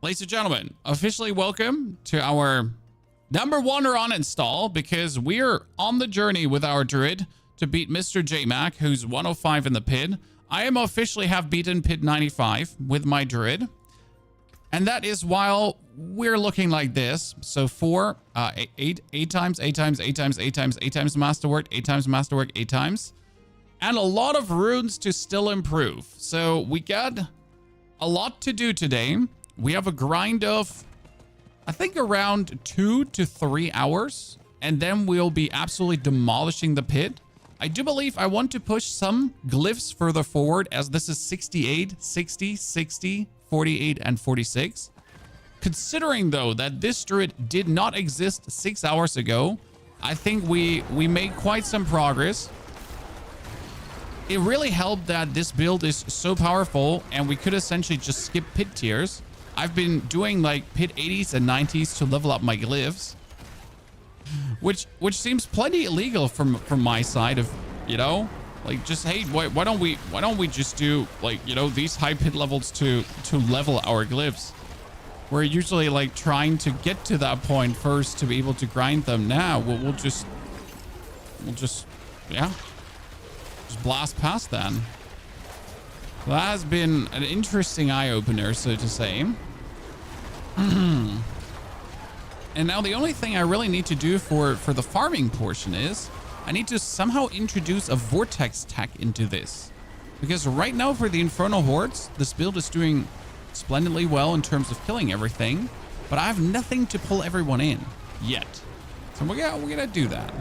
Ladies and gentlemen, officially welcome to our number one run install because we're on the journey with our Druid to beat Mr. JMac, who's 105 in the pit. I am officially have beaten pit 95 with my Druid. And that is while we're looking like this. So eight times masterwork, 8 times masterwork, 8 times. And a lot of runes to still improve. So we got a lot to do today. We have a grind of, I think, around 2 to 3 hours. And then we'll be absolutely demolishing the pit. I do believe I want to push some glyphs further forward, as this is 68, 60, 60, 48, and 46. Considering, though, that this Druid did not exist 6 hours ago, I think we made quite some progress. It really helped that this build is so powerful, and we could essentially just skip pit tiers. I've been doing like pit 80s and 90s to level up my glyphs, which seems plenty illegal from my side of, you know, like, just, hey, why don't we just do, like, you know, these high pit levels to level our glyphs? We're usually like trying to get to that point first to be able to grind them. Now we'll just yeah, just blast past that. That has been an interesting eye-opener, so to say. And now the only thing I really need to do for the farming portion is I need to somehow introduce a vortex tech into this. Because right now for the Infernal Hordes, this build is doing splendidly well in terms of killing everything, but I have nothing to pull everyone in yet. So we're gonna do that.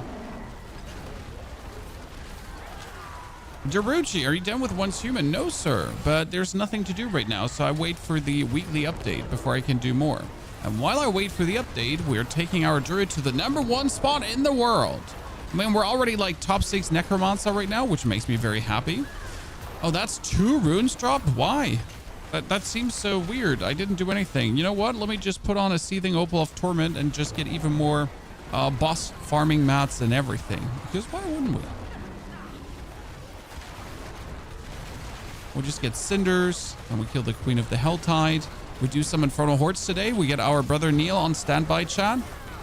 Jaruchi, are you done with Once Human? No, sir, but there's nothing to do right now, so I wait for the weekly update before I can do more. And while I wait for the update, we're taking our Druid to the #1 spot in the world. I mean, we're already like top 6 Necromancer right now, which makes me very happy. Oh, that's 2 runes dropped? Why? That seems so weird. I didn't do anything. You know what? Let me just put on a Seething Opal of Torment and just get even more boss farming mats and everything. Because why wouldn't we? We'll just get Cinders, and we kill the Queen of the Helltide. We do some Infernal Hordes today. We get our brother Neil on standby, chat.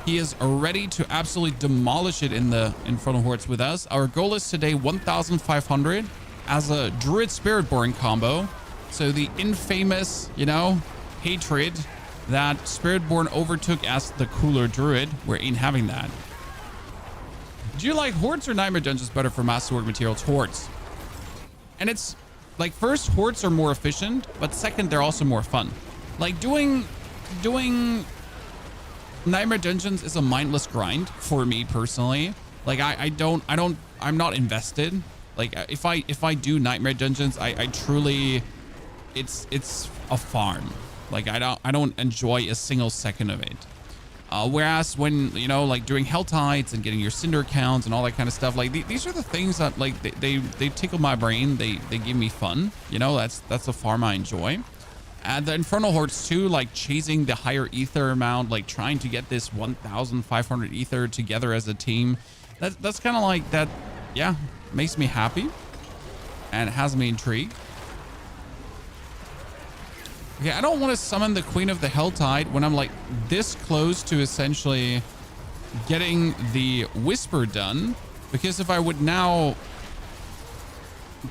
He is ready to absolutely demolish it in the Infernal Hordes with us. Our goal is today 1,500 as a Druid Spiritborn combo. So the infamous, you know, hatred that Spiritborn overtook as the cooler Druid, we ain't having that. Do you like Hordes or Nightmare Dungeons better for Masterwork materials? Hordes. And it's like, first, Hordes are more efficient, but second, they're also more fun. Like, doing Nightmare Dungeons is a mindless grind for me personally. Like, I'm not invested. Like, if I do Nightmare Dungeons, I truly, it's a farm. Like, I don't enjoy a single second of it. Whereas when, you know, like doing Helltides and getting your Cinder counts and all that kind of stuff, like these are the things that, like, they tickle my brain. They give me fun. You know, that's a farm I enjoy. And the Infernal Hordes too, like chasing the higher ether amount, like trying to get this 1,500 ether together as a team. That's kind of like that. Yeah, makes me happy and has me intrigued. Okay, I don't want to summon the Queen of the Helltide when I'm like this close to essentially getting the Whisper done, because if I would now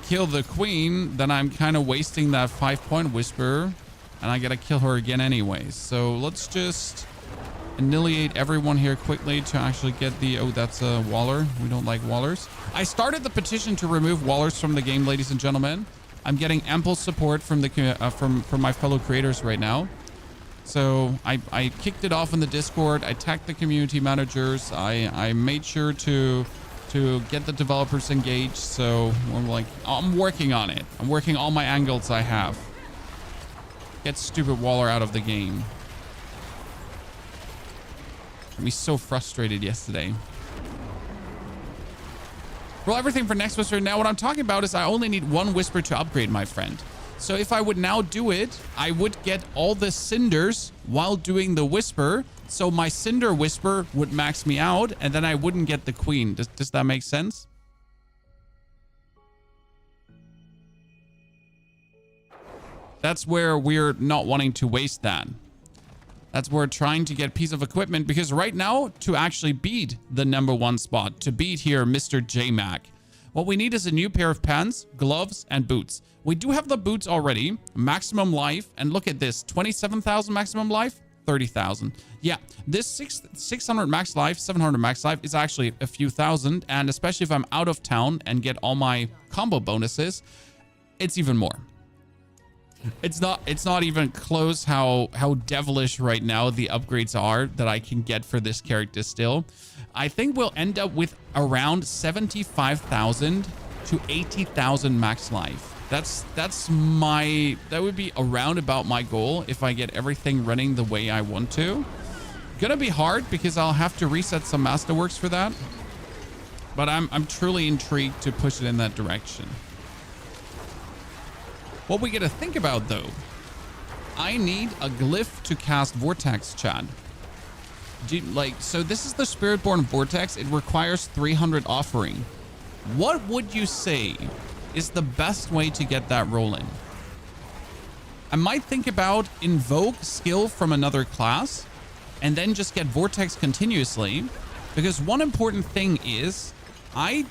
kill the Queen, then I'm kind of wasting that 5-point Whisper, and I gotta kill her again anyways. So let's just annihilate everyone here quickly to actually get the... Oh, that's a Waller. We don't like Wallers. I started the petition to remove Wallers from the game, ladies and gentlemen. I'm getting ample support from the from my fellow creators right now. So I kicked it off in the Discord. I tagged the community managers. I made sure to get the developers engaged. So I'm working on it. I'm working all my angles I have. Get stupid Waller out of the game. Got me so frustrated yesterday. Well, everything for next Whisper. Now, what I'm talking about is I only need 1 Whisper to upgrade, my friend. So if I would now do it, I would get all the Cinders while doing the Whisper. So my Cinder Whisper would max me out, and then I wouldn't get the Queen. Does that make sense? That's where we're not wanting to waste that. That's where we're trying to get piece of equipment, because right now, to actually beat the #1 spot, to beat here Mr. J-Mac, what we need is a new pair of pants, gloves, and boots. We do have the boots already. Maximum life. And look at this. 27,000 maximum life. 30,000. Yeah, this 600 max life, 700 max life is actually a few thousand. And especially if I'm out of town and get all my combo bonuses, it's even more. It's not even close how devilish right now the upgrades are that I can get for this character still. I think we'll end up with around 75,000 to 80,000 max life. That would be around about my goal if I get everything running the way I want to. Gonna be hard because I'll have to reset some masterworks for that. But I'm truly intrigued to push it in that direction. What we gotta think about though, I need a glyph to cast Vortex, Chad. So this is the Spiritborn Vortex. It requires 300 offering. What would you say is the best way to get that rolling? I might think about invoke skill from another class and then just get Vortex continuously, because one important thing is I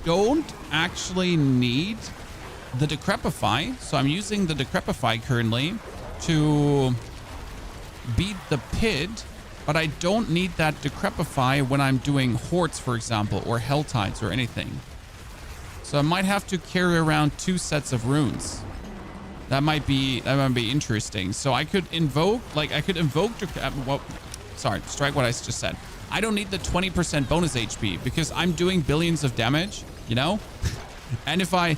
don't actually need the Decrepify. So I'm using the Decrepify currently to beat the pit, but I don't need that Decrepify when I'm doing Hordes, for example, or Helltides or anything. So I might have to carry around 2 sets of runes. That might be interesting. So I could invoke, strike what I just said. I don't need the 20% bonus HP because I'm doing billions of damage, you know? And if I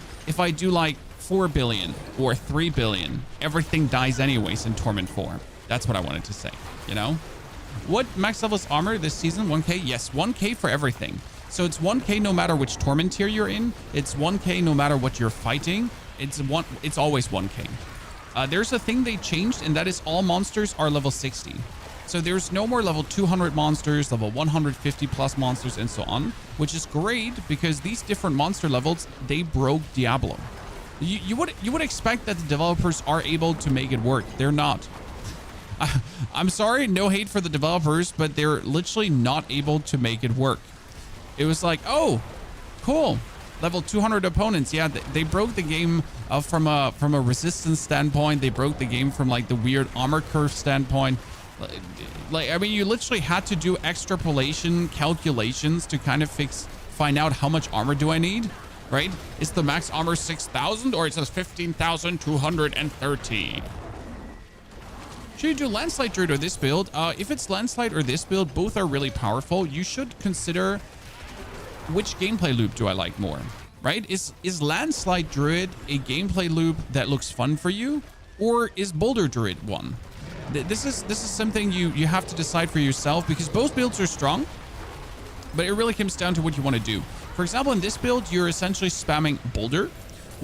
do like 4 billion or 3 billion, everything dies anyways in Torment 4. That's what I wanted to say, you know? What max level is armor this season? 1k? Yes, 1k for everything. So it's 1k no matter which Torment tier you're in. It's 1k no matter what you're fighting. It's always 1k. There's a thing they changed, and that is all monsters are level 60. So there's no more level 200 monsters, level 150 plus monsters, and so on, which is great because these different monster levels, they broke Diablo. You would expect that the developers are able to make it work. They're not. I'm sorry, no hate for the developers, but they're literally not able to make it work. It was like, oh, cool. Level 200 opponents. Yeah, they broke the game from a resistance standpoint. They broke the game from like the weird armor curve standpoint. Like, I mean, you literally had to do extrapolation calculations to kind of find out how much armor do I need, right? Is the max armor 6,000 or it says 15,230? Should you do Landslide Druid or this build? If it's Landslide or this build, both are really powerful. You should consider which gameplay loop do I like more, right? Is Landslide Druid a gameplay loop that looks fun for you, or is Boulder Druid one? This is something you have to decide for yourself, because both builds are strong, but it really comes down to what you want to do. For example, in this build, you're essentially spamming Boulder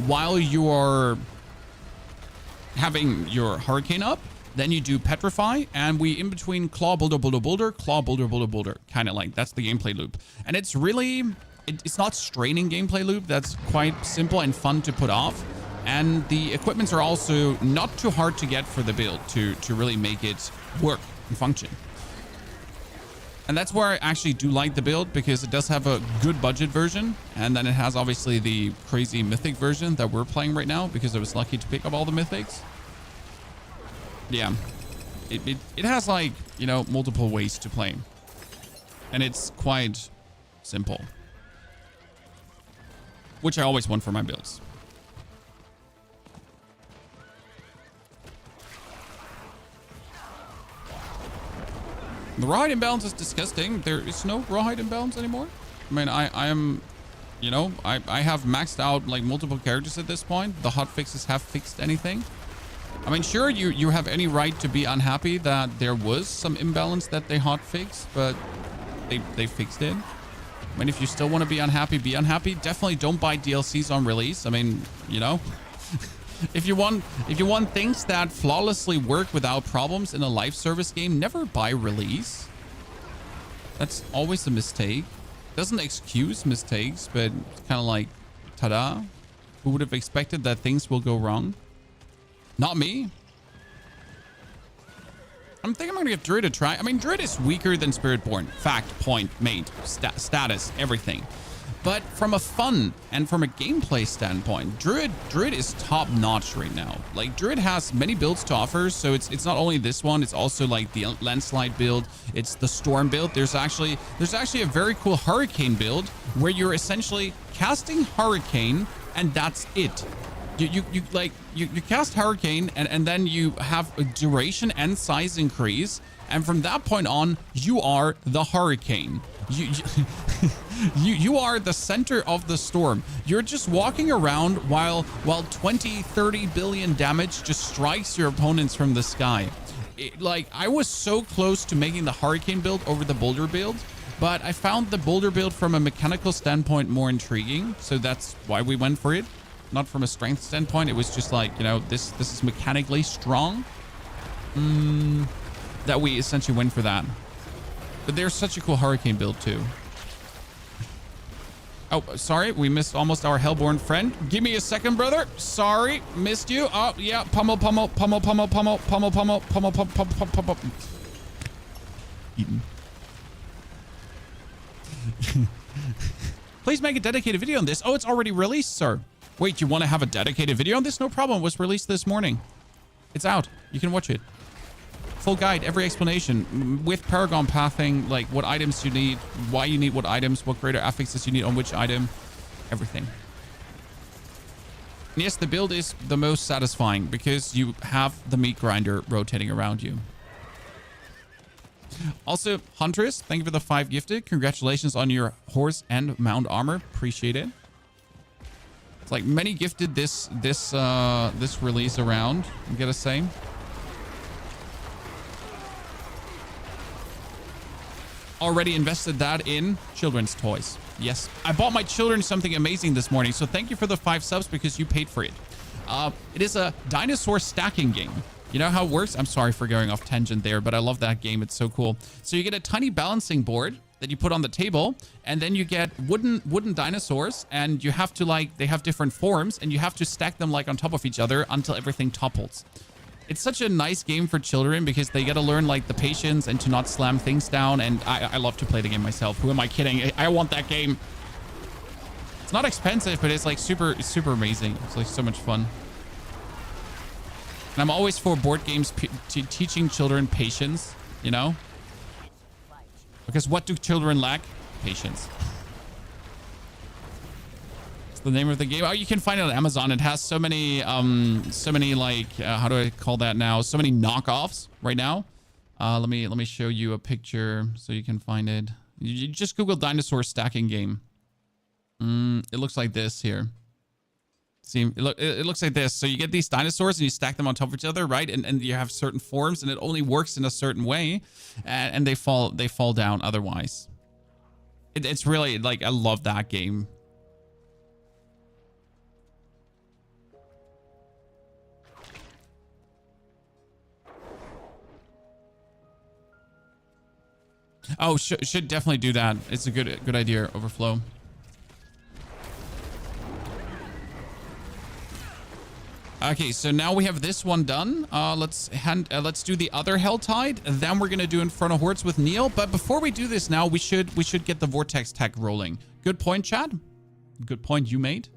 while you are having your Hurricane up. Then you do Petrify, and we in between Claw, Boulder, Boulder, Boulder, Claw, Boulder, Boulder, Boulder. Kind of like, that's the gameplay loop. And it's really, it's not straining gameplay loop. That's quite simple and fun to put off. And the equipments are also not too hard to get for the build to really make it work and function. And that's where I actually do like the build, because it does have a good budget version. And then it has obviously the crazy mythic version that we're playing right now, because I was lucky to pick up all the mythics. Yeah, it has, like, you know, multiple ways to play, and it's quite simple, which I always want for my builds. The rawhide imbalance is disgusting. There is no rawhide imbalance anymore. I mean, I am, you know, I have maxed out like multiple characters at this point. The hotfixes have fixed anything. I mean, sure, you have any right to be unhappy that there was some imbalance that they hotfixed, but they fixed it. I mean, if you still want to be unhappy, definitely don't buy DLCs on release. I mean, you know, if you want things that flawlessly work without problems in a live service game, never buy release. That's always a mistake. Doesn't excuse mistakes, but it's kind of like, ta-da. Who would have expected that things will go wrong? Not me. I'm thinking I'm going to give Druid a try. I mean, Druid is weaker than Spiritborn. Fact, point, made, status, everything. But from a fun and from a gameplay standpoint, Druid is top notch right now. Like, Druid has many builds to offer. So it's not only this one, it's also like the landslide build. It's the storm build. There's actually a very cool hurricane build where you're essentially casting hurricane and that's it. You cast hurricane and then you have a duration and size increase, and from that point on you are the hurricane. You are the center of the storm. You're just walking around while 20-30 billion damage just strikes your opponents from the sky. I was so close to making the hurricane build over the boulder build, but I found the boulder build from a mechanical standpoint more intriguing, so that's why we went for it. Not from a strength standpoint. It was just like, you know, this is mechanically strong. That we essentially went for that. But there's such a cool hurricane build too. Oh, sorry. We missed almost our Hellborn friend. Give me a second, brother. Sorry. Missed you. Oh, yeah. Pummel. Eaten. Please make a dedicated video on this. Oh, it's already released, sir. Wait, you want to have a dedicated video on this? No problem. It was released this morning. It's out. You can watch it. Full guide, every explanation with Paragon pathing, like what items you need, why you need what items, what greater affixes you need on which item, everything. And yes, the build is the most satisfying because you have the meat grinder rotating around you. Also, Huntress, thank you for the 5 gifted. Congratulations on your horse and mount armor. Appreciate it. Like many gifted this release around, I'm gonna say. Already invested that in children's toys. Yes, I bought my children something amazing this morning, so thank you for the 5 subs because you paid for it. It is a dinosaur stacking game. You know how it works? I'm sorry for going off tangent there, but I love that game. It's so cool. So you get a tiny balancing board that you put on the table, and then you get wooden dinosaurs, and you have to, like, they have different forms, and you have to stack them like on top of each other until everything topples. It's such a nice game for children because they get to learn like the patience and to not slam things down, and I love to play the game myself. Who am I kidding? I want that game. It's not expensive, but it's like super amazing. It's like so much fun. And I'm always for board games teaching children patience, you know? Because what do children lack? Patience. It's the name of the game. Oh, you can find it on Amazon. It has so many like, how do I call that now? So many knockoffs right now. Let me show you a picture so you can find it. You just Google dinosaur stacking game. It looks like this here. See, it looks like this. So you get these dinosaurs and you stack them on top of each other, right? And you have certain forms, and it only works in a certain way, and they fall down otherwise. It's really like, I love that game. Oh, should definitely do that. It's a good idea. Overflow. Okay, so now we have this one done. Let's do the other Helltide. Then we're gonna do Inferno Hordes with Neil. But before we do this now, we should get the Vortex tech rolling. Good point, Chad. Good point you made.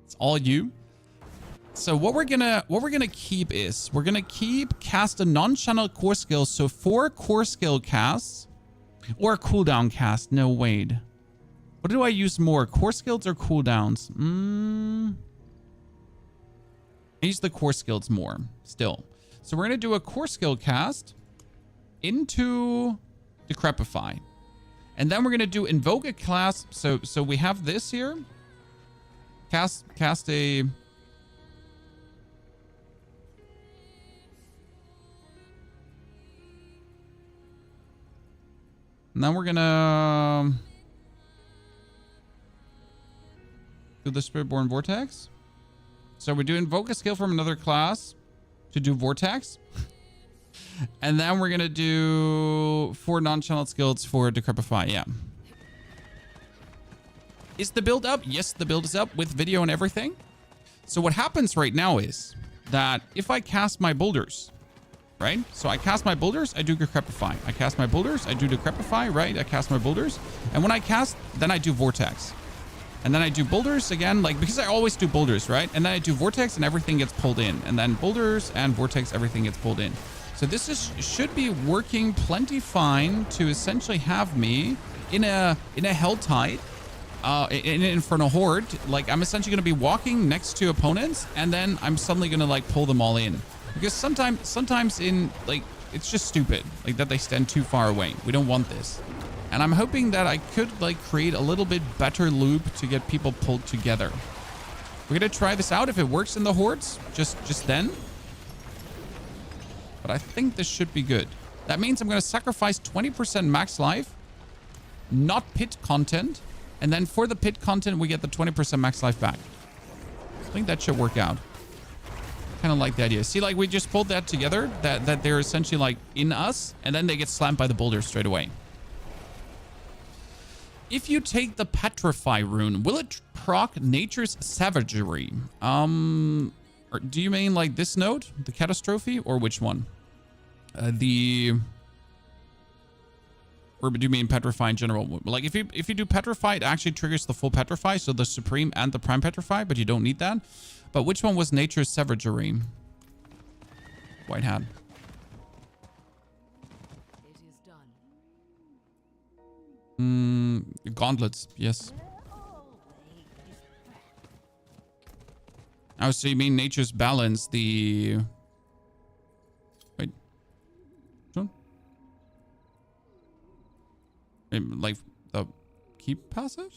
It's all you. So what we're gonna keep is we're gonna keep cast a non-channel core skill. So 4 core skill casts or a cooldown cast. No, wait. What do I use more? Core skills or cooldowns? I use the core skills more still. So we're going to do a core skill cast into Decrepify. And then we're going to do invoke a class. So we have this here. Cast a... And then we're going to do the Spiritborn Vortex. So we do invoke a skill from another class to do Vortex. And then we're going to do 4 non-channeled skills for Decrepify. Yeah. Is the build up? Yes, the build is up with video and everything. So what happens right now is that if I cast my boulders, right? So I cast my boulders, I do Decrepify. I cast my boulders, I do Decrepify, right? I cast my boulders. And when I cast, then I do Vortex. And then I do boulders again, like, because I always do boulders, right? And then I do Vortex and everything gets pulled in. And then boulders and Vortex, everything gets pulled in. So this should be working plenty fine to essentially have me in a Hell Tide, in an Inferno Horde. Like, I'm essentially going to be walking next to opponents, and then I'm suddenly going to like pull them all in. Because sometimes in like, it's just stupid, like that they stand too far away. We don't want this. And I'm hoping that I could like create a little bit better loop to get people pulled together. We're going to try this out. If it works in the hordes, just then. But I think this should be good. That means I'm going to sacrifice 20% max life, not pit content. And then for the pit content, we get the 20% max life back. I think that should work out. Kind of like the idea. See, like we just pulled that together, that they're essentially like in us, and then they get slammed by the boulders straight away. If you take the Petrify rune, will it proc Nature's Savagery? Or do you mean like this node, the Catastrophe, or which one? Or do you mean Petrify in general? Like if you do Petrify, it actually triggers the full Petrify, so the Supreme and the Prime Petrify, but you don't need that. But which one was Nature's Savagery? White hat. Gauntlets, yes. Oh, so you mean Nature's Balance, the... Wait. Which one? Like, the keep passive?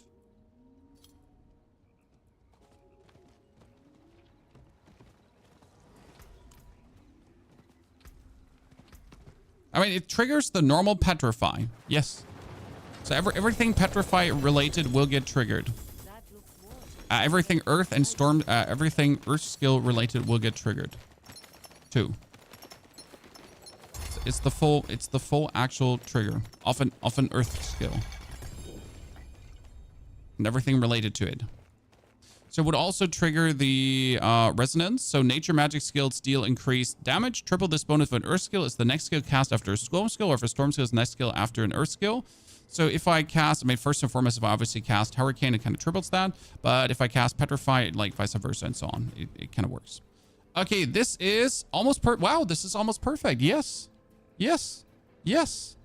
I mean, it triggers the normal Petrify. Yes. So everything Petrify related will get triggered. Everything Earth and Storm, everything Earth skill related will get triggered. Too. It's the full actual trigger. Often Earth skill. And everything related to it. So it would also trigger the resonance. So nature magic skills deal increased damage. Triple this bonus for an Earth skill is the next skill cast after a Storm skill, or if a Storm skill is the next skill after an Earth skill. So if I cast, I mean, first and foremost, if I obviously cast Hurricane, it kind of triples that. But if I cast Petrify, like vice versa and so on, it kind of works. Okay, this is almost wow, this is almost perfect. Yes. Yes. Yes.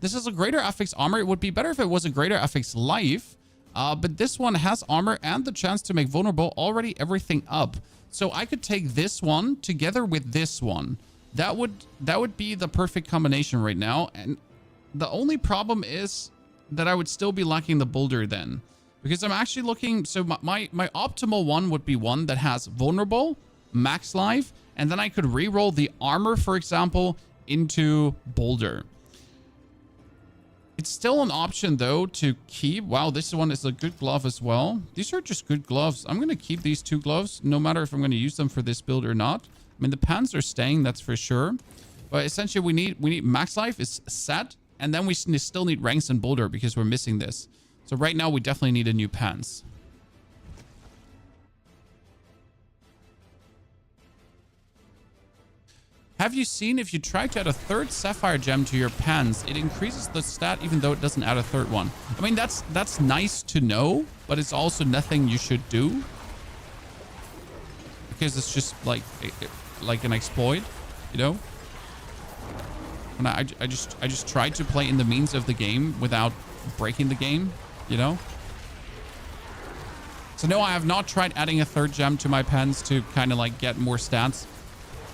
This is a greater affix armor. It would be better if it was a greater affix life. But this one has armor and the chance to make vulnerable already everything up. So I could take this one together with this one. That would be the perfect combination right now. And the only problem is that I would still be lacking the boulder then, because I'm actually looking. So my optimal one would be one that has vulnerable, max life, and then I could re-roll the armor, for example, into boulder. It's still an option though to keep. Wow, this one is a good glove as well. These are just good gloves. I'm going to keep these two gloves no matter if I'm going to use them for this build or not. I mean, the pants are staying, that's for sure. But essentially we need max life is set. And then we still need ranks and boulder because we're missing this. So right now we definitely need a new pants. Have you seen if you try to add a third sapphire gem to your pants, it increases the stat even though it doesn't add a third one? I mean, that's nice to know, but it's also nothing you should do. Because it's just like an exploit, you know? And I just tried to play in the means of the game without breaking the game, you know? So no, I have not tried adding a third gem to my pens to kind of like get more stats.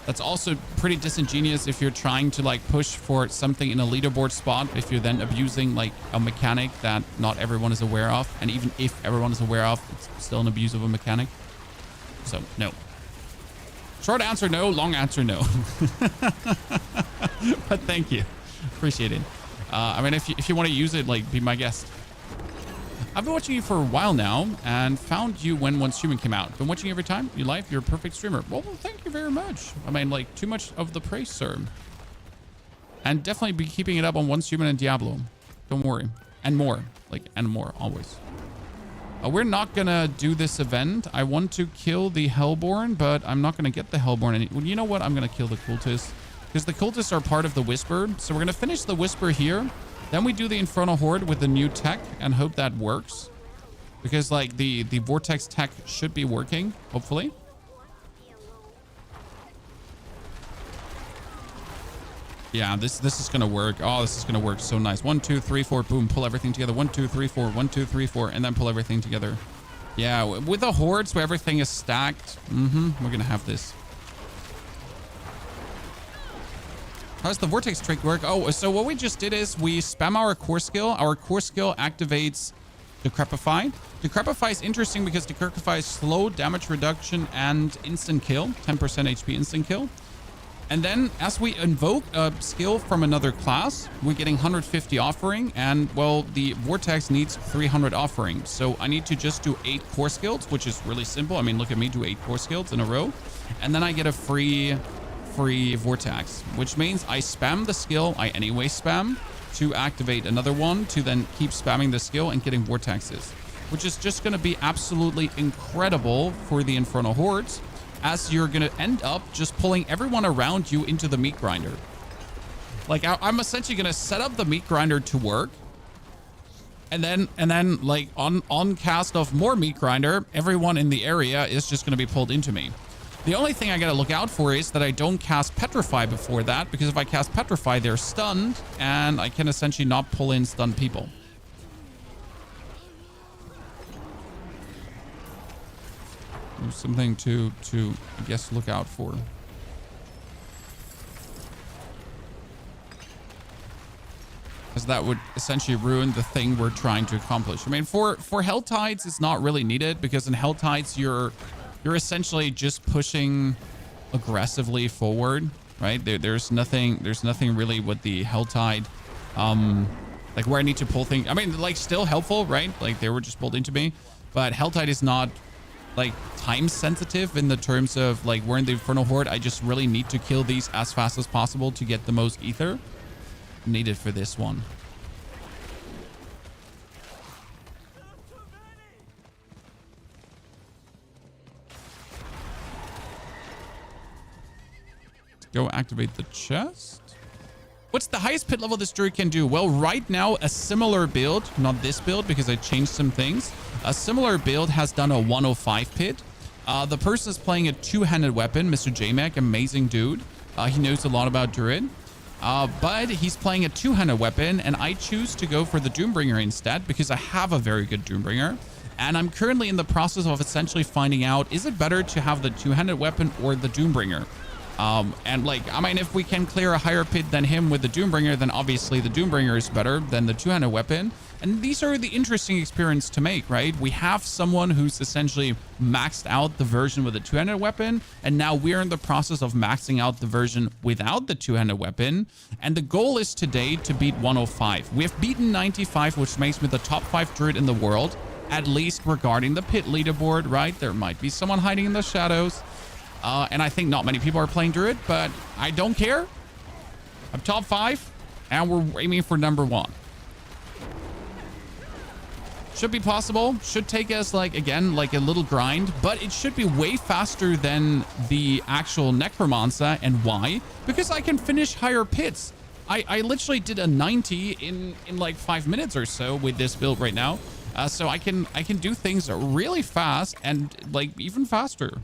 That's also pretty disingenuous if you're trying to like push for something in a leaderboard spot, if you're then abusing like a mechanic that not everyone is aware of. And even if everyone is aware of, it's still an abuse of a mechanic. So no. Short answer, no. Long answer, no. But thank you. Appreciate it. I mean, if you want to use it, like, be my guest. I've been watching you for a while now and found you when Once Human came out. Been watching every time you live. You're a perfect streamer. Well, thank you very much. I mean, like, too much of the praise, sir. And definitely be keeping it up on Once Human and Diablo. Don't worry. And more. Like, and more, always. We're not gonna do this event. I want to kill the Hellborn, but I'm not gonna get the Hellborn. Well, you know what? I'm gonna kill the Cultist. because the cultists are part of the Whisper. So we're going to finish the Whisper here. Then we do the Infernal Horde with the new tech and hope that works. Because like the Vortex tech should be working, hopefully. Yeah, this is going to work. Oh, this is going to work so nice. 1, 2, 3, 4, boom, pull everything together. 1, 2, 3, 4, 1, 2, 3, 4, and then pull everything together. Yeah, with the hordes where everything is stacked, we're going to have this. How does the Vortex trick work? Oh, so what we just did is we spam our core skill. Our core skill activates Decrepify. Decrepify is interesting because Decrepify is slow damage reduction and instant kill. 10% HP instant kill. And then as we invoke a skill from another class, we're getting 150 offering. And, well, the Vortex needs 300 offering. So I need to just do 8 core skills, which is really simple. I mean, look at me, do 8 core skills in a row. And then I get a free Vortex, which means I spam the skill I anyway spam to activate another one to then keep spamming the skill and getting Vortexes, which is just going to be absolutely incredible for the Infernal Hordes, as you're going to end up just pulling everyone around you into the meat grinder. Like I'm essentially going to set up the meat grinder to work. And then like on cast of more meat grinder, everyone in the area is just going to be pulled into me. The only thing I got to look out for is that I don't cast Petrify before that, because if I cast Petrify, they're stunned and I can essentially not pull in stunned people. Something to I guess look out for. Because that would essentially ruin the thing we're trying to accomplish. I mean, for Helltides, it's not really needed, because in Helltides you're essentially just pushing aggressively forward, right? There's nothing really with the Helltide, like where I need to pull things. I mean, like still helpful, right? Like they were just pulled into me, but Helltide is not like time sensitive in the terms of like we're in the Infernal Horde. I just really need to kill these as fast as possible to get the most ether needed for this one. Go activate the chest. What's the highest pit level this druid can do? Well, right now, a similar build, not this build because I changed some things. A similar build has done a 105 pit. The person is playing a two-handed weapon, Mr. JMac, amazing dude. He knows a lot about druid. But he's playing a two-handed weapon, and I choose to go for the Doombringer instead because I have a very good Doombringer. And I'm currently in the process of essentially finding out, is it better to have the two-handed weapon or the Doombringer? And like, I mean, if we can clear a higher pit than him with the Doombringer, then obviously the Doombringer is better than the two-handed weapon. And these are the interesting experiments to make, right? We have someone who's essentially maxed out the version with a two-handed weapon, and now we're in the process of maxing out the version without the two-handed weapon. And the goal is today to beat 105. We have beaten 95, which makes me the top 5 druid in the world, at least regarding the pit leaderboard, right? There might be someone hiding in the shadows. And I think not many people are playing druid, but I don't care. I'm top 5, and we're aiming for number 1. Should be possible. Should take us, like, again, like a little grind, but it should be way faster than the actual Necromancer. And why? Because I can finish higher pits. I literally did a 90 in like 5 minutes or so with this build right now. So I can do things really fast and like even faster.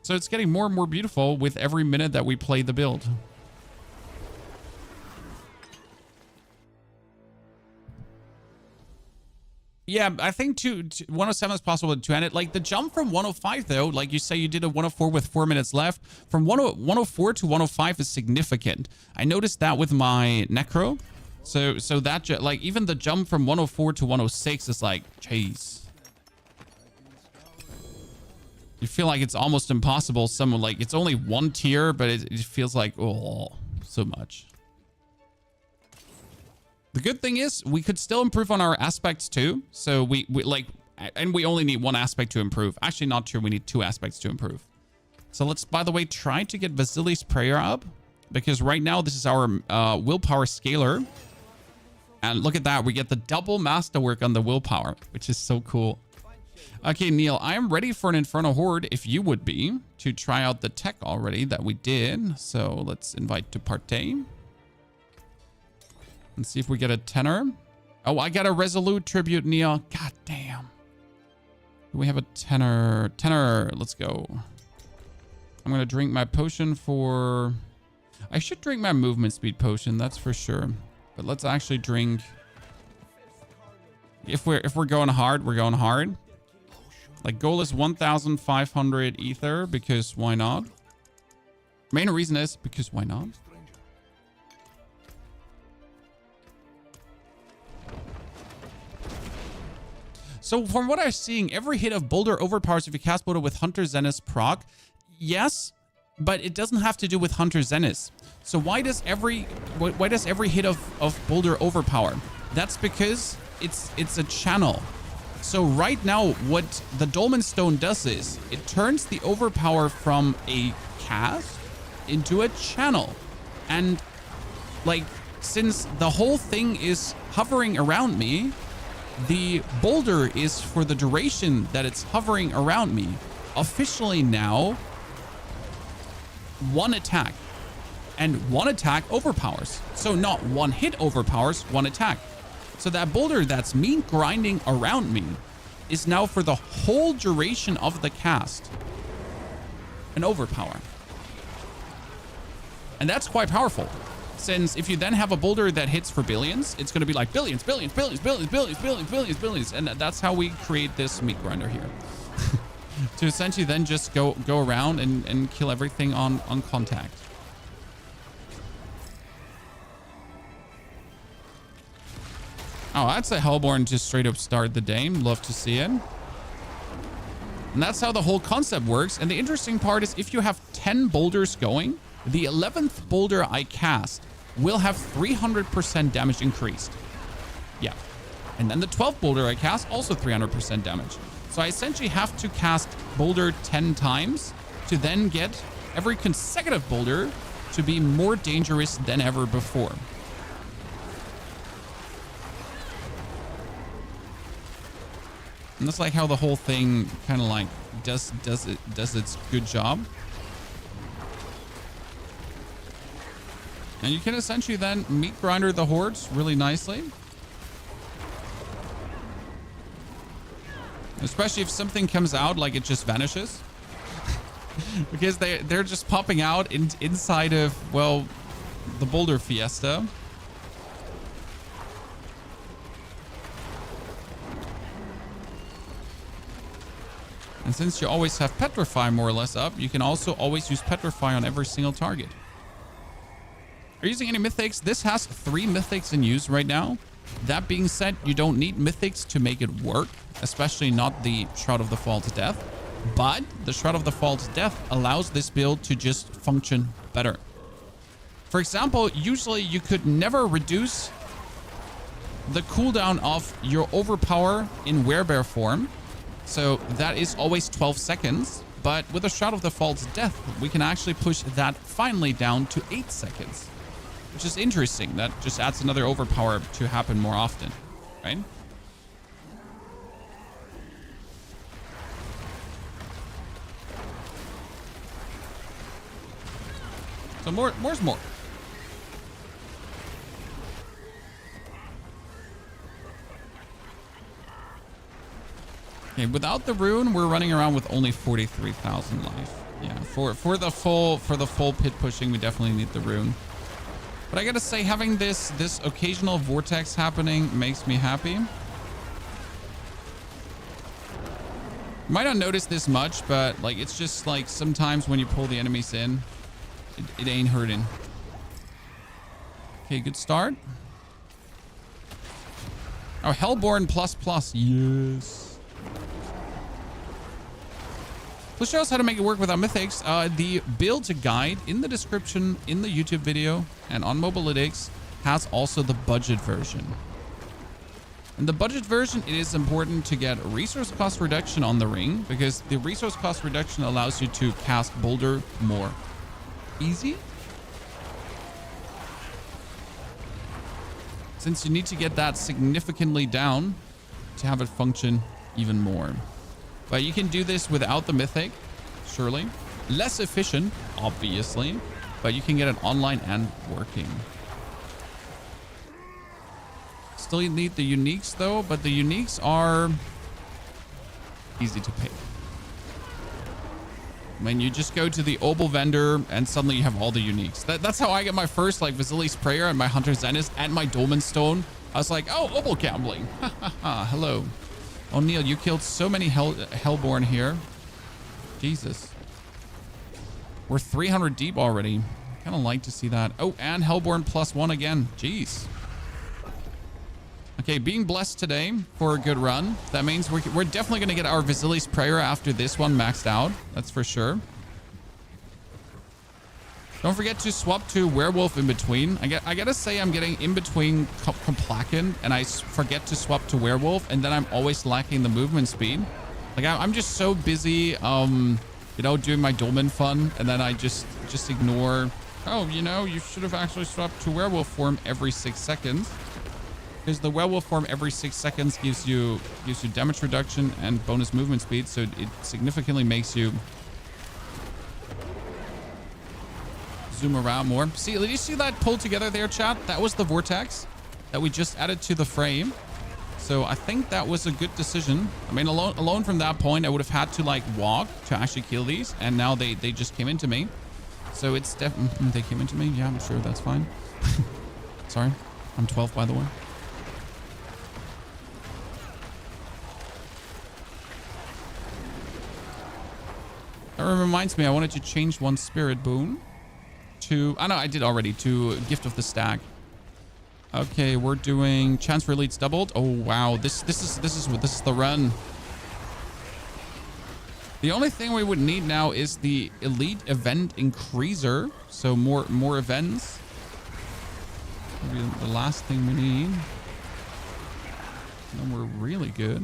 So it's getting more and more beautiful with every minute that we play the build. Yeah, I think 107 is possible with two-handed. Like the jump from 105 though, like you say you did a 104 with 4 minutes left. From 104 to 105 is significant. I noticed that with my Necro. So that like even the jump from 104 to 106 is like, jeez. You feel like it's almost impossible. Someone like it's only one tier, but it feels like, oh, so much. The good thing is we could still improve on our aspects too. So we like, and we only need one aspect to improve. Actually, not true. We need 2 aspects to improve. So let's, by the way, try to get Vasili's Prayer up, because right now this is our willpower scaler. And look at that. We get the double masterwork on the willpower, which is so cool. Okay, Neil, I am ready for an Inferno Horde, if you would be, to try out the tech already that we did. So let's invite to partay. And see if we get a tenor. Oh, I got a Resolute tribute, Neil. God damn. Do we have a tenor? Tenor, let's go. I'm going to drink my potion for... I should drink my movement speed potion, that's for sure. But let's actually drink... If we're going hard, we're going hard. Like, goal is 1,500 ether, because why not? Main reason is because why not? So from what I'm seeing, every hit of Boulder overpowers if you cast Boulder with Hunter Zenith's proc. Yes, but it doesn't have to do with Hunter Zenith. So why does every hit of Boulder overpower? That's because it's a channel. So right now, what the Dolmen Stone does is it turns the overpower from a cast into a channel. And like, since the whole thing is hovering around me, the boulder is for the duration that it's hovering around me. Officially now, one attack. And one attack overpowers. So not one hit overpowers, one attack. So that boulder that's me grinding around me is now for the whole duration of the cast an overpower. And that's quite powerful. Since if you then have a boulder that hits for billions, it's going to be like billions, billions, billions, billions, billions, billions, billions, billions. And that's how we create this meat grinder here. To essentially then just go around and kill everything on contact. Oh, that's a Hellborn to straight up start the day. Love to see it. And that's how the whole concept works. And the interesting part is if you have 10 boulders going, the 11th boulder I cast will have 300% damage increased. Yeah. And then the 12th boulder I cast, also 300% damage. So I essentially have to cast boulder 10 times to then get every consecutive boulder to be more dangerous than ever before. And that's like how the whole thing kind of like does its good job. And you can essentially then meat grinder the hordes really nicely. Especially if something comes out, like it just vanishes. Because they're just popping out inside of, well, the Boulder Fiesta. And since you always have Petrify more or less up, you can also always use Petrify on every single target. Are you using any mythics? This has 3 mythics in use right now. That being said, you don't need mythics to make it work, especially not the Shroud of the Fall to Death. But the Shroud of the Fall to Death allows this build to just function better. For example, usually you could never reduce the cooldown of your Overpower in Werebear form. So that is always 12 seconds. But with the Shroud of the Fall to Death, we can actually push that finally down to 8 seconds. Which is interesting. That just adds another overpower to happen more often, right? So more's more. Okay, without the rune, we're running around with only 43,000 life. Yeah, for the full pit pushing, we definitely need the rune. But I gotta say, having this occasional vortex happening makes me happy. You might not notice this much, but like it's just like sometimes when you pull the enemies in, it ain't hurting. Okay, good start. Oh, Hellborn ++. Yes. Let's show us how to make it work without mythics. The build guide in the description in the YouTube video and on Mobalytics has also the budget version. In the budget version, it is important to get resource cost reduction on the ring because the resource cost reduction allows you to cast Boulder more easy. Since you need to get that significantly down to have it function even more. But you can do this without the mythic, surely. Less efficient, obviously, but you can get it online and working. Still need the uniques though, but the uniques are easy to pick. I mean, you just go to the Opal vendor and suddenly you have all the uniques. That's how I get my first like Vasili's Prayer and my Hunter Zenith and my Dolmen Stone. I was like, oh, Opal gambling. Hello. O'Neil, you killed so many Hellborn here. Jesus. We're 300 deep already. Kind of like to see that. Oh, and Hellborn +1 again. Jeez. Okay, being blessed today for a good run. That means we're definitely going to get our Vasili's Prayer after this one maxed out. That's for sure. Don't forget to swap to Werewolf in between. I gotta say I'm getting in between Complaken and I forget to swap to Werewolf, and then I'm always lacking the movement speed. Like I'm just so busy, you know, doing my Dolmen fun, and then I just ignore, oh, you know, you should have actually swapped to Werewolf form every 6 seconds. Because the Werewolf form every 6 seconds gives you damage reduction and bonus movement speed, so it significantly makes you zoom around more. See, did you see that pulled together there, chat? That was the vortex that we just added to the frame. So I think that was a good decision. I mean, alone from that point, I would have had to like walk to actually kill these, and now they just came into me. So it's definitely, they came into me. Yeah, I'm sure that's fine. Sorry, I'm 12 by the way. That reminds me, I wanted to change one spirit boon to, I know I did already, to Gift of the Stag. Okay, we're doing chance for elites doubled. Oh wow, this is the run. The only thing we would need now is the elite event increaser, so more events. Maybe the last thing we need. Then we're really good.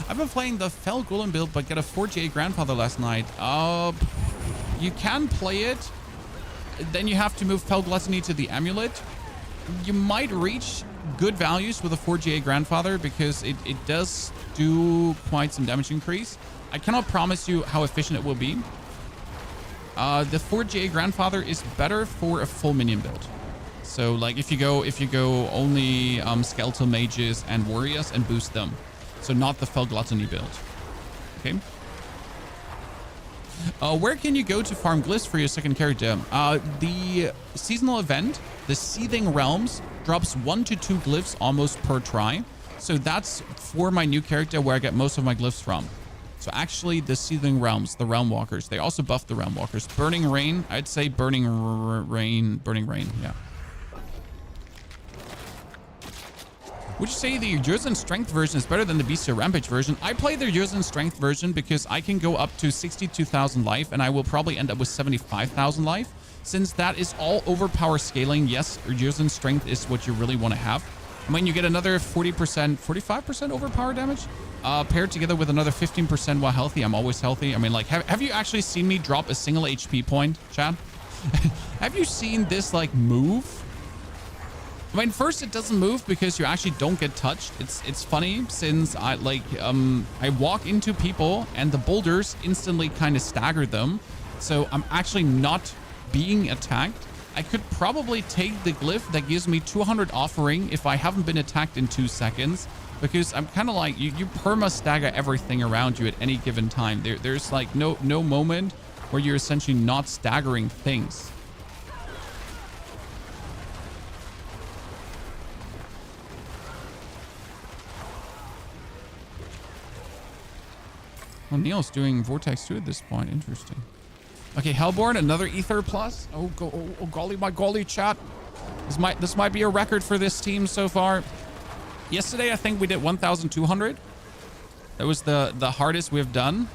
I've been playing the Fell Golem build, but get a 4G grandfather last night. You can play it. Then you have to move Fell Gluttony to the amulet. You might reach good values with a 4G grandfather because it does do quite some damage increase. I cannot promise you how efficient it will be. The 4G grandfather is better for a full minion build. So like if you go only skeletal mages and warriors and boost them. So not the Fell Gluttony build. Okay. Where can you go to farm glyphs for your second character? The seasonal event, the Seething Realms, drops 1 to 2 glyphs almost per try. So that's for my new character where I get most of my glyphs from. So actually the Seething Realms, the Realm Walkers, they also buff the Realm Walkers. Burning Rain, I'd say Burning Rain, yeah. Would you say the Yosin Strength version is better than the Bestial Rampage version? I play the Yosin Strength version because I can go up to 62,000 life and I will probably end up with 75,000 life. Since that is all overpower scaling, yes, Yosin Strength is what you really want to have. I mean, you get another 40%, 45% overpower damage, paired together with another 15% while healthy. I'm always healthy. I mean, like, have you actually seen me drop a single HP point, chat? Have you seen this, like, move? I mean, first it doesn't move because you actually don't get touched. It's funny since I walk into people and the boulders instantly kind of stagger them. So I'm actually not being attacked. I could probably take the glyph that gives me 200 offering if I haven't been attacked in 2 seconds, because I'm kind of like you perma stagger everything around you at any given time. There's like no moment where you're essentially not staggering things. Oh, Neil's doing Vortex 2 at this point. Interesting. Okay, Hellborn, another Ether plus. Oh golly, my golly, chat. This might be a record for this team so far. Yesterday, I think we did 1,200. That was the hardest we've done.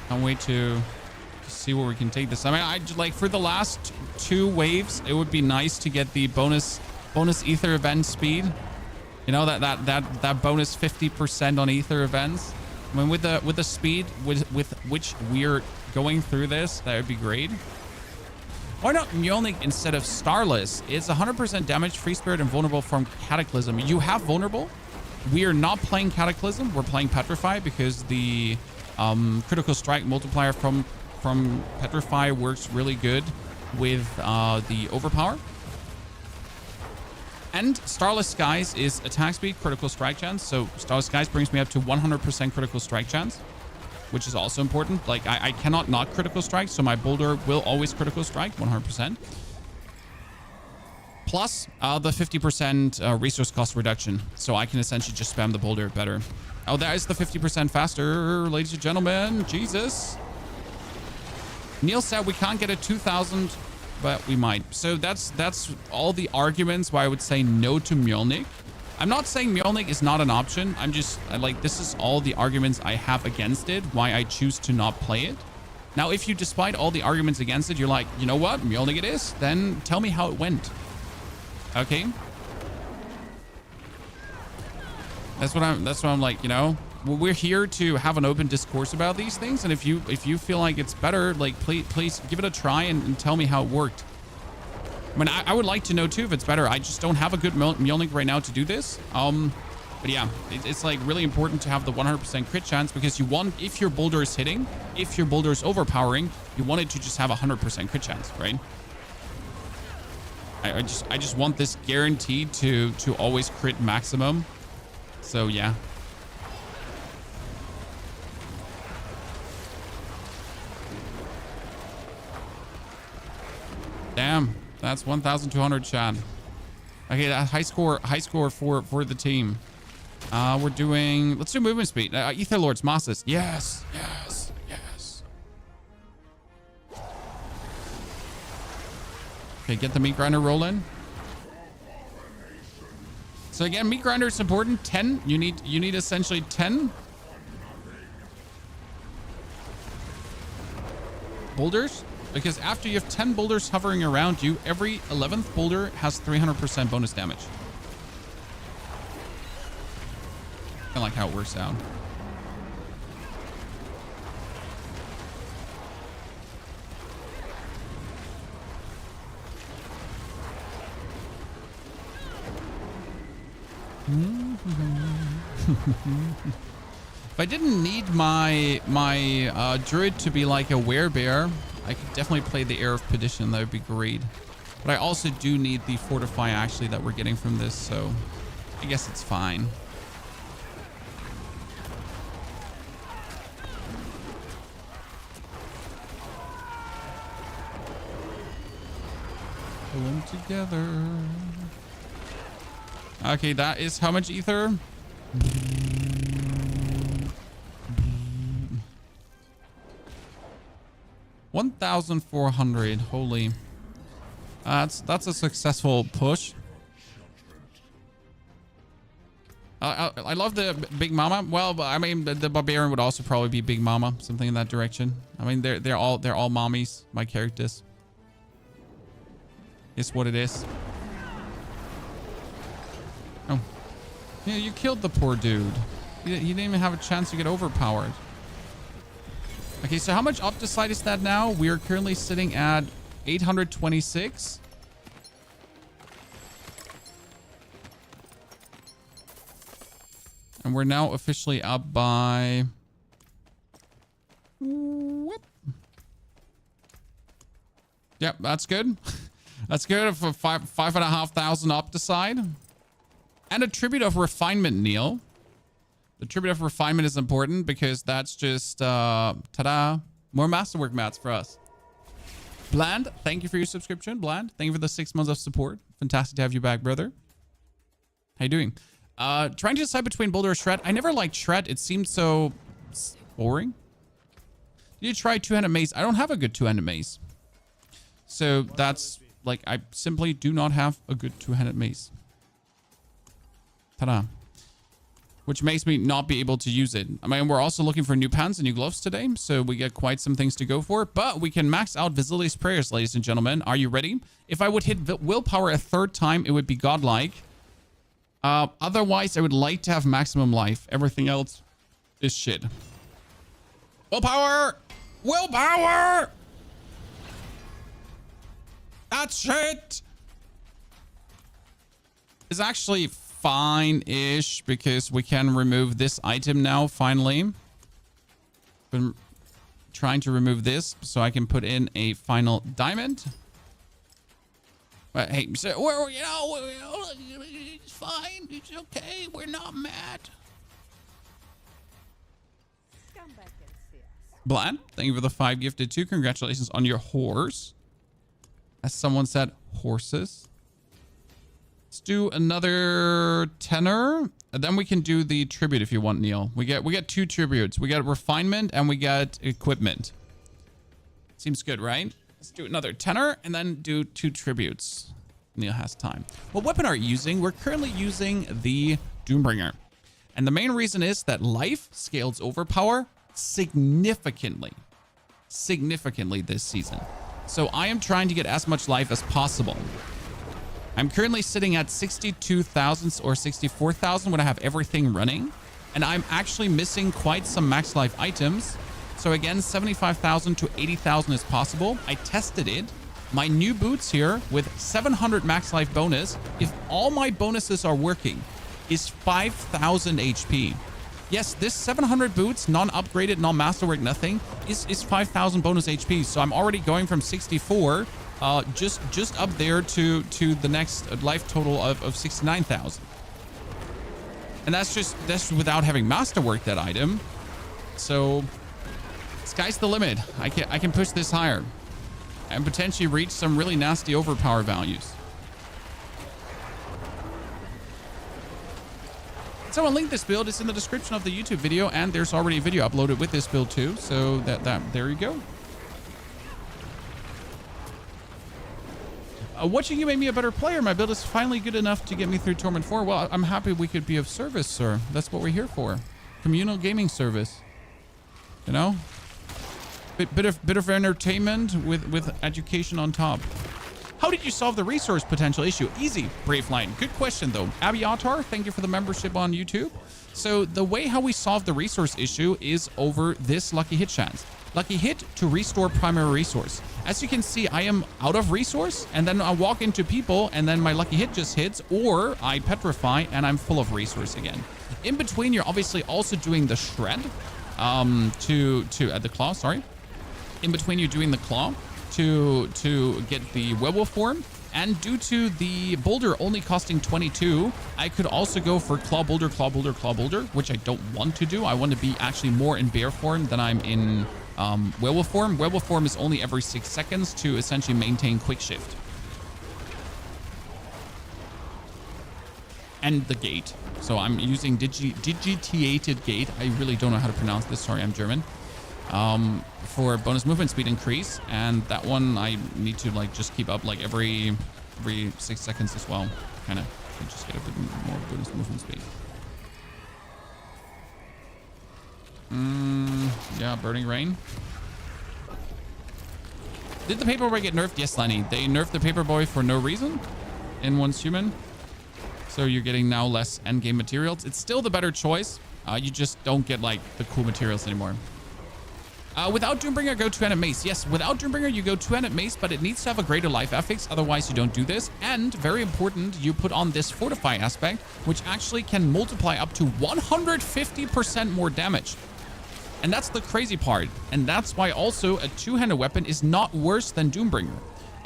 Can't wait to see where we can take this. I mean, I like for the last 2 waves, it would be nice to get the bonus ether event speed. You know, that bonus 50% on ether events. I mean, with the speed with which we're going through this, that would be great. Why not Mjolnir instead of Starless? It's 100% damage, free spirit, and vulnerable from Cataclysm. You have vulnerable. We are not playing Cataclysm. We're playing Petrify because the critical strike multiplier from Petrify works really good with the Overpower. And Starless Skies is attack speed, critical strike chance. So Starless Skies brings me up to 100% critical strike chance, which is also important. Like, I cannot not critical strike, so my boulder will always critical strike 100%. Plus the 50% resource cost reduction, so I can essentially just spam the boulder better. Oh, that is the 50% faster, ladies and gentlemen. Jesus. Neil said we can't get a 2,000, but we might. So that's all the arguments why I would say no to Mjolnir. I'm not saying Mjolnir is not an option. I'm just like, this is all the arguments I have against it, why I choose to not play it. Now, if you, despite all the arguments against it, you're like, you know what, Mjolnir it is, then tell me how it went. Okay. That's what I'm like, you know, we're here to have an open discourse about these things. And if you feel like it's better, like, please give it a try and tell me how it worked. I mean, I would like to know too if it's better. I just don't have a good Mjolnir right now to do this. But yeah, it's like really important to have the 100% crit chance, because you want, if your boulder is hitting, if your boulder is overpowering, you want it to just have 100% crit chance, right? I just want this guaranteed to always crit maximum. So yeah. Damn, that's 1,200, Chad. Okay, that high score for the team. We're doing, let's do movement speed. Ether Lords, Mosses. Yes. Okay, get the meat grinder rolling. So again, meat grinder is important. 10. You need essentially 10 boulders, because after you have 10 boulders hovering around you, every 11th boulder has 300% bonus damage. I like how it works out. If I didn't need my druid to be like a werebear, I could definitely play the Air of Perdition. That would be great. But I also do need the Fortify actually that we're getting from this, so I guess it's fine. Pull them together. Okay, that is how much ether? 1,400. Holy. That's a successful push. I love the Big Mama. Well, I mean, the Barbarian would also probably be Big Mama, something in that direction. I mean, they're all mommies, my characters. It's what it is. Oh. Yeah, you killed the poor dude. He didn't even have a chance to get overpowered. Okay, so how much Opticite is that now? We are currently sitting at 826. And we're now officially up by... Whoop. Yep, that's good. That's good for 5,500 Opticite. And a Tribute of Refinement, Neil. The Tribute of Refinement is important because that's just, ta-da, more Masterwork mats for us. Bland, thank you for your subscription. Bland, thank you for the 6 months of support. Fantastic to have you back, brother. How you doing? Trying to decide between Boulder or Shred. I never liked Shred. It seemed so boring. Did you try two-handed mace? I don't have a good two-handed mace. So that's, like, I simply do not have a good two-handed mace. Ta-da. Which makes me not be able to use it. I mean, we're also looking for new pants and new gloves today, so we get quite some things to go for. But we can max out Vasily's prayers, ladies and gentlemen. Are you ready? If I would hit willpower a third time, it would be godlike. Otherwise, I would like to have maximum life. Everything else this shit. Willpower! Willpower! That shit is actually fine-ish because we can remove this item now, finally. Been trying to remove this so I can put in a final diamond. But hey, so, you know, it's fine. It's okay. We're not mad. Blad, thank you for the 5 gifted too. Congratulations on your horse. As someone said, horses. Let's do another tenor. And then we can do the tribute if you want, Neil. We get 2 tributes. We got refinement and we got equipment. Seems good, right? Let's do another tenor and then do 2 tributes. Neil has time. What weapon are you using? We're currently using the Doombringer. And the main reason is that life scales overpower significantly this season. So I am trying to get as much life as possible. I'm currently sitting at 62,000 or 64,000 when I have everything running. And I'm actually missing quite some max life items. So again, 75,000 to 80,000 is possible. I tested it. My new boots here with 700 max life bonus, if all my bonuses are working, is 5,000 HP. Yes, this 700 boots, non-upgraded, non-masterwork, nothing, is 5,000 bonus HP. So I'm already going from 64, just up there to the next life total of 69,000. And that's without having masterwork that item. So sky's the limit. I can push this higher and potentially reach some really nasty overpower values. Someone link this build. It's in the description of the YouTube video, and there's already a video uploaded with this build too. So there you go. Watching you made me a better player. My build is finally good enough to get me through Torment 4. Well, I'm happy we could be of service, sir. That's what we're here for. Communal gaming service. You know? Bit of entertainment with education on top. How did you solve the resource potential issue? Easy, Brave Line. Good question, though. Abiatar, thank you for the membership on YouTube. So the way how we solve the resource issue is over this Lucky Hit chance. Lucky Hit to restore primary resource. As you can see, I am out of resource, and then I walk into people, and then my Lucky Hit just hits, or I petrify, and I'm full of resource again. In between, you're obviously also doing the shred, the claw, sorry. In between, you're doing the claw to get the werewolf form, and due to the boulder only costing 22, I could also go for claw boulder, which I don't want to do. I want to be actually more in bear form than I'm in werewolf form. Werewolf form is only every 6 seconds to essentially maintain quick shift. And the gate. So I'm using digitated gate. I really don't know how to pronounce this. Sorry, I'm German. For bonus movement speed increase, and that one I need to like just keep up like every 6 seconds as well. Kind of just get a bit more bonus movement speed. Yeah, Burning Rain. Did the Paperboy get nerfed? Yes, Lenny. They nerfed the Paperboy for no reason in Once Human. So you're getting now less endgame materials. It's still the better choice. You just don't get like the cool materials anymore. Without Doombringer, go 2-handed mace. Yes, without Doombringer, you go 2-handed mace, but it needs to have a greater life affix. Otherwise, you don't do this. And very important, you put on this Fortify aspect, which actually can multiply up to 150% more damage. And that's the crazy part. And that's why also a 2-handed weapon is not worse than Doombringer.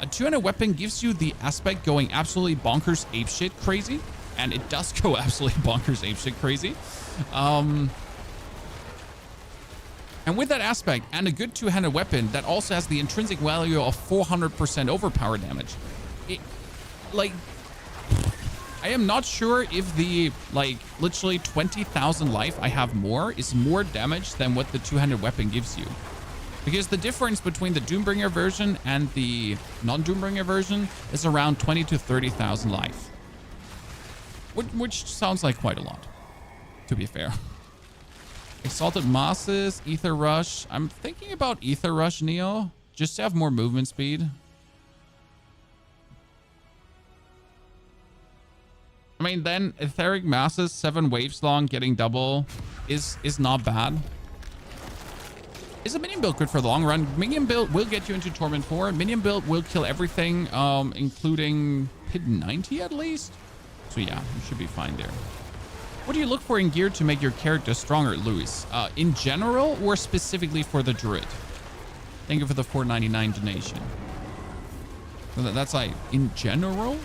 A 2-handed weapon gives you the aspect going absolutely bonkers apeshit crazy. And it does go absolutely bonkers apeshit crazy. And with that aspect and a good 2-handed weapon that also has the intrinsic value of 400% overpower damage, I am not sure if the literally 20,000 life I have more is more damage than what the 2-handed weapon gives you. Because the difference between the Doombringer version and the non-Doombringer version is around 20 to 30,000 life. Which sounds like quite a lot, to be fair. Exalted Masses, Ether Rush. I'm thinking about Ether Rush, Neo, just to have more movement speed. I mean, then Etheric Masses, 7 waves long, getting double. is not bad. Is a minion build good for the long run? Minion build will get you into Torment 4. Minion build will kill everything, including Pid 90 at least. So yeah, you should be fine there. What do you look for in gear to make your character stronger, Luis? In general or specifically for the Druid? Thank you for the $4.99 donation. That's like in general.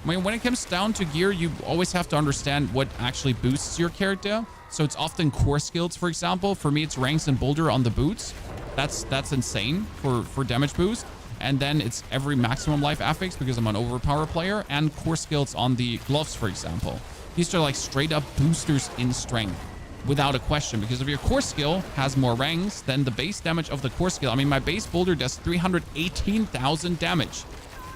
I mean, when it comes down to gear, you always have to understand what actually boosts your character. So it's often core skills, for example. For me, it's ranks and boulder on the boots. That's insane for damage boost. And then it's every maximum life affix because I'm an overpower player, and core skills on the gloves, for example. These are like straight up boosters in strength without a question, because if your core skill has more ranks, then the base damage of the core skill, I mean, my base boulder does 318,000 damage.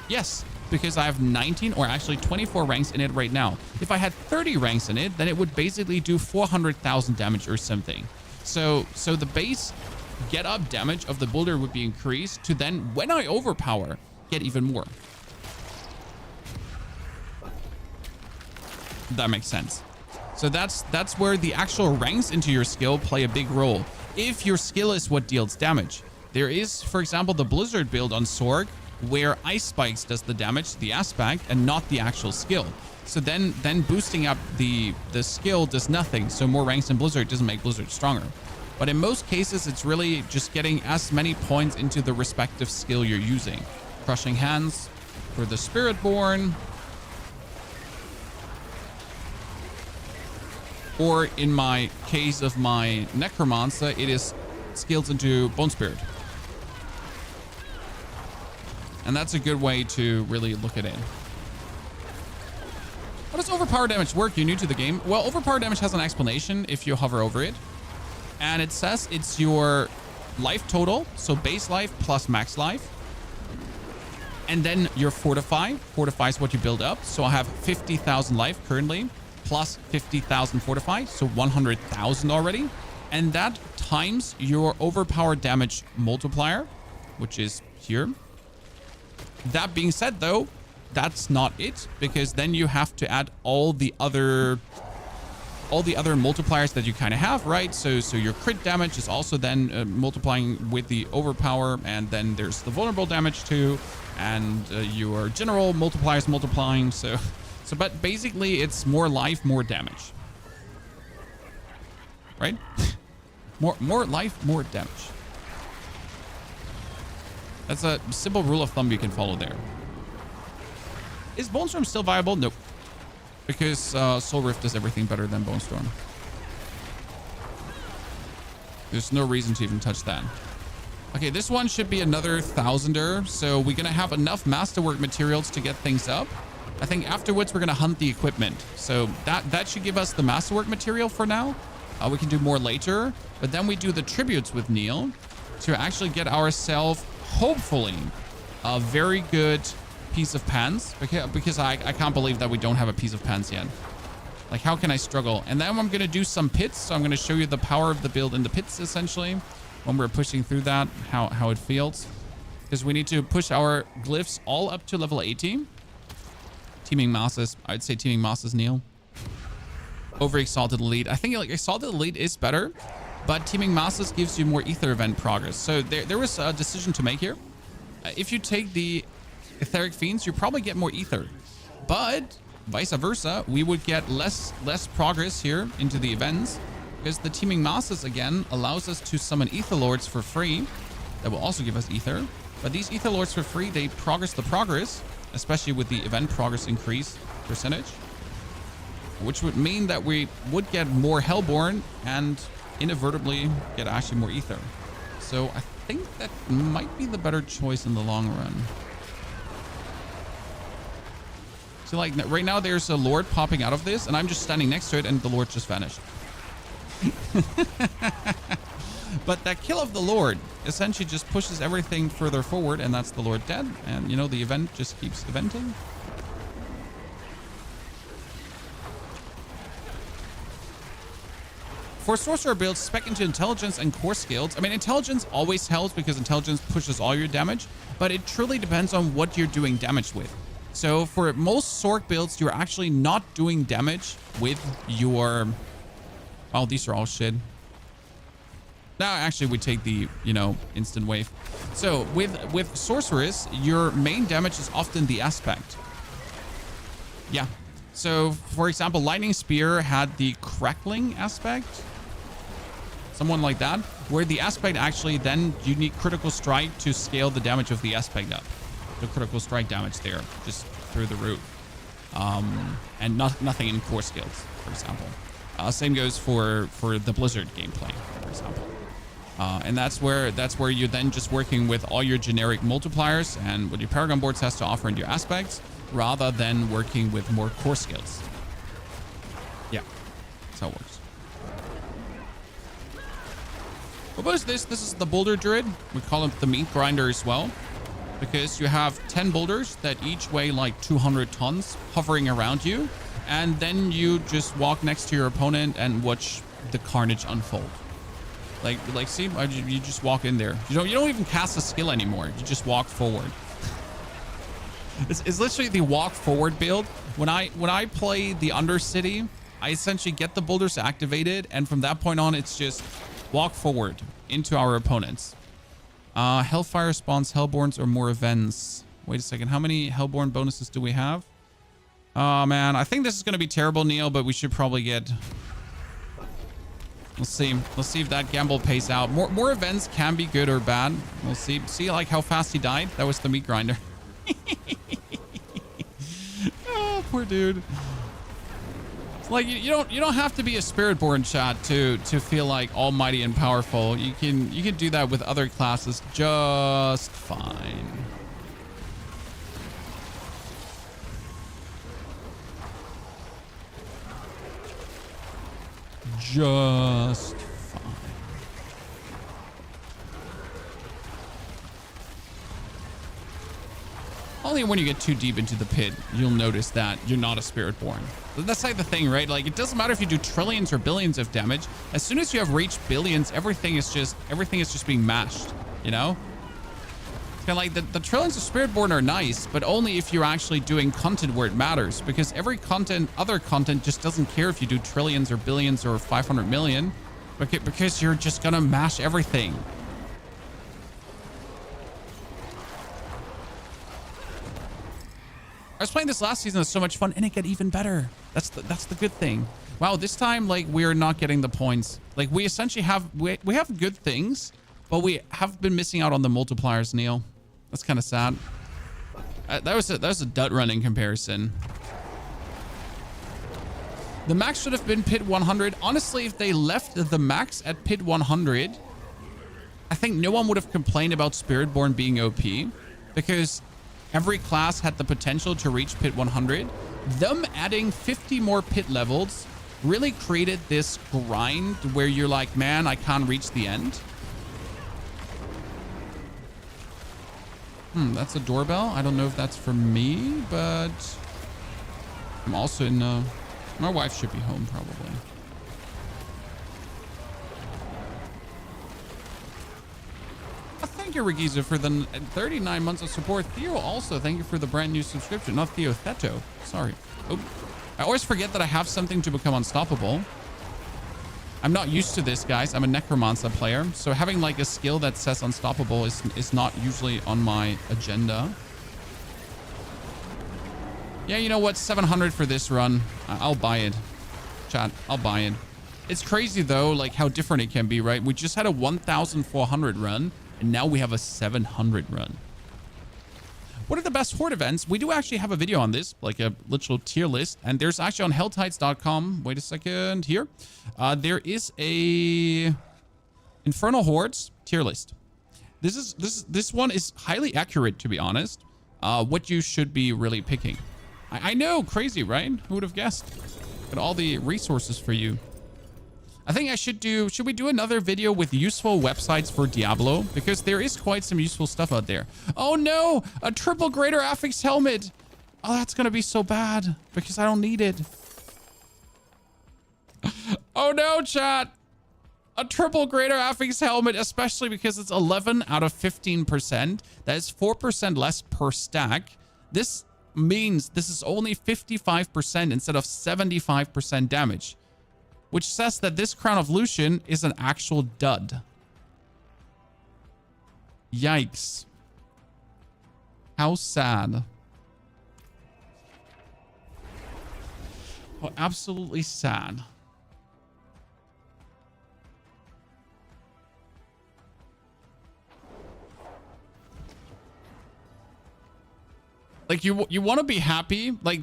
Yes, because I have 19 or actually 24 ranks in it right now. If I had 30 ranks in it, then it would basically do 400,000 damage or something. So the base get up damage of the boulder would be increased to then, when I overpower, get even more. That makes sense. So that's where the actual ranks into your skill play a big role. If your skill is what deals damage. There is, for example, the Blizzard build on Sorg, where Ice Spikes does the damage to the aspect and not the actual skill. So then boosting up the skill does nothing. So more ranks in Blizzard doesn't make Blizzard stronger. But in most cases, it's really just getting as many points into the respective skill you're using. Crushing Hands for the Spiritborn. Or in my case of my Necromancer, it is skills into Bone Spirit. And that's a good way to really look at it. How does overpower damage work? You're new to the game. Well, overpower damage has an explanation if you hover over it. And it says it's your life total. So base life plus max life. And then your fortify. Fortify is what you build up. So I have 50,000 life currently. Plus 50,000 fortify. So 100,000 already. And that times your overpower damage multiplier, which is here. That being said, though, that's not it, because then you have to add all the other multipliers that you kind of have, right? So your crit damage is also then multiplying with the overpower, and then there's the vulnerable damage too, and your general multipliers multiplying. But basically, it's more life, more damage, right? more life, more damage. That's a simple rule of thumb you can follow there. Is Bone Storm still viable? Nope. Because Soul Rift does everything better than Bone Storm. There's no reason to even touch that. Okay, this one should be another 1000er. So we're going to have enough masterwork materials to get things up. I think afterwards we're going to hunt the equipment. So that should give us the masterwork material for now. We can do more later. But then we do the tributes with Neil to actually get ourselves, hopefully, a very good piece of pants, because I can't believe that we don't have a piece of pants yet. Like, how can I struggle? And then I'm going to do some pits. So I'm going to show you the power of the build in the pits, essentially, when we're pushing through that, how it feels. Because we need to push our glyphs all up to level 80. Teaming Masses. I'd say Teaming Masses, Neil. Over Exalted Elite. I think like Exalted Elite is better, but Teaming Masses gives you more Ether event progress. So there was a decision to make here. If you take the Etheric Fiends, you probably get more Ether. But vice versa, we would get less progress here into the events, because the Teaming Masses, again, allows us to summon Ether Lords for free. That will also give us Ether. But these Ether Lords for free, they progress the progress, especially with the event progress increase percentage, which would mean that we would get more Hellborn and inadvertently get actually more Ether. So I think that might be the better choice in the long run. So like right now there's a Lord popping out of this, and I'm just standing next to it, and the Lord just vanished. But that kill of the Lord essentially just pushes everything further forward, and that's the Lord dead. And, you know, the event just keeps eventing. For sorcerer builds, spec into intelligence and core skills. I mean, intelligence always helps because intelligence pushes all your damage, but it truly depends on what you're doing damage with. So for most Sork builds, you're actually not doing damage with your... Oh, these are all shit. Now, actually, we take the, you know, instant wave. So with Sorceress, your main damage is often the aspect. Yeah. So, for example, Lightning Spear had the crackling aspect. Someone like that. Where the aspect actually, then you need critical strike to scale the damage of the aspect up. The critical strike damage there, just through the roof. And nothing in core skills, for example. Same goes for the Blizzard gameplay, for example. And that's where you're then just working with all your generic multipliers and what your Paragon boards has to offer in your aspects, rather than working with more core skills. Yeah, that's how it works. What was this? This is the Boulder Druid. We call him the meat grinder as well, because you have 10 boulders that each weigh like 200 tons hovering around you, and then you just walk next to your opponent and watch the carnage unfold. Like, see, you just walk in there. You don't even cast a skill anymore. You just walk forward. It's literally the walk forward build. When I play the Undercity, I essentially get the boulders activated, and from that point on, it's just walk forward into our opponents. Hellfire spawns Hellborns or more events. Wait a second. How many Hellborn bonuses do we have? Oh, man. I think this is going to be terrible, Neil, but we should probably get... We'll see. Let's see if that gamble pays out. More events can be good or bad. We'll see. See, like, how fast he died? That was the meat grinder. Oh, poor dude. It's like, you don't have to be a Spiritborn, chat, to feel like almighty and powerful. You can do that with other classes just fine. Just fine. Only when you get too deep into the pit, you'll notice that you're not a Spiritborn. That's like the thing, right? Like, it doesn't matter if you do trillions or billions of damage. As soon as you have reached billions, everything is just being mashed, you know? Kind of like the trillions of Spiritborn are nice, but only if you're actually doing content where it matters, because other content just doesn't care if you do trillions or billions or 500 million, because you're just gonna mash everything. I was playing this last season. It's so much fun, and it got even better. That's the good thing. Wow, this time, like, we're not getting the points. Like, we essentially have we have good things, but we have been missing out on the multipliers, Neil. That's kind of sad. That was a dud running comparison. The max should have been pit 100. Honestly, if they left the max at pit 100, I think no one would have complained about Spiritborn being OP, because every class had the potential to reach pit 100. Them adding 50 more pit levels really created this grind where you're like, man, I can't reach the end. That's a doorbell. I don't know if that's for me, but I'm also in... my wife should be home, probably. Thank you, Regiza, for the 39 months of support. Theo, also, thank you for the brand new subscription. Not Theo, Theto. Sorry. Oh, I always forget that I have something to become unstoppable. I'm not used to this, guys. I'm a Necromancer player, so having like a skill that says unstoppable is not usually on my agenda. Yeah, you know what? 700 for this run. I'll buy it. Chat, I'll buy it. It's crazy, though, like how different it can be, right? We just had a 1,400 run, and now we have a 700 run. What are the best Horde events? We do actually have a video on this, like a literal tier list. And there's actually on helltides.com. Wait a second here. There is a Infernal Hordes tier list. This one is highly accurate, to be honest. What you should be really picking. I know, crazy, right? Who would have guessed? Got all the resources for you. I think should we do another video with useful websites for Diablo? Because there is quite some useful stuff out there. Oh no, a triple greater affix helmet. Oh, that's gonna be so bad because I don't need it. Oh no, chat. A triple greater affix helmet, especially because it's 11 out of 15%. That is 4% less per stack. This means this is only 55% instead of 75% damage, which says that this Crown of Lucian is an actual dud. Yikes. How sad. Oh, absolutely sad. Like you want to be happy. Like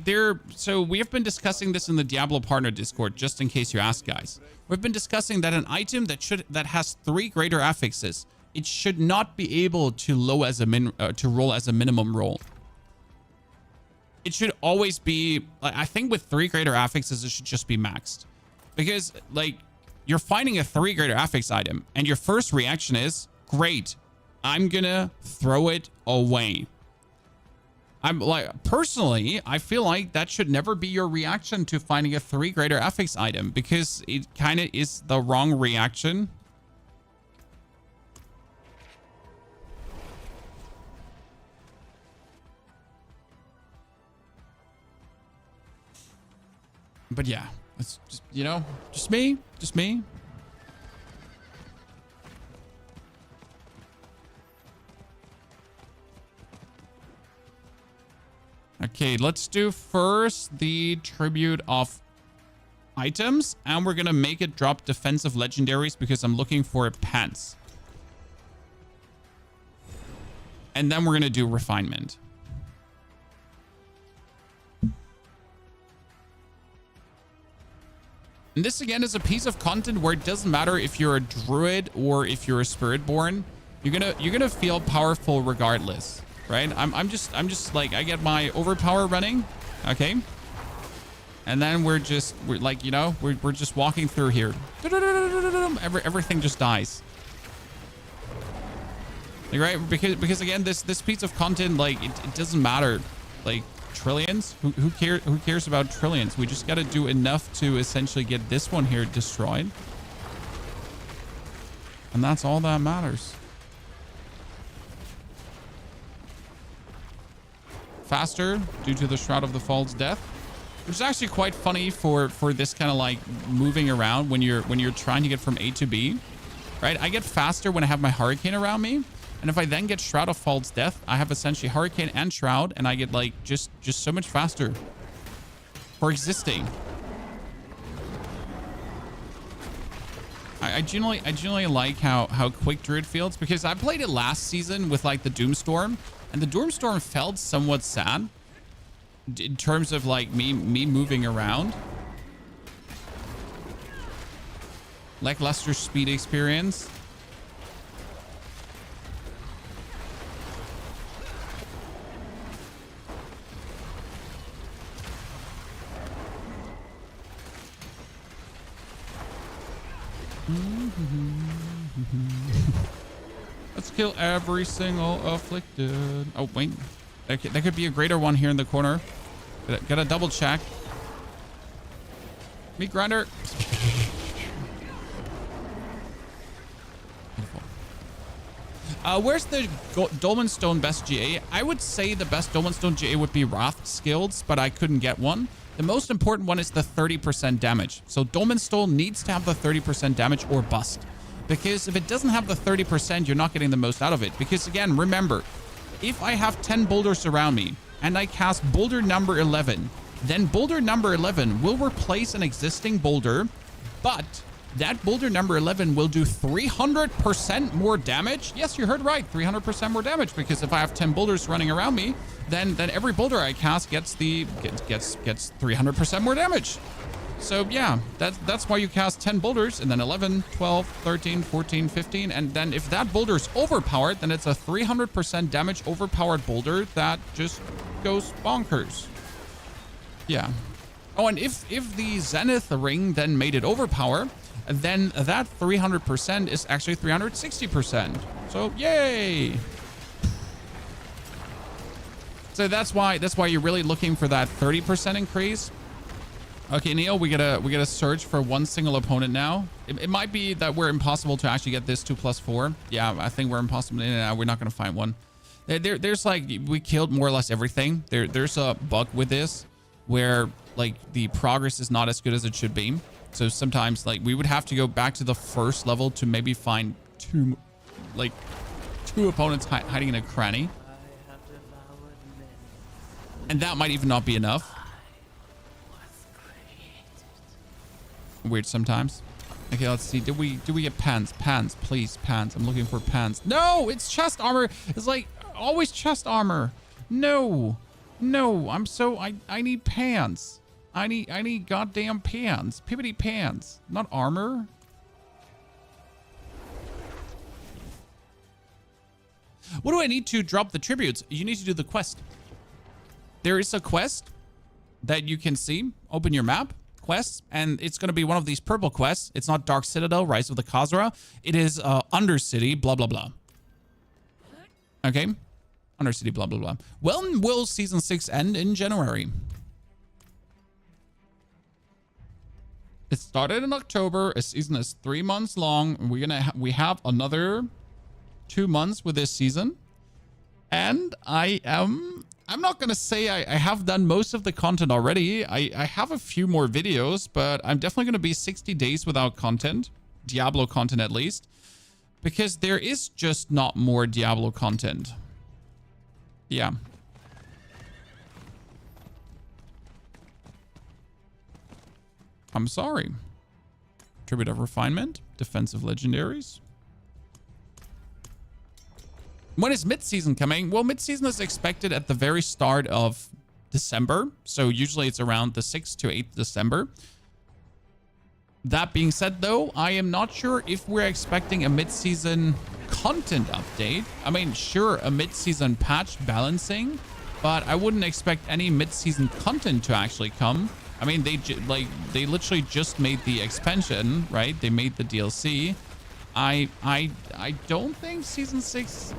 so we have been discussing this in the Diablo partner Discord, just in case you ask, guys. We've been discussing that an item that has 3 greater affixes, it should not be able to roll as a minimum roll. It should always be, like, I think with 3 greater affixes, it should just be maxed. Because, like, you're finding a 3 greater affix item, and your first reaction is, great, I'm gonna throw it away. I'm like, personally, I feel like that should never be your reaction to finding a 3 greater affix item, because it kind of is the wrong reaction. But yeah, it's just, you know, just me. Okay, let's do first the tribute of items, and we're gonna make it drop defensive legendaries because I'm looking for pants. And then we're gonna do refinement. And this again is a piece of content where it doesn't matter if you're a druid or if you're a spiritborn. You're gonna feel powerful regardless, right? I'm just like, I get my overpower running, okay, and then we're like, you know, we're just walking through here. Everything just dies, like, right? Because again, this piece of content, like, it doesn't matter, like. Trillions? Who cares about trillions? We just got to do enough to essentially get this one here destroyed. And that's all that matters. Faster due to the Shroud of the Fall's death, which is actually quite funny for this kind of like moving around when you're trying to get from A to B, right? I get faster when I have my Hurricane around me. And if I then get Shroud of Fall's death, I have essentially Hurricane and Shroud, and I get like just so much faster for existing. I genuinely like how quick Druid feels, because I played it last season with like the Doomstorm, and the Doomstorm felt somewhat sad in terms of like me moving around. Lackluster speed experience. Let's kill every single afflicted. Oh, wait. There could be a greater one here in the corner. Gotta double check. Meat grinder. Where's the Dolmenstone best GA? I would say the best Dolmenstone GA would be Wrath Skills, but I couldn't get one. The most important one is the 30% damage. So Dolmenstone needs to have the 30% damage or bust. Because if it doesn't have the 30%, you're not getting the most out of it. Because again, remember, if I have 10 boulders around me and I cast boulder number 11, then boulder number 11 will replace an existing boulder, but that boulder number 11 will do 300% more damage. Yes, you heard right, 300% more damage, because if I have 10 boulders running around me, then every boulder I cast gets 300% more damage. So yeah, that's why you cast 10 boulders, and then 11, 12, 13, 14, 15, and then if that boulder is overpowered, then it's a 300% damage overpowered boulder that just goes bonkers. Yeah. Oh, and if the Zenith ring then made it overpower, then that 300% is actually 360%. So yay! So that's why you're really looking for that 30% increase. Okay, Neil, we gotta search for one single opponent now. It might be that we're impossible to actually get this 2+4. Yeah, I think we're impossible. No, we're not gonna find one. There's like, we killed more or less everything. There's a bug with this where like the progress is not as good as it should be. So sometimes like we would have to go back to the first level to maybe find two opponents hiding in a cranny. And that might even not be enough. Weird sometimes. Okay, let's see. Did we get pants? Pants, please, pants. I'm looking for pants. No, it's chest armor. It's like always chest armor. No. No, I need pants. I need goddamn pants. Pippity pants. Not armor. What do I need to drop the tributes? You need to do the quest. There is a quest that you can see. Open your map. Quests, and it's going to be one of these purple quests. It's not Dark Citadel, Rise of the Khazra. It is Undercity, blah, blah, blah. Okay? Undercity, blah, blah, blah. When will Season 6 end? In January. It started in October. A season is 3 months long. We have another 2 months with this season. And I'm not going to say I have done most of the content already. I have a few more videos, but I'm definitely going to be 60 days without content. Diablo content, at least. Because there is just not more Diablo content. Yeah. I'm sorry. Tribute of Refinement. Defensive Legendaries. When is mid-season coming? Well, mid-season is expected at the very start of December. So usually it's around the 6th to 8th December. That being said, though, I am not sure if we're expecting a mid-season content update. I mean, sure, a mid-season patch balancing, but I wouldn't expect any mid-season content to actually come. I mean, they literally just made the expansion, right? They made the DLC. I don't think Season 6...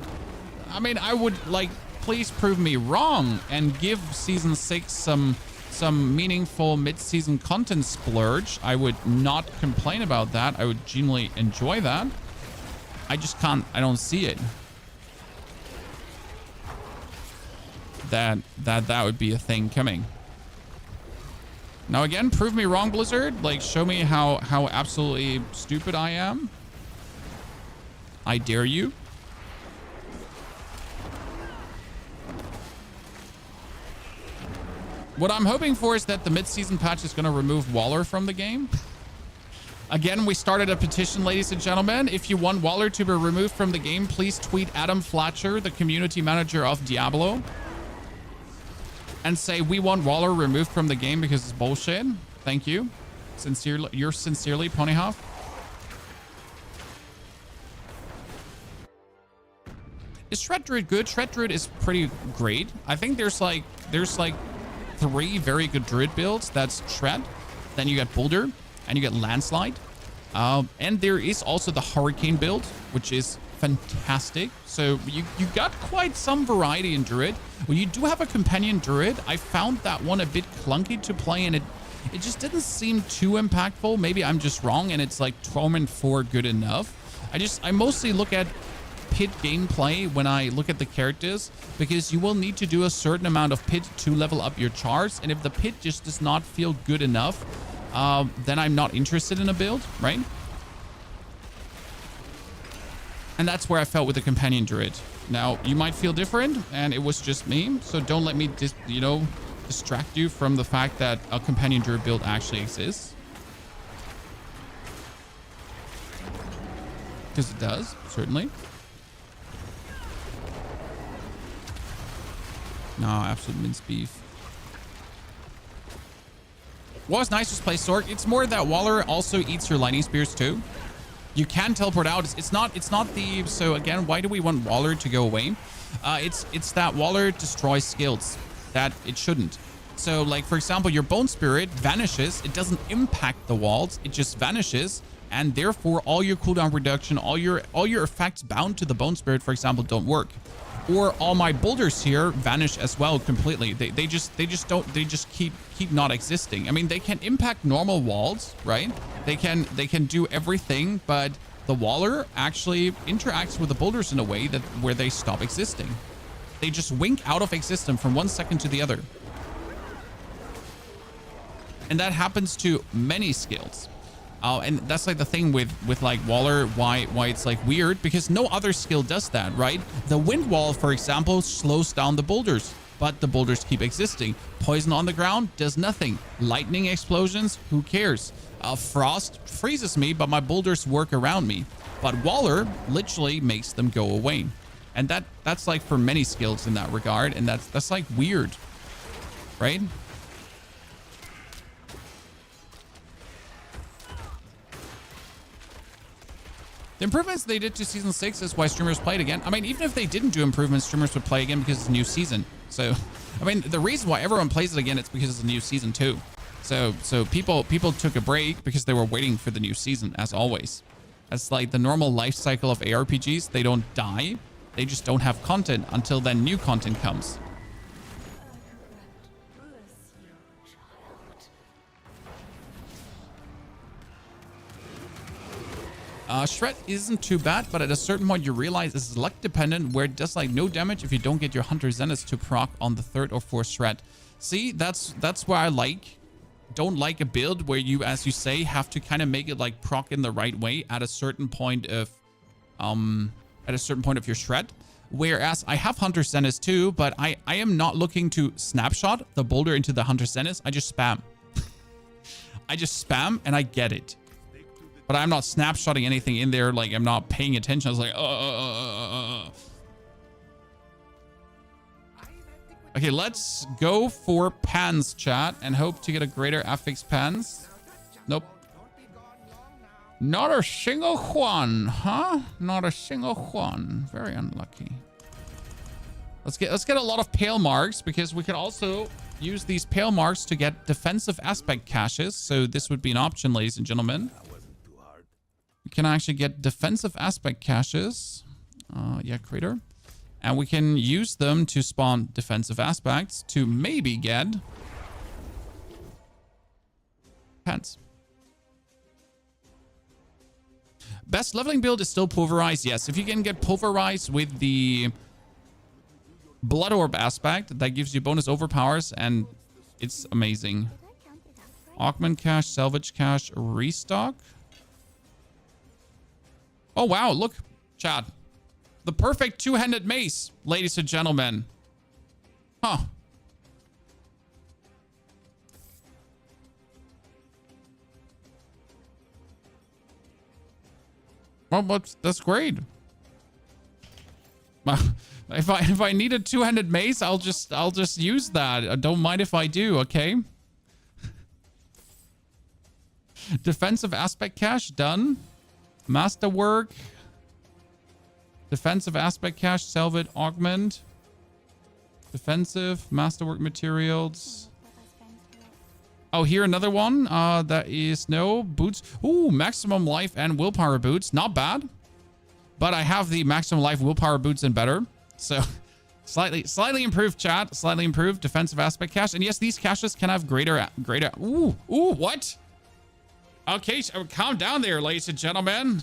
I mean, I would, like, please prove me wrong and give Season 6 some meaningful mid-season content splurge. I would not complain about that. I would genuinely enjoy that. I just can't... I don't see it. That would be a thing coming. Now, again, prove me wrong, Blizzard. Like, show me how absolutely stupid I am. I dare you. What I'm hoping for is that the mid-season patch is going to remove Waller from the game. Again, we started a petition, ladies and gentlemen. If you want Waller to be removed from the game, please tweet Adam Fletcher, the community manager of Diablo, and say, we want Waller removed from the game because it's bullshit. Thank you. Sincerely, yours sincerely, Ponyhoff. Is Shred Druid good? Shred Druid is pretty great. I think there's like 3 very good Druid builds. That's Shred. Then you get Boulder and you get Landslide. And there is also the Hurricane build, which is fantastic. So you got quite some variety in Druid. When you do have a companion Druid, I found that one a bit clunky to play, and it just didn't seem too impactful. Maybe I'm just wrong and it's like Torment 4 good enough. I mostly look at pit gameplay when I look at the characters, because you will need to do a certain amount of pit to level up your charts, and if the pit just does not feel good enough, then I'm not interested in a build, right? And that's where I felt with the companion Druid. Now, you might feel different, and it was just me, so don't let me distract you from the fact that a companion Druid build actually exists. Because it does, certainly. No, absolute minced beef. Was nice to play Sork. It's more that Waller also eats your lightning spears too. You can teleport out. It's not the... So again, why do we want Waller to go away? It's that Waller destroys skills that it shouldn't. So like, for example, your Bone Spirit vanishes. It doesn't impact the walls. It just vanishes. And therefore, all your cooldown reduction, all your effects bound to the Bone Spirit, for example, don't work. Or all my boulders here vanish as well completely. They just keep not existing. I mean, they can impact normal walls, right? They can do everything, but the Waller actually interacts with the boulders in a way where they stop existing. They just wink out of existence from 1 second to the other. And that happens to many skills. And that's like the thing with like Waller, why it's like weird, because no other skill does that, right? The Wind Wall, for example, slows down the boulders, but the boulders keep existing. Poison on the ground does nothing. Lightning explosions, who cares? Frost freezes me, but my boulders work around me. But Waller literally makes them go away. And that's like for many skills in that regard. And that's like weird, right? The improvements they did to Season 6 is why streamers played again. I mean, even if they didn't do improvements, streamers would play again because it's a new season. So, I mean, the reason why everyone plays it again, it's because it's a new season too. So people took a break because they were waiting for the new season, as always. That's like the normal life cycle of ARPGs. They don't die. They just don't have content until then new content comes. Shred isn't too bad, but at a certain point you realize it's luck dependent, where it does like no damage if you don't get your Hunter Zeniths to proc on the 3rd or 4th shred. See, that's where I don't like a build where you, as you say, have to kind of make it like proc in the right way at a certain point of your shred. Whereas I have Hunter Zeniths too, but I am not looking to snapshot the boulder into the Hunter Zeniths. I just spam. I just spam and I get it. But I'm not snapshotting anything in there. Like, I'm not paying attention. I was like, Okay, let's go for pans, chat, and hope to get a greater affix pans. Nope. Not a single one, huh? Not a single one. Very unlucky. Let's get a lot of pale marks, because we can also use these pale marks to get defensive aspect caches. So this would be an option, ladies and gentlemen. We can actually get defensive aspect caches. Yeah, crater. And we can use them to spawn defensive aspects to maybe get pants. Best leveling build is still pulverized. Yes, if you can get pulverized with the blood orb aspect, that gives you bonus overpowers, and it's amazing. Augment cache, salvage cache, restock. Oh, wow. Look, chat. The perfect two-handed mace, ladies and gentlemen. Huh. Well, that's great. If I need a two-handed mace, I'll just use that. I don't mind if I do, okay? Defensive aspect cache, done. Masterwork. Defensive aspect cache, salvage, augment. Defensive, masterwork materials. Oh, here another one. That is no boots. Ooh, maximum life and willpower boots. Not bad. But I have the maximum life willpower boots and better. So slightly improved, chat. Slightly improved defensive aspect cache. And yes, these caches can have greater. Ooh, what? Okay, so calm down there, ladies and gentlemen.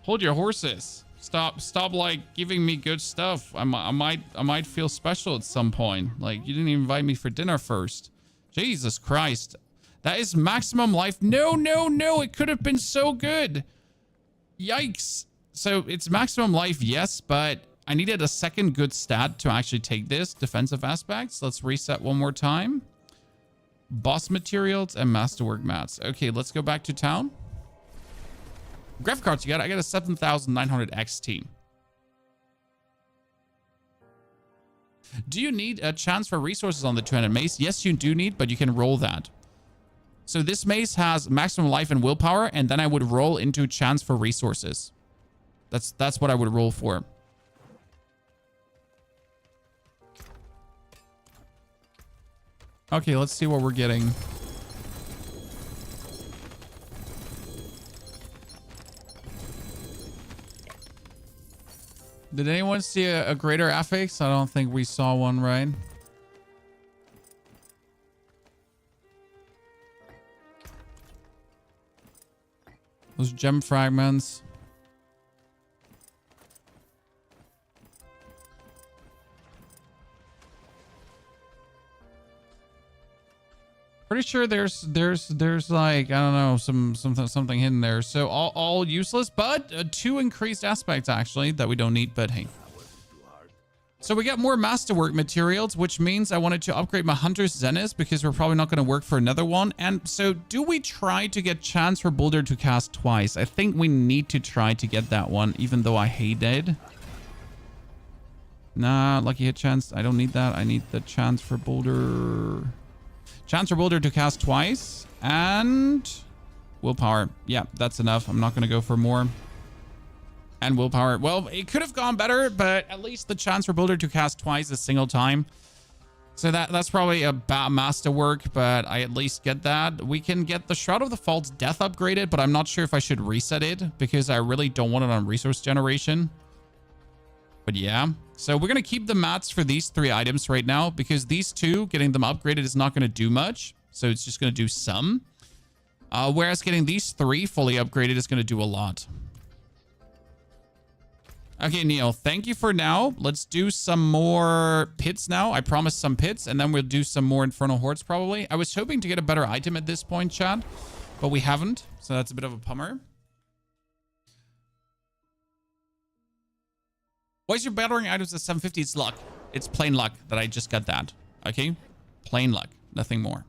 Hold your horses. Stop like giving me good stuff. I might feel special at some point. Like, you didn't even invite me for dinner first. Jesus Christ. That is maximum life. No, it could have been so good. Yikes. So it's maximum life, yes, but I needed a second good stat to actually take this. Defensive aspects. Let's reset one more time. Boss materials and masterwork mats. Okay, let's go back to town. Graphic cards you got. I got a 7,900 XT. Do you need a chance for resources on the 200 mace? Yes, you do need, but you can roll that. So this mace has maximum life and willpower, and then I would roll into chance for resources. That's what I would roll for. Okay, let's see what we're getting. Did anyone see a greater affix? I don't think we saw one, right? Those gem fragments. Pretty sure there's like, I don't know, something hidden there. So all useless, but 2 increased aspects actually that we don't need, but hey. So we got more masterwork materials, which means I wanted to upgrade my Hunter's Zenith because we're probably not going to work for another one. And so do we try to get Chance for Boulder to cast twice? I think we need to try to get that one, even though I hate it. Nah, lucky hit chance. I don't need that. I need the Chance for Boulder. Chance for Boulder to cast twice. And willpower. Yeah, that's enough. I'm not going to go for more. And willpower. Well, it could have gone better, but at least the Chance for Builder to cast twice a single time. So that's probably a bad masterwork, but I at least get that. We can get the Shroud of the False Death upgraded, but I'm not sure if I should reset it because I really don't want it on resource generation. But yeah. So we're going to keep the mats for these 3 items right now because these 2, getting them upgraded is not going to do much. So it's just going to do some. Whereas getting these 3 fully upgraded is going to do a lot. Okay, Neil, thank you for now. Let's do some more pits now. I promised some pits, and then we'll do some more Infernal Hordes probably. I was hoping to get a better item at this point, Chad, but we haven't, so that's a bit of a bummer. Why is your battering items at 750? It's luck. It's plain luck that I just got that. Okay? Plain luck. Nothing more.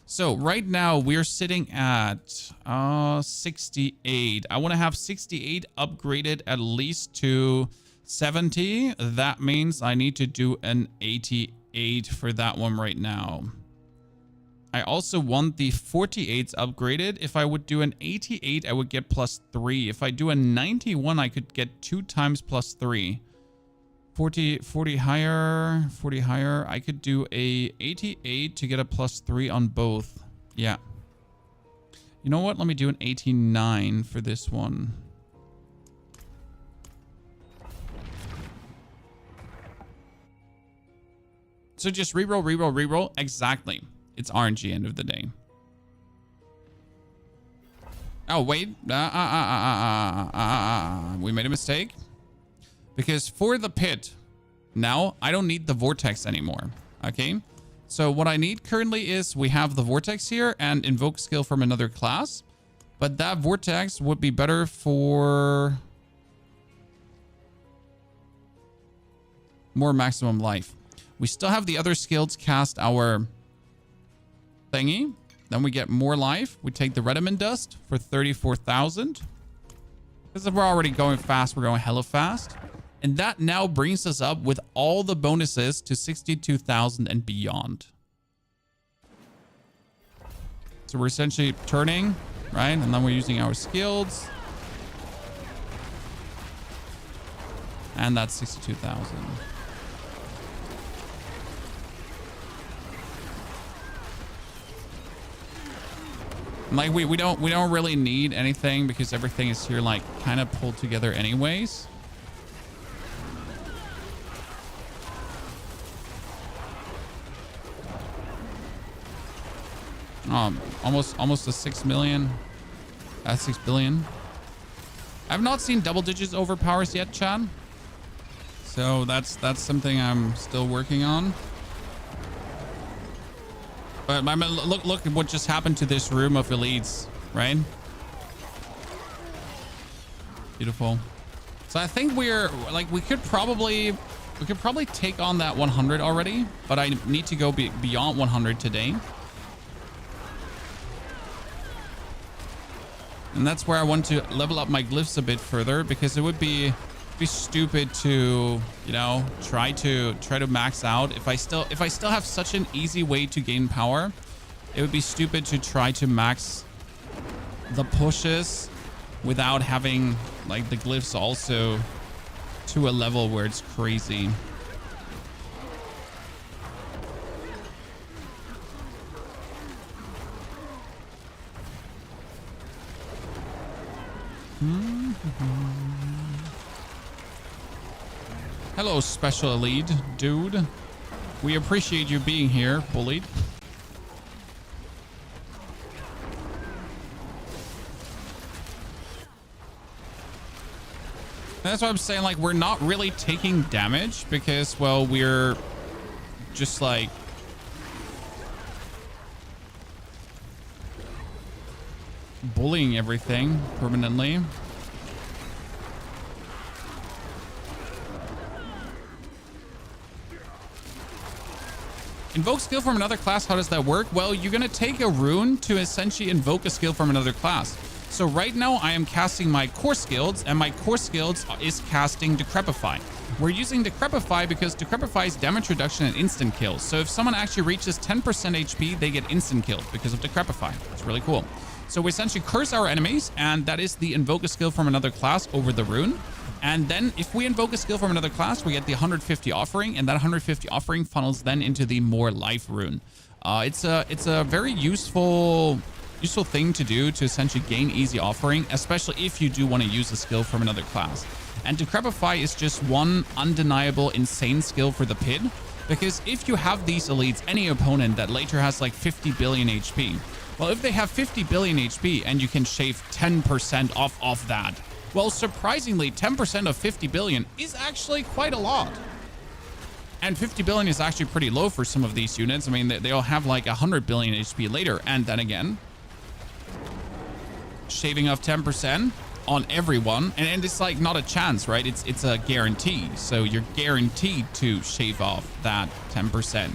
So right now we're sitting at 68. I want to have 68 upgraded at least to 70. That means I need to do an 88 for that one right now. I also want the 48s upgraded. If I would do an 88, I would get +3. If I do a 91, I could get 2 times +3. 40 higher. I could do a 88 to get a +3 on both. Yeah. You know what? Let me do an 89 for this one. So just reroll. Exactly. It's RNG end of the day. Oh, wait. We made a mistake. Because for the pit, now I don't need the vortex anymore. Okay. So what I need currently is we have the vortex here and invoke skill from another class. But that vortex would be better for more maximum life. We still have the other skills cast our thingy. Then we get more life. We take the Redimond Dust for 34,000. Because we're already going fast. We're going hella fast. And that now brings us up with all the bonuses to 62,000 and beyond. So we're essentially turning, right? And then we're using our skills. And that's 62,000. Like we don't really need anything because everything is here like kind of pulled together anyways. Almost a 6 million. 6 billion. I've not seen double digits overpowers yet, Chad. So that's something I'm still working on. But look at what just happened to this room of elites, right? Beautiful. So I think we're like we could probably take on that 100 already, but I need to go beyond 100 today. And that's where I want to level up my glyphs a bit further because it would be stupid to, you know, try to max out. If I still have such an easy way to gain power, it would be stupid to try to max the pushes without having like the glyphs also to a level where it's crazy. Hello, special elite dude. We appreciate you being here, bullied. That's what I'm saying. Like, we're not really taking damage because, well, we're just like bullying everything permanently. Invoke skill from another class, how does that work? Well, you're going to take a rune to essentially invoke a skill from another class. So right now I am casting my core skills, and my core skills is casting Decrepify. We're using Decrepify because Decrepify is damage reduction and instant kills. So if someone actually reaches 10% HP, they get instant killed because of Decrepify. It's really cool. So we essentially curse our enemies, and that is the invoke a skill from another class over the rune. And then if we invoke a skill from another class, we get the 150 offering, and that 150 offering funnels then into the more life rune. It's a very useful thing to do to essentially gain easy offering, especially if you do want to use a skill from another class. And Decrepify is just one undeniable insane skill for the pit, because if you have these elites, any opponent that later has like 50 billion HP, well, if they have 50 billion HP and you can shave 10% off that, well, surprisingly, 10% of 50 billion is actually quite a lot. And 50 billion is actually pretty low for some of these units. I mean, they'll have like 100 billion HP later. And then again, shaving off 10% on everyone. And it's like not a chance, right? It's a guarantee. So you're guaranteed to shave off that 10%.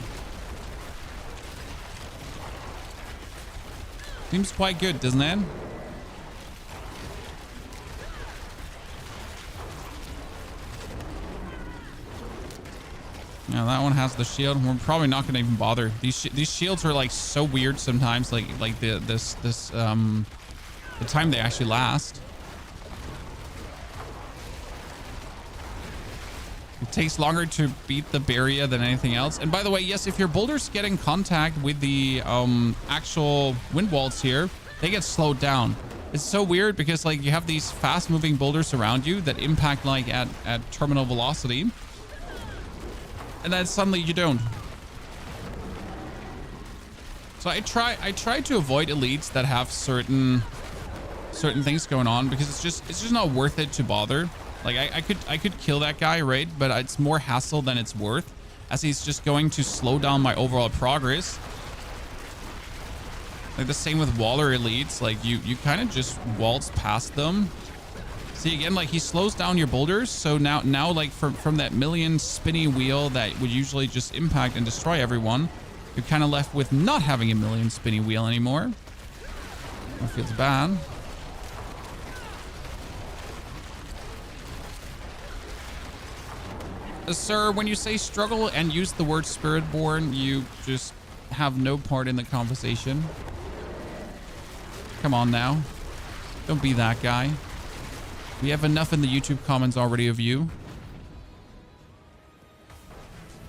Seems quite good, doesn't it? Yeah, that one has the shield. We're probably not going to even bother. These shields are like so weird sometimes. Like the time they actually last. It takes longer to beat the barrier than anything else. And by the way, yes, if your boulders get in contact with the actual wind walls here, they get slowed down. It's so weird because like you have these fast moving boulders around you that impact like at terminal velocity. And then suddenly you don't. So I try to avoid elites that have certain things going on, because it's just not worth it to bother. Like I could kill that guy, right? But it's more hassle than it's worth, as he's just going to slow down my overall progress. Like the same with Waller elites. Like you kind of just waltz past them. See, again, like he slows down your boulders. So now like from that million spinny wheel that would usually just impact and destroy everyone, you're kind of left with not having a million spinny wheel anymore. That feels bad. Sir, when you say struggle and use the word Spiritborn, you just have no part in the conversation. Come on now. Don't be that guy. We have enough in the YouTube comments already of you.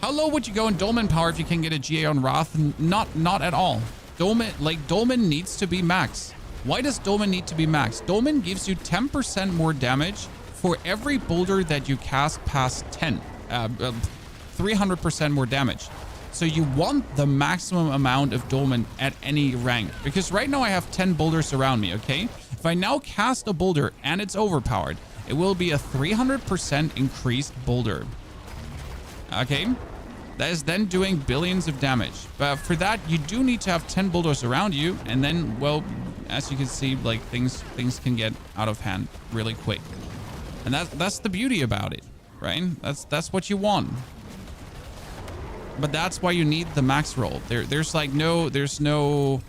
How low would you go in Dolmen power if you can get a GA on Wrath? Not at all. Dolmen needs to be max. Why does Dolmen need to be max? Dolmen gives you 10% more damage for every boulder that you cast past 10. 300% more damage. So you want the maximum amount of Dolmen at any rank, because right now I have 10 boulders around me, okay? If I now cast a boulder and it's overpowered, it will be a 300% increased boulder. Okay? That is then doing billions of damage. But for that, you do need to have 10 boulders around you, and then, well, as you can see, like things can get out of hand really quick. And that's the beauty about it, right? That's what you want. But that's why you need the max roll. There's no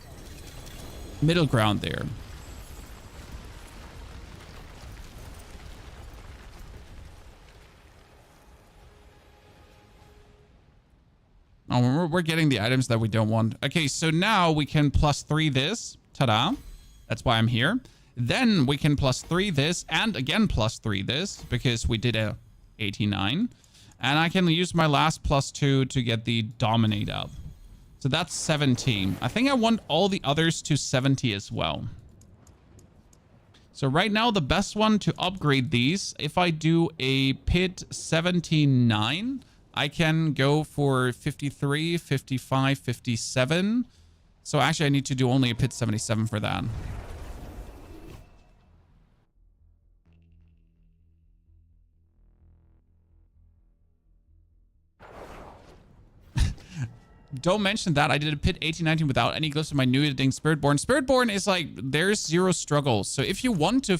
middle ground there. Oh, we're getting the items that we don't want. Okay, so now we can +3 this. Ta-da. That's why I'm here. Then we can +3 this, and again +3 this, because we did a 89. And I can use my last +2 to get the Dominate up. So that's 17. I think I want all the others to 70 as well. So right now, the best one to upgrade these, if I do a pit 79, I can go for 53, 55, 57. So actually, I need to do only a pit 77 for that. don't mention that. I did a pit 1819 without any glyphs of my new editing Spiritborn. Spiritborn is like, there's zero struggle. So if you want to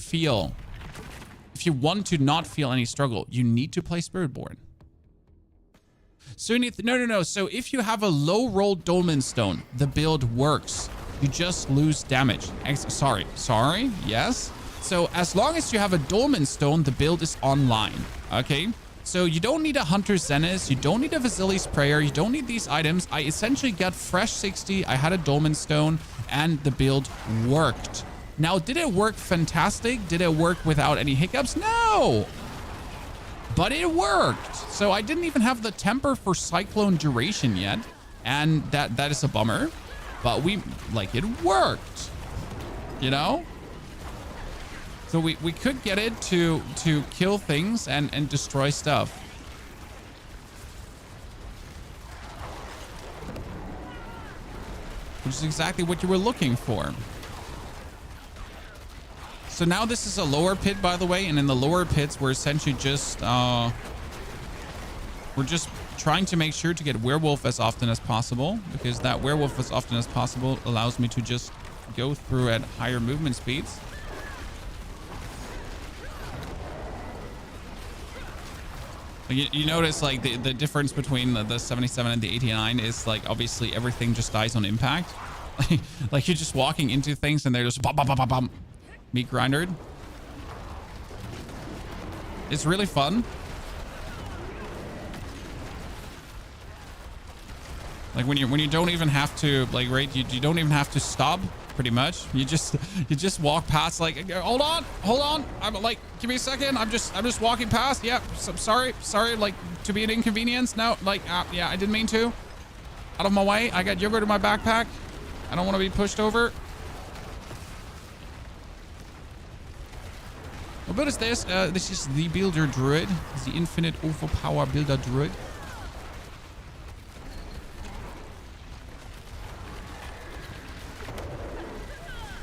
not feel any struggle, you need to play Spiritborn. So you need no. So if you have a low roll Dolmen Stone, the build works. You just lose damage. Sorry. Yes. So as long as you have a Dolmen Stone, the build is online. Okay. So you don't need a Hunter Zenith. You don't need a Vasili's Prayer. You don't need these items. I essentially got fresh 60. I had a Dolmen Stone and the build worked. Now, did it work fantastic? Did it work without any hiccups? No. But it worked. So I didn't even have the temper for Cyclone duration yet. And that is a bummer. But it worked. You know? So we could get it to kill things and destroy stuff. Which is exactly what you were looking for. So now this is a lower pit, by the way, and in the lower pits, we're essentially just we're just trying to make sure to get werewolf as often as possible, because that werewolf as often as possible allows me to just go through at higher movement speeds. You notice like the difference between the 77 and the 89 is like obviously everything just dies on impact. Like you're just walking into things and they're just bum, bum, bum, bum, bum. Meat grindered. It's really fun. Like when you don't even have to like you don't even have to stop pretty much. You just walk past like hold on. I'm like give me a second. I'm just walking past. Yeah, sorry like to be an inconvenience. No, like yeah, I didn't mean to. Out of my way. I got yogurt in my backpack. I don't want to be pushed over. What build is this? This is the Builder Druid. It's the Infinite Overpower Builder Druid.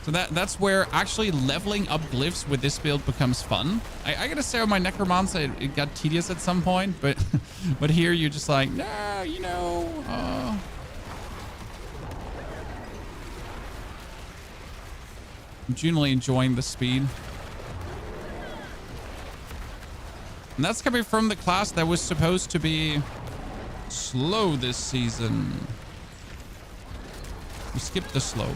So that's where actually leveling up glyphs with this build becomes fun. I gotta say, with my Necromancer, it got tedious at some point, but but here you're just like, nah, you know. I'm genuinely enjoying the speed. And that's coming from the class that was supposed to be slow this season. We skipped the slow.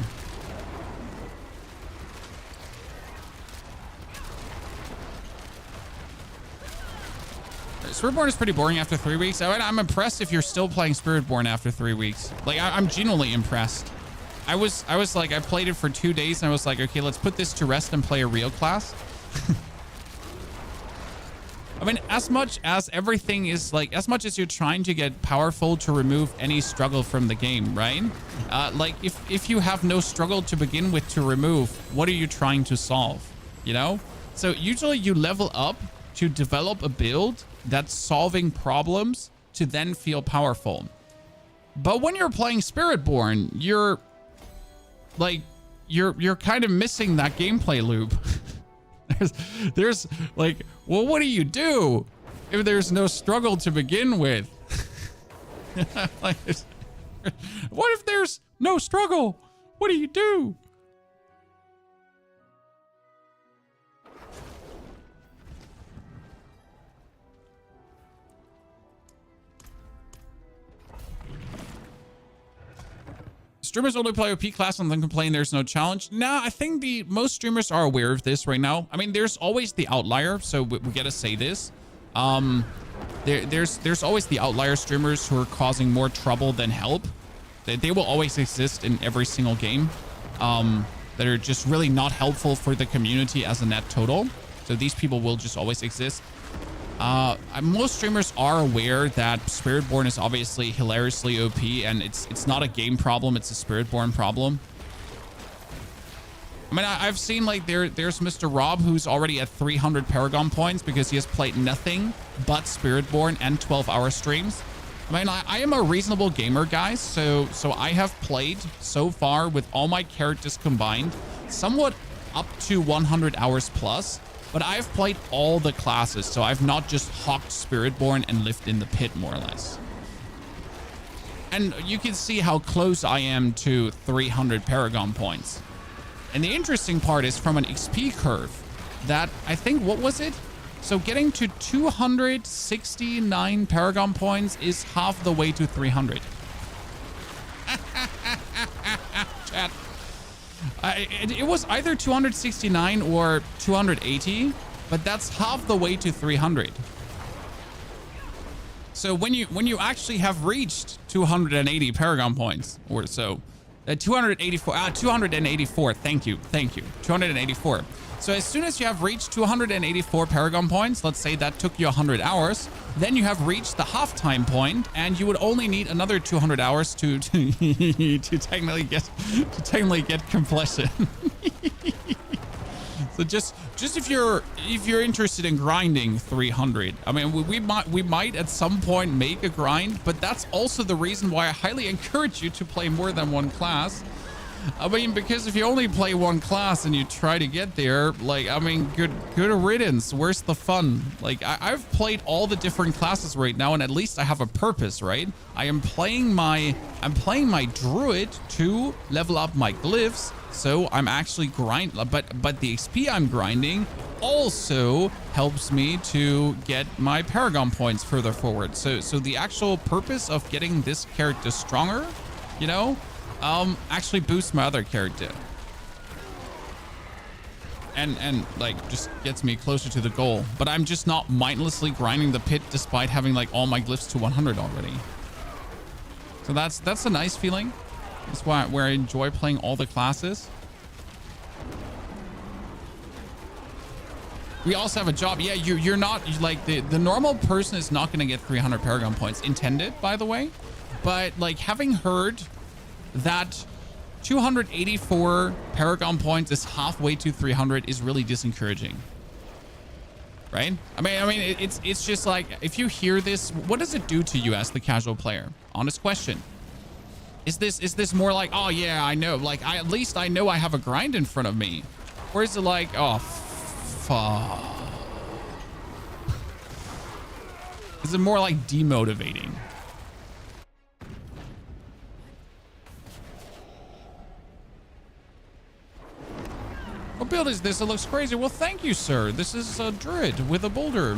Spiritborn is pretty boring after 3 weeks. I'm impressed if you're still playing Spiritborn after 3 weeks. Like, I'm genuinely impressed. I was like, I played it for 2 days and I was like, okay, let's put this to rest and play a real class. I mean, as much as everything is like, as much as you're trying to get powerful to remove any struggle from the game, right? Like if you have no struggle to begin with to remove, what are you trying to solve? You know? So usually you level up to develop a build that's solving problems to then feel powerful. But when you're playing Spiritborn, you're kind of missing that gameplay loop. There's like, well, what do you do if there's no struggle to begin with? Like, what if there's no struggle? What do you do? Streamers only play OP class and then complain there's no challenge. Nah, I think most streamers are aware of this right now. I mean, there's always the outlier, so we gotta say this. There's always the outlier streamers who are causing more trouble than help. They will always exist in every single game. That are just really not helpful for the community as a net total. So these people will just always exist. Most streamers are aware that Spiritborn is obviously hilariously OP, and it's not a game problem, it's a Spiritborn problem. I mean, I've seen like there's Mr. Rob, who's already at 300 Paragon points because he has played nothing but Spiritborn and 12-hour streams. I mean, I am a reasonable gamer, guys, so I have played so far with all my characters combined somewhat up to 100 hours plus. But I've played all the classes, so I've not just hawked Spiritborn and lived in the pit, more or less. And you can see how close I am to 300 Paragon points. And the interesting part is from an XP curve that I think, what was it? So getting to 269 Paragon points is half the way to 300. Chat. It was either 269 or 280, but that's half the way to 300. So when you actually have reached 280 Paragon points or so, 284, thank you, 284. So as soon as you have reached 284 Paragon points, let's say that took you 100 hours, then you have reached the halftime point, and you would only need another 200 hours to technically get completion. So just if you're interested in grinding 300, I mean, we might at some point make a grind, but that's also the reason why I highly encourage you to play more than one class. I mean, because if you only play one class and you try to get there, like, I mean, good riddance. Where's the fun? Like, I've played all the different classes right now, and at least I have a purpose, right? I'm playing my Druid to level up my glyphs, so I'm actually but the XP I'm grinding also helps me to get my Paragon points further forward. So the actual purpose of getting this character stronger, you know, actually boosts my other character. And like just gets me closer to the goal. But I'm just not mindlessly grinding the pit despite having like all my glyphs to 100 already. So that's a nice feeling. That's where I enjoy playing all the classes. We also have a job. Yeah, you're not like the normal person is not going to get 300 Paragon points intended, by the way. But like having heard that 284 Paragon points is halfway to 300 is really discouraging, right? I mean, it's just like, if you hear this, what does it do to you as the casual player? Honest question. Is this more like, oh yeah, I know, like at least I know I have a grind in front of me, or is it like, oh fuck? Is it more like demotivating? What build is this? It looks crazy. Well, thank you, sir. This is a Druid with a boulder.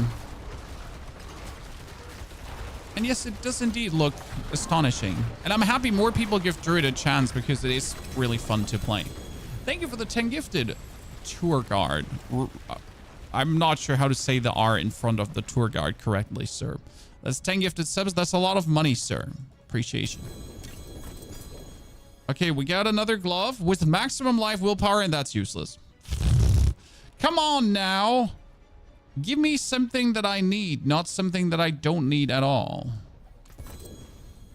And yes, it does indeed look astonishing. And I'm happy more people give Druid a chance because it is really fun to play. Thank you for the 10 gifted. Tour guard. I'm not sure how to say the R in front of the tour guard correctly, sir. That's 10 gifted subs. That's a lot of money, sir. Appreciation. Okay, we got another glove with maximum life willpower, and that's useless. Come on now. Give me something that I need, not something that I don't need at all.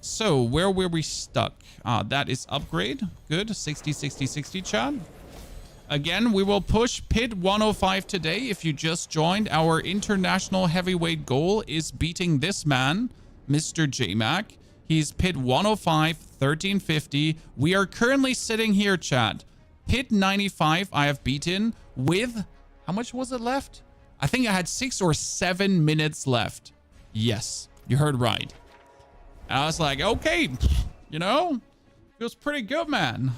So, where were we stuck? That is upgrade. Good. 60, 60, 60, chat. Again, we will push Pit 105 today. If you just joined, our international heavyweight goal is beating this man, Mr. J-Mac. He's Pit 105, 1350. We are currently sitting here, chat. Pit 95 I have beaten with... How much was it left? I think I had 6 or 7 minutes left. Yes, you heard right. And I was like, okay, you know, feels pretty good, man.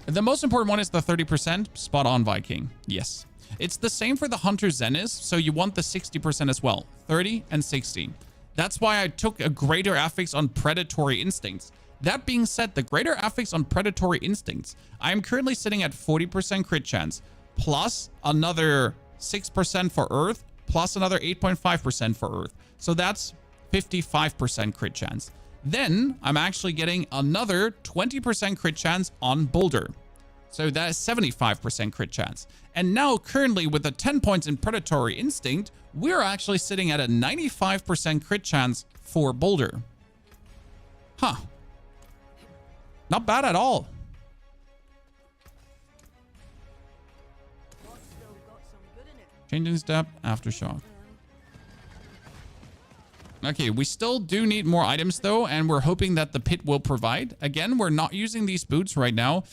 The most important one is the 30% spot on Viking. Yes. It's the same for the Hunter Zenith, so you want the 60% as well. 30 and 60. That's why I took a greater affix on Predatory Instincts. That being said, the greater affix on Predatory Instincts, I am currently sitting at 40% crit chance, plus another 6% for Earth, plus another 8.5% for Earth. So that's 55% crit chance. Then I'm actually getting another 20% crit chance on Boulder. So that is 75% crit chance. And now currently with the 10 points in Predatory Instinct, we're actually sitting at a 95% crit chance for Boulder. Huh. Not bad at all. Changing step, aftershock. Okay, we still do need more items though, and we're hoping that the pit will provide. Again, we're not using these boots right now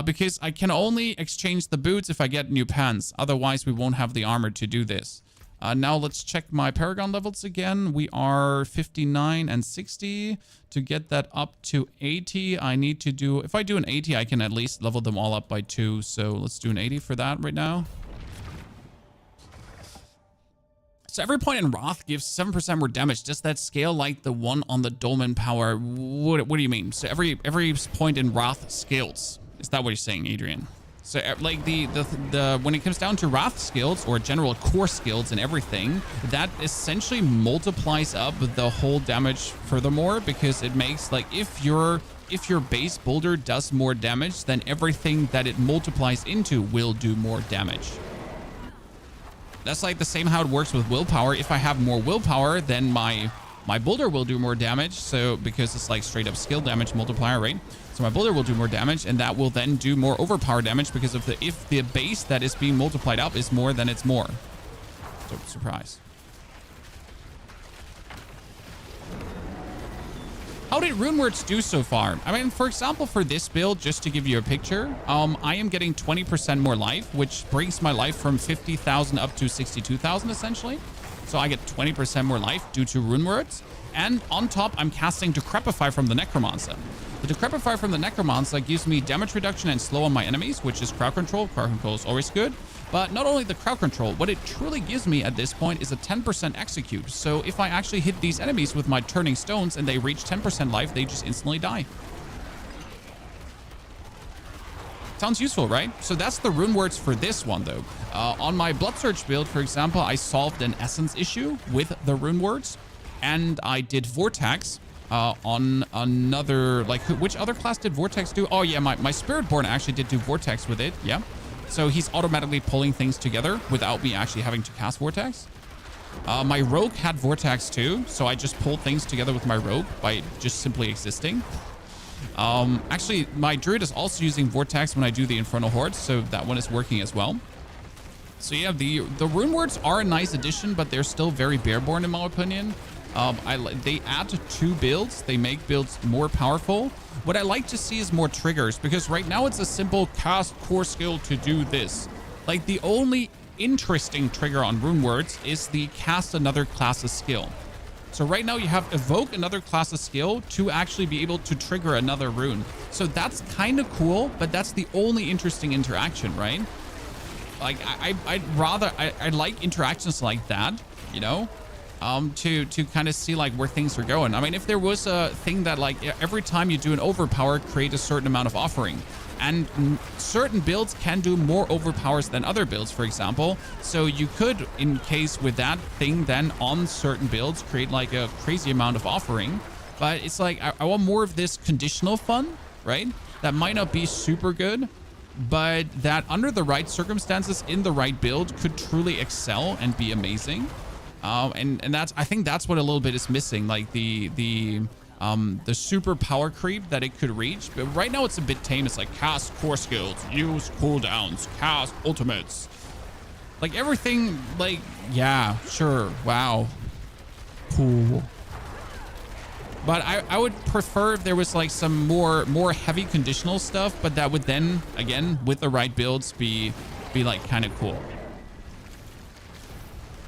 because I can only exchange the boots if I get new pants. Otherwise, we won't have the armor to do this. Now let's check my Paragon levels again. We are 59 and 60. To get that up to 80, I need to do... If I do an 80, I can at least level them all up by 2. So let's do an 80 for that right now. So every point in Wrath gives 7% more damage. Does that scale like the one on the Dolmen Power? What do you mean? So every point in Wrath scales. Is that what you're saying, Adrian? So like the when it comes down to Wrath skills or general core skills and everything, that essentially multiplies up the whole damage furthermore, because it makes like if your base boulder does more damage, then everything that it multiplies into will do more damage. That's like the same how it works with willpower. If I have more willpower, then my boulder will do more damage. So because it's like straight up skill damage multiplier, right? So my boulder will do more damage, and that will then do more overpower damage because of if the base that is being multiplied up is more, then it's more. So surprise. How did Runewords do so far? I mean, for example, for this build, just to give you a picture, I am getting 20% more life, which brings my life from 50,000 up to 62,000 essentially. So I get 20% more life due to Runewords. And on top, I'm casting Decrepify from the Necromancer. The Decrepify from the Necromancer gives me damage reduction and slow on my enemies, which is crowd control. Crowd control is always good. But not only the crowd control, what it truly gives me at this point is a 10% execute. So if I actually hit these enemies with my turning stones and they reach 10% life, they just instantly die. Sounds useful, right? So that's the Runewords for this one, though. On my Blood Surge build, for example, I solved an essence issue with the Runewords, and I did Vortex on another, like, which other class did Vortex do? Oh, yeah, my Spiritborn actually did do Vortex with it, yeah. So he's automatically pulling things together without me actually having to cast Vortex. My Rogue had Vortex too, so I just pulled things together with my Rogue by just simply existing. Actually, my Druid is also using Vortex when I do the Infernal Horde, so that one is working as well. So yeah, the Runewords are a nice addition, but they're still very bareborn in my opinion. They add 2 builds. They make builds more powerful. What I like to see is more triggers, because right now it's a simple cast core skill to do this. Like the only interesting trigger on Runewords is the cast another class's skill. So right now you have evoke another class's skill to actually be able to trigger another rune. So that's kind of cool, but that's the only interesting interaction, right? Like I like interactions like that, you know? To kind of see like where things are going. I mean, if there was a thing that like every time you do an overpower, create a certain amount of offering, and certain builds can do more overpowers than other builds, for example. So you could, in case with that thing, then on certain builds, create like a crazy amount of offering. But it's like, I want more of this conditional fun, right? That might not be super good, but that under the right circumstances in the right build could truly excel and be amazing. And that's, I think that's what a little bit is missing, like the super power creep that it could reach. But right now it's a bit tame. It's like cast core skills, use cooldowns, cast ultimates, like everything. Like, yeah, sure, wow, cool. But I would prefer if there was like some more heavy conditional stuff, but that would then again with the right builds be like kind of cool.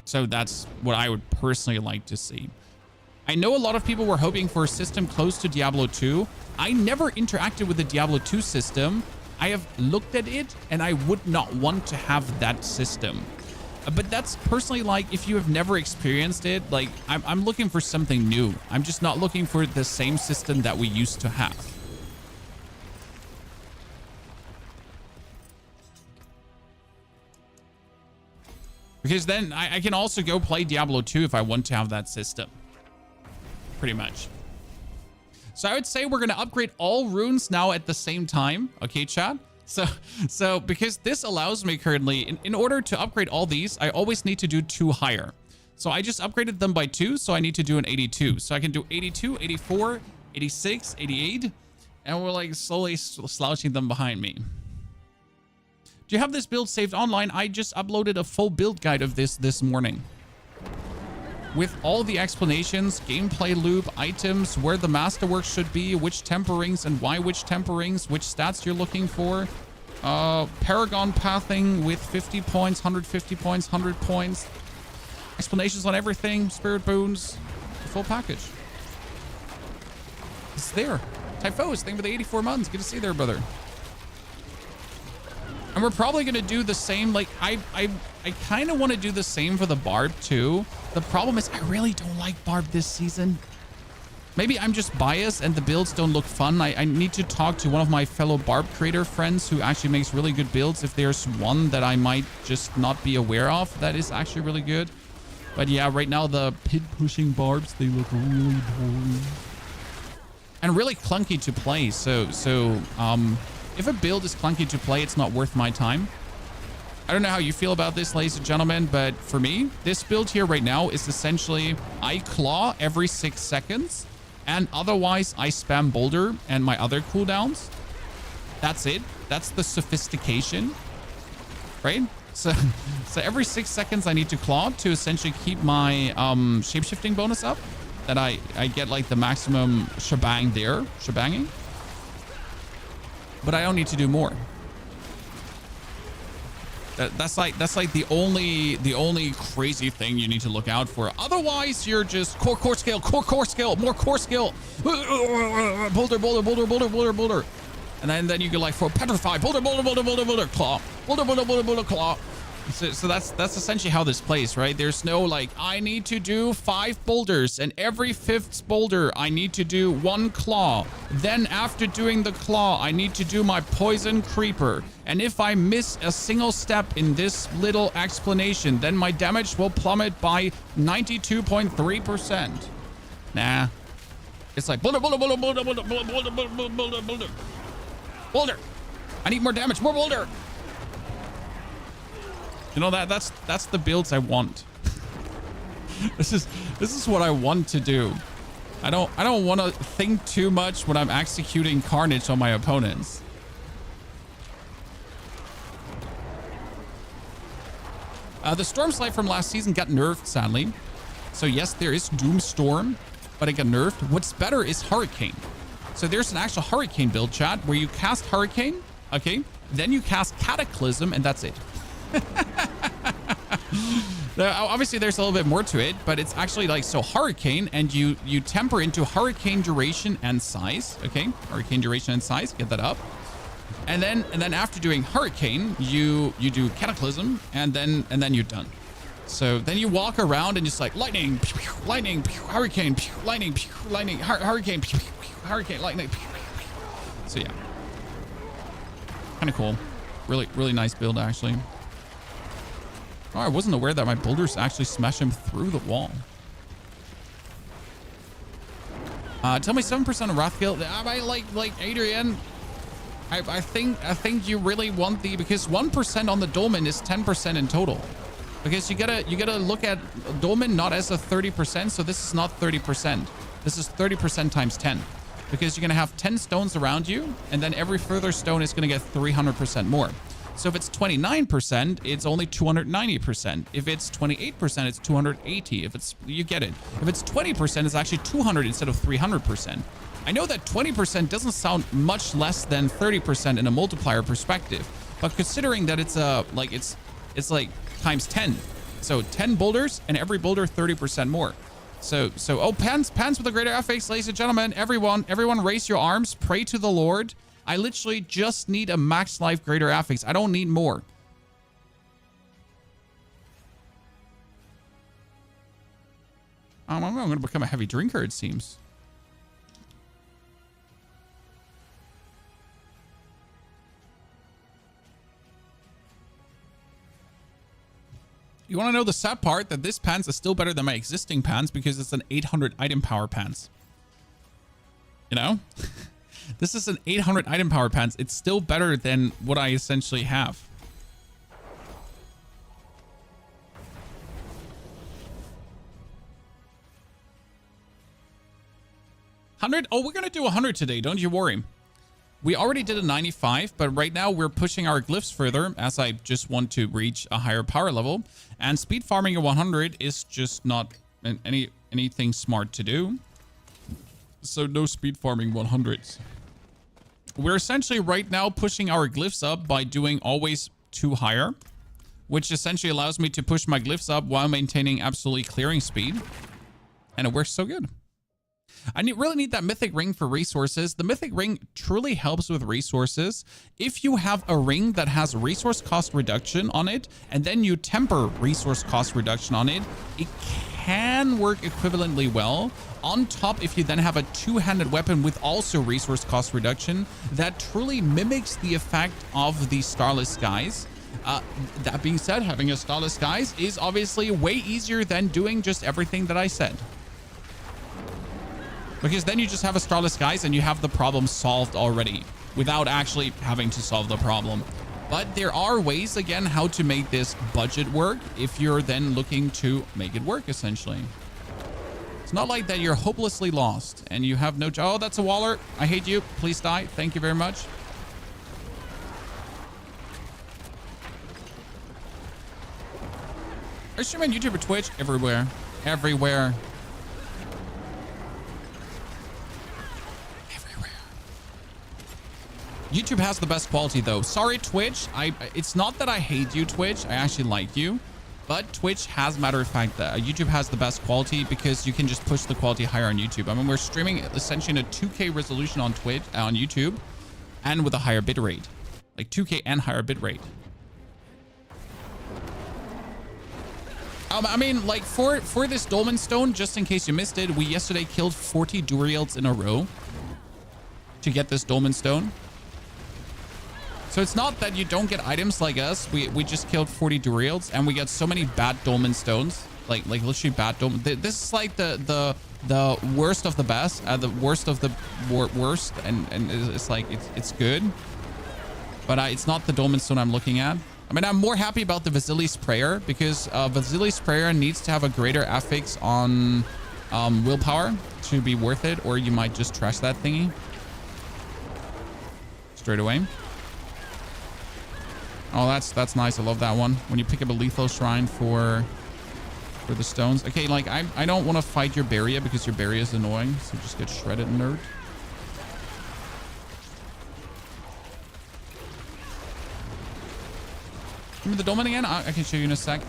So that's what I would personally like to see. I know a lot of people were hoping for a system close to Diablo 2. I never interacted with the Diablo 2 system. I have looked at it and I would not want to have that system. But that's personally like, if you have never experienced it, like I'm looking for something new. I'm just not looking for the same system that we used to have. Because then I can also go play Diablo 2 if I want to have that system. Pretty much. So I would say we're going to upgrade all runes now at the same time. Okay, chat? So because this allows me currently, in order to upgrade all these, I always need to do 2 higher. So I just upgraded them by 2, so I need to do an 82. So I can do 82, 84, 86, 88. And we're like slowly slouching them behind me. Do you have this build saved online? I just uploaded a full build guide of this morning, with all the explanations, gameplay loop, items, where the masterwork should be, which temperings and why which temperings, which stats you're looking for, Paragon pathing with 50 points, 150 points, 100 points. Explanations on everything. Spirit boons. The full package. It's there. Typhos, thank you for the 84 months. Good to see you there, brother. And we're probably going to do the same. Like, I kind of want to do the same for the Barb, too. The problem is I really don't like Barb this season. Maybe I'm just biased and the builds don't look fun. I need to talk to one of my fellow Barb creator friends who actually makes really good builds. If there's one that I might just not be aware of, that is actually really good. But yeah, right now the pit-pushing Barbs, they look really boring. And really clunky to play. So if a build is clunky to play, it's not worth my time. I don't know how you feel about this, ladies and gentlemen, but for me, this build here right now is essentially I claw every 6 seconds, and otherwise I spam boulder and my other cooldowns. That's it. That's the sophistication, right? So every 6 seconds I need to claw to essentially keep my shapeshifting bonus up. That I get like the maximum shebanging. But I don't need to do more. That's like the only crazy thing you need to look out for. Otherwise, you're just core skill, more core skill. Boulder. And then you go like for petrify, boulder, claw, boulder, claw. So that's essentially how this plays, right? There's no like, I need to do 5 boulders, and every 5th boulder, I need to do 1 claw. Then after doing the claw, I need to do my poison creeper. And if I miss a single step in this little explanation, then my damage will plummet by 92.3%. Nah. It's like boulder. Boulder. I need more damage, more boulder. You know, that's the builds I want. This is what I want to do. I don't want to think too much when I'm executing carnage on my opponents. The Stormslide from last season got nerfed, sadly. So yes, there is Doomstorm, but it got nerfed. What's better is Hurricane. So there's an actual Hurricane build, chat, where you cast Hurricane, okay? Then you cast Cataclysm, and that's it. Now, obviously there's a little bit more to it, but it's actually like, so Hurricane, and you temper into Hurricane duration and size, okay? Hurricane duration and size, get that up. And then after doing Hurricane, you do Cataclysm, and then you're done. So then you walk around and just like lightning, lightning, hurricane, lightning, lightning, hurricane, hurricane, lightning. So yeah, kind of cool. Really nice build actually. Oh, I wasn't aware that my boulders actually smash him through the wall. Tell me 7% of Wrathkill. I like Adrian. I think you really want because 1% on the dolmen is 10% in total. Because you gotta look at dolmen not as a 30%, so this is not 30%. This is 30% times 10. Because you're gonna have 10 stones around you, and then every further stone is gonna get 300% more. So if it's 29%, it's only 290%. If it's 28%, it's 280. You get it. If it's 20%, it's actually 200 instead of 300%. I know that 20% doesn't sound much less than 30% in a multiplier perspective, but considering that it's like times 10. So 10 boulders and every boulder 30% more. So oh, Pans with a greater FX, ladies and gentlemen, everyone raise your arms, pray to the Lord. I literally just need a max life greater affix. I don't need more. I'm going to become a heavy drinker, it seems. You want to know the sad part? That this pants is still better than my existing pants because it's an 800 item power pants. You know? This is an 800 item power pants. It's still better than what I essentially have. 100? Oh, we're going to do 100 today. Don't you worry. We already did a 95, but right now we're pushing our glyphs further as I just want to reach a higher power level. And speed farming at 100 is just not anything smart to do. So no speed farming 100s. We're essentially right now pushing our glyphs up by doing always 2 higher, which essentially allows me to push my glyphs up while maintaining absolutely clearing speed. And it works so good. I really need that mythic ring for resources. The mythic ring truly helps with resources. If you have a ring that has resource cost reduction on it, and then you temper resource cost reduction on it, it can work equivalently well. On top, if you then have a two-handed weapon with also resource cost reduction, that truly mimics the effect of the Starless Skies. That being said, having a Starless Skies is obviously way easier than doing just everything that I said. Because then you just have a Starless Skies and you have the problem solved already without actually having to solve the problem. But there are ways, again, how to make this budget work if you're then looking to make it work, essentially. It's not like that you're hopelessly lost and you have no... Oh, that's a Waller. I hate you. Please die. Thank you very much. I stream on YouTube or Twitch. Everywhere. Everywhere. YouTube has the best quality though. Sorry, Twitch. It's not that I hate you, Twitch. I actually like you. But Twitch has, matter of fact, that YouTube has the best quality because you can just push the quality higher on YouTube. I mean, we're streaming essentially in a 2K resolution on Twitch, on YouTube, and with a higher bit rate. Like 2K and higher bit rate. I mean, like for this Dolmen Stone, just in case you missed it, we yesterday killed 40 Duriels in a row to get this Dolmen Stone. So it's not that you don't get items like us. We just killed 40 Duriels and we got so many bad Dolmen Stones. Like literally bad Dolmen. This is like the worst of the best, the worst of the worst, and it's like it's good. But it's not the Dolmen Stone I'm looking at. I mean, I'm more happy about the Vasili's Prayer because Vasili's Prayer needs to have a greater affix on willpower to be worth it, or you might just trash that thingy straight away. Oh, that's nice. I love that one. When you pick up a lethal shrine for the stones. Okay, like I don't want to fight your barrier because your barrier is annoying. So just get shredded, nerd. Remember the Dolmen again? I can show you in a sec.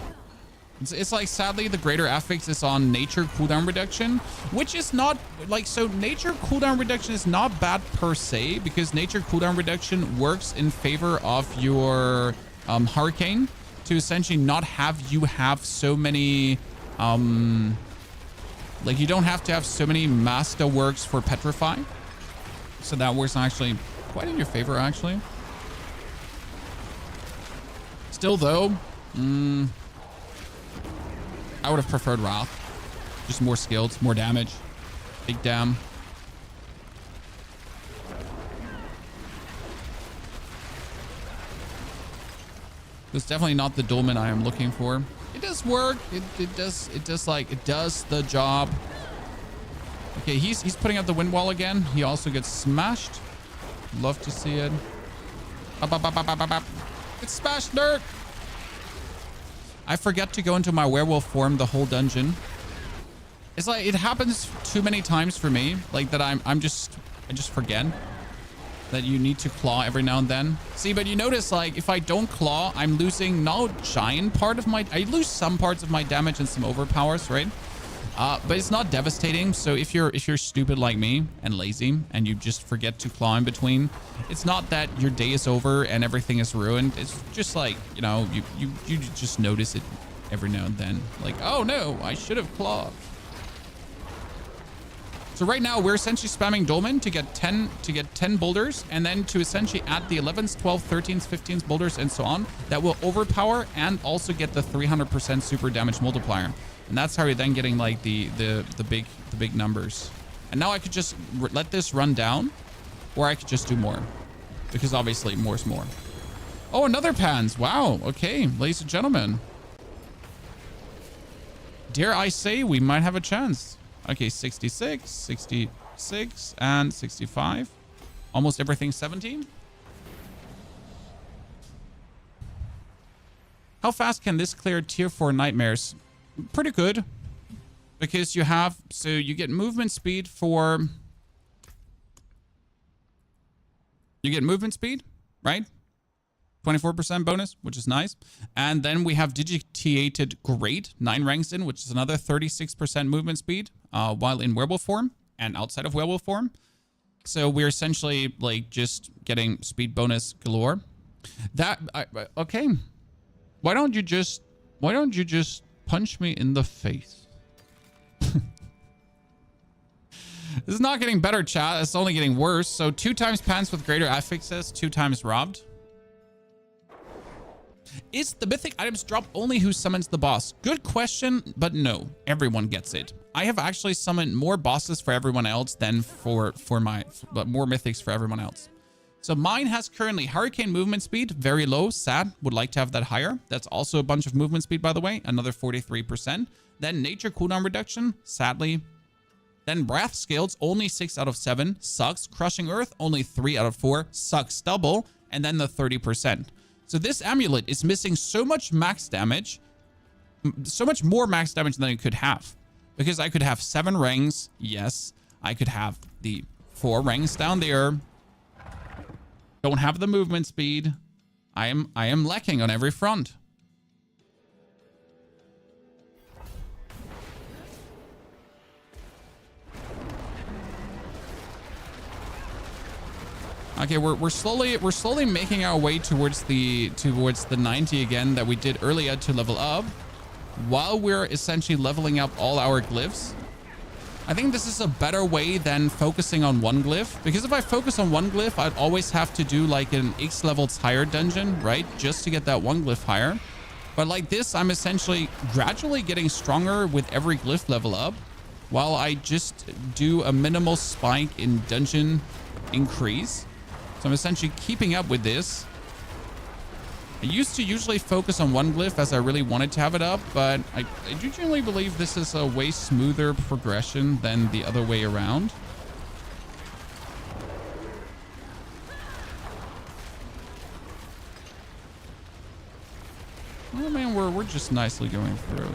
It's like, sadly, the greater affix is on nature cooldown reduction, which is not like, so nature cooldown reduction is not bad per se, because nature cooldown reduction works in favor of your hurricane to essentially not have you have so many, like you don't have to have so many master works for petrify. So that works actually quite in your favor, actually. Still though, I would have preferred Wrath. Just more skilled, more damage. Big damn. It's definitely not the Dolmen I am looking for. It does work. It does the job. Okay, he's putting out the wind wall again. He also gets smashed. Love to see it. It's smashed, nerd. I forget to go into my werewolf form the whole dungeon. It's like it happens too many times for me, like that I just forget that you need to claw every now and then. See, but you notice, like, if I don't claw, I'm losing no giant part of my... I lose some parts of my damage and some overpowers, right? But it's not devastating. So if you're stupid like me and lazy and you just forget to claw in between, it's not that your day is over and everything is ruined. It's just like, you know, you just notice it every now and then. Like, oh no, I should have clawed. So right now we're essentially spamming Dolmen to get 10 boulders, and then to essentially add the 11s, 12s, 13s, 15s boulders and so on that will overpower and also get the 300% super damage multiplier. And that's how you're then getting like the big numbers. And now I could just let this run down, or I could just do more, because obviously more is more. Oh, another pans. Wow. Okay, ladies and gentlemen. Dare I say we might have a chance. Okay, 66, 66, and 65. Almost everything 17. How fast can this clear tier 4 nightmares? Pretty good. Because you have... So you get movement speed for... You get movement speed, right? 24% bonus, which is nice. And then we have Digitiated Great, 9 ranks in, which is another 36% movement speed while in werewolf form and outside of werewolf form. So we're essentially like just getting speed bonus galore. Okay. Why don't you just punch me in the face? This is not getting better, chat. It's only getting worse. So 2 times pants with greater affixes, 2 times robbed. Is the mythic items drop only who summons the boss? Good question, but no. Everyone gets it. I have actually summoned more bosses for everyone else than for more mythics for everyone else. So mine has currently Hurricane movement speed, very low, sad. Would like to have that higher. That's also a bunch of movement speed, by the way, another 43%. Then nature cooldown reduction, sadly. Then Wrath Scales, only 6 out of 7, sucks. Crushing Earth, only 3 out of 4, sucks double. And then the 30%. So this amulet is missing so much max damage, so much more max damage than it could have. Because I could have 7 rings, yes. I could have the 4 rings down there. Don't have the movement speed. I am lacking on every front. Okay, we're slowly making our way towards the 90 again that we did earlier to level up, while we're essentially leveling up all our glyphs. I think this is a better way than focusing on one glyph, because if I focus on one glyph, I'd always have to do like an X levels higher dungeon, right? Just to get that one glyph higher. But like this, I'm essentially gradually getting stronger with every glyph level up, while I just do a minimal spike in dungeon increase. So I'm essentially keeping up with this. I used to usually focus on one glyph as I really wanted to have it up, but I do generally believe this is a way smoother progression than the other way around. Oh man, we're just nicely going through.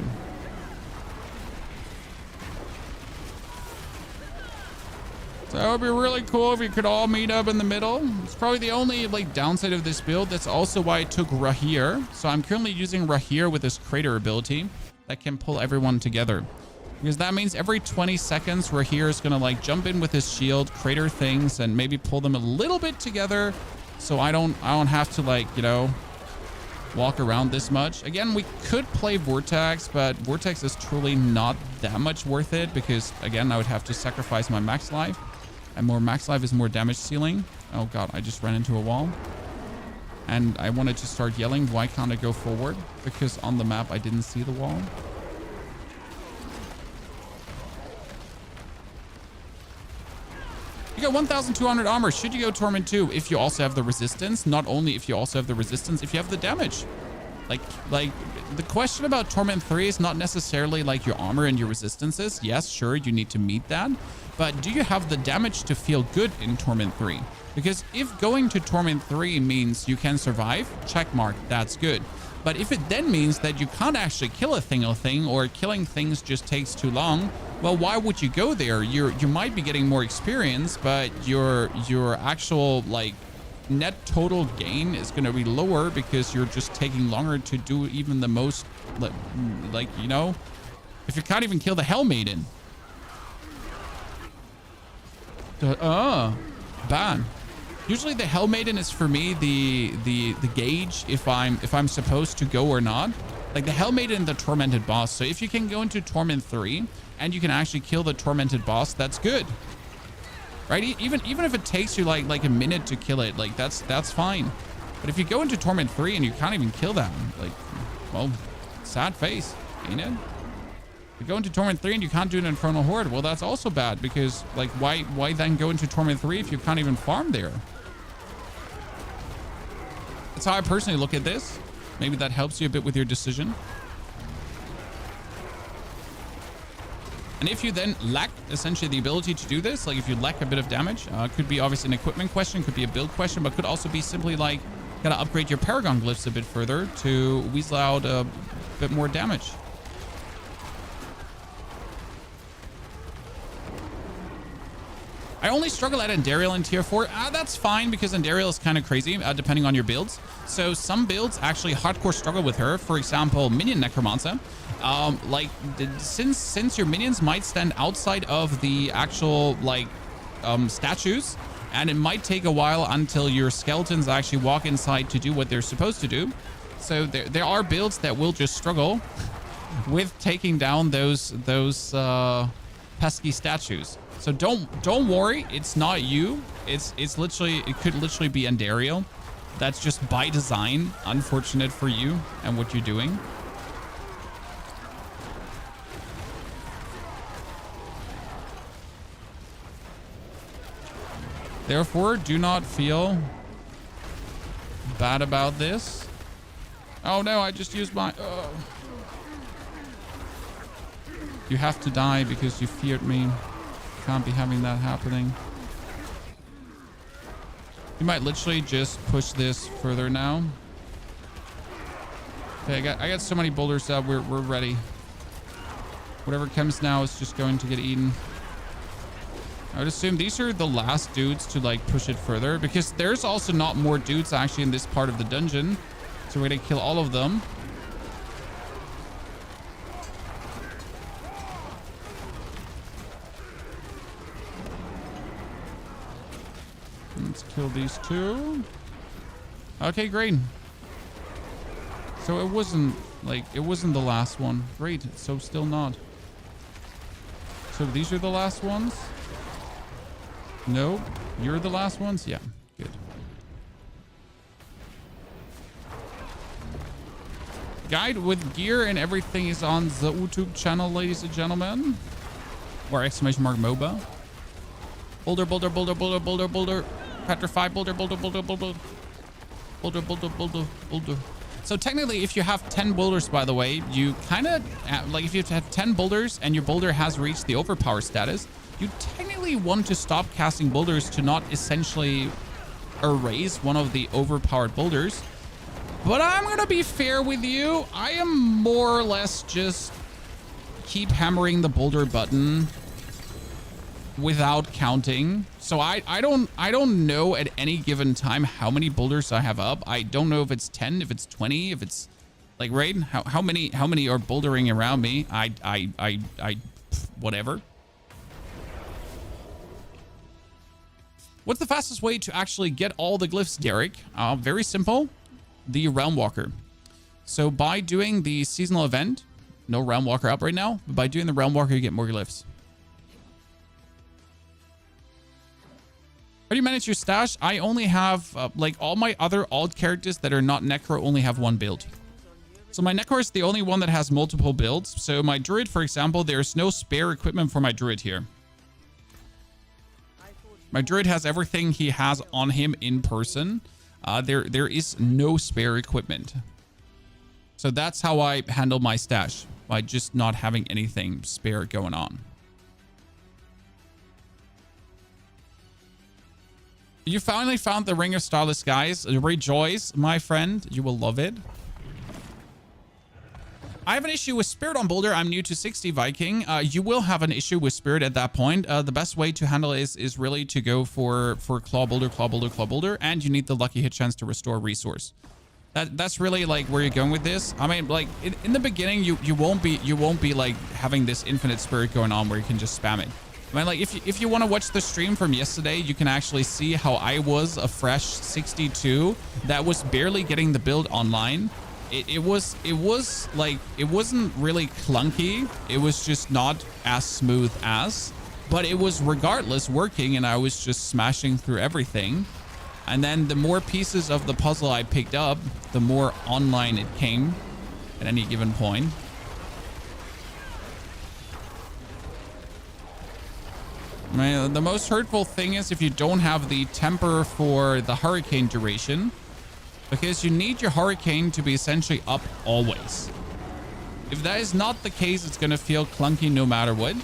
So it would be really cool if we could all meet up in the middle. It's probably the only like downside of this build. That's also why I took Rahir. So I'm currently using Rahir with his crater ability that can pull everyone together. Because that means every 20 seconds, Rahir is going to like jump in with his shield, crater things, and maybe pull them a little bit together. So I don't have to like, you know, walk around this much. Again, we could play Vortex, but Vortex is truly not that much worth it because again, I would have to sacrifice my max life. And more max life is more damage ceiling. Oh god, I just ran into a wall. And I wanted to start yelling, why can't I go forward? Because on the map I didn't see the wall. You got 1,200 armor. Should you go Torment 2 if you also have the resistance? Not only if you also have the resistance, if you have the damage. Like the question about Torment 3 is not necessarily like your armor and your resistances. Yes, sure, you need to meet that. But do you have the damage to feel good in Torment 3? Because if going to Torment 3 means you can survive, check mark, that's good. But if it then means that you can't actually kill a single thing or killing things just takes too long, well, why would you go there? You might be getting more experience, but your actual like net total gain is going to be lower because you're just taking longer to do even the most, like, you know, if you can't even kill the Hell Maiden. Bad. Usually the Hell Maiden is for me the gauge if I'm supposed to go or not. Like the Hell Maiden and the Tormented Boss. So if you can go into Torment 3 and you can actually kill the Tormented Boss, that's good. Right? Even if it takes you like a minute to kill it, like that's fine. But if you go into Torment 3 and you can't even kill that, like, well, sad face, ain't it? You go into Torment 3 and you can't do an Infernal Horde. Well, that's also bad because like why then go into Torment 3 if you can't even farm there? That's how I personally look at this. Maybe that helps you a bit with your decision. And if you then lack essentially the ability to do this, like if you lack a bit of damage, could be obviously an equipment question, could be a build question, but could also be simply like gotta upgrade your Paragon glyphs a bit further to weasel out a bit more damage. I only struggle at Andariel in tier 4. That's fine because Andariel is kind of crazy depending on your builds. So some builds actually hardcore struggle with her. For example, Minion Necromancer. Since your minions might stand outside of the actual statues, and it might take a while until your skeletons actually walk inside to do what they're supposed to do. So there are builds that will just struggle with taking down those pesky statues. So don't worry, it's not you. It could literally be Andariel. That's just by design, unfortunate for you and what you're doing. Therefore, do not feel bad about this. Oh no, I just used my... You have to die because you feared me. Can't be having that happening. You might literally just push this further now. Okay, I got so many boulders up. We're ready. Whatever comes now is just going to get eaten. I would assume these are the last dudes to push it further, because there's also not more dudes actually in this part of the dungeon. So we're gonna kill all of them. Let's kill these two. Okay, great. So it wasn't the last one. Great. So still not. So these are the last ones? No, you're the last ones? Yeah, good. Guide with gear and everything is on the YouTube channel, ladies and gentlemen. Or exclamation mark MOBA. Boulder, boulder, boulder, boulder, boulder, boulder. Petrify, boulder, boulder, boulder, boulder. Boulder, boulder, boulder, boulder. So technically, if you have 10 boulders, by the way, you kind of, if you have 10 boulders and your boulder has reached the overpower status, you technically want to stop casting boulders to not essentially erase one of the overpowered boulders. But I'm going to be fair with you. I am more or less just keep hammering the boulder button without counting. So I don't know at any given time how many boulders I have up. I don't know if it's 10, if it's 20, if it's right? How many are bouldering around me? Whatever. What's the fastest way to actually get all the glyphs, Derek? Very simple. The Realm Walker. So by doing the seasonal event, no Realm Walker up right now, but by doing the Realm Walker, you get more glyphs. How do you manage your stash? I only have, all my other alt characters that are not Necro only have one build. So my Necro is the only one that has multiple builds. So my Druid, for example, there's no spare equipment for my Druid here. My Druid has everything he has on him in person. There is no spare equipment. So that's how I handle my stash, by just not having anything spare going on. You finally found the Ring of Starless Skies. Rejoice, my friend. You will love it. I have an issue with Spirit on Boulder. I'm new to 60 Viking. You will have an issue with Spirit at that point. The best way to handle it is really to go for Claw Boulder, Claw Boulder, Claw Boulder, and you need the lucky hit chance to restore resource. That's really where you're going with this. I mean, in the beginning, you won't be having this infinite Spirit going on where you can just spam it. I mean, if you want to watch the stream from yesterday, you can actually see how I was a fresh 62 that was barely getting the build online. It wasn't really clunky. It was just not as smooth as, but it was regardless working, and I was just smashing through everything. And then the more pieces of the puzzle I picked up, the more online it came at any given point. I mean, the most hurtful thing is if you don't have the temper for the hurricane duration, because you need your hurricane to be essentially up always. If that is not the case, it's going to feel clunky no matter what.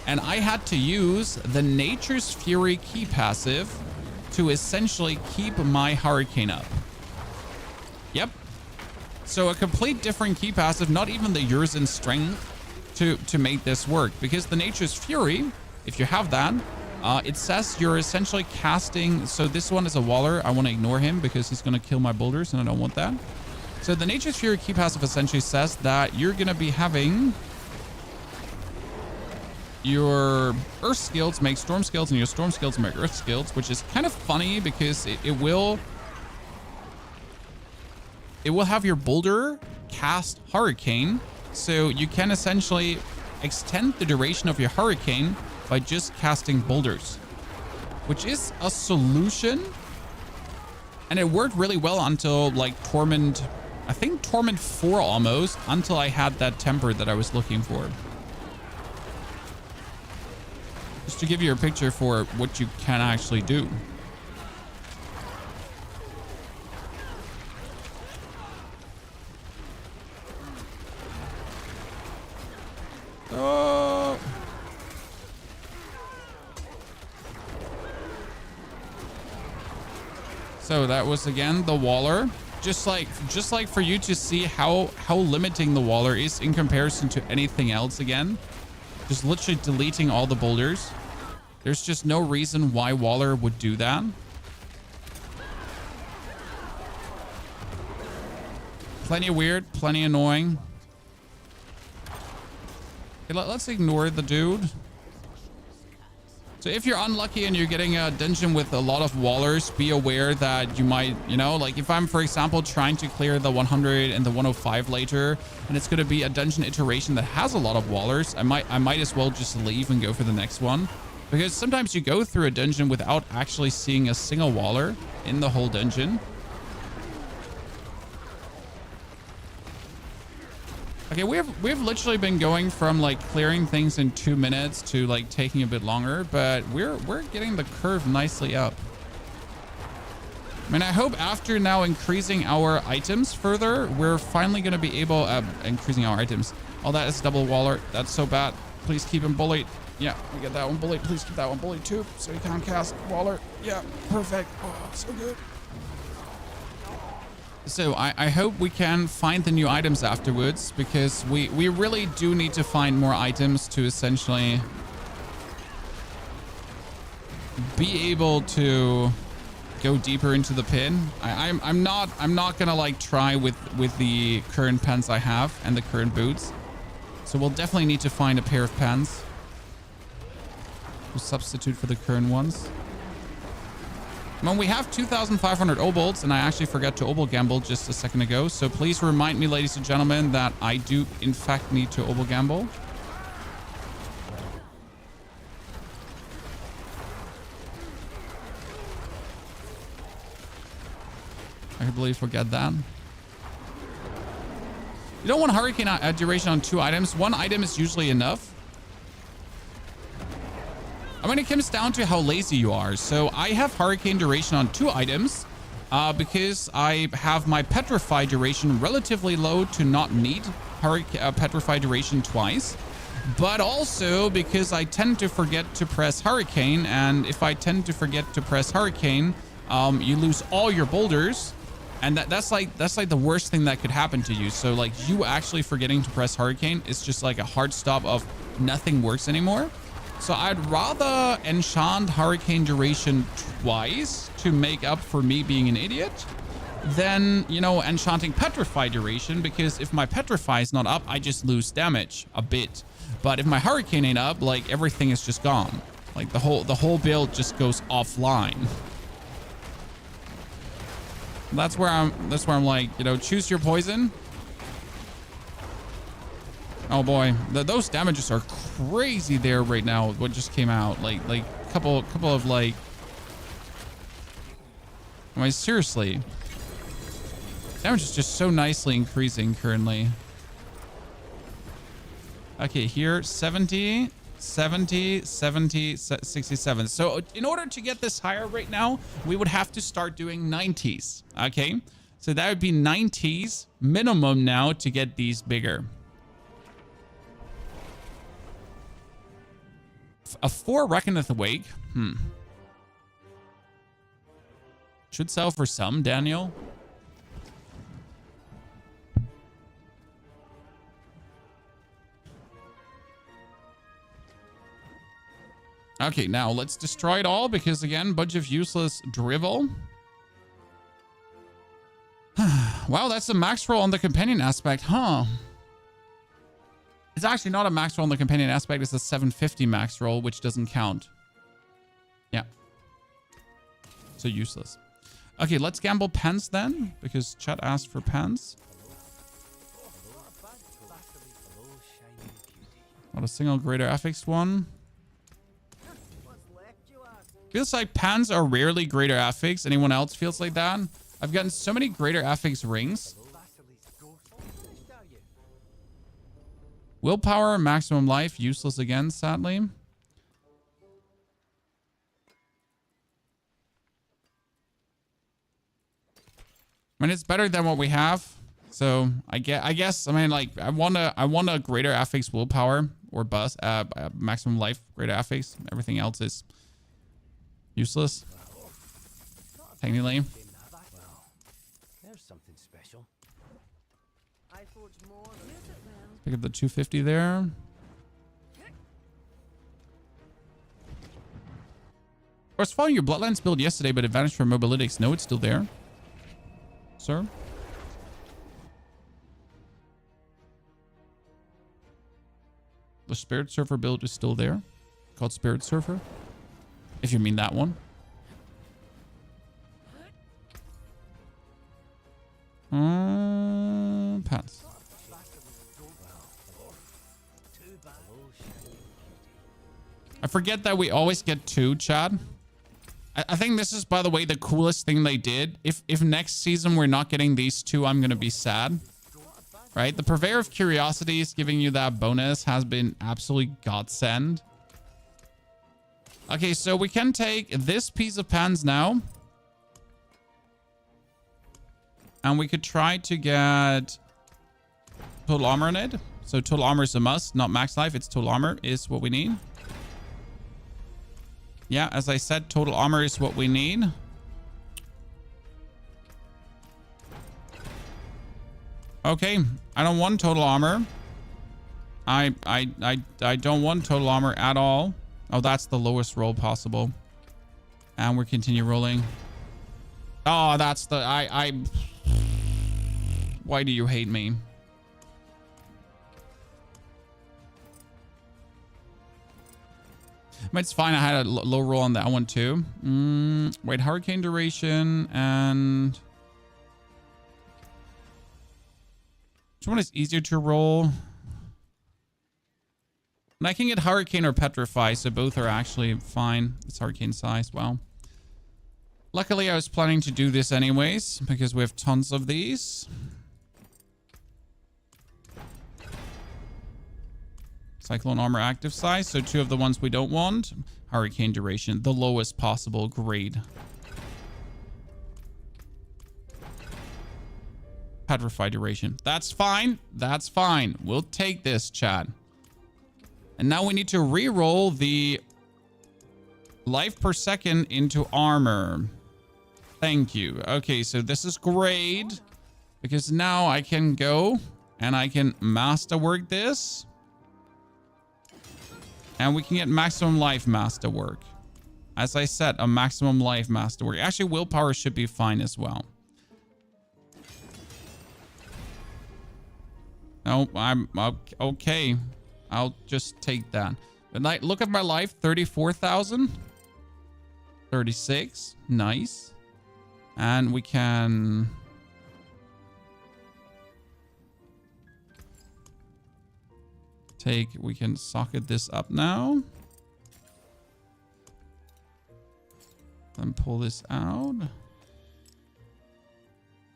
And I had to use the Nature's Fury key passive to essentially keep my hurricane up. Yep. So a complete different key passive, not even the yours in strength to make this work, because the Nature's Fury, if you have that, It says you're essentially casting. So this one is a waller. I want to ignore him because he's going to kill my boulders and I don't want that. So the Nature's Fury key passive essentially says that you're going to be having your Earth skills make Storm skills and your Storm skills make Earth skills, which is kind of funny because it will have your boulder cast Hurricane. So you can essentially extend the duration of your Hurricane by just casting boulders, which is a solution. And it worked really well until like Torment, I think Torment 4 almost, until I had that temper that I was looking for. Just to give you a picture for what you can actually do. Oh. So that was again the waller. Just like for you to see how limiting the waller is in comparison to anything else again. Just literally deleting all the boulders. There's just no reason why waller would do that. Plenty weird, plenty annoying. Okay, let's ignore the dude. So if you're unlucky and you're getting a dungeon with a lot of wallers, be aware that you might, you know, like if I'm, for example, trying to clear the 100 and the 105 later, and it's going to be a dungeon iteration that has a lot of wallers, I might as well just leave and go for the next one. Because sometimes you go through a dungeon without actually seeing a single waller in the whole dungeon. Okay, we've literally been going from like clearing things in 2 minutes to like taking a bit longer, but we're getting the curve nicely up. I mean, I hope after now increasing our items further, we're finally going to be able increasing our items. Oh, that is double waller. That's so bad. Please keep him bullied. Yeah, we get that one bullied. Please keep that one bullied too, so he can't cast waller. Yeah, perfect. Oh, so good. So I hope we can find the new items afterwards, because we really do need to find more items to essentially be able to go deeper into the pit. I'm not gonna like try with the current pants I have and the current boots. So we'll definitely need to find a pair of pants to substitute for the current ones. When we have 2,500 obolts, and I actually forgot to obol gamble just a second ago, so please remind me, ladies and gentlemen, that I do in fact need to obol gamble. I completely forget that. You don't want hurricane duration on 2 items. 1 item is usually enough. I mean, it comes down to how lazy you are. So I have hurricane duration on 2 items because I have my petrify duration relatively low to not need petrify duration twice. But also because I tend to forget to press hurricane. And if I tend to forget to press hurricane, you lose all your boulders. And that's like the worst thing that could happen to you. So like you actually forgetting to press hurricane is just like a hard stop of nothing works anymore. So I'd rather enchant hurricane duration twice to make up for me being an idiot than, you know, enchanting petrify duration, because if my petrify is not up, I just lose damage a bit. But if my hurricane ain't up, like everything is just gone. Like the whole build just goes offline. That's where I'm like, you know, choose your poison. Oh boy, those damages are crazy there right now. What just came out, like couple of like, I mean, seriously, damage is just so nicely increasing currently. Okay, here 70, 70, 70, 67. So in order to get this higher right now, we would have to start doing 90s. Okay, so that would be 90s minimum now to get these bigger. A 4 Reckoneth Awake. Should sell for some, Daniel. Okay, now let's destroy it all because, again, bunch of useless drivel. Wow, that's a max roll on the companion aspect, huh? It's actually not a max roll on the companion aspect. It's a 750 max roll, which doesn't count. Yeah. So useless. Okay, let's gamble pens then, because chat asked for pens. Not a single greater affix one. Feels like pens are rarely greater affix. Anyone else feels like that? I've gotten so many greater affix rings. Willpower, maximum life, useless again, sadly. I mean, it's better than what we have. So I guess, I mean, like, I want a greater affix willpower or bust, maximum life, greater affix. Everything else is useless. Technically. Pick up the 250 there. I was following your Bloodlines build yesterday, but it vanished from Mobalytics. No, it's still there. Sir? The Spirit Surfer build is still there. Called Spirit Surfer. If you mean that one. Pass. I forget that we always get 2, Chad. I think this is, by the way, the coolest thing they did. If next season we're not getting these 2, I'm going to be sad. Right? The Purveyor of Curiosities giving you that bonus has been absolutely godsend. Okay, so we can take this piece of pans now. And we could try to get total armor in it. So total armor is a must, not max life. It's total armor is what we need. Yeah, as I said, total armor is what we need. Okay, I don't want total armor. I don't want total armor at all. Oh, that's the lowest roll possible. And we're continue rolling. Oh, that's the why do you hate me? But it's fine. I had a low roll on that one too. Wait, hurricane duration and which one is easier to roll? And I can get hurricane or petrify, so both are actually fine. It's hurricane size. Wow. Luckily, I was planning to do this anyways because we have tons of these. Cyclone armor active size, so 2 of the ones we don't want. Hurricane duration, the lowest possible grade. Petrify duration. That's fine. That's fine. We'll take this, chat. And now we need to re-roll the life per second into armor. Thank you. Okay, so this is great because now I can go and I can masterwork this. And we can get maximum life masterwork. As I said, a maximum life masterwork. Actually, willpower should be fine as well. Oh, I'm okay. I'll just take that. But look at my life, 34,000. 36. Nice. And we can... we can socket this up now. Then pull this out.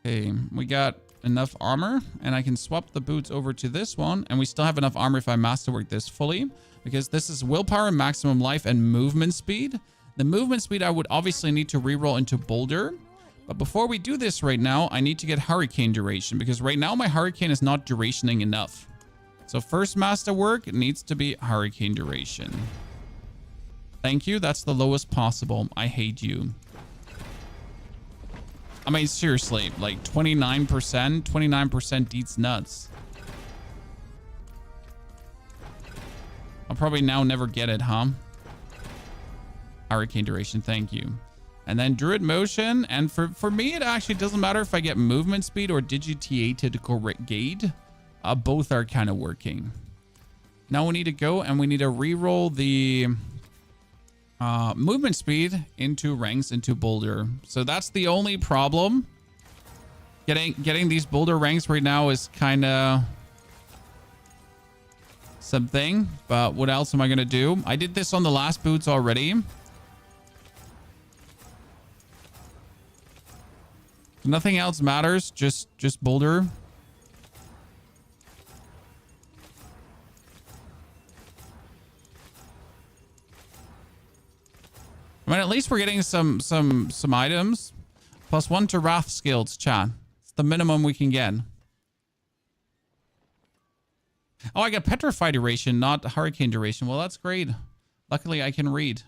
Okay, we got enough armor and I can swap the boots over to this one and we still have enough armor if I masterwork this fully because this is willpower, maximum life, and movement speed. The movement speed I would obviously need to reroll into boulder. But before we do this right now, I need to get hurricane duration because right now my hurricane is not durationing enough. So first masterwork needs to be hurricane duration. Thank you. That's the lowest possible. I hate you. I mean, seriously, like 29%. 29% eats nuts. I'll probably now never get it, huh? Hurricane duration. Thank you. And then Druid motion. And for me, it actually doesn't matter if I get movement speed or digitated gate. Both are kind of working. Now we need to go and we need to re-roll the movement speed into ranks into boulder. So that's the only problem. Getting these boulder ranks right now is kind of something. But what else am I going to do? I did this on the last boots already. Nothing else matters. Just boulder. I mean, at least we're getting some items. +1 to Wrath skills, chat. It's the minimum we can get. Oh, I got Petrify duration, not Hurricane duration. Well, that's great. Luckily, I can read.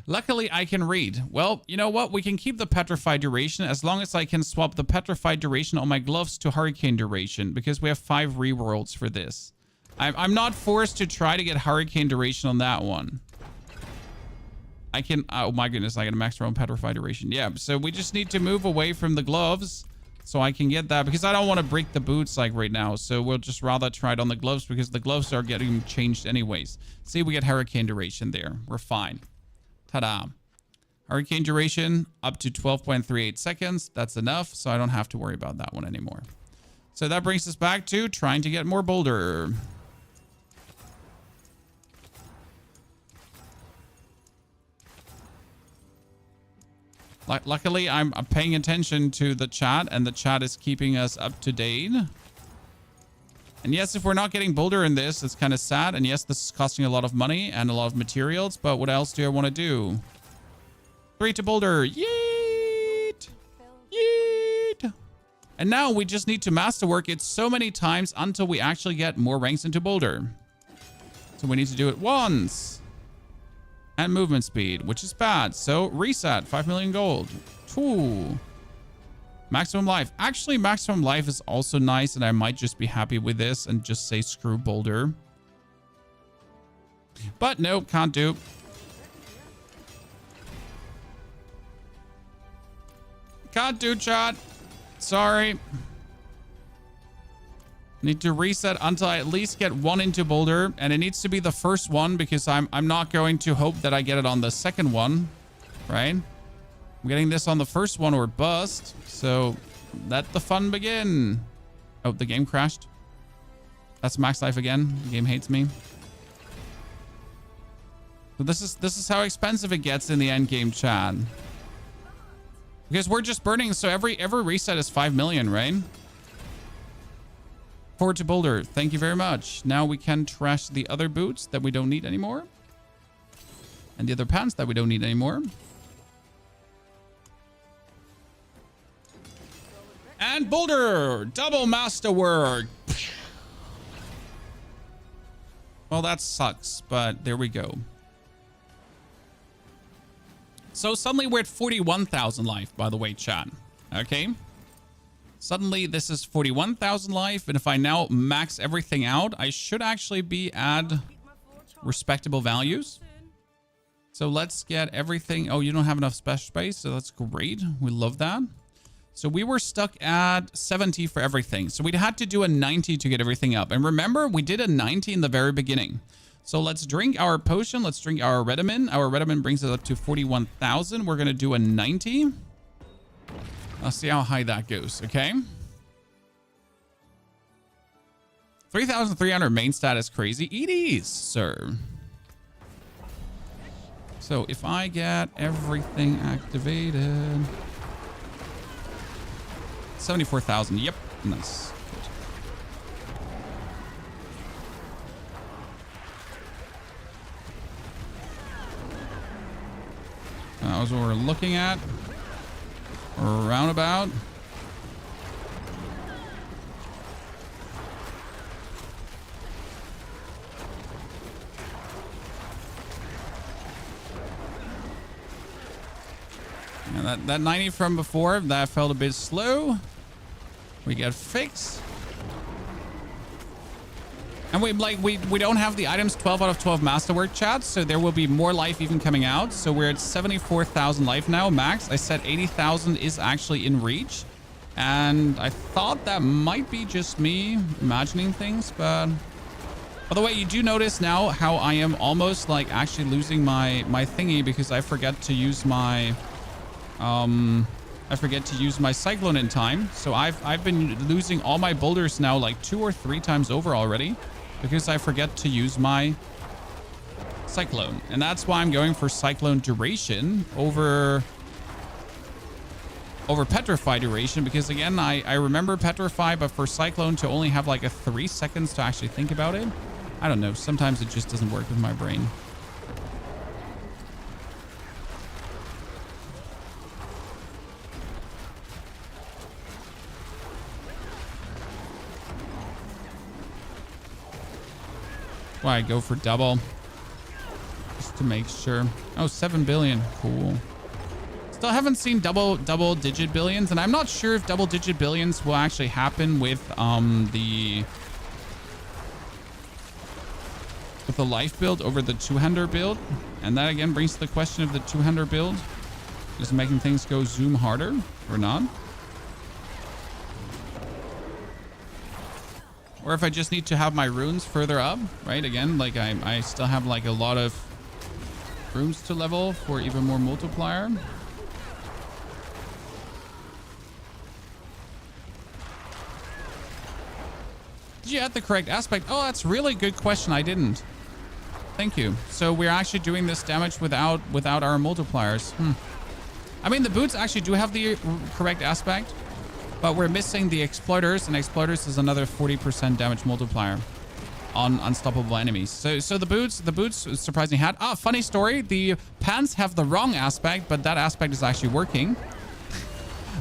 Luckily, I can read. Well, you know what? We can keep the Petrify duration as long as I can swap the Petrify duration on my gloves to Hurricane duration, because we have 5 rerolls for this. I'm not forced to try to get Hurricane duration on that one. I can... Oh my goodness, I got a max round Petrify duration. Yeah, so we just need to move away from the gloves so I can get that, because I don't want to break the boots like right now. So we'll just rather try it on the gloves because the gloves are getting changed anyways. See, we get Hurricane duration there. We're fine. Ta-da. Hurricane duration up to 12.38 seconds. That's enough, so I don't have to worry about that one anymore. So that brings us back to trying to get more boulder. Luckily, I'm paying attention to the chat, and the chat is keeping us up to date. And yes, if we're not getting boulder in this, it's kind of sad. And yes, this is costing a lot of money and a lot of materials, but what else do I want to do? 3 to boulder. Yeet! Yeet! And now we just need to masterwork it so many times until we actually get more ranks into boulder. So we need to do it once. And movement speed, which is bad. So reset, 5 million gold. Ooh. Maximum life. Actually, maximum life is also nice, and I might just be happy with this and just say screw boulder. But nope, can't do. Can't do, chat. Sorry. Need to reset until I at least get 1 into boulder, and it needs to be the first one because I'm not going to hope that I get it on the second one, right? I'm getting this on the first one or bust. So let the fun begin. Oh, the game crashed. That's max life again. The game hates me. So this is how expensive it gets in the end game, chat. Because we're just burning, so every reset is 5 million, right? Forward to boulder. Thank you very much. Now we can trash the other boots that we don't need anymore. And the other pants that we don't need anymore. And boulder. Double masterwork. Well, that sucks, but there we go. So suddenly we're at 41,000 life, by the way, chat. Okay. Suddenly, this is 41,000 life, and if I now max everything out, I should actually be at respectable values. So let's get everything. Oh, you don't have enough special space, so that's great. We love that. So we were stuck at 70 for everything. So we'd had to do a 90 to get everything up. And remember, we did a 90 in the very beginning. So let's drink our potion. Let's drink our Redamin. Our Redamin brings us up to 41,000. We're going to do a 90. Let's see how high that goes, okay? 3,300 main stat is crazy. It is, sir. So if I get everything activated... 74,000. Yep. Nice. That was what we're looking at. Roundabout. And that 90 from before, that felt a bit slow. We get fixed. And we don't have the items 12 out of 12 masterwork, chat, so there will be more life even coming out. So we're at 74,000 life now, max. I said 80,000 is actually in reach. And I thought that might be just me imagining things, but... By the way, you do notice now how I am almost like actually losing my thingy because I forget to use my... I forget to use my cyclone in time. So I've been losing all my boulders now like 2 or 3 times over already because I forget to use my cyclone. And that's why I'm going for cyclone duration over petrify duration, because again, I remember petrify, but for cyclone to only have like a 3 seconds to actually think about it. I don't know. Sometimes it just doesn't work with my brain. Why I go for double just to make sure. Oh, 7 billion. Cool. Still haven't seen double digit billions, and I'm not sure if double digit billions will actually happen with the life build over the two-hander build. And that again brings to the question of the two-hander build is making things go zoom harder or not. Or if I just need to have my runes further up, right? Again, like I still have like a lot of runes to level for even more multiplier. Did you add the correct aspect? Oh, that's a really good question. I didn't. Thank you. So we're actually doing this damage without our multipliers. I mean, the boots actually do have the correct aspect, but we're missing the exploiters, and exploiters is another 40% damage multiplier on unstoppable enemies. So the boots surprisingly had. Ah, funny story. The pants have the wrong aspect, but that aspect is actually working.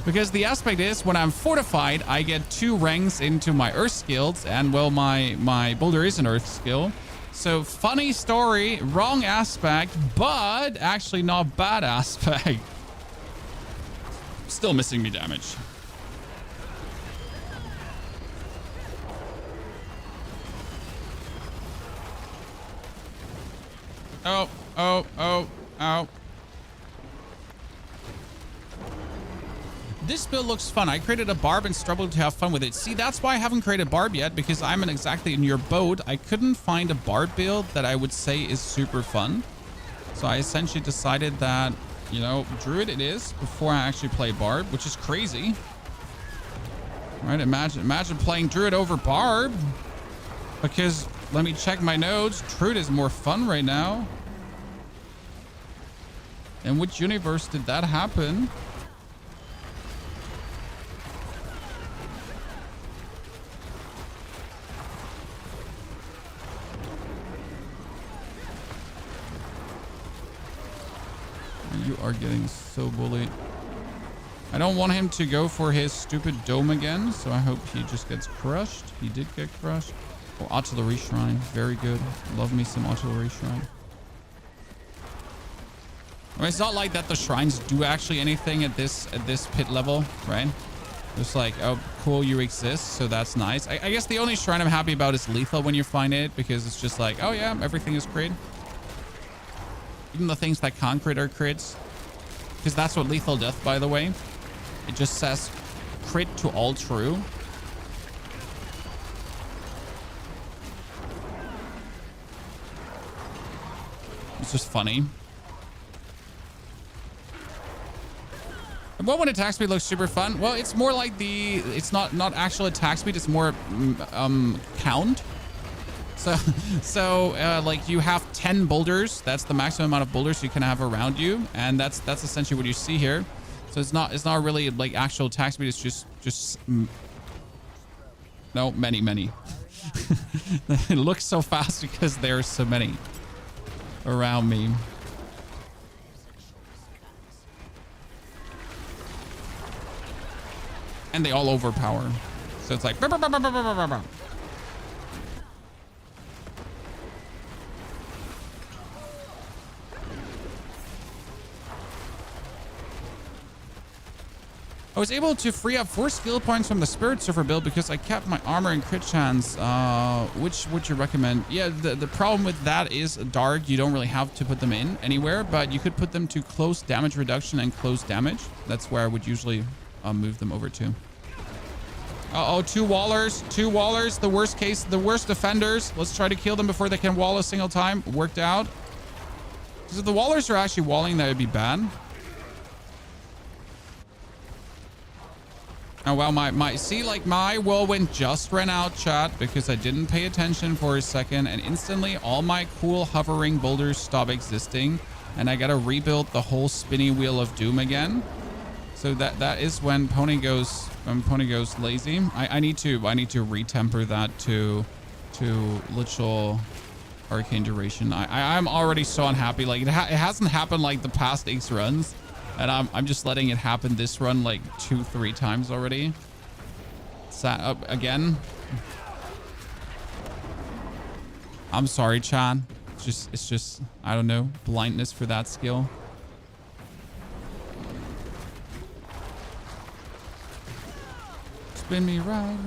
Because the aspect is when I'm fortified, I get 2 ranks into my earth skills, and well, my boulder is an earth skill. So funny story, wrong aspect, but actually not bad aspect. Still missing me damage. Oh. This build looks fun. I created a barb and struggled to have fun with it. See, that's why I haven't created barb yet, because I'm exactly in your boat. I couldn't find a barb build that I would say is super fun. So I essentially decided that, you know, Druid it is before I actually play barb, which is crazy. Right? Imagine playing Druid over barb. Because let me check my notes. Druid is more fun right now. In which universe did that happen? You are getting so bullied. I don't want him to go for his stupid dome again, so I hope he just gets crushed. He did get crushed. Oh, artillery shrine. Very good. Love me some artillery shrine. I mean, it's not like that the shrines do actually anything at this pit level, right? It's like, oh, cool, you exist, so that's nice. I guess the only shrine I'm happy about is lethal when you find it, because it's just like, oh yeah, everything is crit. Even the things that can't crit are crits. Because that's what lethal does, by the way. It just says crit to all true. It's just funny. And what when attack speed looks super fun? Well, it's more like it's not actual attack speed. It's more count. So like you have 10 boulders. That's the maximum amount of boulders you can have around you, and that's essentially what you see here. So it's not really like actual attack speed. It's just no, many. It looks so fast because there's so many around me. And they all overpower. So it's like was able to free up 4 skill points from the Spirit Surfer build because I kept my armor and crit chance. Which would you recommend? Yeah, the problem with that is dark. You don't really have to put them in anywhere, but you could put them to close damage reduction and close damage. That's where I would usually move them over to. Uh-oh, 2 wallers. 2 wallers. The worst case, the worst defenders. Let's try to kill them before they can wall a single time. Worked out. Because if the wallers are actually walling, that would be bad. Oh, well, my whirlwind just ran out, chat, because I didn't pay attention for a second, and instantly all my cool hovering boulders stop existing, and I gotta rebuild the whole spinny wheel of doom again. So that is when Pony goes lazy. I need to retemper that to literal arcane duration. I'm already so unhappy. Like it hasn't happened like the past 8 runs. And I'm just letting it happen this run like 2-3 times already. Sat up again. I'm sorry, Chan. It's just I don't know, blindness for that skill. Spin me round.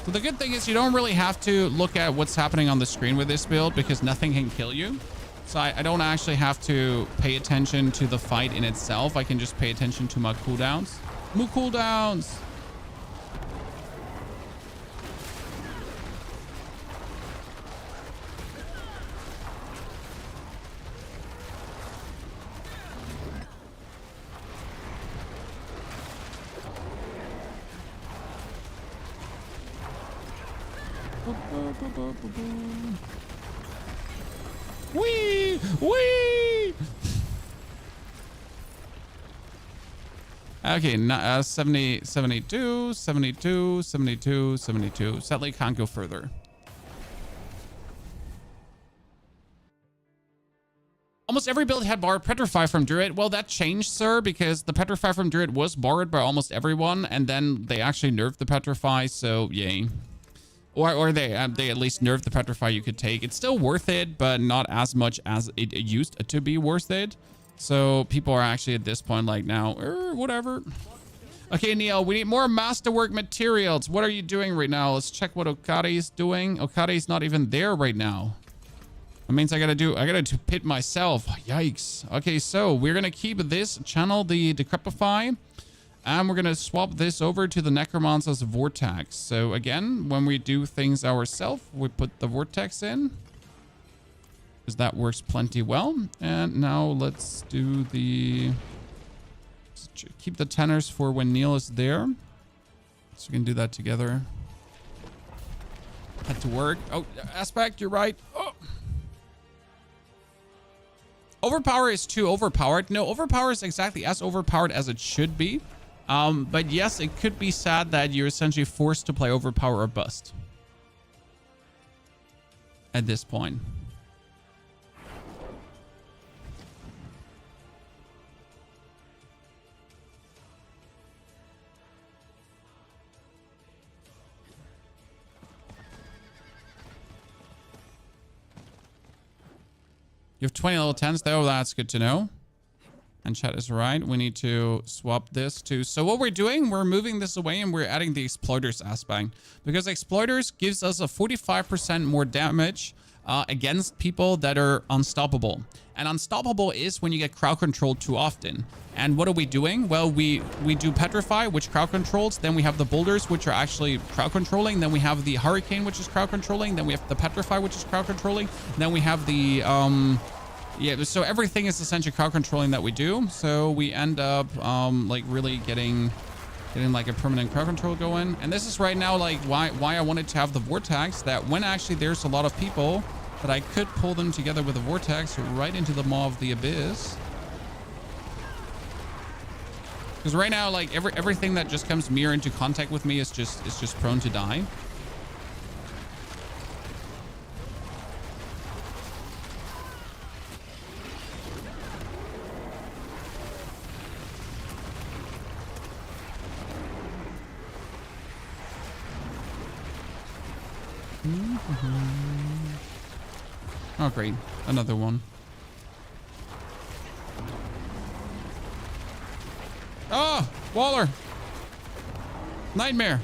So the good thing is you don't really have to look at what's happening on the screen with this build because nothing can kill you. So I don't actually have to pay attention to the fight in itself. I can just pay attention to my cooldowns. Moo cooldowns. Wee! Wee! Okay, 70, 72, 72, 72, 72. Sadly, can't go further. Almost every build had borrowed Petrify from Druid. Well, that changed, sir, because the Petrify from Druid was borrowed by almost everyone, and then they actually nerfed the Petrify, so yay. Or they at least nerfed the Petrify you could take. It's still worth it, but not as much as it used to be worth it. So people are actually at this point like now, whatever. Okay, Neil, we need more masterwork materials. What are you doing right now? Let's check what Okade's doing. Okade's not even there right now. That means I gotta pit myself. Yikes. Okay, so we're gonna keep this channel, the Decrepify. And we're going to swap this over to the Necromancer's Vortex. So again, when we do things ourselves, we put the Vortex in. Because that works plenty well. And now let's do the... keep the tenors for when Neil is there. So we can do that together. Had to work. Oh, Aspect, you're right. Oh. Overpower is too overpowered. No, Overpower is exactly as overpowered as it should be. But yes, it could be sad that you're essentially forced to play Overpower or Bust at this point. You have 20 level 10s though. That's good to know. And chat is right. We need to swap this to... So what we're doing, we're moving this away and we're adding the Exploiters aspect. Because Exploiters gives us a 45% more damage against people that are unstoppable. And unstoppable is when you get crowd controlled too often. And what are we doing? Well, we do Petrify, which crowd controls. Then we have the Boulders, which are actually crowd controlling. Then we have the Hurricane, which is crowd controlling. Then we have the Petrify, which is crowd controlling. Then we have the... yeah, so everything is essentially crowd controlling that we do. So we end up like really getting like a permanent crowd control going. And this is right now like why I wanted to have the Vortex, that when actually there's a lot of people, that I could pull them together with a Vortex right into the Maw of the Abyss. Because right now, like everything that just comes near into contact with me is just prone to die. Oh, great. Another one. Oh, Waller. Nightmare.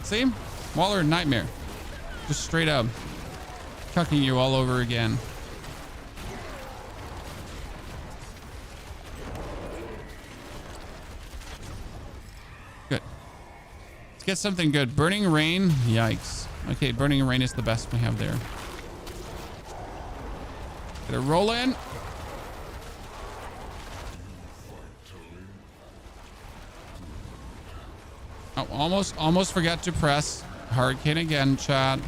See? Waller, nightmare. Just straight up. Chucking you all over again. Good. Let's get something good. Burning Rain. Yikes. Okay, Burning Rain is the best we have there. Get a roll in. Oh, almost forgot to press Hurricane again, chat.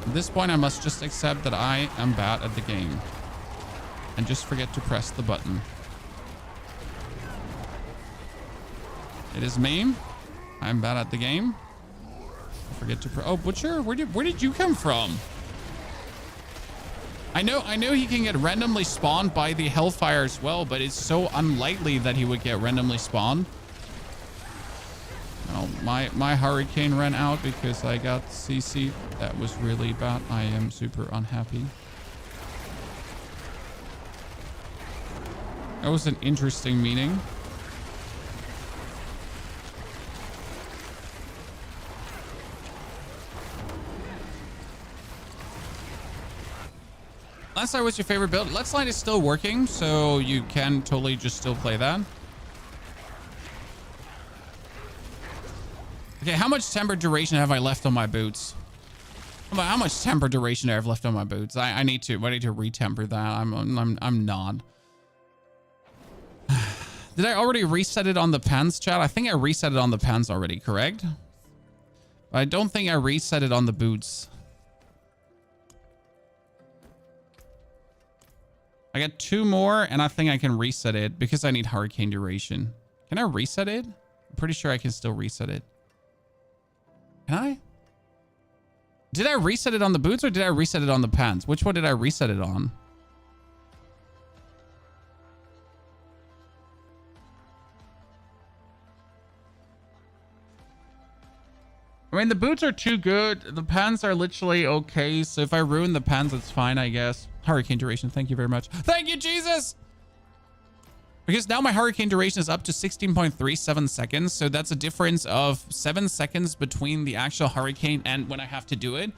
At this point, I must just accept that I am bad at the game. And just forget to press the button. It is me. I'm bad at the game. I forget to oh, Butcher, where did you come from? I know he can get randomly spawned by the Hellfire as well, but it's so unlikely that he would get randomly spawned. Oh, my Hurricane ran out because I got CC. That was really bad. I am super unhappy. That was an interesting meeting. Let's Light was your favorite build. Let's Light is still working, so you can totally just still play that. Okay, how much temper duration have I left on my boots? How much temper duration do I have left on my boots? I need to retemper that. I'm not. Did I already reset it on the pens, chat? I think I reset it on the pens already, correct? I don't think I reset it on the boots. I got 2 more, and I think I can reset it because I need Hurricane duration. Can I reset it? I'm pretty sure I can still reset it. Can I? Did I reset it on the boots or did I reset it on the pants? Which one did I reset it on? I mean, the boots are too good. The pants are literally okay. So if I ruin the pants, it's fine, I guess. Hurricane duration. Thank you very much. Thank you, Jesus. Because now my hurricane duration is up to 16.37 seconds. So that's a difference of 7 seconds between the actual hurricane and when I have to do it.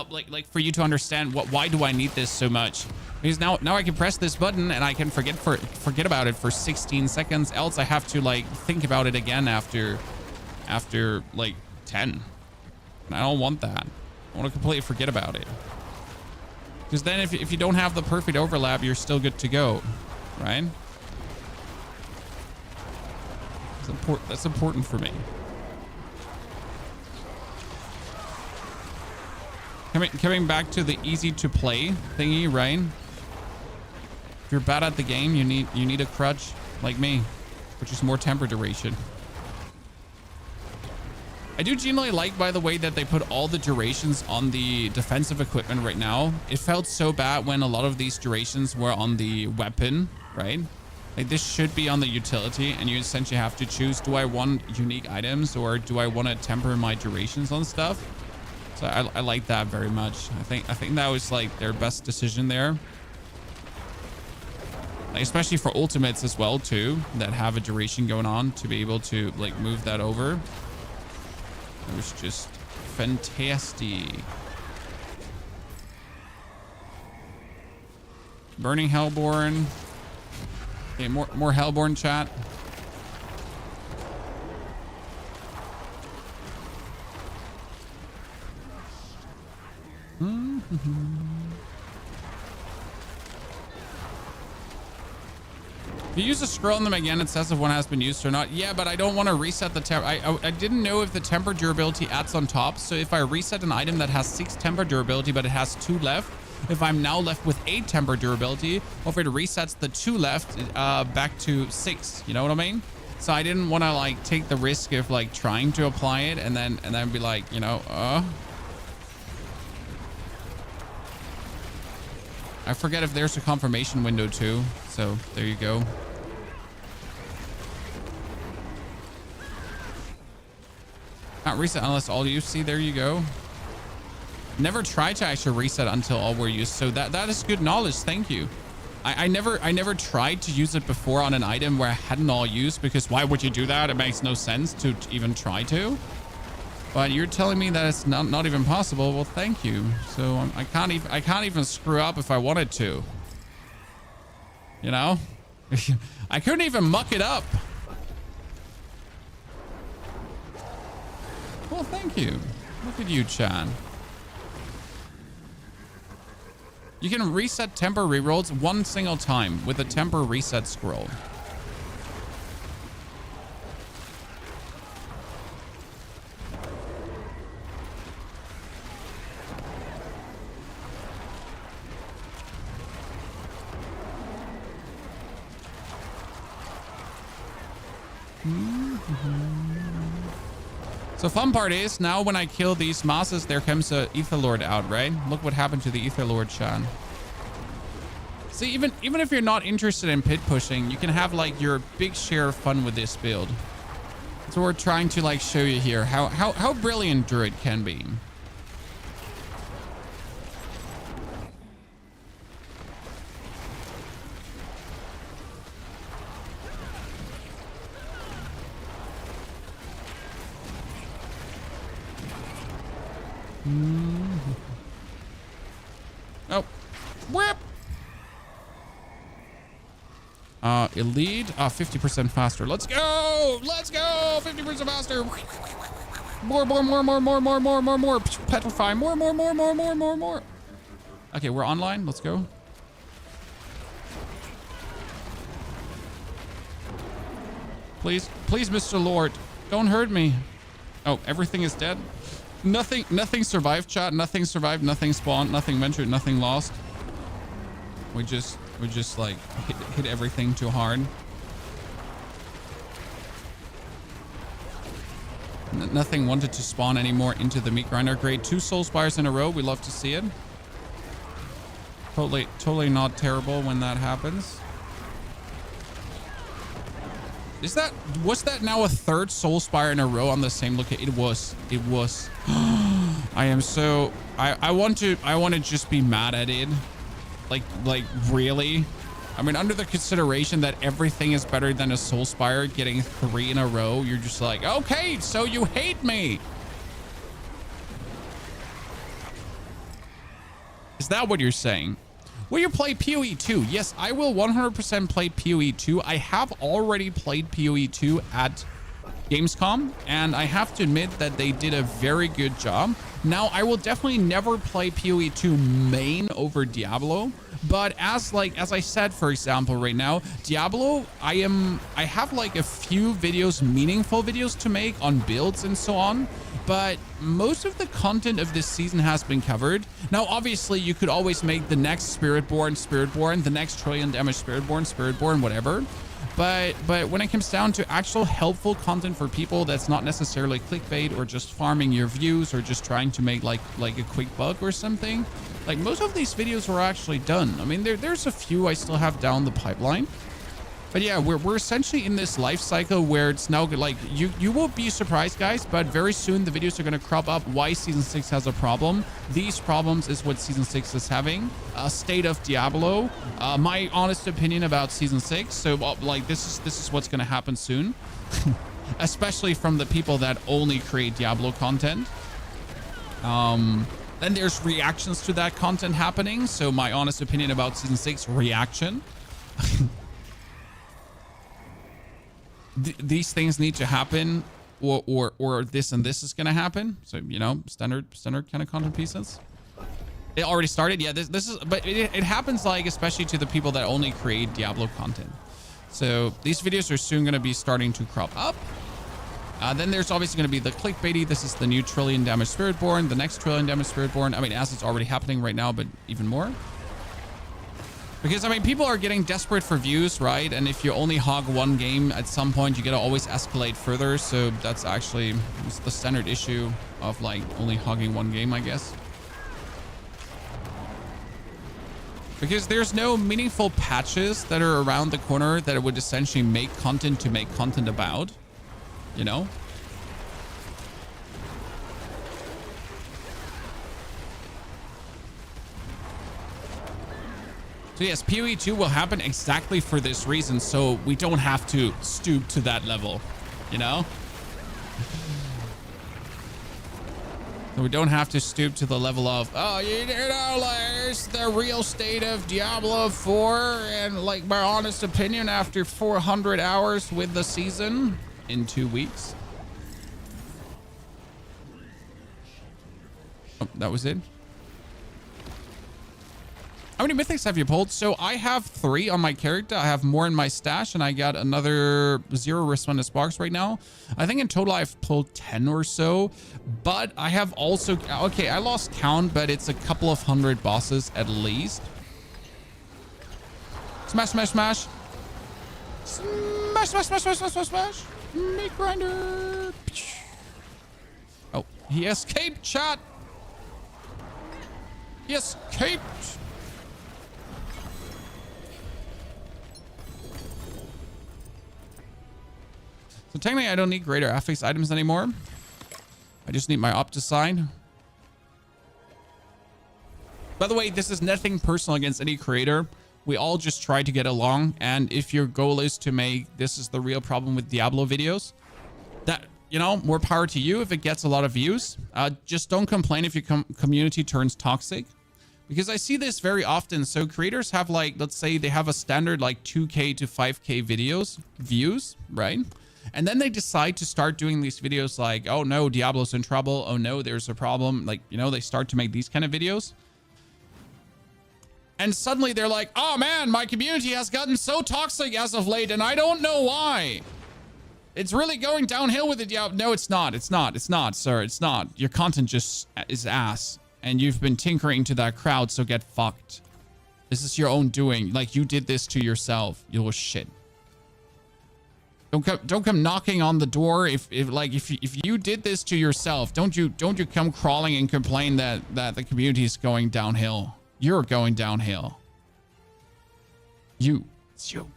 Like for you to understand why do I need this so much? Because now I can press this button and I can forget about it for 16 seconds. Else I have to like think about it again after like 10. And I don't want that. I want to completely forget about it. Because then if you don't have the perfect overlap, you're still good to go, right? That's important for me. Coming back to the easy to play thingy, right? If you're bad at the game, you need a crutch like me, which is more temper duration. I do genuinely like, by the way, that they put all the durations on the defensive equipment right now. It felt so bad when a lot of these durations were on the weapon, right? Like this should be on the utility, and you essentially have to choose, do I want unique items or do I want to temper my durations on stuff? So I like that very much. I think that was like their best decision there. Like, especially for ultimates as well too, that have a duration going on, to be able to like move that over. It was just fantastic. Burning Hellborn. Okay, more Hellborn chat. If you use a scroll on them again, it says if one has been used or not. Yeah, but I don't want to reset the temper. I didn't know if the temper durability adds on top. So if I reset an item that has 6 temper durability, but it has 2 left, if I'm now left with 8 temper durability, or if it resets the 2 left back to 6, you know what I mean? So I didn't want to like take the risk of like trying to apply it and then be like, you know, I forget if there's a confirmation window too. So there you go. Not reset unless all used. See, there you go. Never tried to actually reset until all were used. So that is good knowledge. Thank you. I never tried to use it before on an item where I hadn't all used, because why would you do that? It makes no sense to even try to. But you're telling me that it's not even possible. Well, thank you. So I can't even screw up if I wanted to. You know? I couldn't even muck it up. Well, thank you. Look at you, Chan. You can reset temper rerolls one single time with a temper reset scroll. So fun part is, now when I kill these mosses, there comes a Ether Lord out, right? Look what happened to the Ether Lord, Shan. See, even if you're not interested in pit pushing, you can have like your big share of fun with this build. So we're trying to like show you here how brilliant Druid can be. Oh, whip. Elite. 50% faster. Let's go. Let's go. 50% faster. More. Petrify. More. Okay, we're online. Let's go. Please, Mr. Lord, don't hurt me. Oh, everything is dead. Nothing survived, chat. Nothing survived. Nothing spawned. Nothing ventured. Nothing lost. We just like hit everything too hard. Nothing wanted to spawn anymore into the meat grinder. Great. 2 soul spires in a row. We love to see it. Totally not terrible when that happens. Was that now a 3rd soul spire in a row on the same location? It was. I am so I want to just be mad at it. Like really? I mean, under the consideration that everything is better than a soul spire, getting 3 in a row, you're just like, okay, so you hate me. Is that what you're saying? Will you play PoE 2? Yes, I will 100% play PoE 2. I have already played PoE 2 at Gamescom, and I have to admit that they did a very good job. Now, I will definitely never play PoE 2 main over Diablo, but as I said, for example, right now, Diablo, I have like a few videos, meaningful videos to make on builds and so on. But most of the content of this season has been covered. Now, obviously, you could always make the next Spiritborn, the next trillion damage Spiritborn, whatever. But when it comes down to actual helpful content for people that's not necessarily clickbait or just farming your views or just trying to make like a quick buck or something, like most of these videos were actually done. I mean, there's a few I still have down the pipeline. But yeah, we're essentially in this life cycle where it's now like you will be surprised, guys, but very soon the videos are going to crop up why Season 6 has a problem. These problems is what Season 6 is having. State of Diablo. My honest opinion about Season 6. So like this is what's going to happen soon. Especially from the people that only create Diablo content. Then there's reactions to that content happening. So my honest opinion about Season 6, reaction. These things need to happen, or this and this is going to happen. So, you know, standard kind of content pieces. It already started. Yeah, this is, but it happens like, especially to the people that only create Diablo content. So these videos are soon going to be starting to crop up. Then there's obviously going to be the clickbaity. This is the new trillion damage Spiritborn, the next trillion damage Spiritborn. I mean, as it's already happening right now, but even more. Because, I mean, people are getting desperate for views, right? And if you only hog one game, at some point, you got to always escalate further. So that's actually the standard issue of, like, only hogging one game, I guess. Because there's no meaningful patches that are around the corner that would essentially make content to make content about, you know? So yes, PoE 2 will happen exactly for this reason, so we don't have to stoop to that level, you know? So we don't have to stoop to the level of, oh, you know, like, it's the real state of Diablo 4, and like my honest opinion after 400 hours with the season in 2 weeks. Oh, that was it. How many mythics have you pulled? So I have 3 on my character. I have more in my stash, and I got another 0 response box right now. I think in total I've pulled 10 or so, but I have also, okay, I lost count, but it's a couple of 100 bosses at least. Smash, smash, smash. Smash, smash, smash, smash, smash, smash, smash. Meat grinder. Oh, he escaped, chat. He escaped. So technically, I don't need greater affix items anymore. I just need my Opticide. By the way, this is nothing personal against any creator. We all just try to get along. And if your goal is to make this is the real problem with Diablo videos, that, you know, more power to you if it gets a lot of views. Just don't complain if your community turns toxic. Because I see this very often. So creators have, like, let's say they have a standard like 2K to 5K views, right? And then they decide to start doing these videos like, oh no, Diablo's in trouble. Oh no, there's a problem. Like, you know, they start to make these kind of videos. And suddenly they're like, oh man, my community has gotten so toxic as of late, and I don't know why. It's really going downhill with the Diablo. No, it's not. It's not. It's not, sir. It's not. Your content just is ass. And you've been tinkering to that crowd, so get fucked. This is your own doing. Like, you did this to yourself. You little shit. Don't come knocking on the door if you did this to yourself. Don't you come crawling and complain that the community is going downhill. You're going downhill. It's you.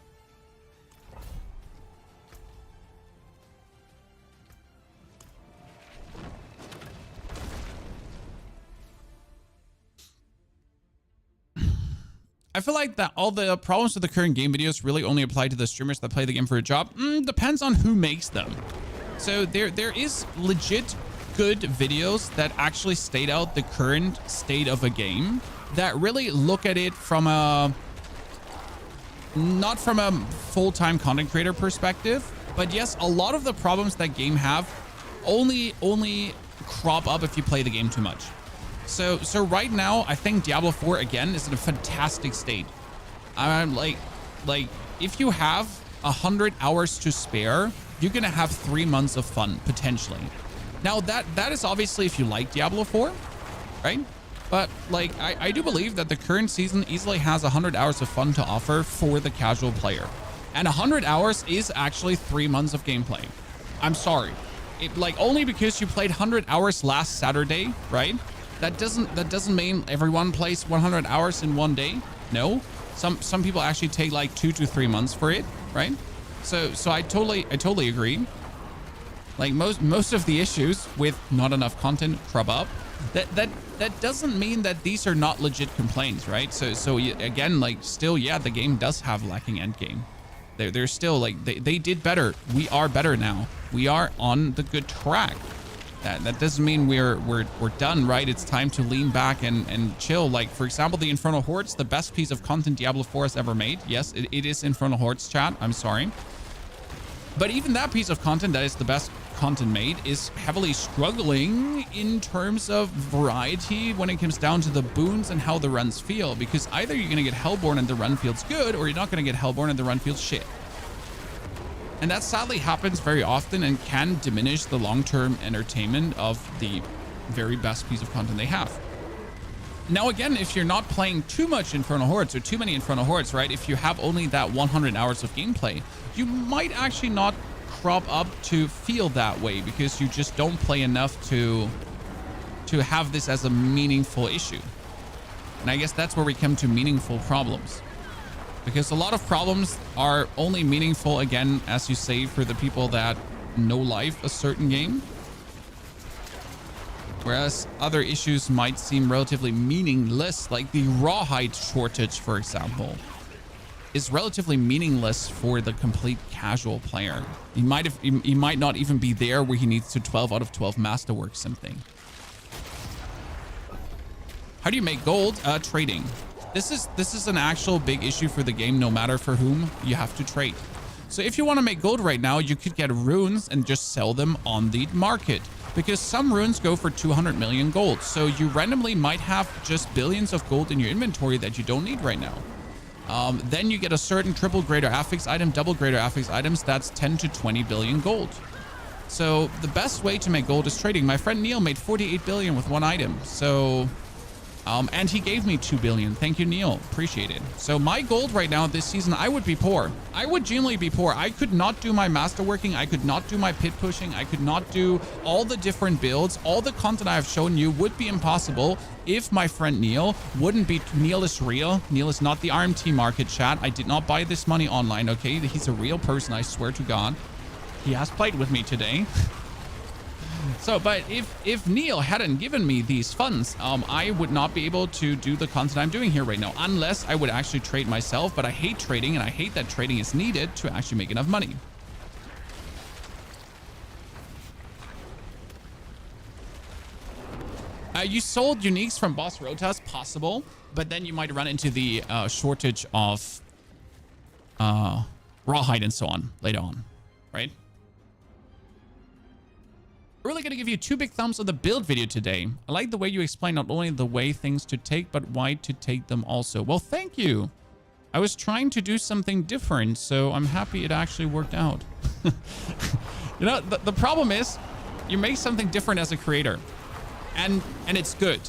I feel like that all the problems with the current game videos really only apply to the streamers that play the game for a job. Depends on who makes them. So there is legit good videos that actually state out the current state of a game, that really look at it from a, not from a full-time content creator perspective, but yes, a lot of the problems that game have only crop up if you play the game too much. So right now, I think Diablo 4 again is in a fantastic state. I'm like if you have 100 hours to spare, you're gonna have 3 months of fun potentially. Now that is obviously if you like Diablo 4, right? But like I do believe that the current season easily has 100 hours of fun to offer for the casual player, and 100 hours is actually 3 months of gameplay. I'm sorry, only because you played 100 hours last Saturday, right? That doesn't mean everyone plays 100 hours in one day. No, some people actually take like 2 to 3 months for it, right? So I totally agree. Like most of the issues with not enough content crop up. That doesn't mean that these are not legit complaints, right? So again, like still, yeah, the game does have lacking end game. They're still like they did better. We are better now. We are on the good track. That doesn't mean we're done, right? It's time to lean back and chill. Like, for example, the Infernal Hordes, the best piece of content Diablo 4 has ever made. Yes, it is Infernal Hordes, chat. I'm sorry. But even that piece of content that is the best content made is heavily struggling in terms of variety when it comes down to the boons and how the runs feel. Because either you're going to get Hellborn and the run feels good, or you're not going to get Hellborn and the run feels shit. And that sadly happens very often and can diminish the long-term entertainment of the very best piece of content they have. Now, again, if you're not playing too much Infernal Hordes or too many Infernal Hordes, right? If you have only that 100 hours of gameplay, you might actually not crop up to feel that way because you just don't play enough to have this as a meaningful issue. And I guess that's where we come to meaningful problems. Because a lot of problems are only meaningful, again, as you say, for the people that know life a certain game. Whereas other issues might seem relatively meaningless, like the rawhide shortage, for example, is relatively meaningless for the complete casual player. He might not even be there where he needs to 12 out of 12 masterwork something. How do you make gold? Trading. This is an actual big issue for the game. No matter for whom, you have to trade. So if you want to make gold right now, you could get runes and just sell them on the market, because some runes go for 200 million gold. So you randomly might have just billions of gold in your inventory that you don't need right now. Then you get a certain triple greater affix item, double greater affix items. That's 10 to 20 billion gold. So the best way to make gold is trading. My friend Neil made 48 billion with one item. So, and he gave me 2 billion. Thank you, Neil. Appreciate it. So my gold right now this season, I would be poor. I would genuinely be poor. I could not do my masterworking. I could not do my pit pushing. I could not do all the different builds. All the content I have shown you would be impossible if my friend Neil wouldn't be. Neil is real. Neil is not the RMT market, chat. I did not buy this money online, okay? He's a real person, I swear to God. He has played with me today. So, but if Neil hadn't given me these funds, I would not be able to do the content I'm doing here right now, unless I would actually trade myself. But I hate trading, and I hate that trading is needed to actually make enough money. You sold uniques from Boss Rotas, possible, but then you might run into the shortage of rawhide and so on later on, right? Really gonna give you 2 big thumbs on the build video today. I like the way you explain not only the way things to take, but why to take them also. Well, thank you. I was trying to do something different, so I'm happy it actually worked out. You know, the problem is you make something different as a creator, and it's good,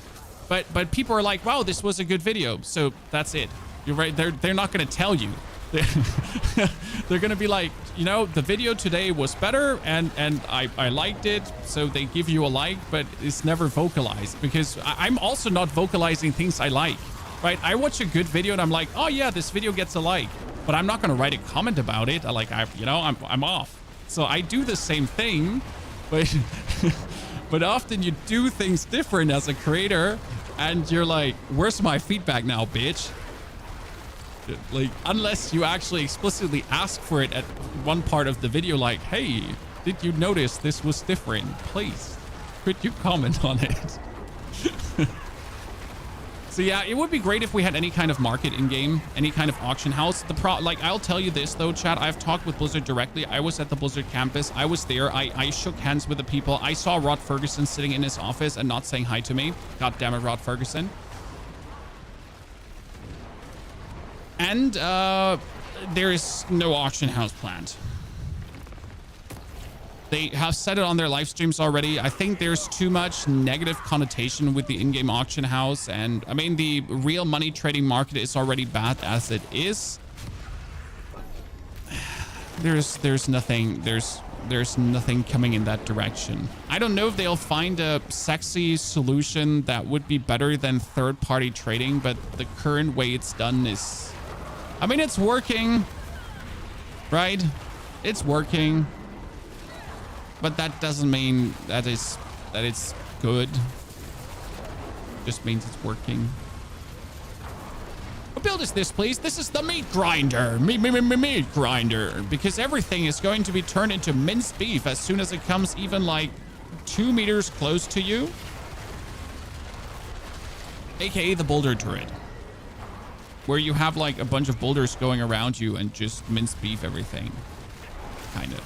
but people are like, wow, this was a good video, so that's it. You're right. They're not gonna tell you. They're gonna be like, you know, the video today was better and I liked it, so they give you a like, but it's never vocalized, because I'm also not vocalizing things I like, right? I watch a good video and I'm like, oh yeah, this video gets a like, but I'm not gonna write a comment about it. I'm off. So I do the same thing, but but often you do things different as a creator, and you're like, where's my feedback now, bitch? Like, unless you actually explicitly ask for it at one part of the video, like, hey, did you notice this was different? Please, could you comment on it? So yeah, it would be great if we had any kind of market in game, any kind of auction house. Like, I'll tell you this though, chat, I've talked with Blizzard directly. I was at the Blizzard campus. I was there. I shook hands with the people. I saw Rod Ferguson sitting in his office and not saying hi to me. God damn it, Rod Ferguson. And there is no auction house planned. They have said it on their live streams already. I think there's too much negative connotation with the in-game auction house. And I mean, the real money trading market is already bad as it is. There's nothing coming in that direction. I don't know if they'll find a sexy solution that would be better than third-party trading, but the current way it's done is, I mean, it's working, right? It's working, but that doesn't mean that it's good. It just means it's working. What build is this, please? This is the meat grinder. Meat grinder. Because everything is going to be turned into minced beef as soon as it comes even like 2 meters close to you. AKA the boulder Druid, where you have like a bunch of boulders going around you and just minced beef everything. Kind of.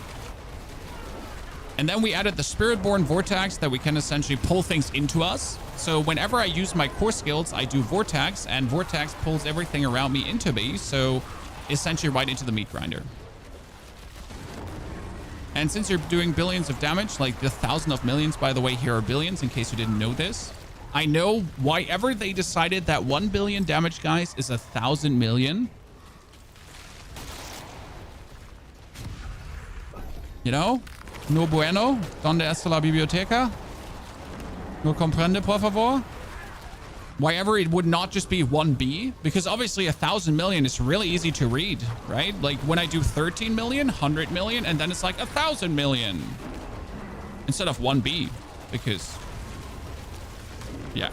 And then we added the Spiritborn Vortex that we can essentially pull things into us. So whenever I use my core skills, I do Vortex, and Vortex pulls everything around me into me. So essentially right into the meat grinder. And since you're doing billions of damage, like the 1,000 of millions, by the way, here are billions in case you didn't know this. I know why ever they decided that 1 billion damage, guys, is 1,000 million. You know? No bueno. ¿Dónde está la biblioteca? No comprende, por favor? Why ever it would not just be 1B? Because obviously 1,000 million is really easy to read, right? Like when I do 13 million, 100 million, and then it's like 1,000 million. Instead of 1B. Because Yeah.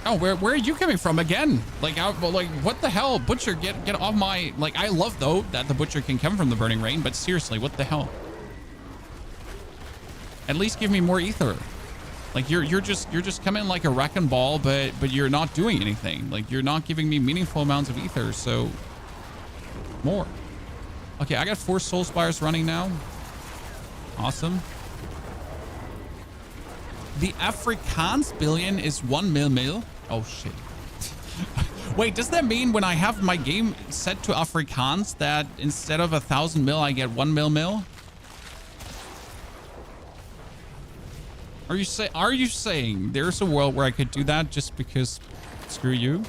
Oh, where are you coming from again? Like, what the hell? Butcher, get off my... Like, I love, though, that the Butcher can come from the Burning Rain, but seriously, what the hell? At least give me more ether. Like, you're just coming like a wrecking ball, but you're not doing anything. Like, you're not giving me meaningful amounts of ether, so... More. Okay, I got 4 Soul Spires running now. Awesome. The Afrikaans billion is 1 mil. Oh, shit. Wait, does that mean when I have my game set to Afrikaans that instead of 1,000 mil, I get 1 mil? Are you saying there's a world where I could do that just because screw you?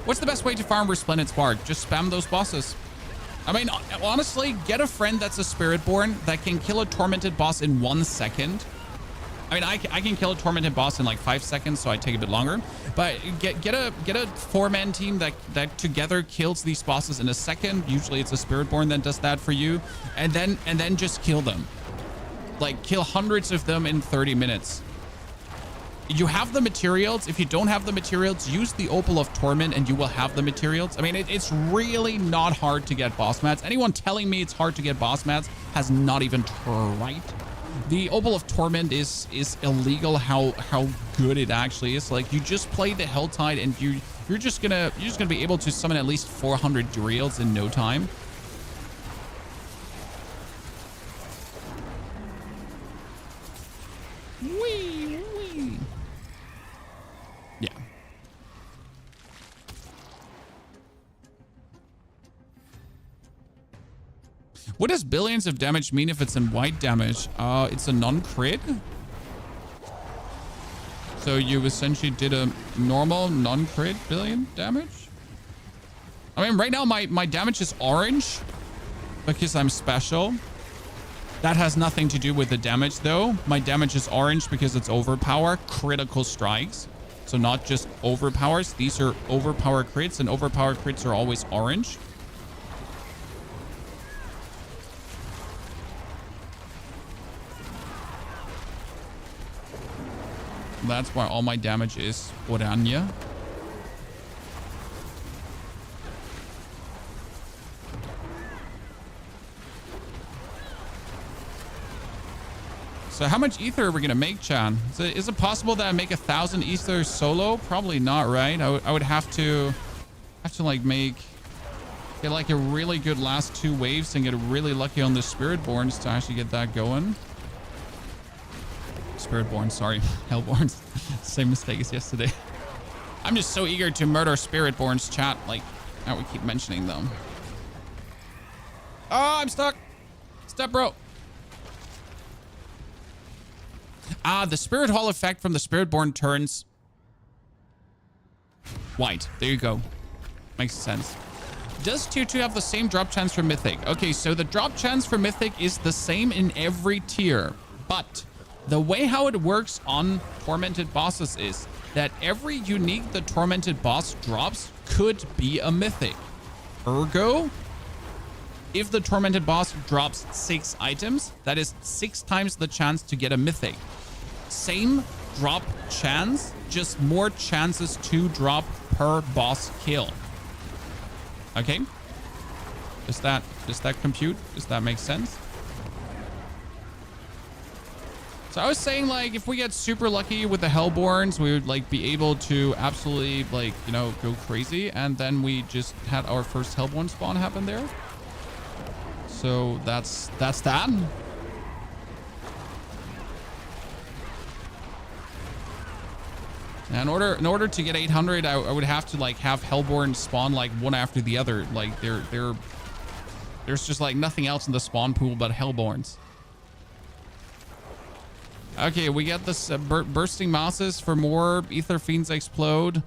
What's the best way to farm Resplendent Spark? Just spam those bosses. I mean, honestly, get a friend that's a Spiritborn that can kill a Tormented boss in 1 second. I mean, I can kill a Tormented boss in like 5 seconds, so I take a bit longer. But get a 4-man team that together kills these bosses in a second. Usually it's a Spiritborn that does that for you. And then just kill them. Like, kill hundreds of them in 30 minutes. You have the materials. If you don't have the materials, use the Opal of Torment and you will have the materials. I mean, it's really not hard to get boss mats. Anyone telling me it's hard to get boss mats has not even tried. The Opal of Torment is illegal how good it actually is. Like, you just play the Helltide and you're just gonna be able to summon at least 400 Duriels in no time. Wee. Yeah. What does billions of damage mean if it's in white damage? It's a non-crit. So you essentially did a normal non-crit billion damage? I mean, right now my damage is orange because I'm special. That has nothing to do with the damage though. My damage is orange because it's overpower, critical strikes. So not just overpowers. These are overpower crits, and overpower crits are always orange. That's why all my damage is Oranje. So how much ether are we gonna make, Chan? Is it possible that I make 1,000 ether solo? Probably not, right? I would have to like get like a really good last 2 waves and get really lucky on the Spiritborns to actually get that going. Spiritborn, sorry. Hellborns. Same mistake as yesterday. I'm just so eager to murder Spiritborns, chat. Like, now we keep mentioning them. Oh, I'm stuck. Step, bro. The Spirit Hall effect from the Spiritborn turns white. There you go. Makes sense. Does tier 2 have the same drop chance for Mythic? Okay, so the drop chance for Mythic is the same in every tier, but the way how it works on Tormented bosses is that every unique the Tormented boss drops could be a Mythic. Ergo, if the Tormented boss drops 6 items, that is 6 times the chance to get a Mythic. Same drop chance, just more chances to drop per boss kill. Okay? Does that compute? Does that make sense? So I was saying, like, if we get super lucky with the Hellborns, we would like be able to absolutely, like, you know, go crazy. And then we just had our first Hellborn spawn happen there. So that's that. And in order to get 800, I would have to like have Hellborn spawn like one after the other. Like there's just like nothing else in the spawn pool but Hellborns. Okay, we get this bursting mouses for more Ether Fiends Explode.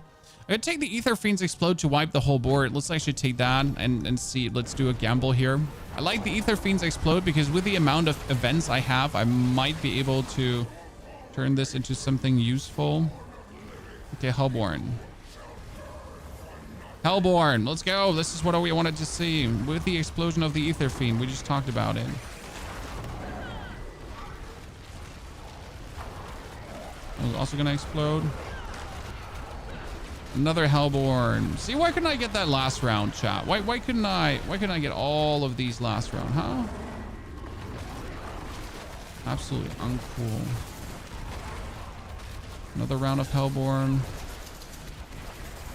I could take the Ether Fiend's Explode to wipe the whole board. Let's actually take that and see. Let's do a gamble here. I like the Ether Fiend's Explode because with the amount of events I have, I might be able to turn this into something useful. Okay, Hellborn. Hellborn, let's go. This is what we wanted to see. With the explosion of the Ether Fiend, we just talked about it. It's also gonna explode. Another Hellborn. See, why couldn't I get that last round, chat? Why couldn't I get all of these last round, huh? Absolutely uncool. Another round of Hellborn.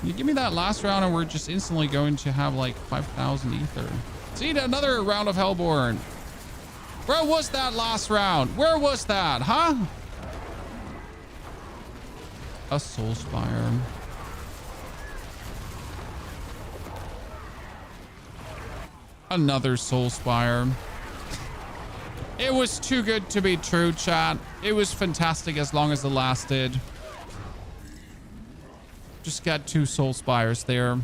You give me that last round and we're just instantly going to have like 5,000 ether. See, another round of Hellborn. Where was that last round? Where was that, huh? A Soul Spire. Another Soul Spire. It was too good to be true, chat. It was fantastic as long as it lasted. Just got 2 Soul Spires there.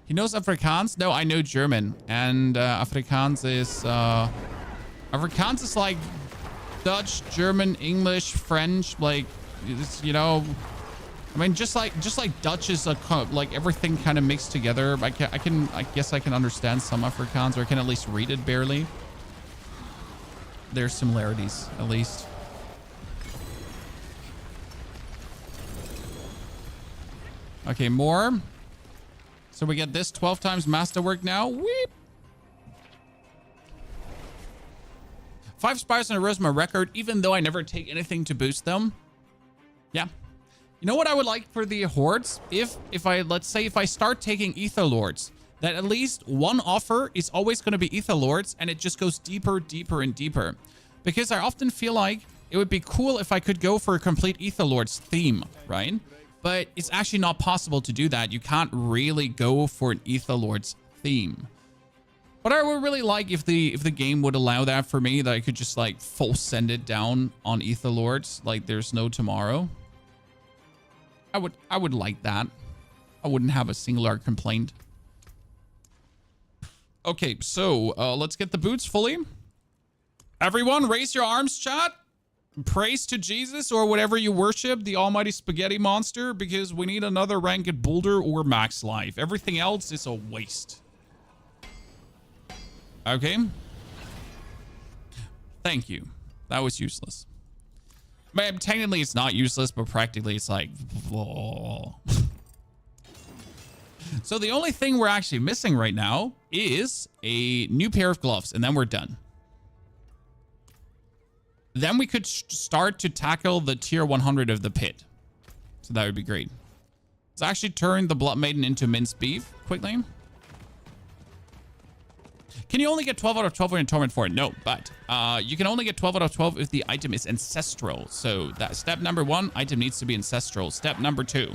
He knows Afrikaans? No, I know German. And Afrikaans is like Dutch, German, English, French. Like, it's, you know, I mean, just like Dutch is like everything kind of mixed together. I guess I can understand some Afrikaans, or I can at least read it barely. There's similarities, at least. Okay, more. So we get this 12 times masterwork now. Weep. 5 spires in a row is my record, even though I never take anything to boost them. Yeah. You know what I would like for the hordes? If let's say if I start taking Ether Lords, that at least one offer is always going to be Ether Lords, and it just goes deeper, deeper, and deeper. Because I often feel like it would be cool if I could go for a complete Ether Lords theme, right? But it's actually not possible to do that. You can't really go for an Ether Lords theme. But I would really like if the game would allow that for me, that I could just like full send it down on Ether Lords like there's no tomorrow. I would like that. I wouldn't have a singular complaint. Okay, so let's get the boots fully. Everyone, raise your arms, chat. Praise to Jesus or whatever you worship, the almighty spaghetti monster, because we need another rank at Boulder or Max Life. Everything else is a waste. Okay. Thank you. That was useless. Man, technically it's not useless, but practically it's like... So the only thing we're actually missing right now is a new pair of gloves, and then we're done. Then we could start to tackle the tier 100 of the pit. So that would be great. Let's actually turn the Blood Maiden into minced beef quickly. Can you only get 12 out of 12 when in Torment 4? No, but you can only get 12 out of 12 if the item is ancestral. So that step number 1, item needs to be ancestral. Step number 2,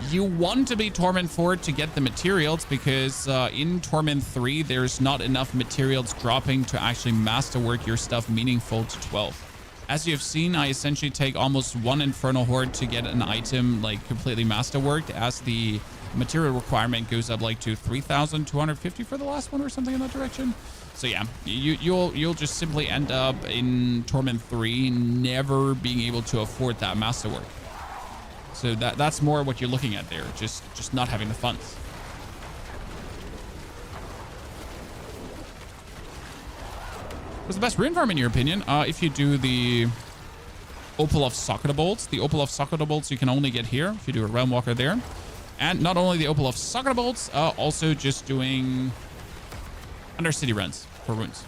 you want to be Torment 4 to get the materials, because in Torment 3, there's not enough materials dropping to actually masterwork your stuff meaningful to 12. As you have seen, I essentially take almost 1 Infernal Horde to get an item like completely masterworked, as the material requirement goes up like to 3,250 for the last one or something in that direction. So yeah, you'll just simply end up in Torment 3 never being able to afford that masterwork. So that's more what you're looking at there, just not having the funds. What's the best rune farm in your opinion? If you do the Opal of Socket Bolts, the Opal of Socket Bolts you can only get here if you do a Realm Walker there. And not only the Opal of Socket Bolts, also just doing Undercity runs for runes.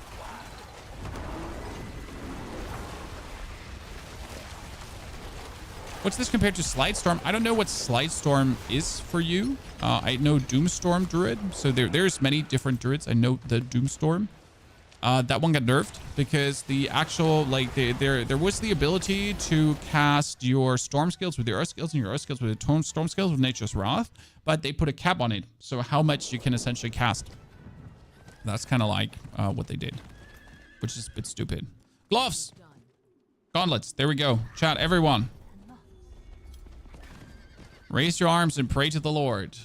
What's this compared to Slide Storm? I don't know what Slide Storm is for you. I know Doomstorm Druid. So there's many different Druids. I know the Doomstorm. That one got nerfed because the actual, like, there was the ability to cast your Storm skills with your Earth skills and your Earth skills with your Storm skills with Nature's Wrath, but they put a cap on it. So how much you can essentially cast. That's kind of like what they did. which is a bit stupid. Gloves. Gauntlets. There we go. Chat, everyone. Raise your arms and pray to the Lord.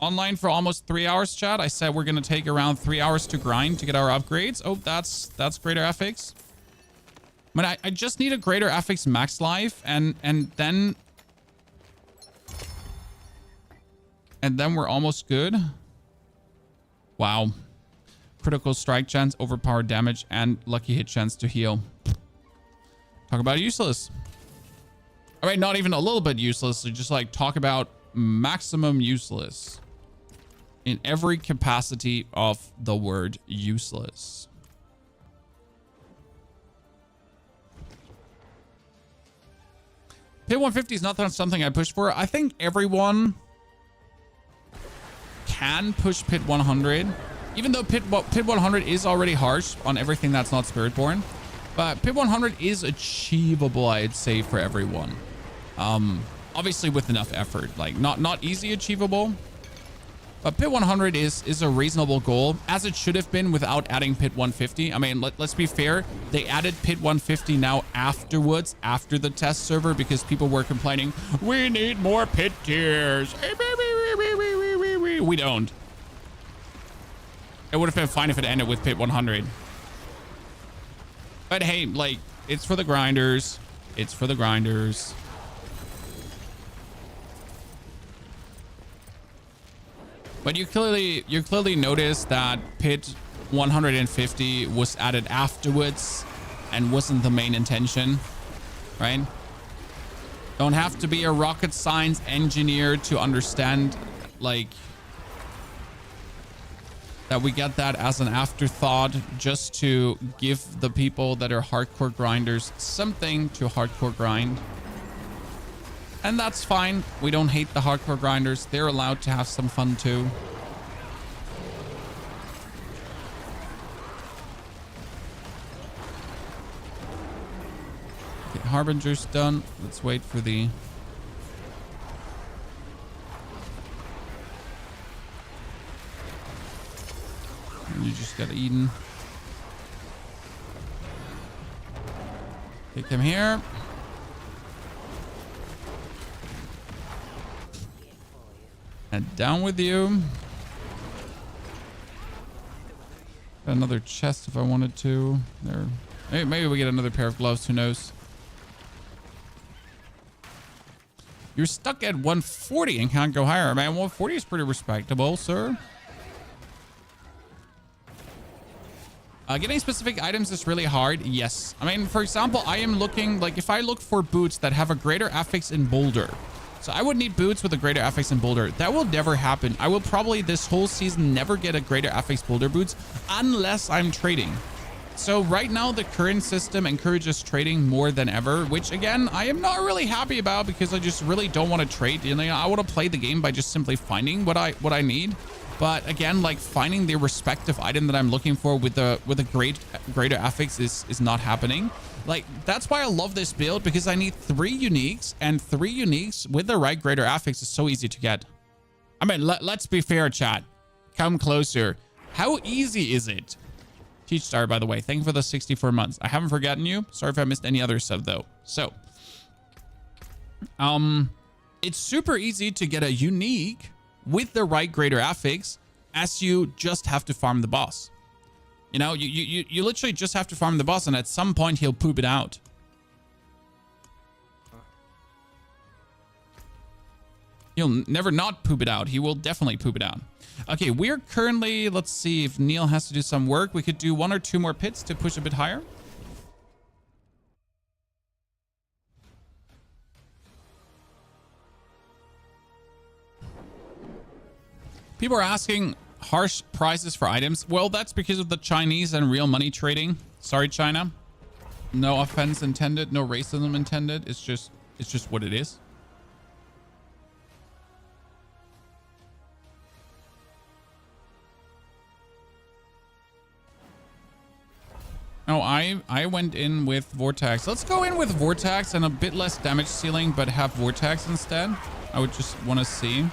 Online for almost 3 hours, chat. I said we're going to take around 3 hours to grind to get our upgrades. Oh, that's greater affix. But I just need a greater affix max life and then we're almost good. Wow. Critical strike chance, overpowered damage, and lucky hit chance to heal. Talk about useless. All right, not even a little bit useless. So just like talk about maximum useless in every capacity of the word useless. Pit 150 is not something I push for. I think everyone can push Pit 100, even though Pit 100 is already harsh on everything that's not Spiritborn. But Pit 100 is achievable, I'd say, for everyone. Obviously with enough effort, like not easy achievable, but Pit 100 is a reasonable goal, as it should have been without adding Pit 150. I mean, let's be fair. They added Pit 150 now afterwards, after the test server, because people were complaining, we need more pit tiers. We don't. It would have been fine if it ended with Pit 100. But hey, like, it's for the grinders. It's for the grinders. But you clearly notice that Pit 150 was added afterwards and wasn't the main intention, right? Don't have to be a rocket science engineer to understand, like, that we get that as an afterthought, just to give the people that are hardcore grinders something to hardcore grind. And that's fine. We don't hate the hardcore grinders. They're allowed to have some fun too. Okay, Harbinger's done. Let's wait for the... And you just got Eden. Take him here. And down with you. Got another chest if I wanted to. There. Maybe we get another pair of gloves. Who knows? You're stuck at 140 and can't go higher. Man, 140 is pretty respectable, sir. Getting specific items is really hard. Yes. I mean, for example, I am looking, like, if I look for boots that have a greater affix in boulder. So I would need boots with a greater affix in boulder. That will never happen. I will probably this whole season never get a greater affix boulder boots unless I'm trading. So right now the current system encourages trading more than ever, which again, I am not really happy about because I just really don't want to trade. You know, I want to play the game by just simply finding what I need. But again, like finding the respective item that I'm looking for with a greater affix is not happening. Like, that's why I love this build, because I need 3 uniques, and 3 uniques with the right greater affix is so easy to get. I mean, let's be fair, chat. Come closer. How easy is it? Teach Star, by the way, thank you for the 64 months. I haven't forgotten you. Sorry if I missed any other sub though. So, it's super easy to get a unique with the right greater affix, as you just have to farm the boss. You know, you literally just have to farm the boss, and at some point he'll poop it out. He'll never not poop it out. He will definitely poop it out. Okay, we're currently, let's see if Neil has to do some work. We could do 1 or 2 more pits to push a bit higher. People are asking harsh prices for items. Well, that's because of the Chinese and real money trading. Sorry, China. No offense intended, no racism intended. It's just what it is. No, I went in with Vortex. Let's go in with Vortex and a bit less damage ceiling, but have Vortex instead. I would just want to see.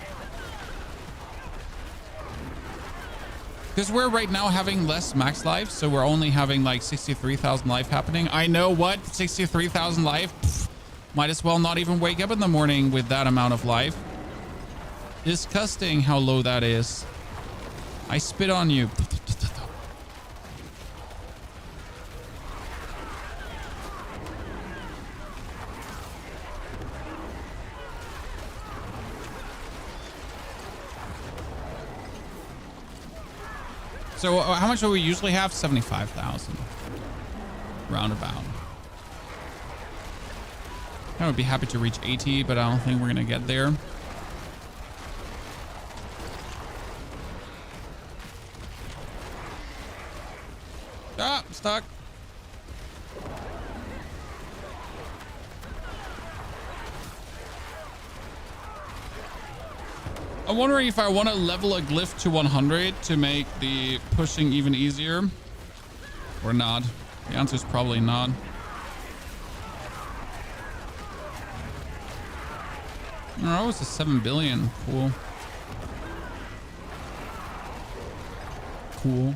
Because we're right now having less max life, so we're only having like 63,000 life happening. I know what, 63,000 life? Pff, might as well not even wake up in the morning with that amount of life. Disgusting how low that is. I spit on you. So how much do we usually have? 75,000. Roundabout. I would be happy to reach 80, but I don't think we're going to get there. Ah, stuck. I'm wondering if I want to level a glyph to 100 to make the pushing even easier or not. The answer is probably not. Oh, it's a 7 billion. Cool. Cool.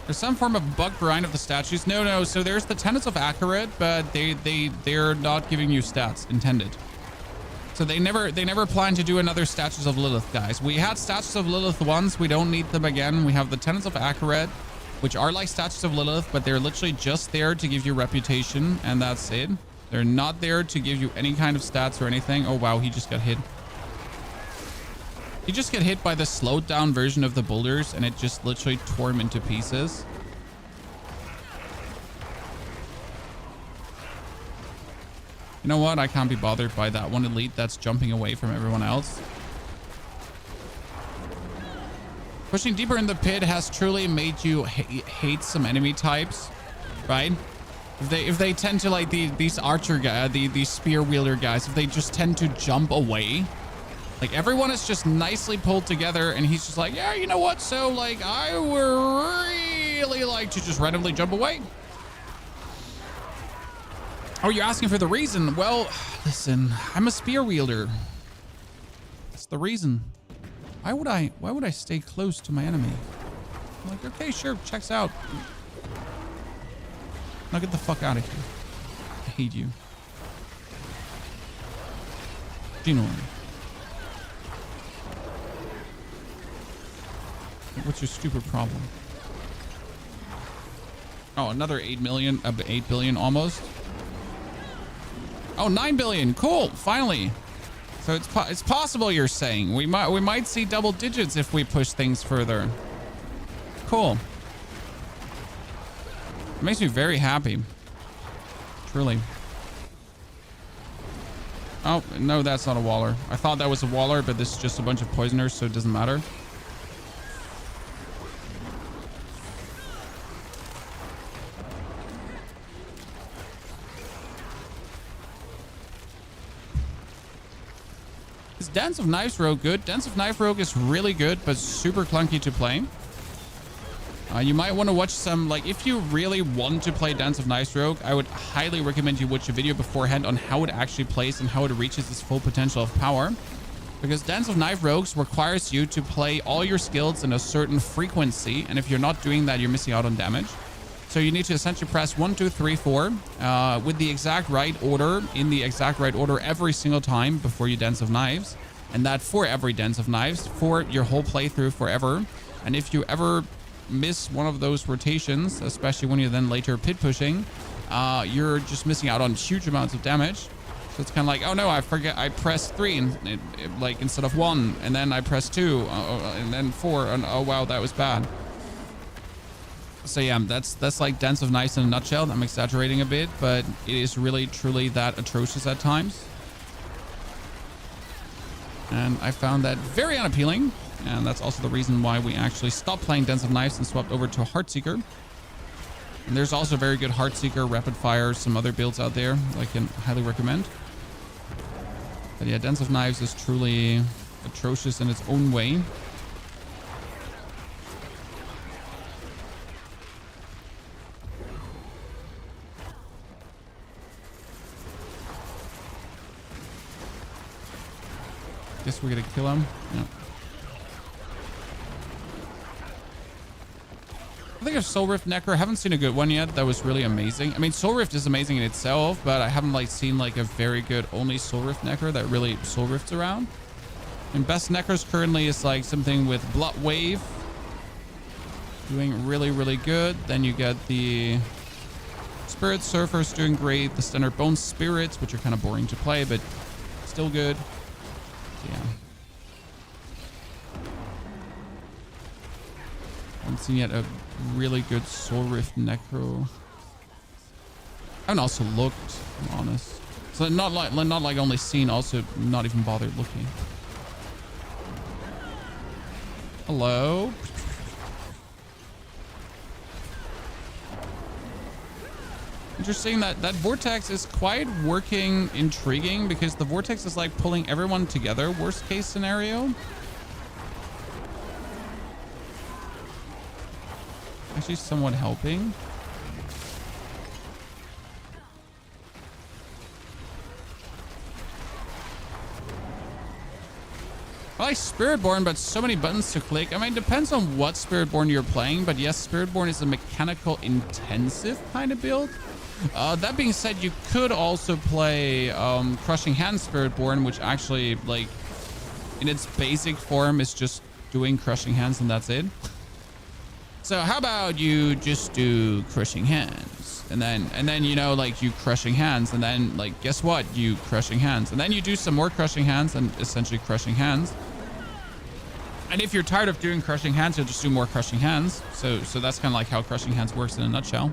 There's some form of bug grind of the statues. No. So there's the tenets of accurate, but they're not giving you stats intended. So they never plan to do another statues of Lilith, guys. We had statues of Lilith once. We don't need them again. We have the tenets of accurate, which are like statues of Lilith, but they're literally just there to give you reputation, and that's it. They're not there to give you any kind of stats or anything. Oh wow, he just got hit. You just get hit by the slowed down version of the boulders and it just literally tore him into pieces. You know what? I can't be bothered by that one elite that's jumping away from everyone else. Pushing deeper in the pit has truly made you hate some enemy types, right? If they tend to like these archer guys, these spear wielder guys, if they just tend to jump away. Like everyone is just nicely pulled together and he's just like, yeah, you know what? So like, I would really like to just randomly jump away. Oh, you're asking for the reason? Well, listen, I'm a spear wielder. That's the reason. Why would I stay close to my enemy? I'm like, okay, sure. Checks out. Now get the fuck out of here. I hate you. Genuinely. What's your stupid problem? Oh, another 8 million, 8 billion almost. Oh, 9 billion. Cool. Finally. So it's possible, you're saying. We might see double digits if we push things further. Cool. It makes me very happy. Truly. Oh, no, that's not a waller. I thought that was a waller, but this is just a bunch of poisoners, so it doesn't matter. Is Dance of Knives Rogue good? Dance of Knife Rogue is really good, but super clunky to play. You might want to watch some, like, if you really want to play Dance of Knives Rogue, I would highly recommend you watch a video beforehand on how it actually plays and how it reaches its full potential of power. Because Dance of Knife Rogues requires you to play all your skills in a certain frequency, and if you're not doing that, you're missing out on damage. So you need to essentially press 1, 2, 3, 4 with the exact right order, in the exact right order every single time before you Dance of Knives. And that for every Dance of Knives, for your whole playthrough forever. And if you ever miss one of those rotations, especially when you're then later pit pushing, you're just missing out on huge amounts of damage. So it's kind of like, oh no, I forget, I pressed 3 and like instead of 1, and then I pressed 2 and then 4, and oh wow, that was bad. So yeah, that's like Dance of Knives in a nutshell. I'm exaggerating a bit, but it is really truly that atrocious at times. And I found that very unappealing. And that's also the reason why we actually stopped playing Dance of Knives and swapped over to Heartseeker. And there's also very good Heartseeker, Rapid Fire, some other builds out there that I can highly recommend. But yeah, Dance of Knives is truly atrocious in its own way. Guess we're gonna kill him. Yeah. I think of Soul Rift Necro. I haven't seen a good one yet that was really amazing. I mean, Soul Rift is amazing in itself, but I haven't like seen like a very good only Soul Rift Necro that really Soul Rifts around. And best Necros currently is like something with Blood Wave. Doing really, really good. Then you get the Spirit Surfers doing great. The standard Bone Spirits, which are kind of boring to play, but still good. Yeah. Haven't seen yet a really good Soul Rift Necro. I haven't also looked, I'm honest. So not like only seen, also not even bothered looking. Hello. Interesting that vortex is quite working intriguing because the vortex is like pulling everyone together. Worst case scenario. Actually somewhat helping. I like Spiritborn, but so many buttons to click. I mean, it depends on what Spiritborn you're playing, but yes, Spiritborn is a mechanical intensive kind of build. That being said, you could also play Crushing Hand Spiritborn, which actually, like, in its basic form is just doing Crushing Hands and that's it. So how about you just do Crushing Hands and then you know, like, you Crushing Hands and then, like, guess what, you Crushing Hands and then you do some more Crushing Hands and essentially Crushing Hands. And if you're tired of doing Crushing Hands, you'll just do more Crushing Hands. So that's kind of like how Crushing Hands works in a nutshell.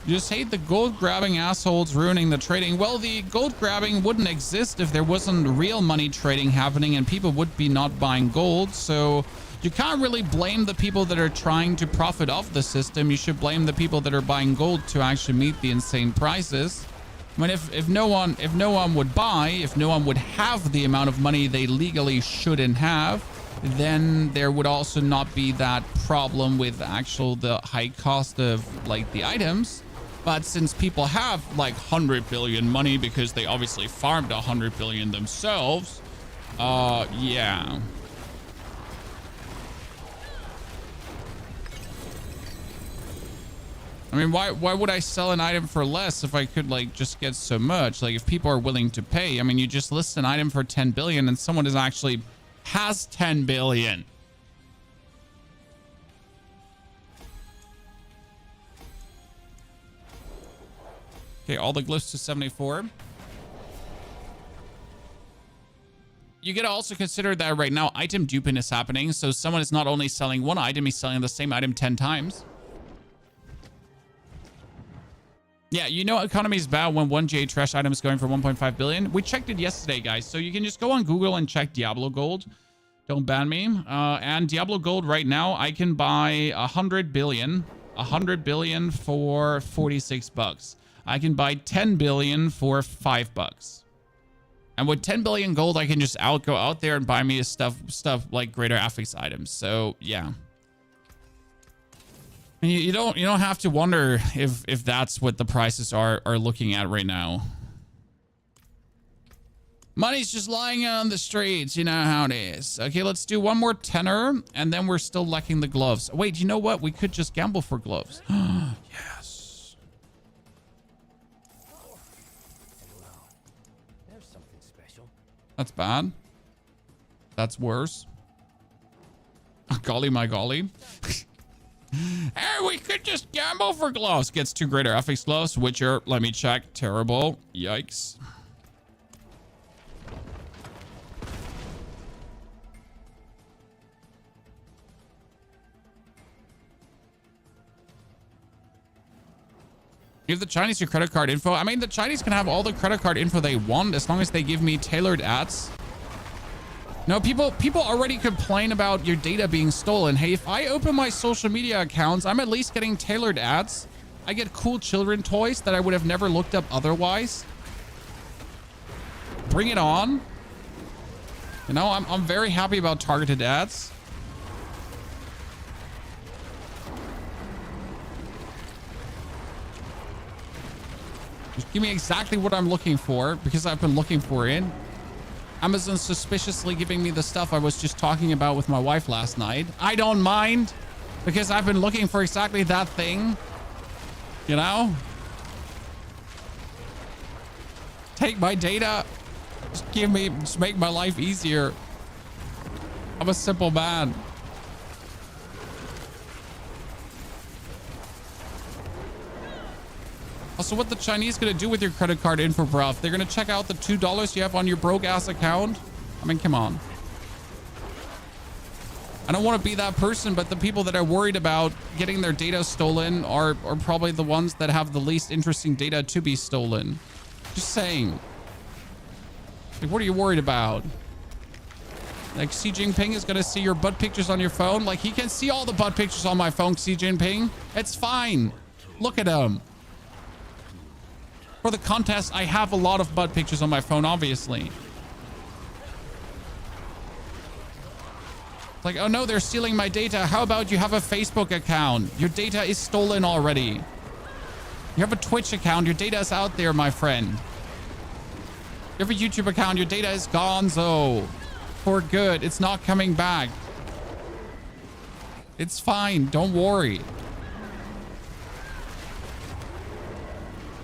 You just hate the gold grabbing assholes ruining the trading. Well, the gold grabbing wouldn't exist if there wasn't real money trading happening and people would be not buying gold. So you can't really blame the people that are trying to profit off the system. You should blame the people that are buying gold to actually meet the insane prices. I mean, if no one would buy, if no one would have the amount of money they legally shouldn't have, then there would also not be that problem with the high cost of like the items. But since people have like 100 billion money because they obviously farmed 100 billion themselves, yeah. I mean, why would I sell an item for less if I could like just get so much? Like if people are willing to pay, I mean, you just list an item for 10 billion and someone is actually has 10 billion. Okay, all the glyphs to 74. You gotta also consider that right now item duping is happening. So someone is not only selling one item, he's selling the same item 10 times. Yeah, you know economy is bad when one GA trash item is going for 1.5 billion. We checked it yesterday, guys. So you can just go on Google and check Diablo Gold. Don't ban me. And Diablo Gold right now, I can buy 100 billion for 46 bucks. I can buy 10 billion for $5. And with 10 billion gold, I can just go out there and buy me stuff like greater affix items. So yeah. And you don't have to wonder if that's what the prices are looking at right now. Money's just lying on the streets. You know how it is. Okay, let's do one more tenor and then we're still lacking the gloves. Wait, you know what? We could just gamble for gloves. Yes. That's bad. That's worse. Golly, my golly. Hey, we could just gamble for gloves. Gets 2 greater affix gloves, which are, let me check, terrible. Yikes. Give the Chinese your credit card info. I mean, the Chinese can have all the credit card info they want as long as they give me tailored ads. No, people already complain about your data being stolen. Hey, if I open my social media accounts, I'm at least getting tailored ads. I get cool children toys that I would have never looked up otherwise. Bring it on. You know, I'm very happy about targeted ads. Just give me exactly what I'm looking for, because I've been looking for it. Amazon's suspiciously giving me the stuff I was just talking about with my wife last night. I don't mind, because I've been looking for exactly that thing. You know? Take my data. Just make my life easier. I'm a simple man. Also, what the Chinese gonna do with your credit card info, bruv? They're gonna check out the $2 you have on your broke ass account? I mean, come on. I don't want to be that person, but the people that are worried about getting their data stolen are probably the ones that have the least interesting data to be stolen. Just saying. Like, what are you worried about? Like, Xi Jinping is gonna see your butt pictures on your phone? Like, he can see all the butt pictures on my phone, Xi Jinping. It's fine. Look at him. For the contest, I have a lot of butt pictures on my phone, obviously. Like, oh no, they're stealing my data. How about you have a Facebook account? Your data is stolen already. You have a Twitch account. Your data is out there, my friend. You have a YouTube account. Your data is gonzo. For good. It's not coming back. It's fine. Don't worry.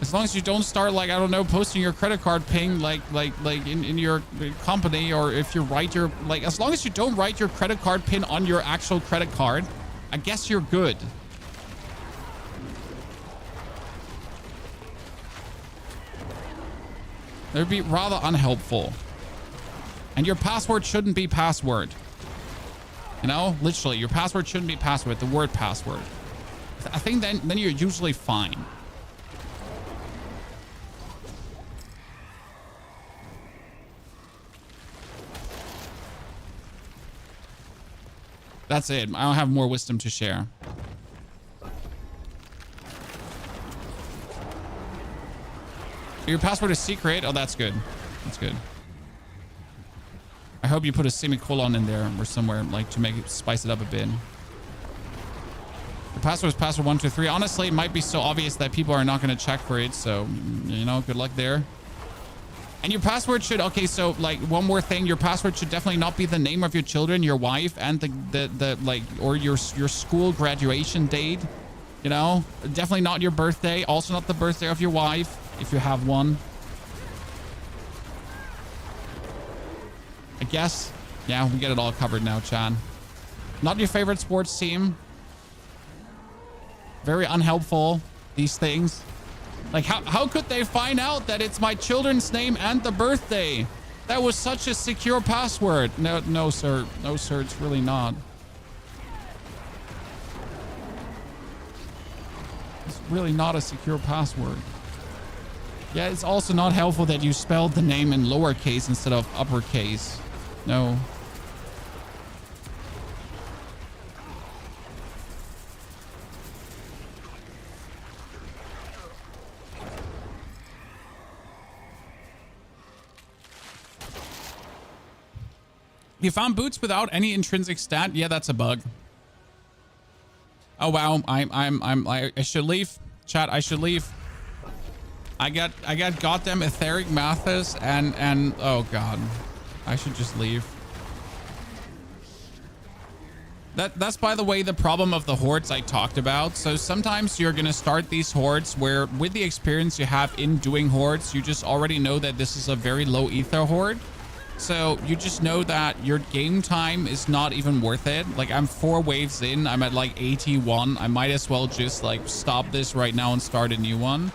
As long as you don't start, like, I don't know, posting your credit card ping like in your company, or if you write your, like, as long as you don't write your credit card pin on your actual credit card, I guess you're good. That would be rather unhelpful. And your password shouldn't be password. You know, literally, your password shouldn't be password, the word password. I think then you're usually fine. That's it. I don't have more wisdom to share. Your password is secret. Oh, that's good. That's good. I hope you put a semicolon in there or somewhere, like, to make it, spice it up a bit. The password is password 123. Honestly, it might be so obvious that people are not going to check for it. So, you know, good luck there. And your password should, okay, so, like, one more thing, your password should definitely not be the name of your children, your wife, and the like, or your school graduation date, you know? Definitely not your birthday, also not the birthday of your wife, if you have one. I guess, yeah, we get it all covered now, Chan. Not your favorite sports team. Very unhelpful, these things. Like, how could they find out that it's my children's name and the birthday? That was such a secure password. No, sir. No, sir, it's really not. It's really not a secure password. Yeah, it's also not helpful that you spelled the name in lowercase instead of uppercase. No. You found boots without any intrinsic stat? Yeah, that's a bug. Oh wow, I should leave. Chat, I should leave. I got goddamn etheric Mathis and oh god. I should just leave. That's by the way the problem of the hordes I talked about. So sometimes you're gonna start these hordes where, with the experience you have in doing hordes, you just already know that this is a very low ether horde. So you just know that your game time is not even worth it. Like, I'm 4 waves in, I'm at like 81. I might as well just like stop this right now and start a new one.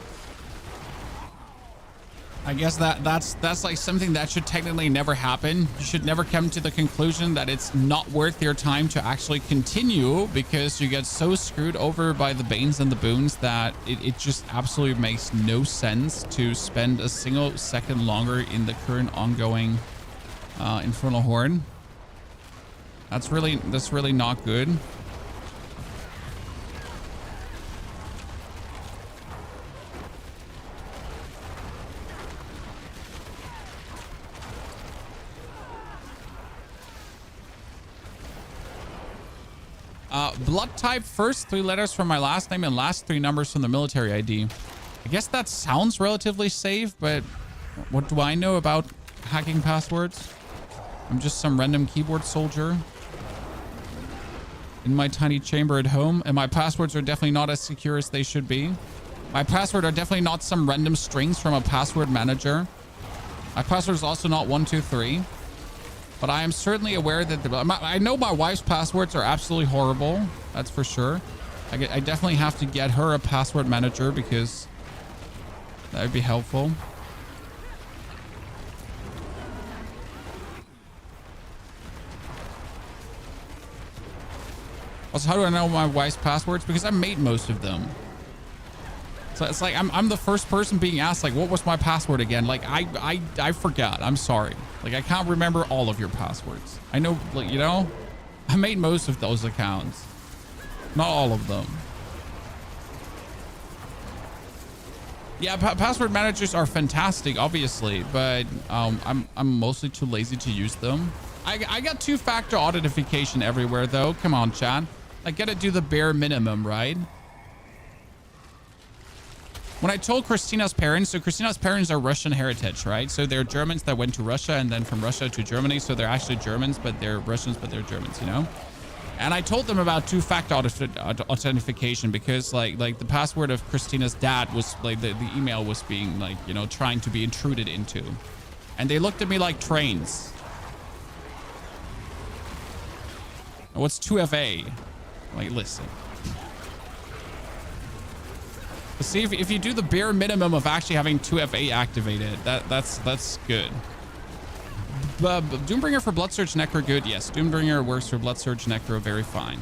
I guess that's like something that should technically never happen. You should never come to the conclusion that it's not worth your time to actually continue, because you get so screwed over by the banes and the boons that it just absolutely makes no sense to spend a single second longer in the current ongoing Infernal Horde. That's really not good. Blood type, first 3 letters from my last name and last 3 numbers from the military ID. I guess that sounds relatively safe, but what do I know about hacking passwords? I'm just some random keyboard soldier in my tiny chamber at home, and my passwords are definitely not as secure as they should be. My password are definitely not some random strings from a password manager. My password is also not 123, but I am certainly aware that I know my wife's passwords are absolutely horrible. That's for sure. I definitely have to get her a password manager because that would be helpful. Also, how do I know my wife's passwords? Because I made most of them. So it's like I'm the first person being asked, like, what was my password again? Like, I forgot. I'm sorry. Like, I can't remember all of your passwords. I know, like, you know, I made most of those accounts. Not all of them. Yeah, password managers are fantastic, obviously, but I'm mostly too lazy to use them. I got two-factor authentication everywhere, though. Come on, chat. I gotta do the bare minimum, right? When I told Christina's parents, so Christina's parents are Russian heritage, right? So they're Germans that went to Russia and then from Russia to Germany. So they're actually Germans, but they're Russians, but they're Germans, you know? And I told them about two-factor authentication because like the password of Christina's dad was like the email was being like, you know, trying to be intruded into. And they looked at me like trains. What's 2FA? Like, listen. See, if you do the bare minimum of actually having 2FA activated, that's good. Doombringer for Blood Surge Necro, good. Yes, Doombringer works for Blood Surge Necro, very fine.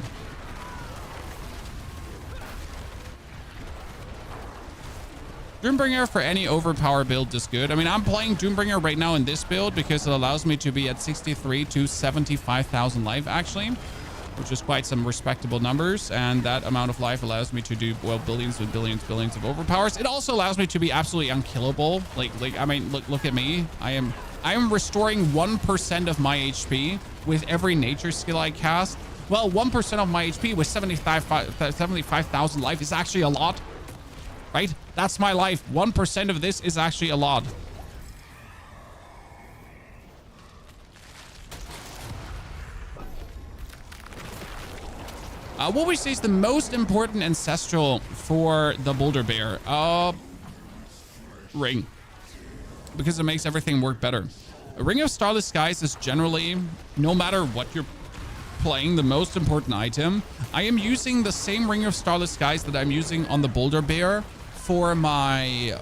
Doombringer for any Overpower build is good. I mean, I'm playing Doombringer right now in this build because it allows me to be at 63 to 75,000 life, actually, which is quite some respectable numbers. And that amount of life allows me to do, well, billions and billions of overpowers. It also allows me to be absolutely unkillable. Like I mean, look at me. I am restoring 1% of my HP with every nature skill I cast. Well, 1% of my HP with 75,000 life is actually a lot, right? That's my life. 1% of this is actually a lot. What would you say is the most important ancestral for the Boulder Bear? Ring. Because it makes everything work better. A Ring of Starless Skies is generally, no matter what you're playing, the most important item. I am using the same Ring of Starless Skies that I'm using on the Boulder Bear for my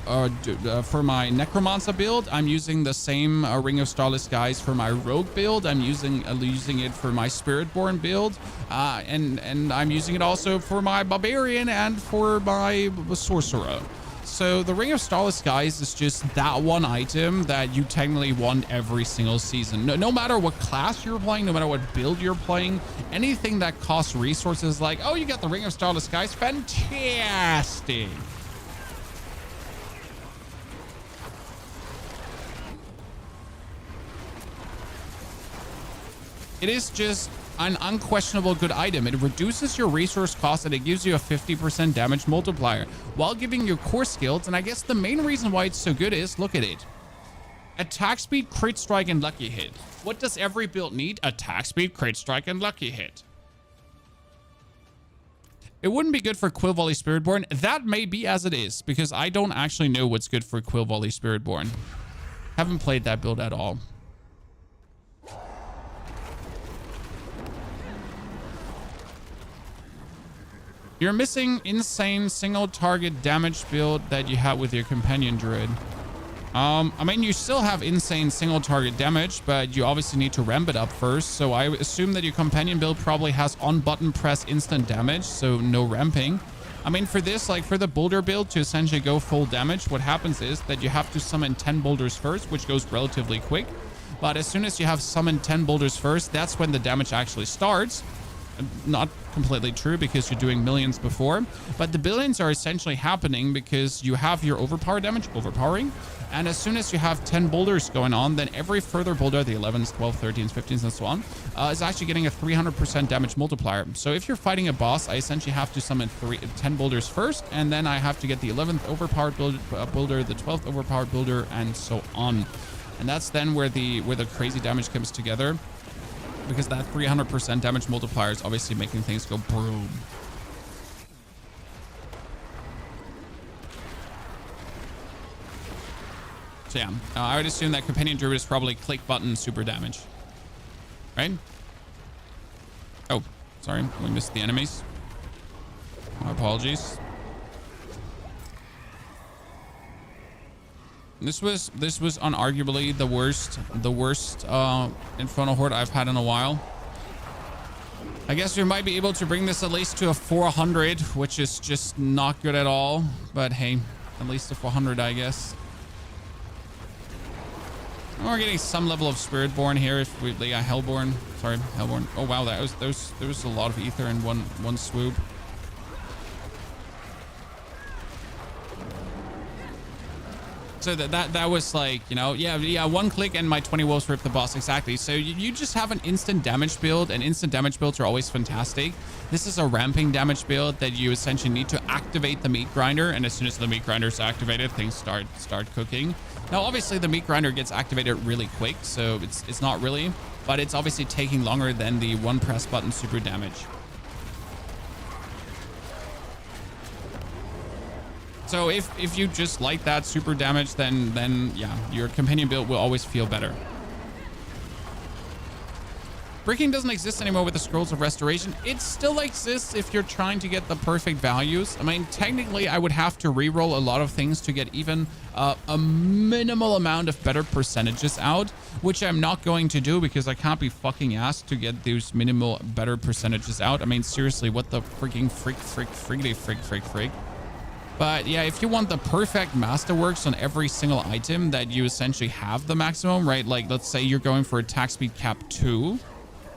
Necromancer build. I'm using the same Ring of Starless Skies for my Rogue build. I'm using it for my Spiritborn build, and I'm using it also for my Barbarian and for my Sorcerer. So the Ring of Starless Skies is just that one item that you technically want every single season. No matter what class you're playing, no matter what build you're playing, anything that costs resources, like, oh, you got the Ring of Starless Skies, fantastic. It is just an unquestionable good item. It reduces your resource cost and it gives you a 50% damage multiplier while giving you core skills. And I guess the main reason why it's so good is, look at it. Attack speed, crit strike, and lucky hit. What does every build need? Attack speed, crit strike, and lucky hit. It wouldn't be good for Quill Volley Spiritborn. That may be as it is, because I don't actually know what's good for Quill Volley Spiritborn. Haven't played that build at all. You're missing insane single target damage build that you have with your companion druid. I mean, you still have insane single target damage, but you obviously need to ramp it up first. So I assume that your companion build probably has on button press instant damage, so no ramping. I mean, for this, like for the boulder build to essentially go full damage, what happens is that you have to summon 10 boulders first, which goes relatively quick. But as soon as you have summoned 10 boulders first, that's when the damage actually starts. not completely true because you're doing millions before, but the billions are essentially happening because you have your overpower damage, overpowering. And as soon as you have 10 boulders going on, then every further boulder, the 11s, 12s, 13s, 15s, and so on, is actually getting a 300% damage multiplier. So if you're fighting a boss, I essentially have to summon 10 boulders first, and then I have to get the 11th overpowered builder, the 12th overpowered builder, and so on. And that's then where the crazy damage comes together, because that 300% damage multiplier is obviously making things go boom. So yeah, I would assume that Companion Druid is probably click button super damage, right? Oh, sorry, we missed the enemies. My apologies. This was unarguably the worst Infernal Horde I've had in a while. I guess we might be able to bring this at least to a 400, which is just not good at all. But hey, at least a 400, I guess. We're getting some level of Spiritborn here. If we, yeah, Hellborn. Sorry, Hellborn. Oh wow, there was a lot of ether in one swoop. So that was like, you know, yeah, one click and my 20 wolves rip the boss. Exactly. So you just have an instant damage build, and instant damage builds are always fantastic. This is a ramping damage build that you essentially need to activate the meat grinder, and as soon as the meat grinder is activated, things start cooking. Now, obviously, the meat grinder gets activated really quick, so it's not really, but it's obviously taking longer than the one press button super damage. So if you just like that super damage, then yeah, your companion build will always feel better. Breaking doesn't exist anymore with the Scrolls of Restoration. It still exists if you're trying to get the perfect values. I mean, technically, I would have to re-roll a lot of things to get even a minimal amount of better percentages out, which I'm not going to do because I can't be fucking asked to get those minimal better percentages out. I mean, seriously, what the freaking frick. But yeah, if you want the perfect masterworks on every single item that you essentially have the maximum, right? Like, let's say you're going for attack speed cap 2.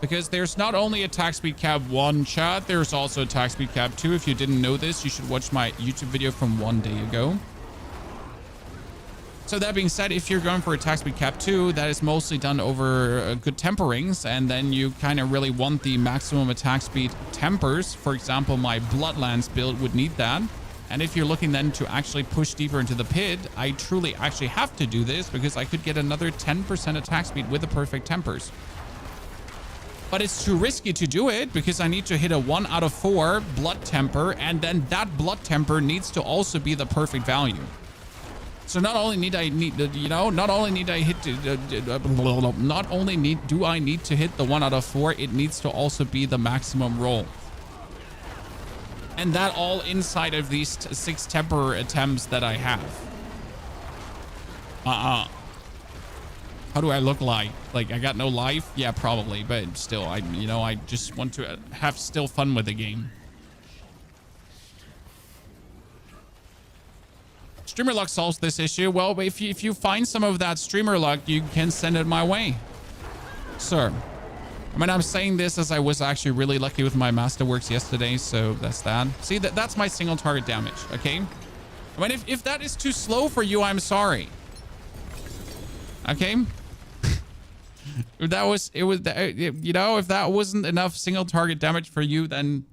Because there's not only attack speed cap 1, chat, there's also attack speed cap 2. If you didn't know this, you should watch my YouTube video from 1 day ago. So that being said, if you're going for attack speed cap 2, that is mostly done over good temperings, and then you kind of really want the maximum attack speed tempers. For example, my Bloodlands build would need that. And if you're looking then to actually push deeper into the pit, I truly actually have to do this because I could get another 10% attack speed with the perfect tempers. But it's too risky to do it because I need to hit a 1 out of 4 blood temper, and then that blood temper needs to also be the perfect value. So not only do I need to hit the 1 out of 4, it needs to also be the maximum roll. And that all inside of these 6 temper attempts that I have. How do I look like? Like, I got no life? Yeah, probably. But still, I just want to have still fun with the game. Streamer luck solves this issue. Well, if you find some of that streamer luck, you can send it my way, sir. I mean, I'm saying this as I was actually really lucky with my masterworks yesterday, so that's that. See, that's my single target damage, okay? I mean, if that is too slow for you, I'm sorry. Okay? If that wasn't enough single target damage for you, then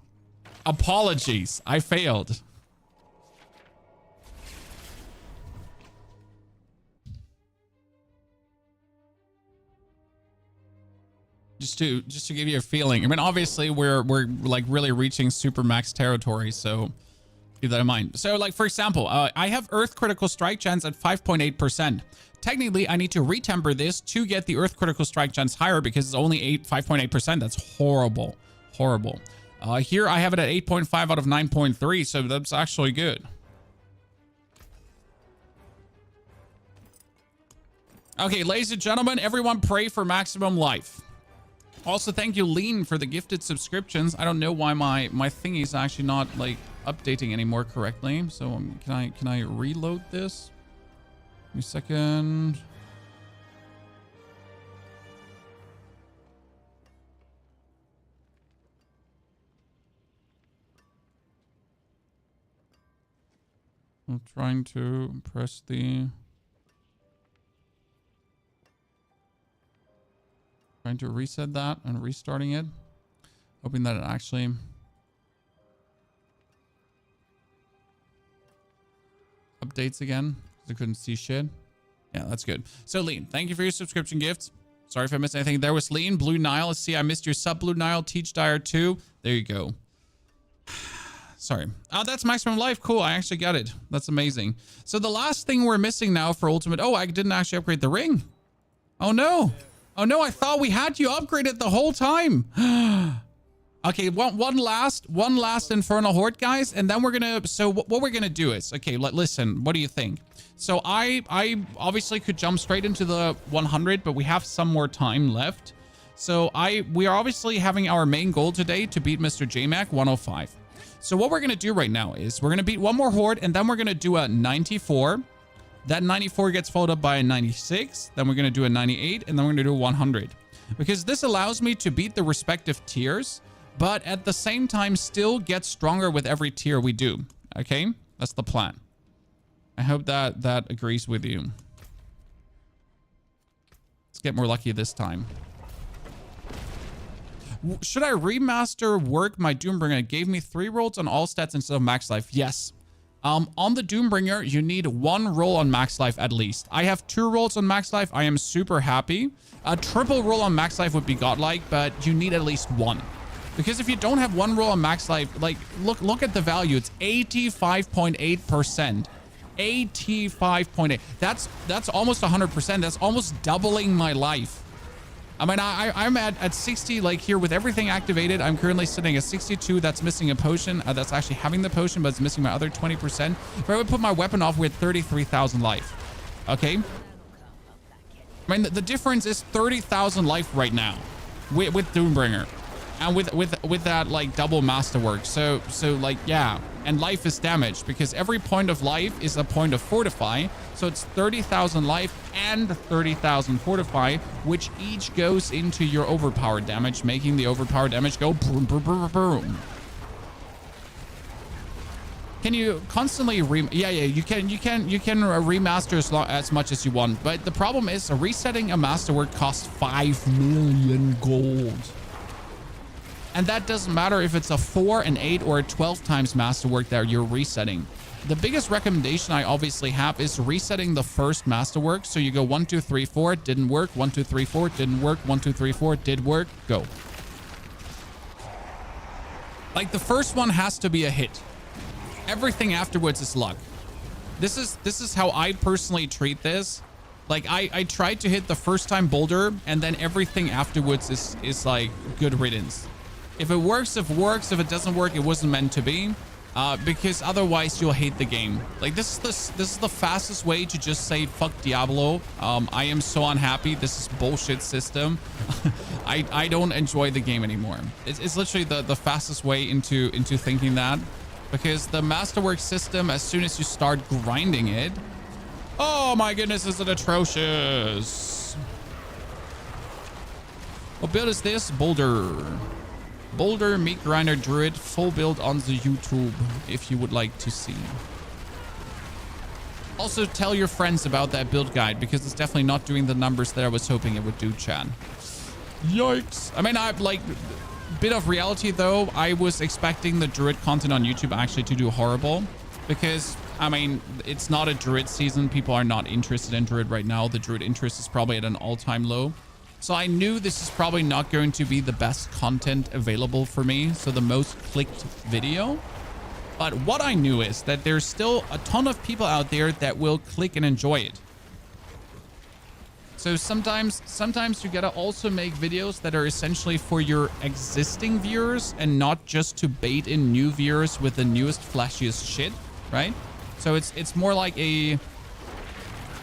apologies. I failed. Just to give you a feeling. I mean, obviously we're like really reaching super max territory, so keep that in mind. So like, for example, I have Earth critical strike chance at 5.8%. Technically, I need to retemper this to get the Earth critical strike chance higher because it's only 5.8%. That's horrible. Horrible. Here I have it at 8.5 out of 9.3, so that's actually good. Okay, ladies and gentlemen, everyone pray for maximum life. Also, thank you, Lean, for the gifted subscriptions. I don't know why my thingy is actually not like updating anymore correctly. So can I reload this? Give me a second. trying to press the... Trying to reset that and restarting it. Hoping that it actually... updates again. I couldn't see shit. Yeah, that's good. So, Lean, thank you for your subscription gift. Sorry if I missed anything. There was Lean, Blue Nile. See, I missed your sub, Blue Nile. Teach Dyer 2. There you go. Sorry. Oh, that's maximum life. Cool. I actually got it. That's amazing. So the last thing we're missing now for ultimate... Oh, I didn't actually upgrade the ring. Oh, no. Oh, no. I thought we had you upgraded the whole time. Okay, one last Infernal Horde, guys. And then we're going to... So what we're going to do is... Okay, listen. What do you think? So I obviously could jump straight into the 100, but we have some more time left. So we are obviously having our main goal today to beat Mr. JMac 105. So what we're going to do right now is we're going to beat one more Horde, and then we're going to do a 94. That 94 gets followed up by a 96. Then we're going to do a 98, and then we're going to do a 100. Because this allows me to beat the respective tiers, but at the same time still get stronger with every tier we do. Okay? That's the plan. I hope that agrees with you. Let's get more lucky this time. Should I remaster work my Doombringer? It gave me 3 rolls on all stats instead of max life. Yes. On the Doombringer, you need 1 roll on max life at least. I have 2 rolls on max life. I am super happy. A triple roll on max life would be godlike, but you need at least 1. Because if you don't have 1 roll on max life, like, look at the value. It's 85.8%. 85.8. That's almost 100%. That's almost doubling my life. I mean, I'm at 60, like here with everything activated. I'm currently sitting at 62. That's missing a potion. That's actually having the potion, but it's missing my other 20%. If I would put my weapon off, we're at 33,000 life. Okay. I mean, the difference is 30,000 life right now with Doombringer. And with that, like, double masterwork. So like, yeah. And life is damaged because every point of life is a point of fortify. So it's 30,000 life and 30,000 fortify, which each goes into your overpower damage, making the overpower damage go boom, boom, boom, boom. Can you constantly yeah, you can remaster as much as you want. But the problem is resetting a masterwork costs 5 million gold. And that doesn't matter if it's a 4, an 8, or a 12 times masterwork that you're resetting. The biggest recommendation I obviously have is resetting the first masterwork. So you go 1, 2, 3, 4, didn't work. 1, 2, 3, 4, didn't work. 1, 2, 3, 4, did work. Go. Like, the first one has to be a hit. Everything afterwards is luck. This is how I personally treat this. Like, I tried to hit the first time boulder, and then everything afterwards is like good riddance. If it works, if it works. If it doesn't work, it wasn't meant to be. Because otherwise you'll hate the game. Like, this is the fastest way to just say fuck Diablo. I am so unhappy. This is bullshit system. I don't enjoy the game anymore. It's literally the fastest way into thinking that. Because the masterwork system, as soon as you start grinding it, oh my goodness, is it atrocious. What build is this? Boulder Meat Grinder Druid, full build on the YouTube if you would like to see. Also, tell your friends about that build guide because it's definitely not doing the numbers that I was hoping it would do, Chan. Yikes. I mean, I've like bit of reality though. I was expecting the Druid content on YouTube actually to do horrible because, I mean, it's not a Druid season. People are not interested in Druid right now. The Druid interest is probably at an all-time low. So I knew this is probably not going to be the best content available for me. So the most clicked video. But what I knew is that there's still a ton of people out there that will click and enjoy it. So sometimes you gotta also make videos that are essentially for your existing viewers and not just to bait in new viewers with the newest flashiest shit, right? So it's more like a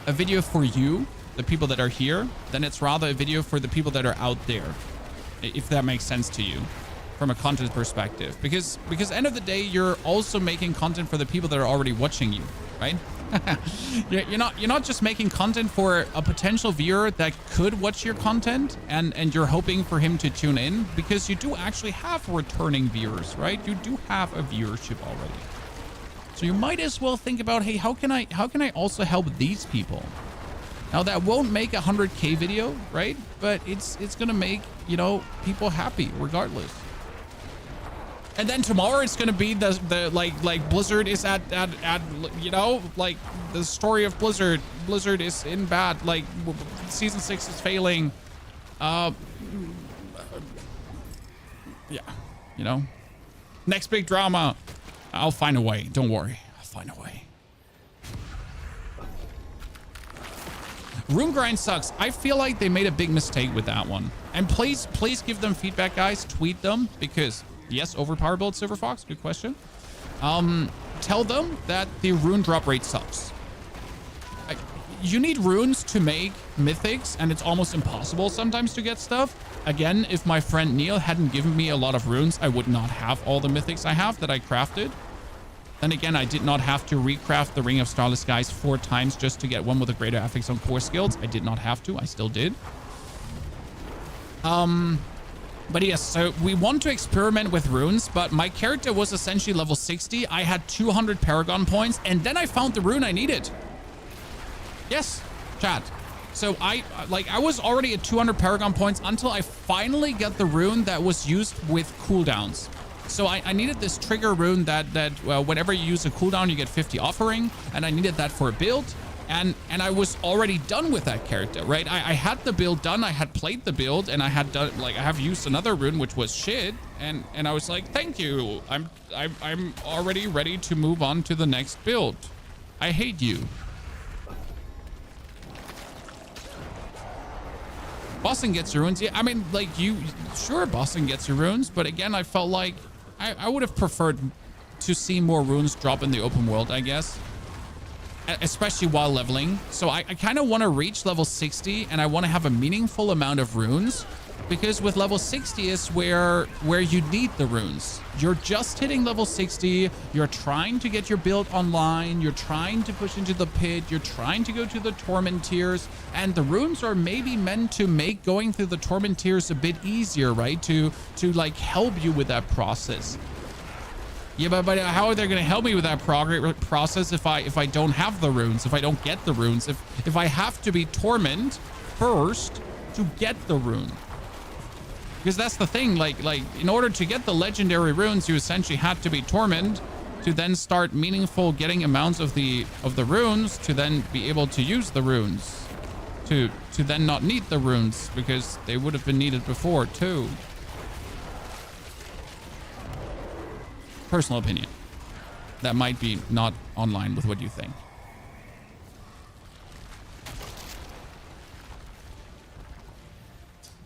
video for you, the people that are here, then it's rather a video for the people that are out there, if that makes sense to you from a content perspective. Because end of the day, you're also making content for the people that are already watching you, right? You're not just making content for a potential viewer that could watch your content and you're hoping for him to tune in, because you do actually have returning viewers, right? You do have a viewership already. So you might as well think about, hey, how can I also help these people? Now that won't make a 100K video, right? But it's gonna make, you know, people happy regardless. And then tomorrow it's gonna be the like Blizzard is at you know, like the story of Blizzard. Blizzard is in bad, like season 6 is failing. Yeah, you know, next big drama. I'll find a way. Don't worry. I'll find a way. Rune grind sucks. I feel like they made a big mistake with that one. And please give them feedback, guys. Tweet them because yes, Overpower build Silver Fox. Good question. Tell them that the rune drop rate sucks. You need runes to make mythics, and it's almost impossible sometimes to get stuff. Again, if my friend Neil hadn't given me a lot of runes, I would not have all the mythics I have that I crafted. Then again, I did not have to recraft the Ring of Starless Skies 4 times just to get one with a greater affix on core skills. I did not have to. I still did. But yes, so we want to experiment with runes, but my character was essentially level 60. I had 200 Paragon points, and then I found the rune I needed. Yes, chat. So I was already at 200 Paragon points until I finally got the rune that was used with cooldowns. So I needed this trigger rune that whenever you use a cooldown, you get 50 offering, and I needed that for a build. And I was already done with that character, right? I had the build done. I had played the build, and I had done, like, I have used another rune, which was shit. And I was like, thank you. I'm already ready to move on to the next build. I hate you. Boston gets your runes. Yeah, I mean, like, sure, Boston gets your runes, but again, I felt like I would have preferred to see more runes drop in the open world, I guess, especially while leveling. So I kind of want to reach level 60, and I want to have a meaningful amount of runes, because with level 60 is where you need the runes. You're just hitting level 60. You're trying to get your build online. You're trying to push into the pit. You're trying to go to the torment tiers, and the runes are maybe meant to make going through the torment tiers a bit easier, right? To like help you with that process. Yeah, but how are they going to help me with that process if I don't have the runes, if I don't get the runes, if I have to be torment first to get the rune? Because that's the thing, like in order to get the legendary runes, you essentially had to be torment to then start meaningful getting amounts of the runes to then be able to use the runes, to then not need the runes because they would have been needed before too. Personal opinion. That might be not online with what you think.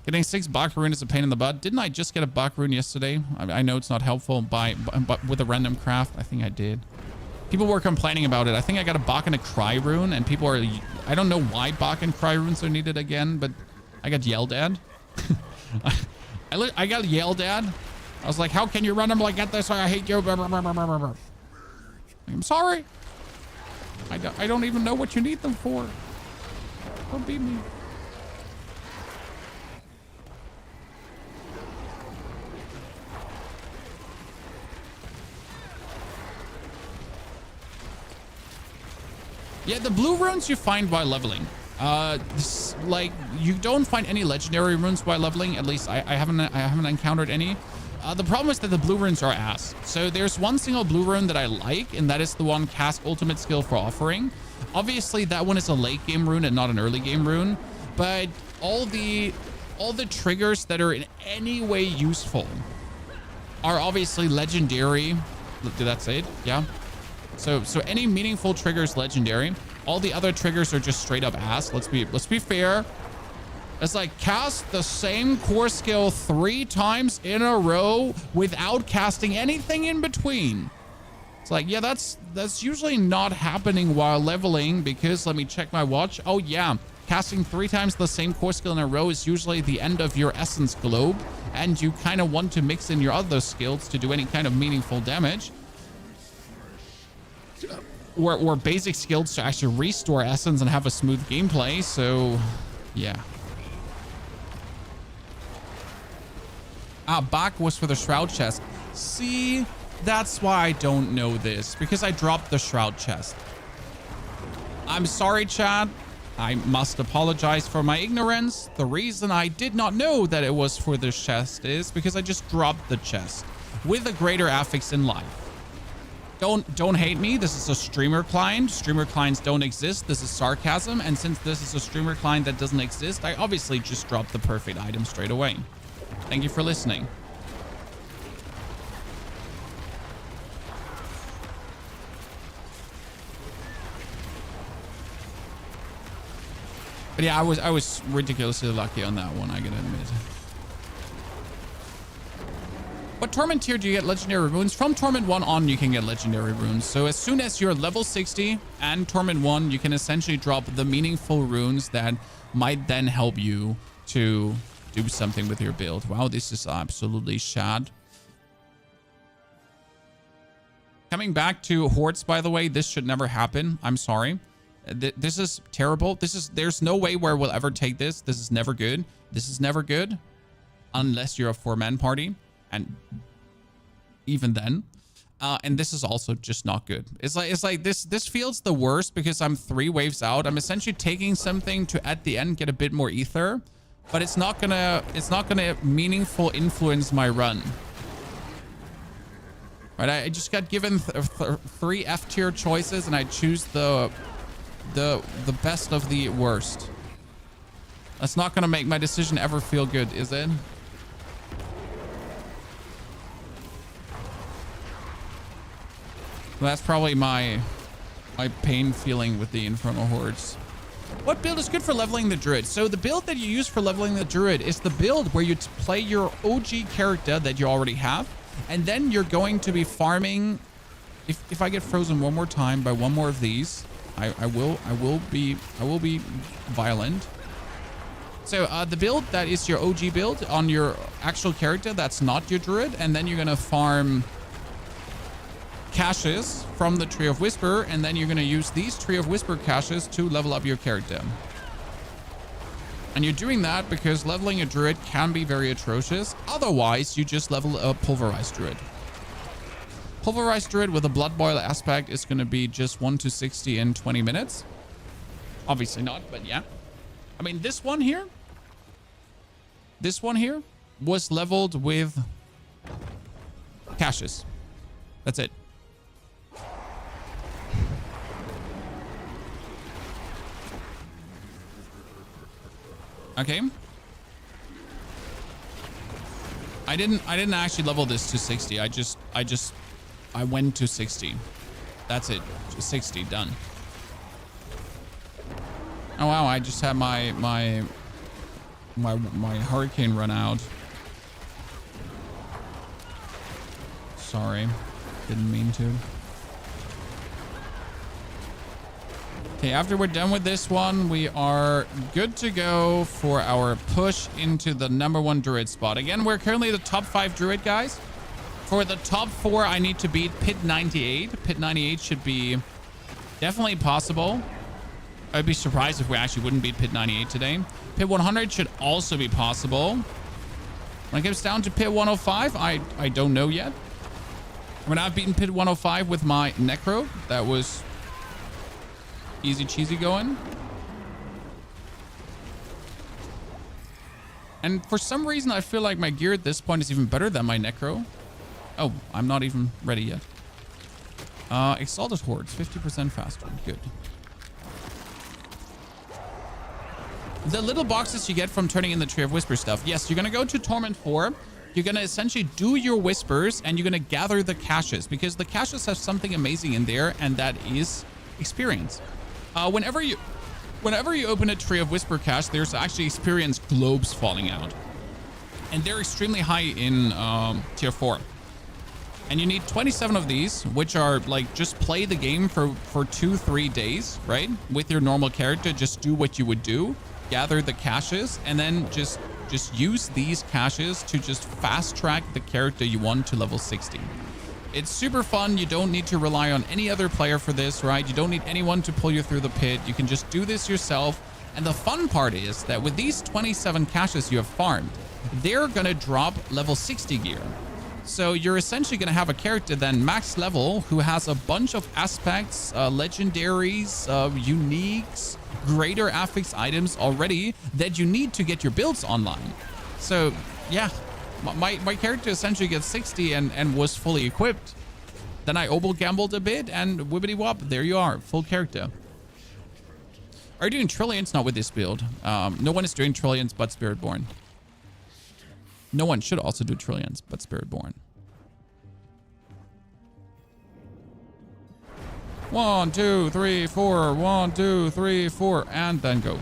Getting 6 Bach rune is a pain in the butt. Didn't I just get a Bach rune yesterday? I know it's not helpful but with a random craft. I think I did. People were complaining about it. I think I got a Bach and a Cry rune, and people are... I don't know why Bach and Cry runes are needed again, but I got yelled at. I got yelled at. I was like, how can you randomly get this? I hate you. I'm sorry. I don't even know what you need them for. Don't beat me. Yeah, the blue runes you find while leveling. Like, you don't find any legendary runes while leveling. At least I haven't encountered any. The problem is that the blue runes are ass. So there's one single blue rune that I like, and that is the one cast ultimate skill for offering. Obviously, that one is a late game rune and not an early game rune. But all the triggers that are in any way useful are obviously legendary. That's it. Yeah. So any meaningful triggers legendary. All the other triggers are just straight up ass. Let's be fair. It's like cast the same core skill 3 times in a row without casting anything in between. It's like, yeah, that's usually not happening while leveling, because let me check my watch. Oh yeah, casting 3 times the same core skill in a row is usually the end of your essence globe, and you kind of want to mix in your other skills to do any kind of meaningful damage. Or basic skills to actually restore essence and have a smooth gameplay. So yeah. Bach was for the shroud chest. See, That's why I don't know this, because I dropped the shroud chest. I'm sorry, chat. I must apologize for my ignorance. The reason I did not know that it was for this chest is because I just dropped the chest with a greater affix in life. Don't hate me. This is a streamer client. Streamer clients don't exist. This is sarcasm. And since this is a streamer client that doesn't exist, I obviously just dropped the perfect item straight away. Thank you for listening. But yeah, I was ridiculously lucky on that one, I gotta admit. What torment tier do you get legendary runes? From torment 1 on, you can get legendary runes. So as soon as you're level 60 and torment 1, you can essentially drop the meaningful runes that might then help you to do something with your build. Wow, this is absolutely shad. Coming back to hordes, by the way, this should never happen. I'm sorry. This is terrible. There's no way where we'll ever take this. This is never good. This is never good unless you're a 4-man party. And even then, and this is also just not good. It's like this feels the worst because I'm 3 waves out. I'm essentially taking something to at the end get a bit more ether, but it's not gonna meaningful influence my run. Right? I just got given 3 F tier choices, and I choose the best of the worst. That's not gonna make my decision ever feel good, is it? Well, that's probably my pain feeling with the Infernal Hordes. What build is good for leveling the Druid? So the build that you use for leveling the Druid is the build where you play your OG character that you already have, and then you're going to be farming. If I get frozen one more time by one more of these, I will be violent. So the build that is your OG build on your actual character that's not your Druid, and then you're gonna farm caches from the Tree of Whisper, and then you're going to use these Tree of Whisper caches to level up your character. And you're doing that because leveling a Druid can be very atrocious. Otherwise, you just level a Pulverized Druid. Pulverized Druid with a Blood Boil aspect is going to be just 1 to 60 in 20 minutes. Obviously not, but yeah. I mean, this one here was leveled with caches. That's it. Okay. I didn't actually level this to 60. I went to 60. That's it. Just 60 done. Oh wow, I just had my hurricane run out. Sorry. Didn't mean to. Okay, after we're done with this one, we are good to go for our push into the #1 Druid spot. Again, we're currently the top 5 Druid, guys. For the top 4, I need to beat Pit 98. Pit 98 should be definitely possible. I'd be surprised if we actually wouldn't beat Pit 98 today. Pit 100 should also be possible. When it comes down to Pit 105, I don't know yet. I mean, I've beaten Pit 105 with my Necro. That was easy cheesy going. And for some reason, I feel like my gear at this point is even better than my Necro. Oh, I'm not even ready yet. Exalted Hordes, 50% faster. Good. The little boxes you get from turning in the Tree of Whisper stuff. Yes, you're going to go to Torment 4. You're going to essentially do your whispers, and you're going to gather the caches, because the caches have something amazing in there, and that is experience. Whenever you open a Tree of Whisper cache, there's actually experience globes falling out, and they're extremely high in tier 4. And you need 27 of these, which are like, just play the game for 2-3 days, right? With your normal character, just do what you would do, gather the caches, and then just use these caches to just fast track the character you want to level 60. It's super fun. You don't need to rely on any other player for this, right? You don't need anyone to pull you through the pit. You can just do this yourself. And the fun part is that with these 27 caches you have farmed, they're going to drop level 60 gear. So you're essentially going to have a character then max level who has a bunch of aspects, legendaries, uniques, greater affix items already that you need to get your builds online. So yeah, my character essentially gets 60 and was fully equipped. Then I oble gambled a bit and wibbity wop, there you are, full character. Are you doing trillions? Not with this build. No one is doing trillions but Spiritborn. No one should also do trillions but Spiritborn. 1, 2, 3, 4. 1, 2, 3, 4, and then go.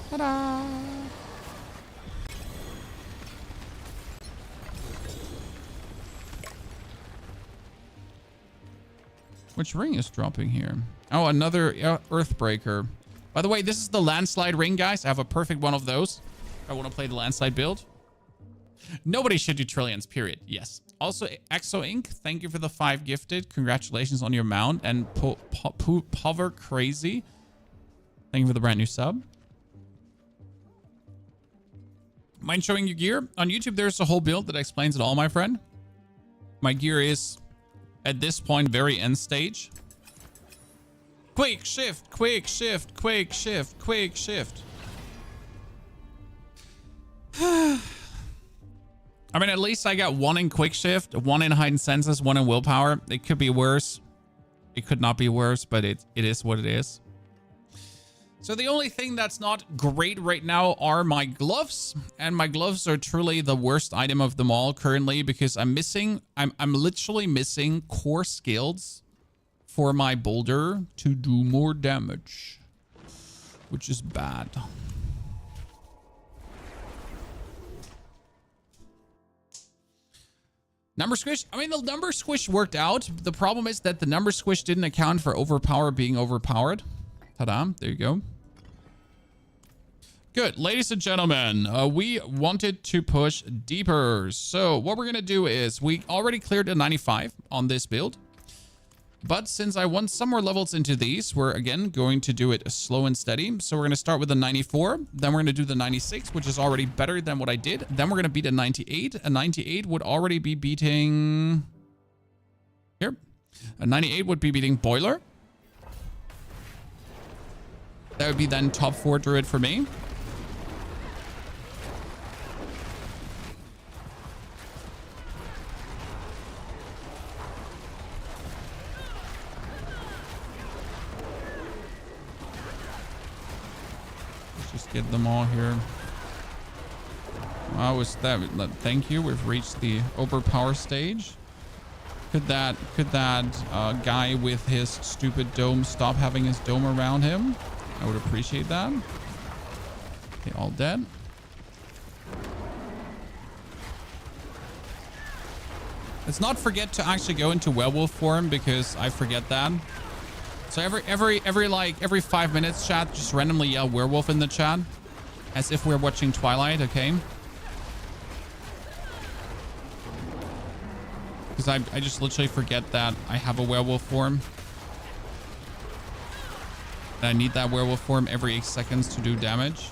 Ta-da! Which ring is dropping here? Oh, another Earthbreaker. By the way, this is the landslide ring, guys. I have a perfect one of those. I want to play the landslide build. Nobody should do trillions, period. Yes. Also, Exo Inc., thank you for the 5 gifted. Congratulations on your mount. And Pover Crazy, thank you for the brand new sub. Mind showing your gear? On YouTube, there's a whole build that explains it all, my friend. My gear is, at this point, very end stage. Quick shift, quick shift, quick shift, quick shift. I mean, at least I got 1 in quick shift, 1 in heightened senses, 1 in willpower. It could be worse. It could not be worse, but it is what it is. So the only thing that's not great right now are my gloves, and my gloves are truly the worst item of them all currently because I'm literally missing core skills for my boulder to do more damage, which is bad. Number squish. I mean, the number squish worked out. The problem is that the number squish didn't account for Overpower being overpowered. Ta-da. There you go. Good. Ladies and gentlemen, we wanted to push deeper. So what we're going to do is we already cleared a 95 on this build. But since I want some more levels into these, we're again going to do it slow and steady. So we're going to start with a 94. Then we're going to do the 96, which is already better than what I did. Then we're going to beat a 98. A 98 would already be beating... Here. A 98 would be beating Boiler. That would be then top 4 Druid for me. Let's just get them all here. Wow, was that? Thank you. We've reached the Overpower stage. Could that guy with his stupid dome stop having his dome around him? I would appreciate that. Okay, all dead. Let's not forget to actually go into werewolf form because I forget that. So every 5 minutes, chat, just randomly yell werewolf in the chat, as if we're watching Twilight. Okay. Because I just literally forget that I have a werewolf form. I need that werewolf form every 8 seconds to do damage.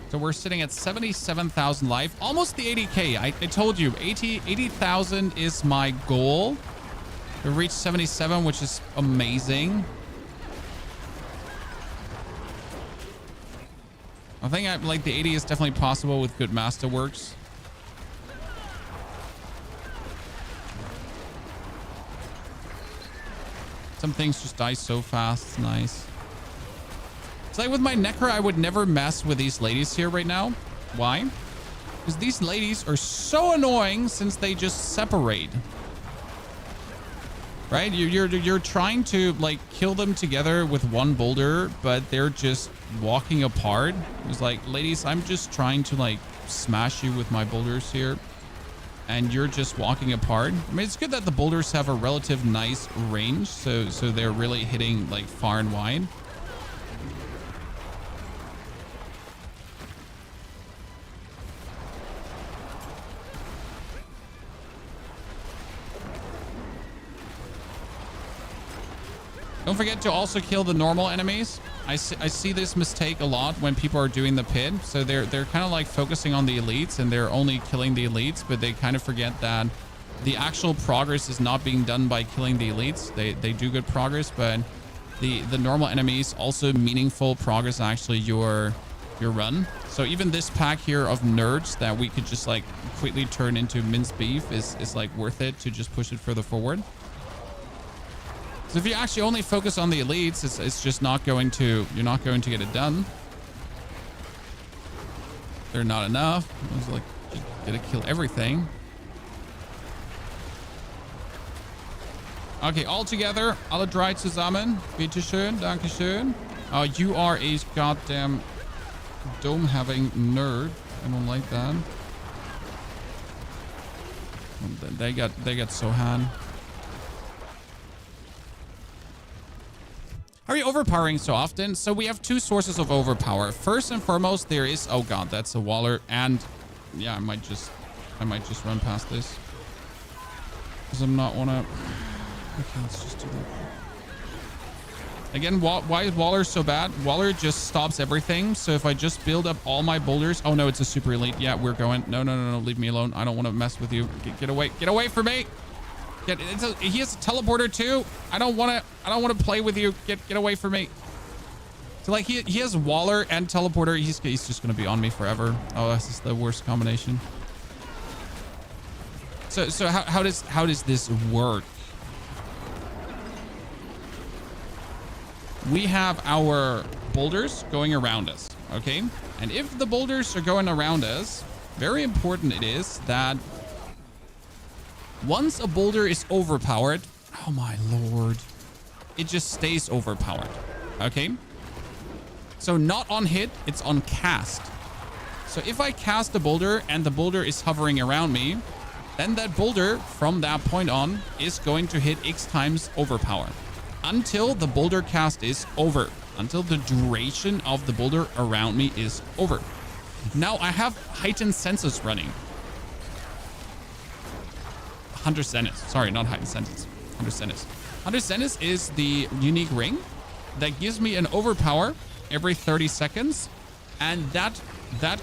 So we're sitting at 77,000 life. Almost the 80k. I told you, 80,000 is my goal. We reached 77, which is amazing. I think like the 80 is definitely possible with good masterworks. Some things just die so fast. It's nice. It's like with my Necro, I would never mess with these ladies here right now. Why? Because these ladies are so annoying since they just separate. Right? You're trying to like kill them together with one boulder, but they're just walking apart. It's like, ladies, I'm just trying to like smash you with my boulders here, and you're just walking apart. I mean, it's good that the boulders have a relative nice range, so they're really hitting like far and wide. Don't forget to also kill the normal enemies. I see this mistake a lot when people are doing the pit. So they're kind of like focusing on the elites and they're only killing the elites, but they kind of forget that the actual progress is not being done by killing the elites. They do good progress, but the normal enemies also meaningful progress actually your run. So even this pack here of nerds that we could just like quickly turn into minced beef is like worth it to just push it further forward. So if you actually only focus on the elites, it's just not going to, you're not going to get it done. They're not enough. It's like, you gotta kill everything. Okay, all together. Alle drei zusammen. Bitte schön. Dankeschön. Oh, you are a goddamn dome-having nerd. I don't like that. They got so hand. Are you overpowering so often? So we have two sources of overpower. First and foremost, there is, oh god, that's a waller, and yeah, I might just run past this because I'm not wanna. Okay, let's just do that. Again, why is Waller so bad? Waller just stops everything. So if I just build up all my boulders, oh no, it's a super elite. Yeah, we're going. No, leave me alone. I don't want to mess with you. Get away from me. He has a teleporter too. I don't want to play with you. Get away from me. So like he has Waller and teleporter. He's just gonna be on me forever. Oh, this is the worst combination. So how does this work? We have our boulders going around us, okay? And if the boulders are going around us, very important it is that once a boulder is overpowered, oh my lord, it just stays overpowered, okay? So not on hit, it's on cast. So if I cast a boulder and the boulder is hovering around me, then that boulder from that point on is going to hit X times overpower until the boulder cast is over, until the duration of the boulder around me is over. Now I have heightened senses running. Hunter Zenith. Sorry, not heightened senses. Hunter Zenith. Hunter Zenith is the unique ring that gives me an overpower every 30 seconds. And that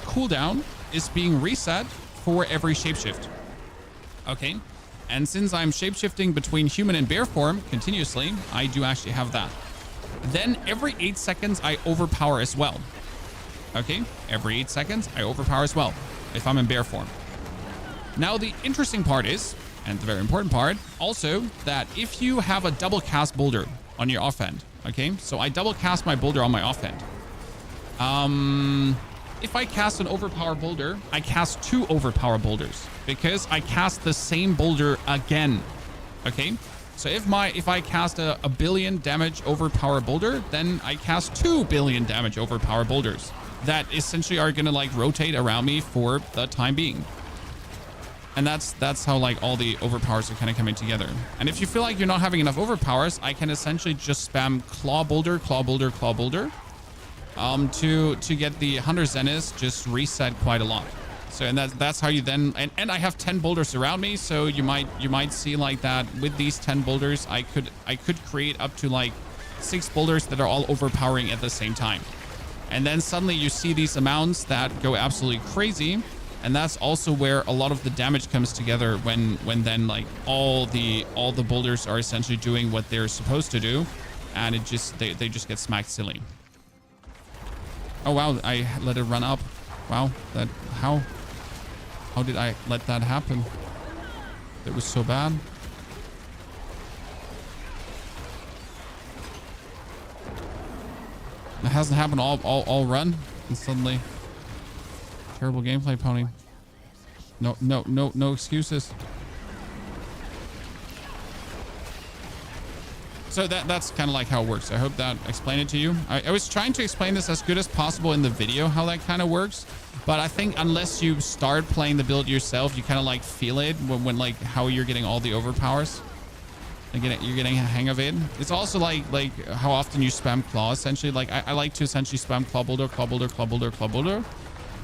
cooldown is being reset for every shapeshift. Okay. And since I'm shapeshifting between human and bear form continuously, I do actually have that. Then every 8 seconds, I overpower as well. Okay, every 8 seconds, I overpower as well if I'm in bear form. Now, the interesting part is, and the very important part, also that if you have a double cast boulder on your offhand, okay, so I double cast my boulder on my offhand. If I cast an overpower boulder, I cast 2 overpower boulders because I cast the same boulder again. Okay, so if I cast a billion damage overpower boulder, then I cast 2 billion damage overpower boulders that essentially are gonna like rotate around me for the time being. And that's how like all the overpowers are kind of coming together. And if you feel like you're not having enough overpowers, I can essentially just spam claw boulder, claw boulder, claw boulder. To get the Hunter Zenith just reset quite a lot. So and that's how you then and I have 10 boulders around me, so you might see like that with these 10 boulders I could create up to like 6 boulders that are all overpowering at the same time. And then suddenly you see these amounts that go absolutely crazy, and that's also where a lot of the damage comes together when then like all the boulders are essentially doing what they're supposed to do, and it just they just get smacked silly. Oh wow, I let it run up. Wow, how did I let that happen? That was so bad. It hasn't happened all run, and suddenly terrible gameplay, Pony. No excuses. So that's kind of like how it works. I hope that explained it to you. I was trying to explain this as good as possible in the video, how that kind of works. But I think unless you start playing the build yourself, you kind of like feel it when like how you're getting all the overpowers. Again, you're getting a hang of it. It's also like how often you spam claw, essentially. Like I like to essentially spam claw boulder, claw boulder, claw boulder, claw boulder.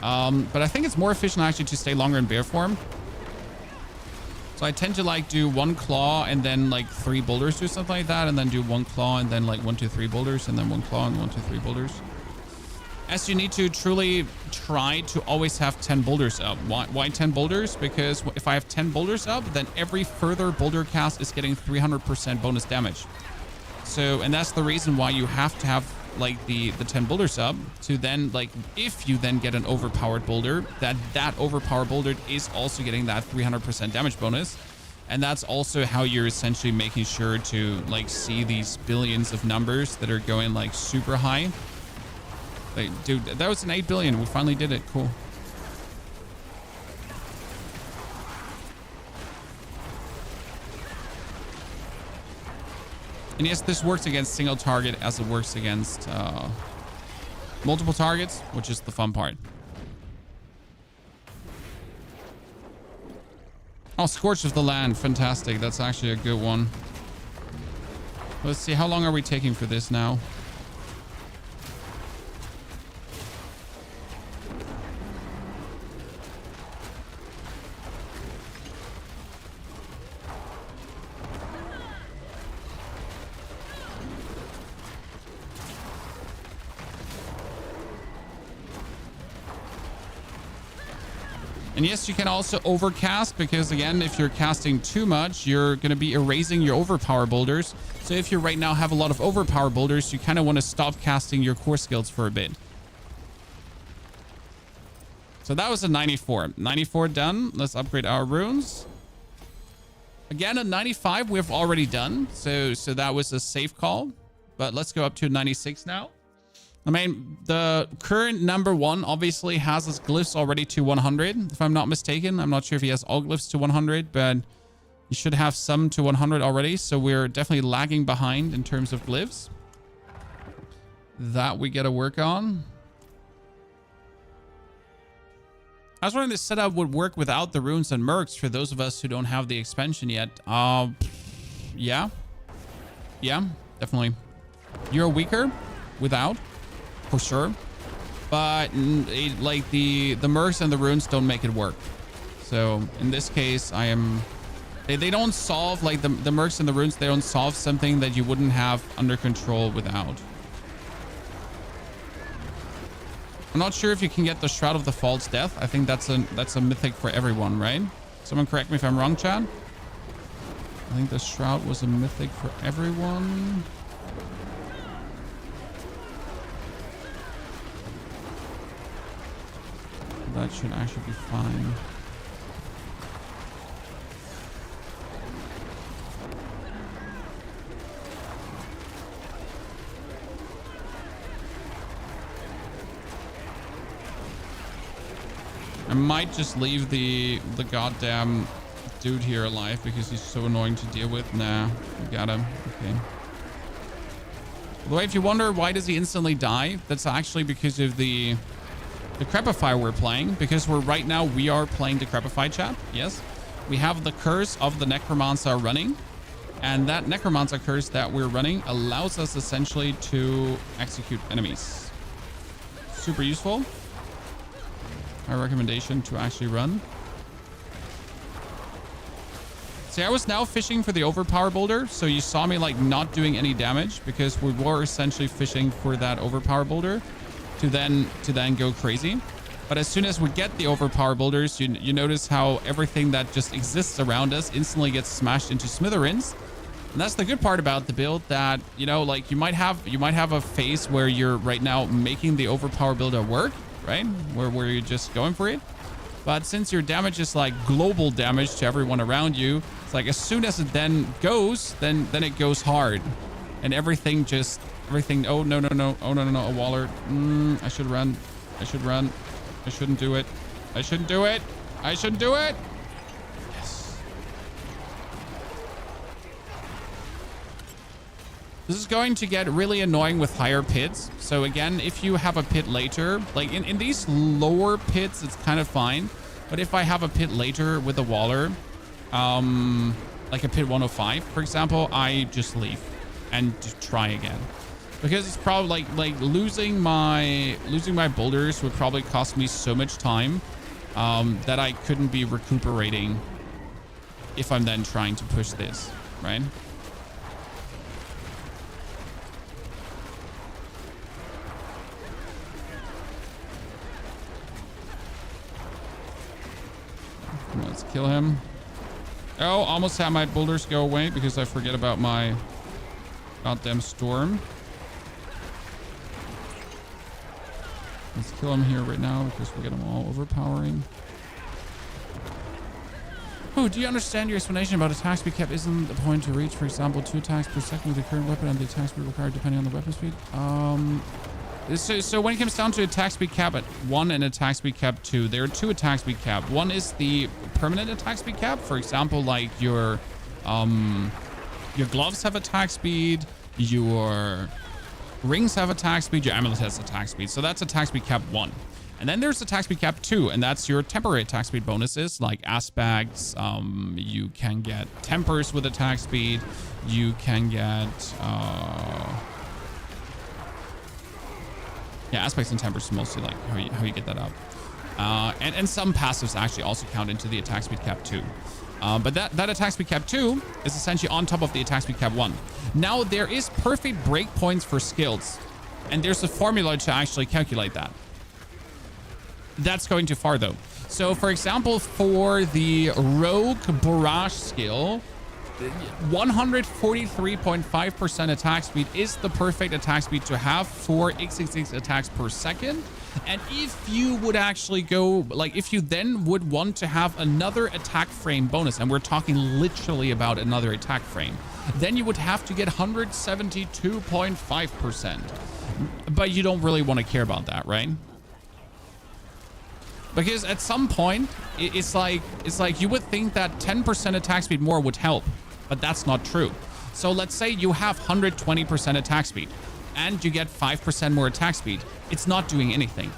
But I think it's more efficient actually to stay longer in bear form. So I tend to like do 1 claw and then like 3 boulders or something like that, and then do 1 claw and then like 1, 2, 3 boulders, and then 1 claw and 1, 2, 3 boulders. As you need to truly try to always have 10 boulders up. Why 10 boulders? Because if I have 10 boulders up, then every further boulder cast is getting 300% bonus damage. So, and that's the reason why you have to have like the 10 boulders up to then, like, if you then get an overpowered boulder, that overpowered boulder is also getting that 300% damage bonus. And that's also how you're essentially making sure to like see these billions of numbers that are going like super high. Like, dude, that was an 8 billion. We finally did it. Cool. And yes, this works against single target as it works against multiple targets, which is the fun part. Oh, Scorch of the Land. Fantastic. That's actually a good one. Let's see. How long are we taking for this now? And yes, you can also overcast, because again, if you're casting too much, you're going to be erasing your overpower boulders. So if you right now have a lot of overpower boulders, you kind of want to stop casting your core skills for a bit. So that was a 94. 94 done. Let's upgrade our runes. Again, a 95 we've already done. So that was a safe call. But let's go up to 96 now. I mean, the current number 1 obviously has his glyphs already to 100, if I'm not mistaken. I'm not sure if he has all glyphs to 100, but he should have some to 100 already. So we're definitely lagging behind in terms of glyphs. That we got to work on. I was wondering if this setup would work without the runes and mercs for those of us who don't have the expansion yet. Yeah. Yeah, definitely. You're weaker without. For sure, but like the mercs and the runes don't make it work. So in this case, they don't solve, like the mercs and the runes, they don't solve something that you wouldn't have under control without. I'm not sure if you can get the Shroud of the False Death. I think that's a mythic for everyone, right? Someone correct me if I'm wrong, Chad. I think the Shroud was a mythic for everyone. That should actually be fine. I might just leave the goddamn dude here alive because he's so annoying to deal with. Nah, we got him. Okay. By the way, if you wonder why does he instantly die, that's actually because of the Decrepify we're playing, because right now we are playing Decrepify, chat. Yes, we have the curse of the Necromancer running, and that Necromancer curse that we're running allows us essentially to execute enemies. Super useful. My recommendation to actually run. See, I was now fishing for the overpower boulder, so you saw me like not doing any damage because we were essentially fishing for that overpower boulder to then go crazy. But as soon as we get the overpower boulders, you notice how everything that just exists around us instantly gets smashed into smithereens. And that's the good part about the build, that, you know, like you might have a phase where you're right now making the overpower builder work, right? Where you're just going for it. But since your damage is like global damage to everyone around you, it's like as soon as it then goes, then it goes hard. And everything. Oh, no. Oh, no. A Waller. I should run. I shouldn't do it. Yes. This is going to get really annoying with higher pits. So again, if you have a pit later, like in these lower pits, it's kind of fine. But if I have a pit later with a Waller, like a pit 105, for example, I just leave and try again. Because it's probably like losing my boulders would probably cost me so much time that I couldn't be recuperating if I'm then trying to push this, right? Let's kill him. Oh, almost had my boulders go away because I forget about my goddamn storm. Let's kill him here right now because we get them all overpowering. Oh, do you understand your explanation about attack speed cap isn't the point to reach, for example, 2 attacks per second with the current weapon and the attack speed required depending on the weapon speed? So when it comes down to attack speed cap at 1 and attack speed cap 2, there are 2 attack speed cap. One is the permanent attack speed cap. For example, like your gloves have attack speed, your rings have attack speed, your amulet has attack speed. So that's attack speed cap 1. And then there's attack speed cap 2, and that's your temporary attack speed bonuses like aspects. You can get tempers with attack speed. You can get yeah, aspects and tempers mostly like how you get that up. And some passives actually also count into the attack speed cap 2. But that attack speed cap 2 is essentially on top of the attack speed cap 1. Now, there is perfect breakpoints for skills, and there's a formula to actually calculate that. That's going too far, though. So, for example, for the Rogue Barrage skill, 143.5% attack speed is the perfect attack speed to have for x66 attacks per second. And if you would actually go, like, if you then would want to have another attack frame bonus, and we're talking literally about another attack frame, then you would have to get 172.5%. But you don't really want to care about that, right? Because at some point, it's like you would think that 10% attack speed more would help, but that's not true. So let's say you have 120% attack speed and you get 5% more attack speed. It's not doing anything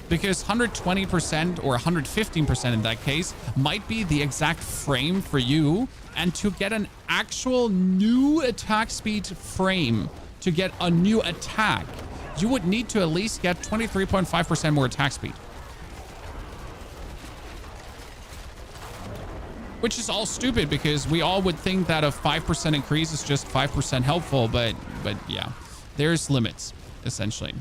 because 120% or 115% in that case might be the exact frame for you. And to get an actual new attack speed frame, to get a new attack, you would need to at least get 23.5% more attack speed. Which is all stupid because we all would think that a 5% increase is just 5% helpful, but yeah, there's limits, essentially.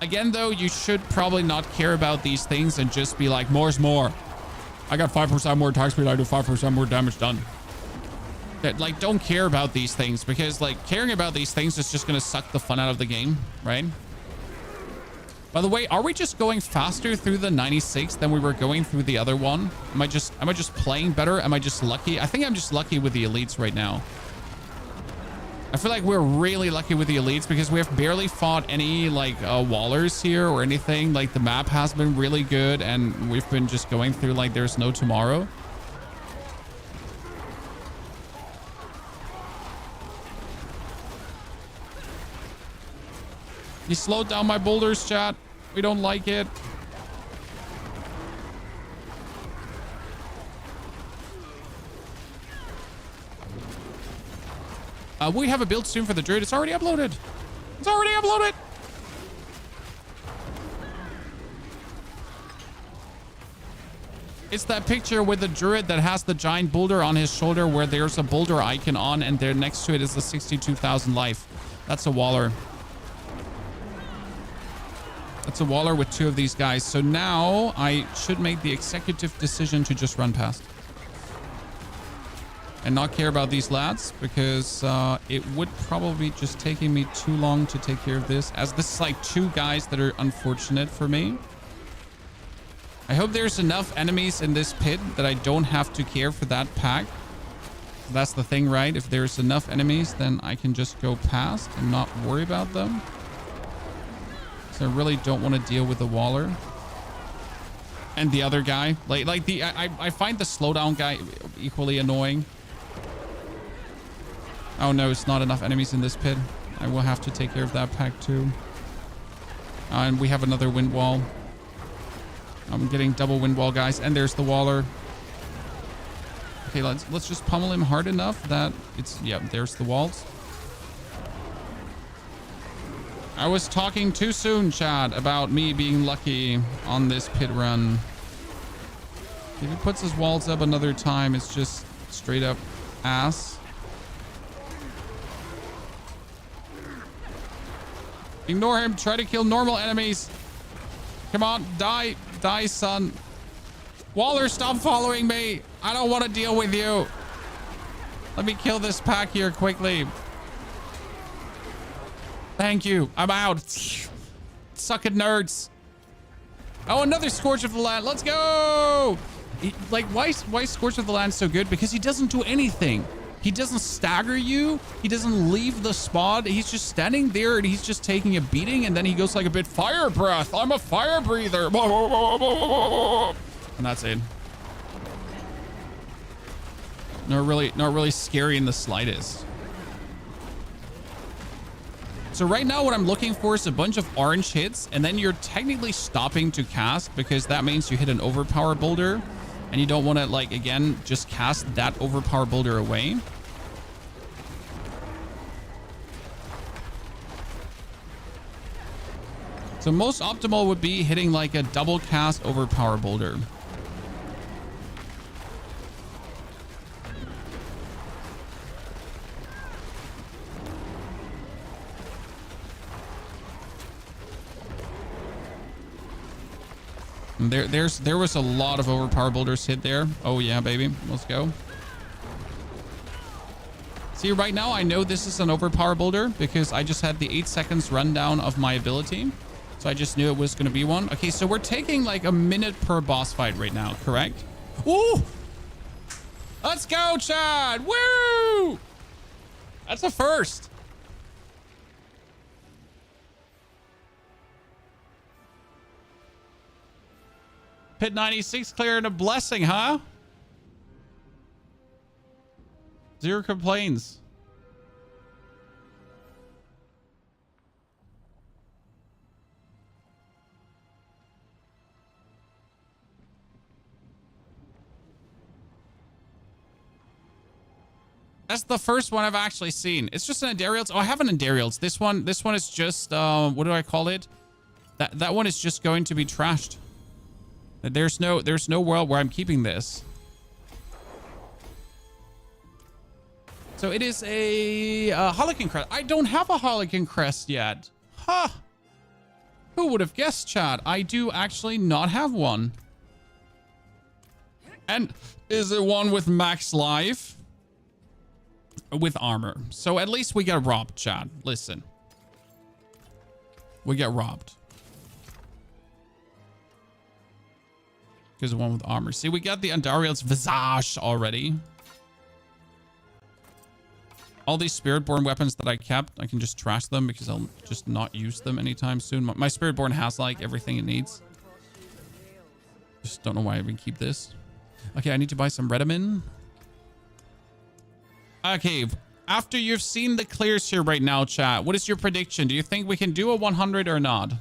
Again, though, you should probably not care about these things and just be like, more's more. I got 5% more attack speed, I do 5% more damage done. That, like, don't care about these things because, like, caring about these things is just going to suck the fun out of the game, right? By the way, are we just going faster through the 96 than we were going through the other one? Am I just playing better? Am I just lucky? I think I'm just lucky with the elites right now. I feel like we're really lucky with the elites because we have barely fought any like wallers here or anything. Like the map has been really good and we've been just going through like there's no tomorrow. You slowed down my boulders, chat. We don't like it. We have a build soon for the Druid. It's already uploaded. It's already uploaded. It's that picture with the Druid that has the giant boulder on his shoulder where there's a boulder icon on and there next to it is the 62,000 life. That's a waller. That's a waller with 2 of these guys. So now I should make the executive decision to just run past. And not care about these lads because it would probably be just taking me too long to take care of this, as this is like 2 guys that are unfortunate for me. I hope there's enough enemies in this pit that I don't have to care for that pack. That's the thing, right? If there's enough enemies, then I can just go past and not worry about them. So I really don't want to deal with the waller. And the other guy. I find the slowdown guy equally annoying. Oh no, it's not enough enemies in this pit. I will have to take care of that pack too. And we have another wind wall. I'm getting double wind wall, guys. And there's the waller. Okay, let's just pummel him hard enough that it's... Yeah, there's the walls. I was talking too soon, Chad, about me being lucky on this pit run. If he puts his walls up another time, it's just straight up ass. Ignore him. Try to kill normal enemies. Come on. Die. Die, son. Waller, stop following me. I don't want to deal with you. Let me kill this pack here quickly. Thank you. I'm out. Suck it, nerds. Oh, another Scourge of the Land. Let's go. Like, why Scourge of the Land so good? Because he doesn't do anything. He doesn't stagger you. He doesn't leave the spot. He's just standing there and he's just taking a beating. And then he goes like a bit fire breath. I'm a fire breather. And that's it. Not really scary in the slightest. So right now what I'm looking for is a bunch of orange hits, and then you're technically stopping to cast because that means you hit an overpower boulder and you don't want to, like, again, just cast that overpower boulder away. So most optimal would be hitting like a double cast overpower boulder. There was a lot of overpower boulders hit there. Oh yeah, baby. Let's go. See, right now I know this is an overpower boulder because I just had the 8 seconds rundown of my ability. So I just knew it was going to be one. Okay, so we're taking like a minute per boss fight right now, correct? Ooh! Let's go, Chad! Woo! That's a first. Pit 96 clearing a blessing, huh? Zero complaints. That's the first one I've actually seen. It's just an Endarials. Oh, I have an Endarials. This one is just what do I call it? That one is just going to be trashed. There's no world where I'm keeping this. So it is a Harlequin crest. I don't have a Harlequin crest yet. Huh. Who would have guessed, chat? I do actually not have one. And is it one with max life? With armor. So at least we get robbed, chat. Listen. We get robbed. Here's the one with armor. See, we got the Andariel's Visage already. All these Spiritborn weapons that I kept, I can just trash them because I'll just not use them anytime soon. My Spiritborn has like everything it needs. Just don't know why I even keep this. Okay, I need to buy some Redamin. Okay, after you've seen the clears here right now, chat, what is your prediction? Do you think we can do a 100 or not?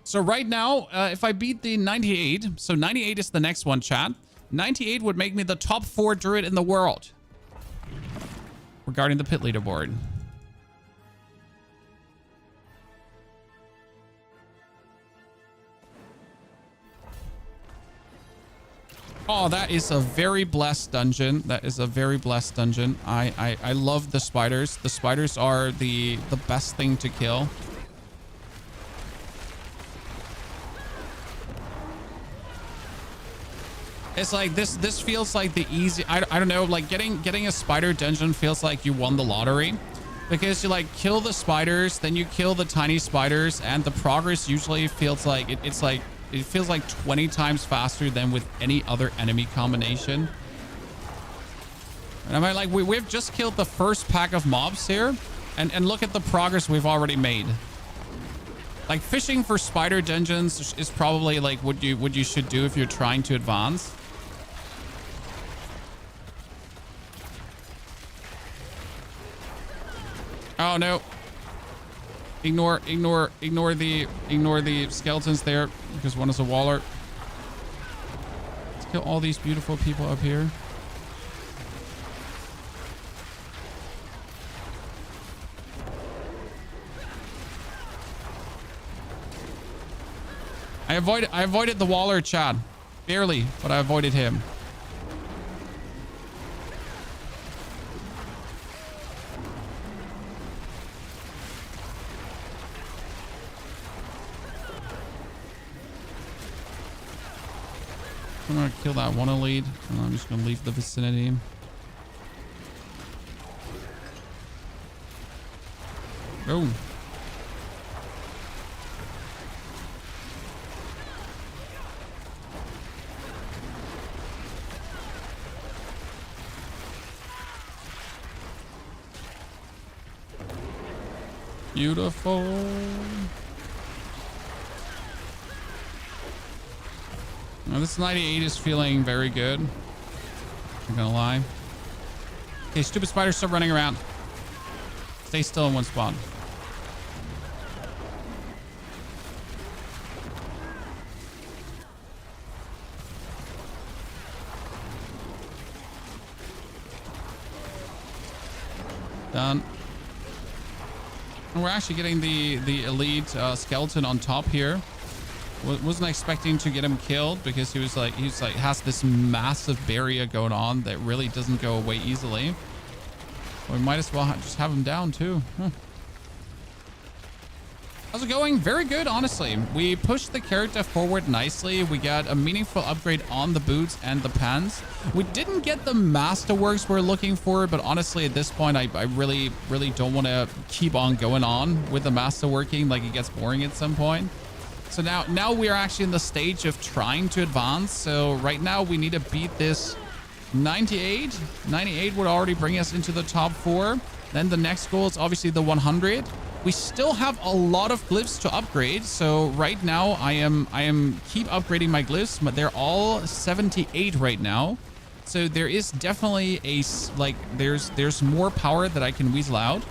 So right now, if I beat the 98, so 98 is the next one, chat. 98 would make me the top 4 druid in the world regarding the pit leaderboard. Oh, that is a very blessed dungeon. That is a very blessed dungeon. I love the spiders. The spiders are the best thing to kill. It's like this feels like the easy, I don't know, like getting a spider dungeon feels like you won the lottery because you like kill the spiders, then you kill the tiny spiders, and the progress usually feels like it feels like 20 times faster than with any other enemy combination. And I'm like, we've just killed the first pack of mobs here, and look at the progress we've already made. Like fishing for spider dungeons is probably like what you should do if you're trying to advance. Oh no. Ignore the skeletons there because one is a waller. Let's kill all these beautiful people up here. I avoided the Waller, Chad. Barely, but I avoided him. I'm gonna kill that one elite, and I'm just gonna leave the vicinity. Oh. Beautiful. Now this 98 is feeling very good. Not gonna lie. Okay, stupid spider, stop running around. Stay still in one spot. Done. And we're actually getting the elite skeleton on top here. Wasn't expecting to get him killed because he was like has this massive barrier going on that really doesn't go away easily. We might as well just have him down too. How's it going? Very good, honestly. We pushed the character forward nicely. We got a meaningful upgrade on the boots and the pants. We didn't get the masterworks we're looking for, but honestly, at this point, I really don't want to keep on going on with the masterworking. Like, it gets boring at some point. So now we are actually in the stage of trying to advance. So right now we need to beat this 98. 98 would already bring us into the top 4. Then the next goal is obviously the 100. We still have a lot of glyphs to upgrade. So right now I am keep upgrading my glyphs, but they're all 78 right now. So there is definitely there's more power that I can weasel out.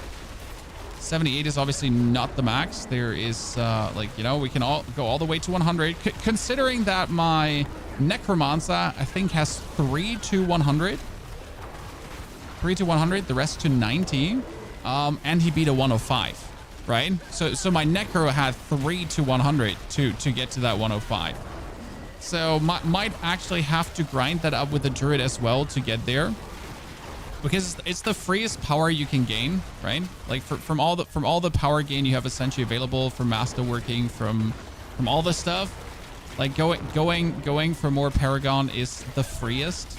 78 is obviously not the max. There is we can all go all the way to 100. Considering that my Necromancer I think has 3 to 100. 3 to 100, the rest to 90. And he beat a 105. Right? So my Necro had 3 to 100 to get to that 105. So might actually have to grind that up with the Druid as well to get there. Because it's the freest power you can gain, right? Like from all the power gain you have essentially available from masterworking, from all the stuff. Like going for more Paragon is the freest.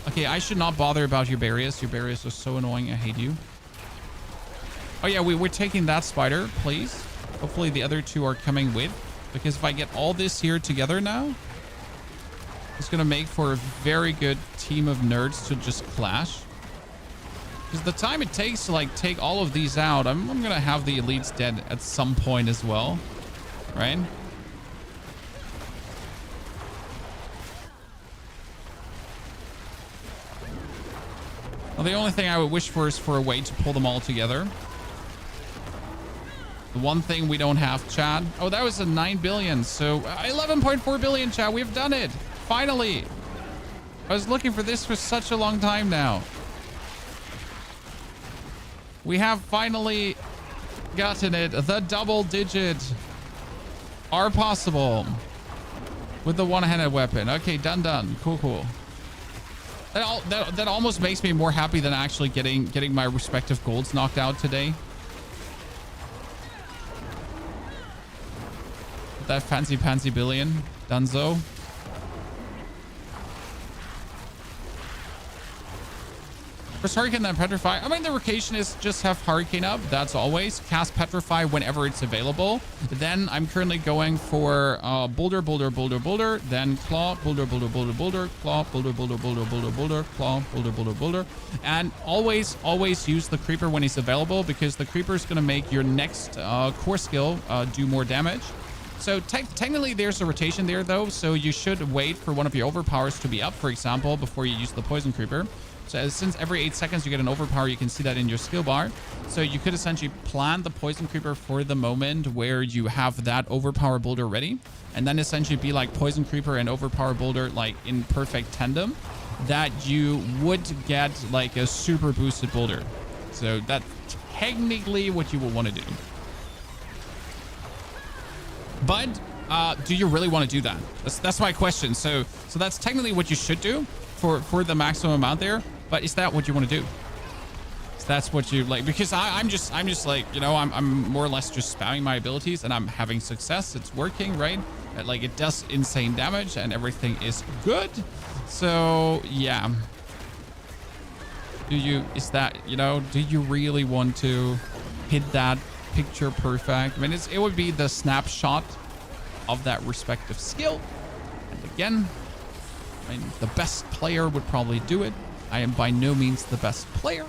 Okay, I should not bother about your barriers. Your barriers are so annoying. I hate you. Oh yeah, we're taking that spider, please. Hopefully the other two are coming with. Because if I get all this here together now, it's going to make for a very good team of nerds to just clash. Because the time it takes to like take all of these out, I'm going to have the elites dead at some point as well. Right? Well, the only thing I would wish for is for a way to pull them all together. The one thing we don't have, Chad. Oh, that was a 9 billion. So 11.4 billion, Chad. We've done it. Finally. I was looking for this for such a long time now. We have finally gotten it. The double digit are possible with the one-handed weapon. Okay, done. Cool. That almost makes me more happy than actually getting my respective golds knocked out today. That fancy billion. Dunzo. First Hurricane, then Petrify. I mean, the rotation is just have Hurricane up. That's always. Cast Petrify whenever it's available. Then I'm currently going for Boulder. Then Claw. Boulder. Claw. Boulder. Claw. Boulder. And always use the Creeper when he's available, because the Creeper is going to make your next core skill do more damage. So technically there's a rotation there though, so you should wait for one of your overpowers to be up, for example, before you use the Poison Creeper. So since every 8 seconds you get an overpower, you can see that in your skill bar. So you could essentially plan the Poison Creeper for the moment where you have that overpower boulder ready, and then essentially be like Poison Creeper and overpower boulder like in perfect tandem, that you would get like a super boosted boulder. So that's technically what you will want to do. But Do you really want to do that? That's my question. So that's technically what you should do for the maximum amount there. But is that what you want to do? That's what you like, because I'm just like, you know, I'm more or less just spamming my abilities and I'm having success. It's working, right? Like, it does insane damage and everything is good. So yeah, do you really want to hit that picture perfect? I mean, it would be the snapshot of that respective skill. And again, I mean, the best player would probably do it. I am by no means the best player.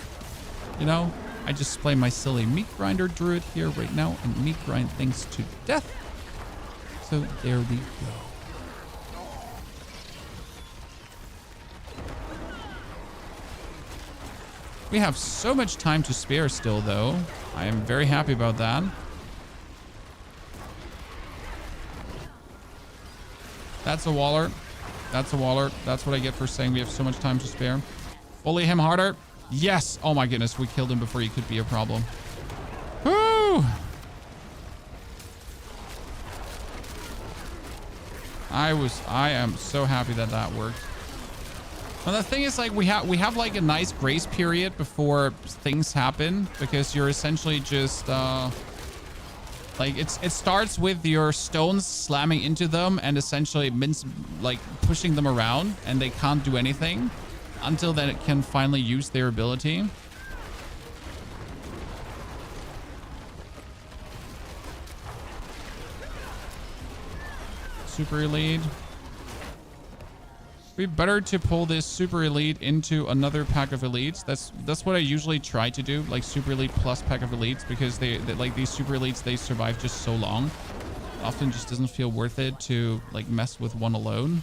You know, I just play my silly meat grinder druid here right now and meat grind things to death. So there we go. We have so much time to spare still, though. I am very happy about that. That's a waller. That's a waller. That's what I get for saying we have so much time to spare. Bully him harder. Yes. Oh my goodness. We killed him before he could be a problem. Woo! I am so happy that that worked. And the thing is, like, we have like a nice grace period before things happen, because you're essentially just like, it starts with your stones slamming into them and essentially pushing them around, and they can't do anything until then it can finally use their ability. Super elite. Be better to pull this super elite into another pack of elites. That's what I usually try to do, like super elite plus pack of elites, because they like these super elites, they survive just so long. Often just doesn't feel worth it to like mess with one alone.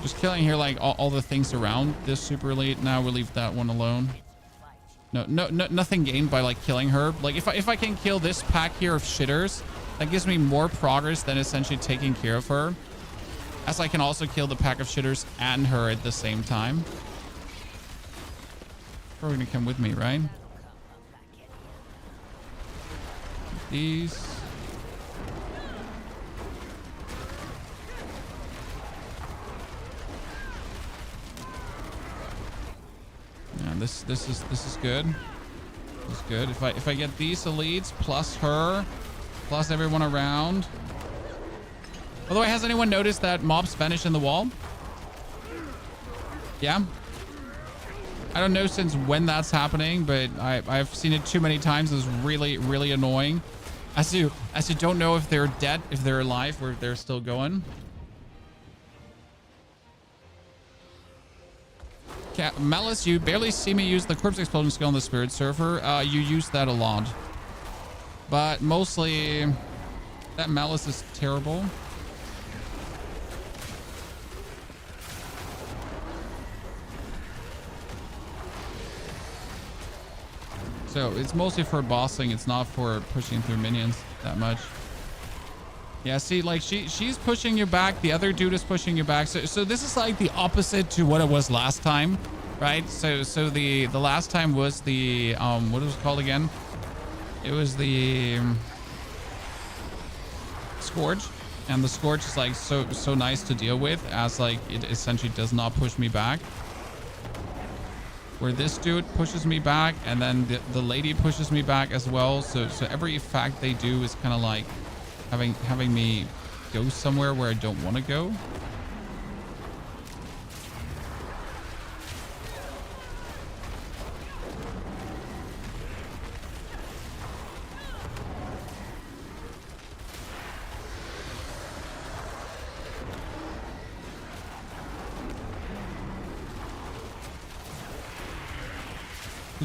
Just killing here like all the things around this super elite. Now we'll leave that one alone. No, nothing gained by like killing her. Like if I can kill this pack here of shitters, that gives me more progress than essentially taking care of her, as I can also kill the pack of shitters and her at the same time. Probably gonna come with me, right? These. Yeah, this is good. This is good. If I get these elites plus her, plus everyone around. By the way, has anyone noticed that mobs vanish in the wall? Yeah. I don't know since when that's happening, but I've seen it too many times. It's really, really annoying. As you don't know if they're dead, if they're alive, or if they're still going. Malice, you barely see me use the corpse explosion skill on the spirit server. You use that a lot, but mostly that Malice is terrible. So it's mostly for bossing. It's not for pushing through minions that much. Yeah, see, like she's pushing you back. The other dude is pushing you back. So this is like the opposite to what it was last time, right? So the last time was the what was it called again? It was the Scourge, and the Scourge is like so nice to deal with, as like it essentially does not push me back. Where this dude pushes me back, and then the lady pushes me back as well. So every effect they do is kind of like having me go somewhere where I don't want to go.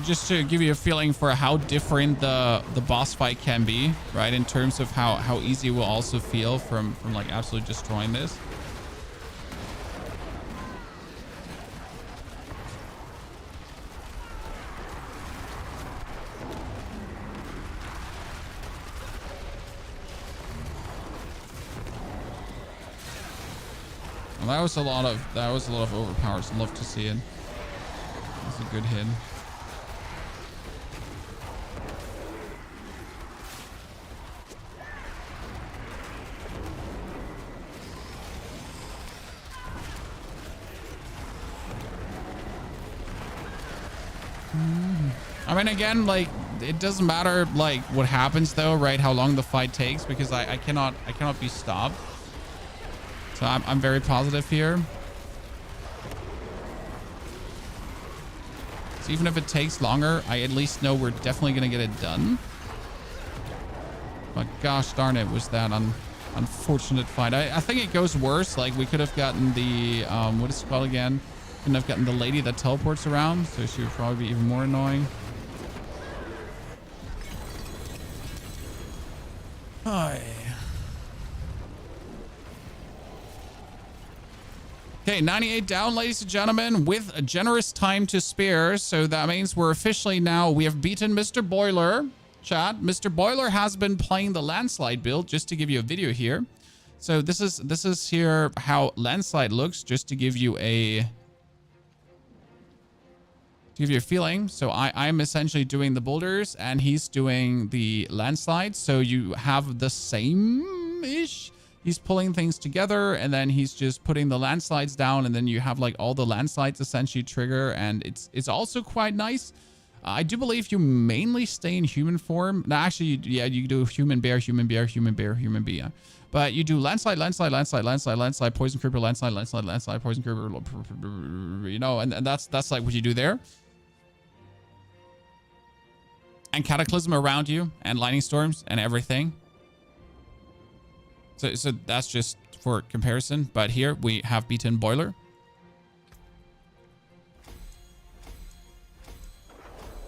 Just to give you a feeling for how different the boss fight can be, right, in terms of how easy it will also feel from like absolutely destroying this. Well, that was a lot of overpowers. Love to see it. That's a good hit. I mean, again, like, it doesn't matter, like, what happens, though, right? How long the fight takes, because I cannot be stopped. So I'm very positive here. So even if it takes longer, I at least know we're definitely going to get it done. But gosh darn it, was that unfortunate fight. I think it goes worse. Like, we could have gotten the, what is it called again? Couldn't have gotten the lady that teleports around, so she would probably be even more annoying. Hi. Okay, 98 down, ladies and gentlemen, with a generous time to spare. So that means we're officially now, we have beaten Mr. Boiler. Chat, Mr. Boiler has been playing the landslide build, just to give you a video here. So this is here how landslide looks, just to give you a feeling. So I'm essentially doing the boulders and he's doing the landslide. So you have the same-ish. He's pulling things together and then he's just putting the landslides down, and then you have like all the landslides essentially trigger, and it's also quite nice. I do believe you mainly stay in human form. No, actually, yeah, you do human bear, human bear, human bear, human bear. But you do landslide, landslide, landslide, landslide, landslide, poison creeper, landslide, landslide, landslide, poison creeper, you know, and that's like what you do there. And cataclysm around you, and lightning storms, and everything. So that's just for comparison. But here we have beaten Boiler.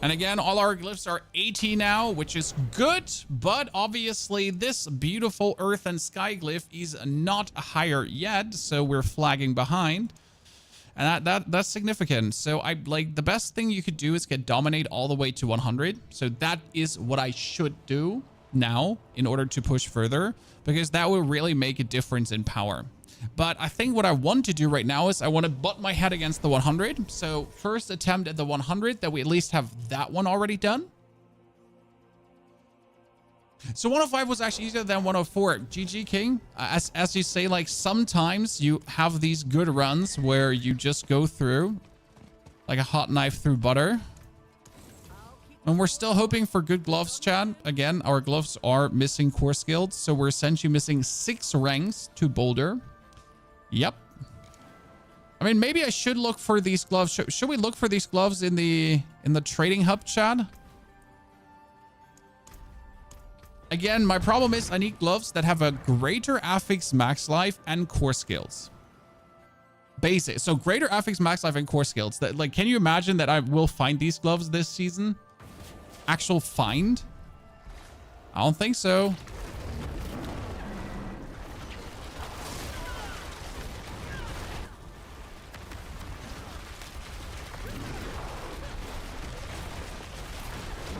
And again, all our glyphs are 80 now, which is good. But obviously, this beautiful earth and sky glyph is not higher yet. So we're flagging behind. And that's significant. So I like, the best thing you could do is get dominate all the way to 100. So that is what I should do now in order to push further, because that will really make a difference in power. But I think what I want to do right now is I want to butt my head against the 100. So first attempt at the 100, that we at least have that one already done. So 105 was actually easier than 104. GG King. As you say, like, sometimes you have these good runs where you just go through like a hot knife through butter. And we're still hoping for good gloves, Chad. Again, our gloves are missing core skills, so we're essentially missing 6 ranks to Boulder. Yep. I mean, maybe I should look for these gloves. Should we look for these gloves in the trading hub, Chad? Again, my problem is I need gloves that have a greater affix max life and core skills. Basic. So greater affix max life and core skills. That, like, can you imagine that I will find these gloves this season? Actual find? I don't think so.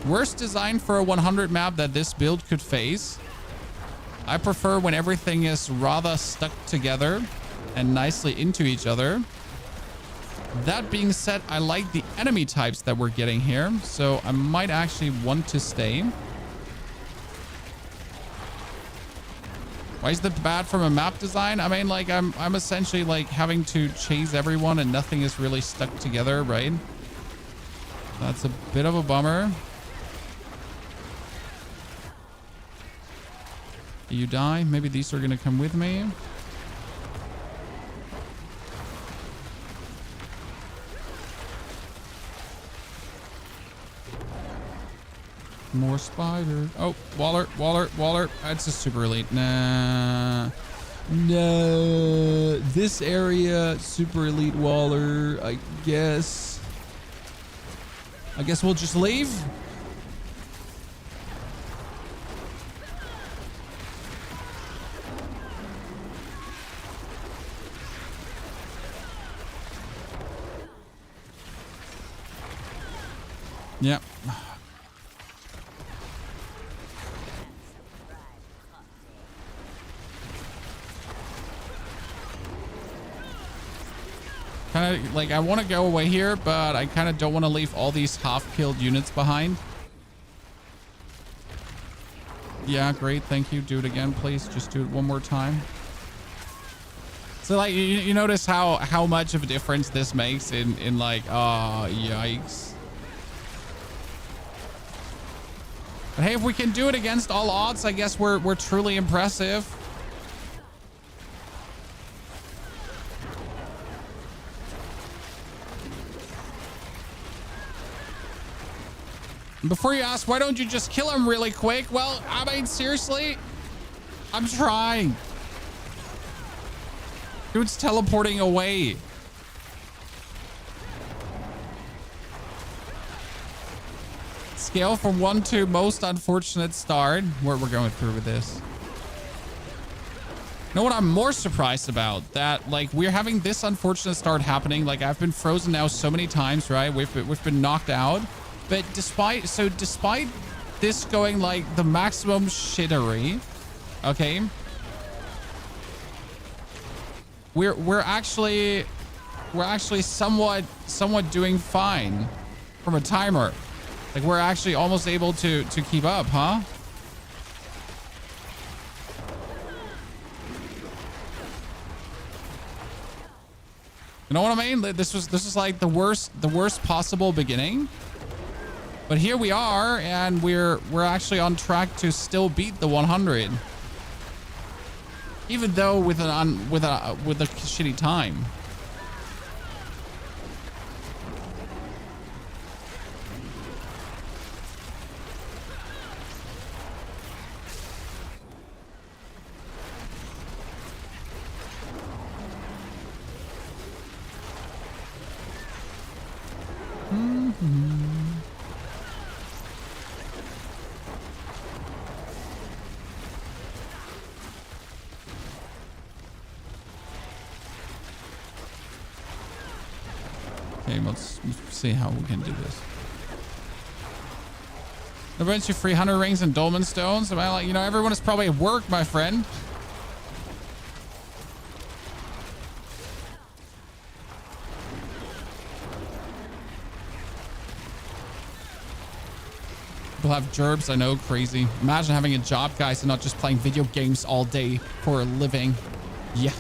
Worst design for a 100 map that this build could face. I prefer when everything is rather stuck together and nicely into each other. That being said, I like the enemy types that we're getting here, so I might actually want to stay. Why is that bad from a map design? I mean, like, I'm essentially like having to chase everyone and nothing is really stuck together, right? That's a bit of a bummer. You die. Maybe these are gonna come with me. More spiders. Oh, Waller. It's a super elite. Nah. No. This area, super elite Waller. I guess we'll just leave. Yep. Kind of like I want to go away here, but I kind of don't want to leave all these half-killed units behind. Yeah, great. Thank you. Do it again, please. Just do it one more time. So like you notice how much of a difference this makes in like, oh, yikes. But hey, if we can do it against all odds, I guess we're truly impressive. Before you ask, why don't you just kill him really quick? Well, I mean, seriously, I'm trying. Dude's teleporting away. Scale from 1 to most unfortunate start. We're going through with this. You know what I'm more surprised about? That like we're having this unfortunate start happening. Like I've been frozen now so many times, right? We've been knocked out. But despite this going like the maximum shittery, okay, we're actually somewhat doing fine from a timer. Like we're actually almost able to keep up, huh? You know what I mean? This was like the worst possible beginning. But here we are, and we're actually on track to still beat the 100, even though with a shitty time. Okay, let's see how we can do this. A bunch of 300 rings and dolmen stones. Am I like, you know, everyone is probably at work, my friend. People have gerbs, I know, crazy. Imagine having a job, guys, and not just playing video games all day for a living. Yeah.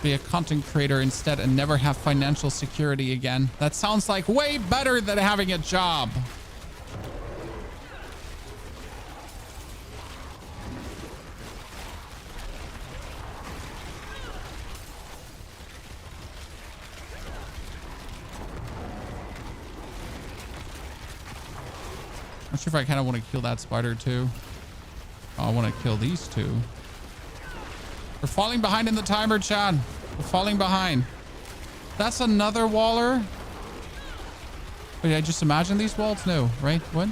Be a content creator instead and never have financial security again. That sounds like way better than having a job. Not sure if I kind of want to kill that spider too. Oh, I want to kill these two. We're falling behind in the timer, Chad. We're falling behind. That's another waller. Wait, I just imagine these walls? No, right? What?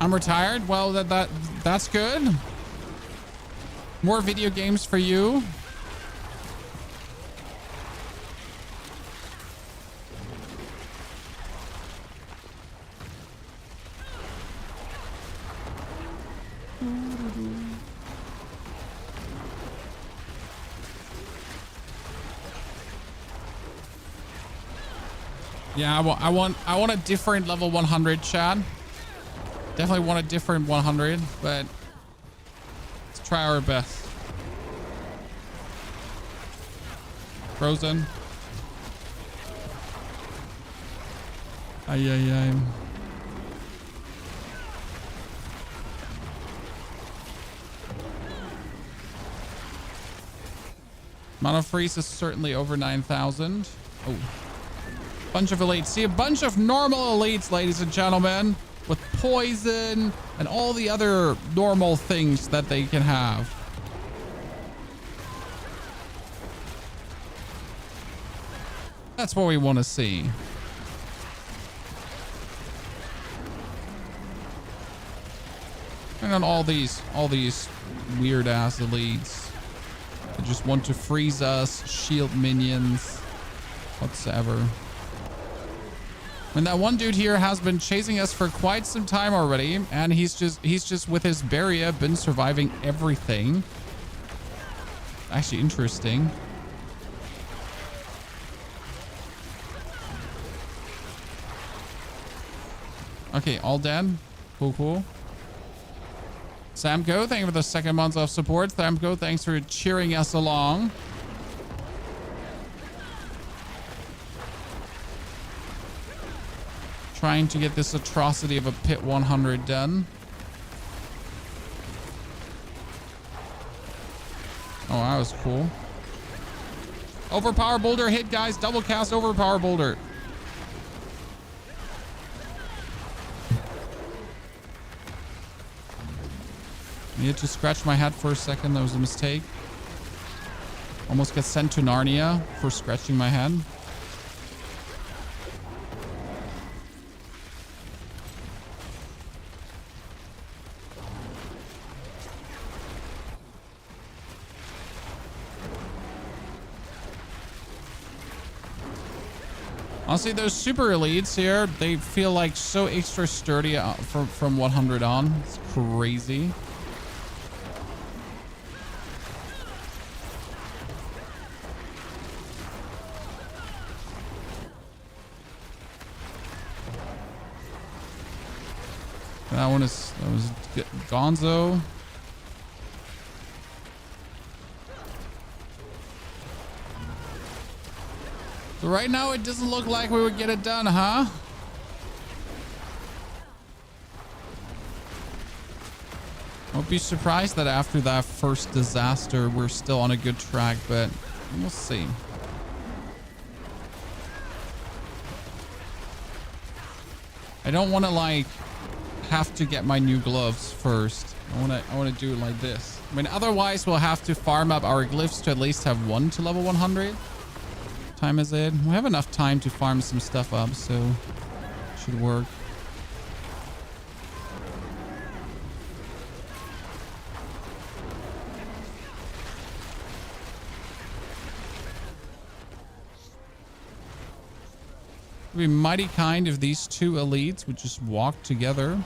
I'm retired. Well, that's good. More video games for you. Yeah, I want a different level 100, Chad. Definitely want a different 100, but let's try our best. Frozen. Ay, ay, ay. Mana freeze is certainly over 9,000. Oh. Bunch of elites. See, a bunch of normal elites, ladies and gentlemen, with poison and all the other normal things that they can have. That's what we want to see. And on all these weird ass elites. They just want to freeze us, shield minions, whatsoever. And that one dude here has been chasing us for quite some time already, and he's just with his barrier been surviving everything. Actually interesting. Okay, all dead. Cool, cool. Samco, thank you for the 2nd month of support. Samco, thanks for cheering us along. Trying to get this atrocity of a pit 100 done. Oh, that was cool. Overpower boulder hit, guys. Double cast overpower boulder. Needed to scratch my head for a second. That was a mistake. Almost got sent to Narnia for scratching my head. Honestly, those super elites here, they feel like so extra sturdy from 100 on. It's crazy. That was Gonzo. So right now it doesn't look like we would get it done, huh? I'll be surprised that after that first disaster we're still on a good track, but we'll see. I don't want to like have to get my new gloves first. I want to do it like this. I mean, otherwise we'll have to farm up our glyphs to at least have one to level 100. Time is it? We have enough time to farm some stuff up, so it should work. It'd be mighty kind if these two elites would just walk together.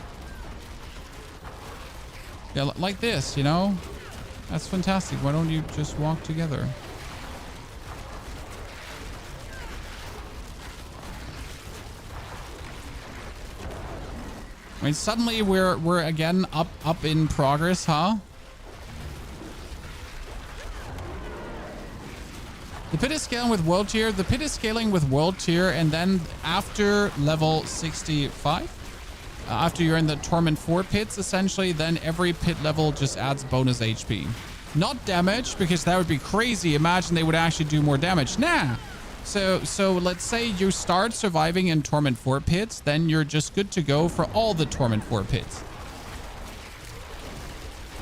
Yeah, like this, you know? That's fantastic. Why don't you just walk together? I mean, suddenly we're again up in progress, huh? The pit is scaling with world tier. The pit is scaling with world tier, and then after level 65, after you're in the Torment 4 pits, essentially, then every pit level just adds bonus HP. Not damage, because that would be crazy. Imagine they would actually do more damage. Nah. So let's say you start surviving in Torment 4 pits, then you're just good to go for all the Torment 4 pits.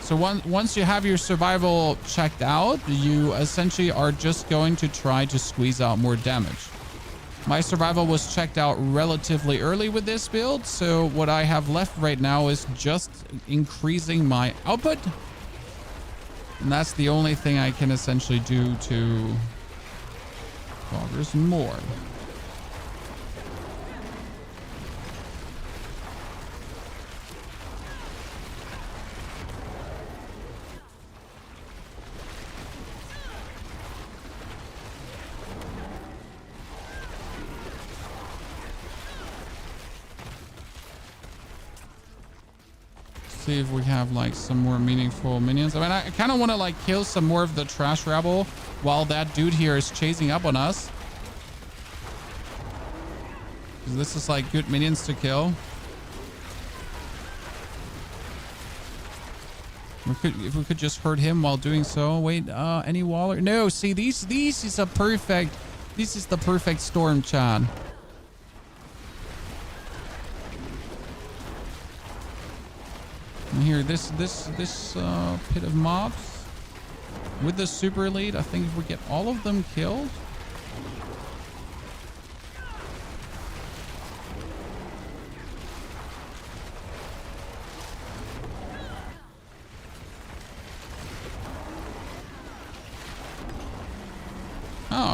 So once you have your survival checked out, you essentially are just going to try to squeeze out more damage. My survival was checked out relatively early with this build, so what I have left right now is just increasing my output. And that's the only thing I can essentially do to progress more. See if we have like some more meaningful minions. I mean, I kind of want to like kill some more of the trash rabble while that dude here is chasing up on us. This is like good minions to kill. If we could just hurt him while doing so. Wait, any waller? No, see, this is a perfect. This is the perfect storm, Chan. And here, this pit of mobs with the super elite. I think if we get all of them killed.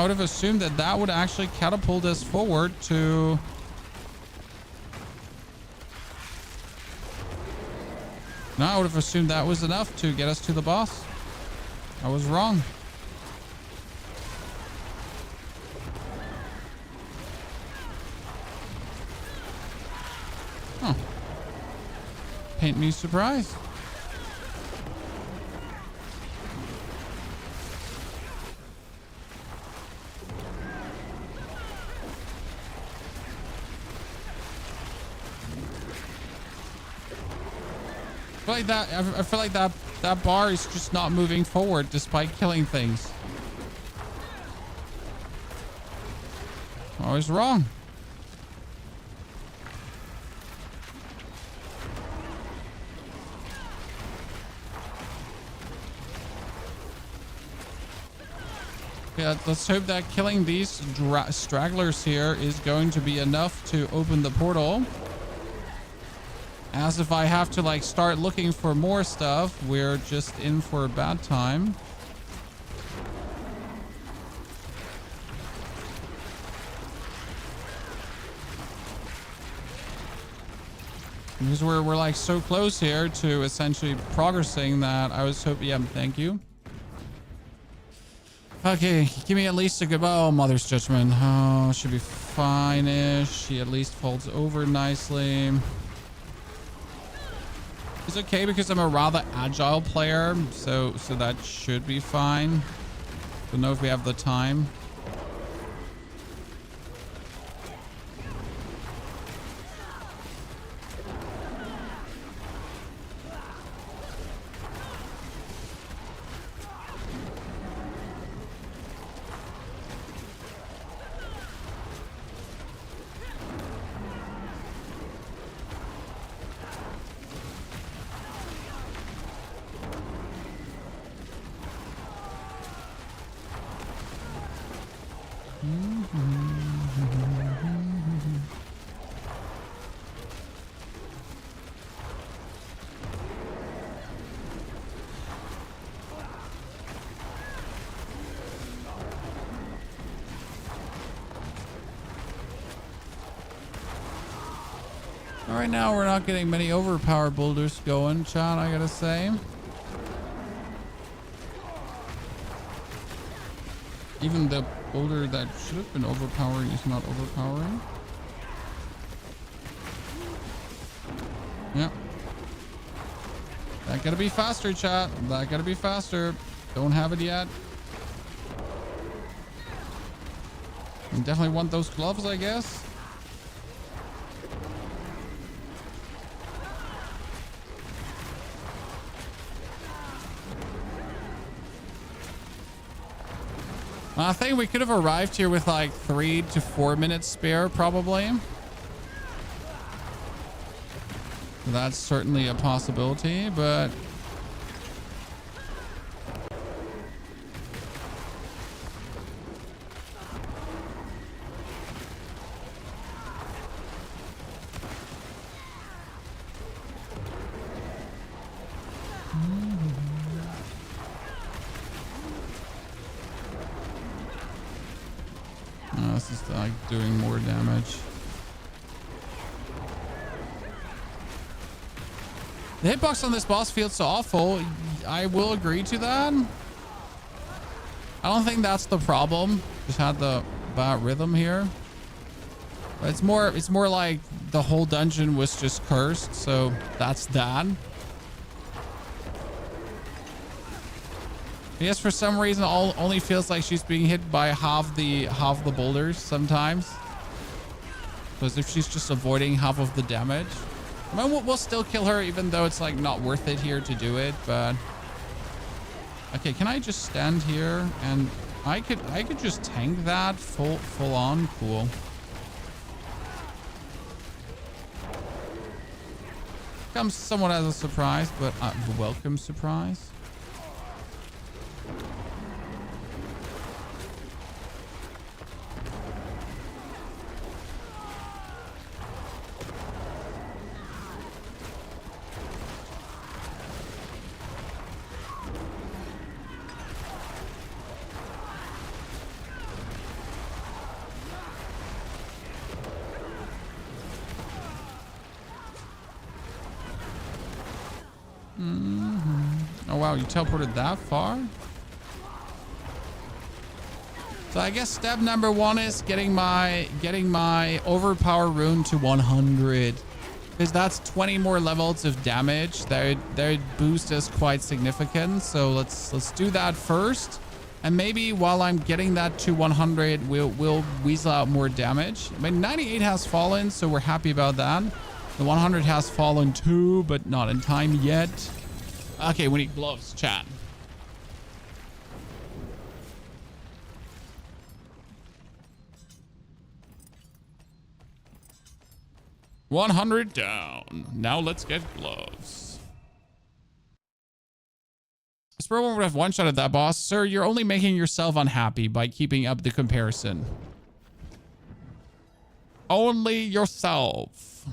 I would have assumed that that would actually catapult us forward to... No, I would have assumed that was enough to get us to the boss. I was wrong. Huh. Paint me surprised. I feel like that bar is just not moving forward despite killing things. I was wrong. Yeah, let's hope that killing these stragglers here is going to be enough to open the portal. As if I have to like start looking for more stuff, we're just in for a bad time. Because we're like so close here to essentially progressing that I was hoping, yeah, thank you. Okay, give me at least a good, oh, Mother's Judgment. Oh, should be fine-ish. She at least folds over nicely. It's okay because I'm a rather agile player, so that should be fine. Don't know if we have the time. Right now, we're not getting many overpower boulders going, chat, I gotta say. Even the boulder that should have been overpowering is not overpowering. Yep. That gotta be faster, chat. That gotta be faster. Don't have it yet. You definitely want those gloves, I guess. I think we could have arrived here with like 3 to 4 minutes spare, probably. That's certainly a possibility, but... This is like doing more damage. The hitbox on this boss feels so awful. I will agree to that. I don't think that's the problem. Just had the bad rhythm here. But it's more like the whole dungeon was just cursed, so that's that. Yes, for some reason, only feels like she's being hit by half the boulders sometimes. Because if she's just avoiding half of the damage, I mean, we'll still kill her, even though it's like not worth it here to do it. But okay, can I just stand here and I could just tank that full on? Cool. Comes somewhat as a surprise, but a welcome surprise. Oh wow, you teleported that far? So I guess step number 1 is getting my Overpower rune to 100. Because that's 20 more levels of damage. That would boost us quite significant. So let's do that first. And maybe while I'm getting that to 100, we'll weasel out more damage. I mean, 98 has fallen, so we're happy about that. The 100 has fallen too, but not in time yet. Okay, we need gloves, chat. $100 down. Now let's get gloves. Spur would have one shot at that boss. Sir, you're only making yourself unhappy by keeping up the comparison. Only yourself.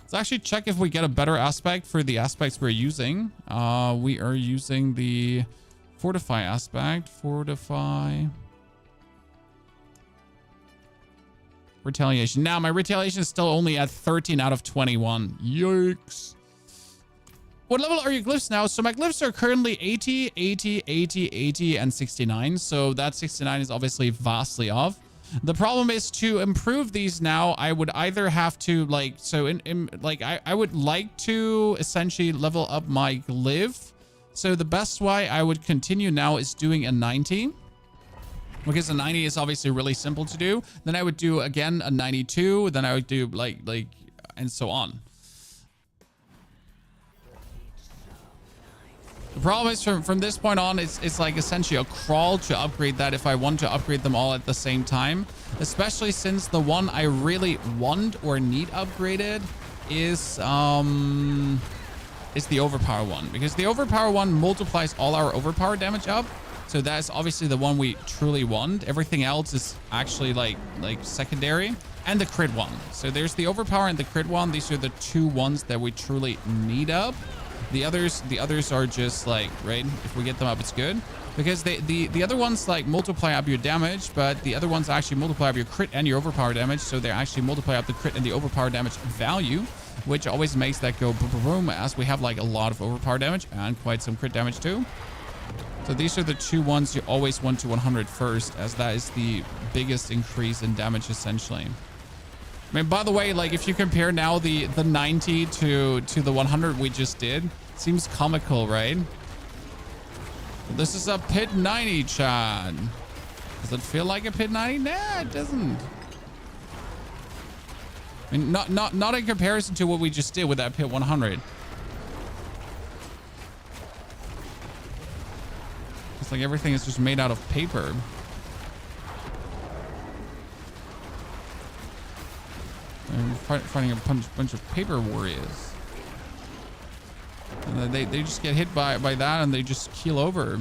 Let's actually check if we get a better aspect for the aspects we're using. We are using the Fortify aspect. Fortify. Retaliation. Now, my retaliation is still only at 13 out of 21. Yikes. What level are your glyphs now? So my glyphs are currently 80, 80, 80, 80, and 69. So that 69 is obviously vastly off. The problem is to improve these now, I would either have to like, so I would like to essentially level up my glyph. So the best way I would continue now is doing a 90. Because a 90 is obviously really simple to do. Then I would do again a 92. Then I would do like, and so on. The problem is from this point on, it's like essentially a crawl to upgrade that if I want to upgrade them all at the same time. Especially since the one I really want or need upgraded is the Overpower one. Because the Overpower one multiplies all our Overpower damage up. So that's obviously the one we truly want. Everything else is actually like secondary. And the crit one. So there's the Overpower and the crit one. These are the two ones that we truly need up. The others are just like, right? If we get them up, it's good. Because the other ones like multiply up your damage, but the other ones actually multiply up your crit and your Overpower damage. So they actually multiply up the crit and the Overpower damage value, which always makes that go boom, boom, boom, as we have like a lot of Overpower damage and quite some crit damage too. So these are the two ones you always want to 100 first, as that is the biggest increase in damage essentially. I mean, by the way, like if you compare now the 90 to the 100 we just did, seems comical, right? This is a pit 90, Chad. Does it feel like a pit 90? Nah, it doesn't. I mean, not in comparison to what we just did with that pit 100. It's like everything is just made out of paper. I'm fighting a bunch of paper warriors. And they just get hit by that and they just keel over.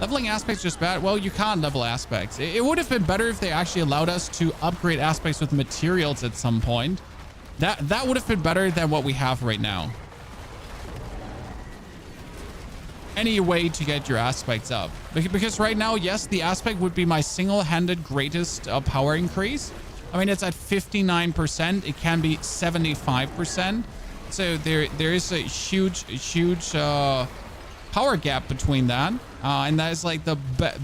Leveling aspects just bad. Well, you can't level aspects. It would have been better if they actually allowed us to upgrade aspects with materials at some point. That would have been better than what we have right now. Any way to get your aspects up. Because right now, yes, the aspect would be my single-handed greatest power increase. I mean, it's at 59%. It can be 75%. So there is a huge power gap between that. And that is like the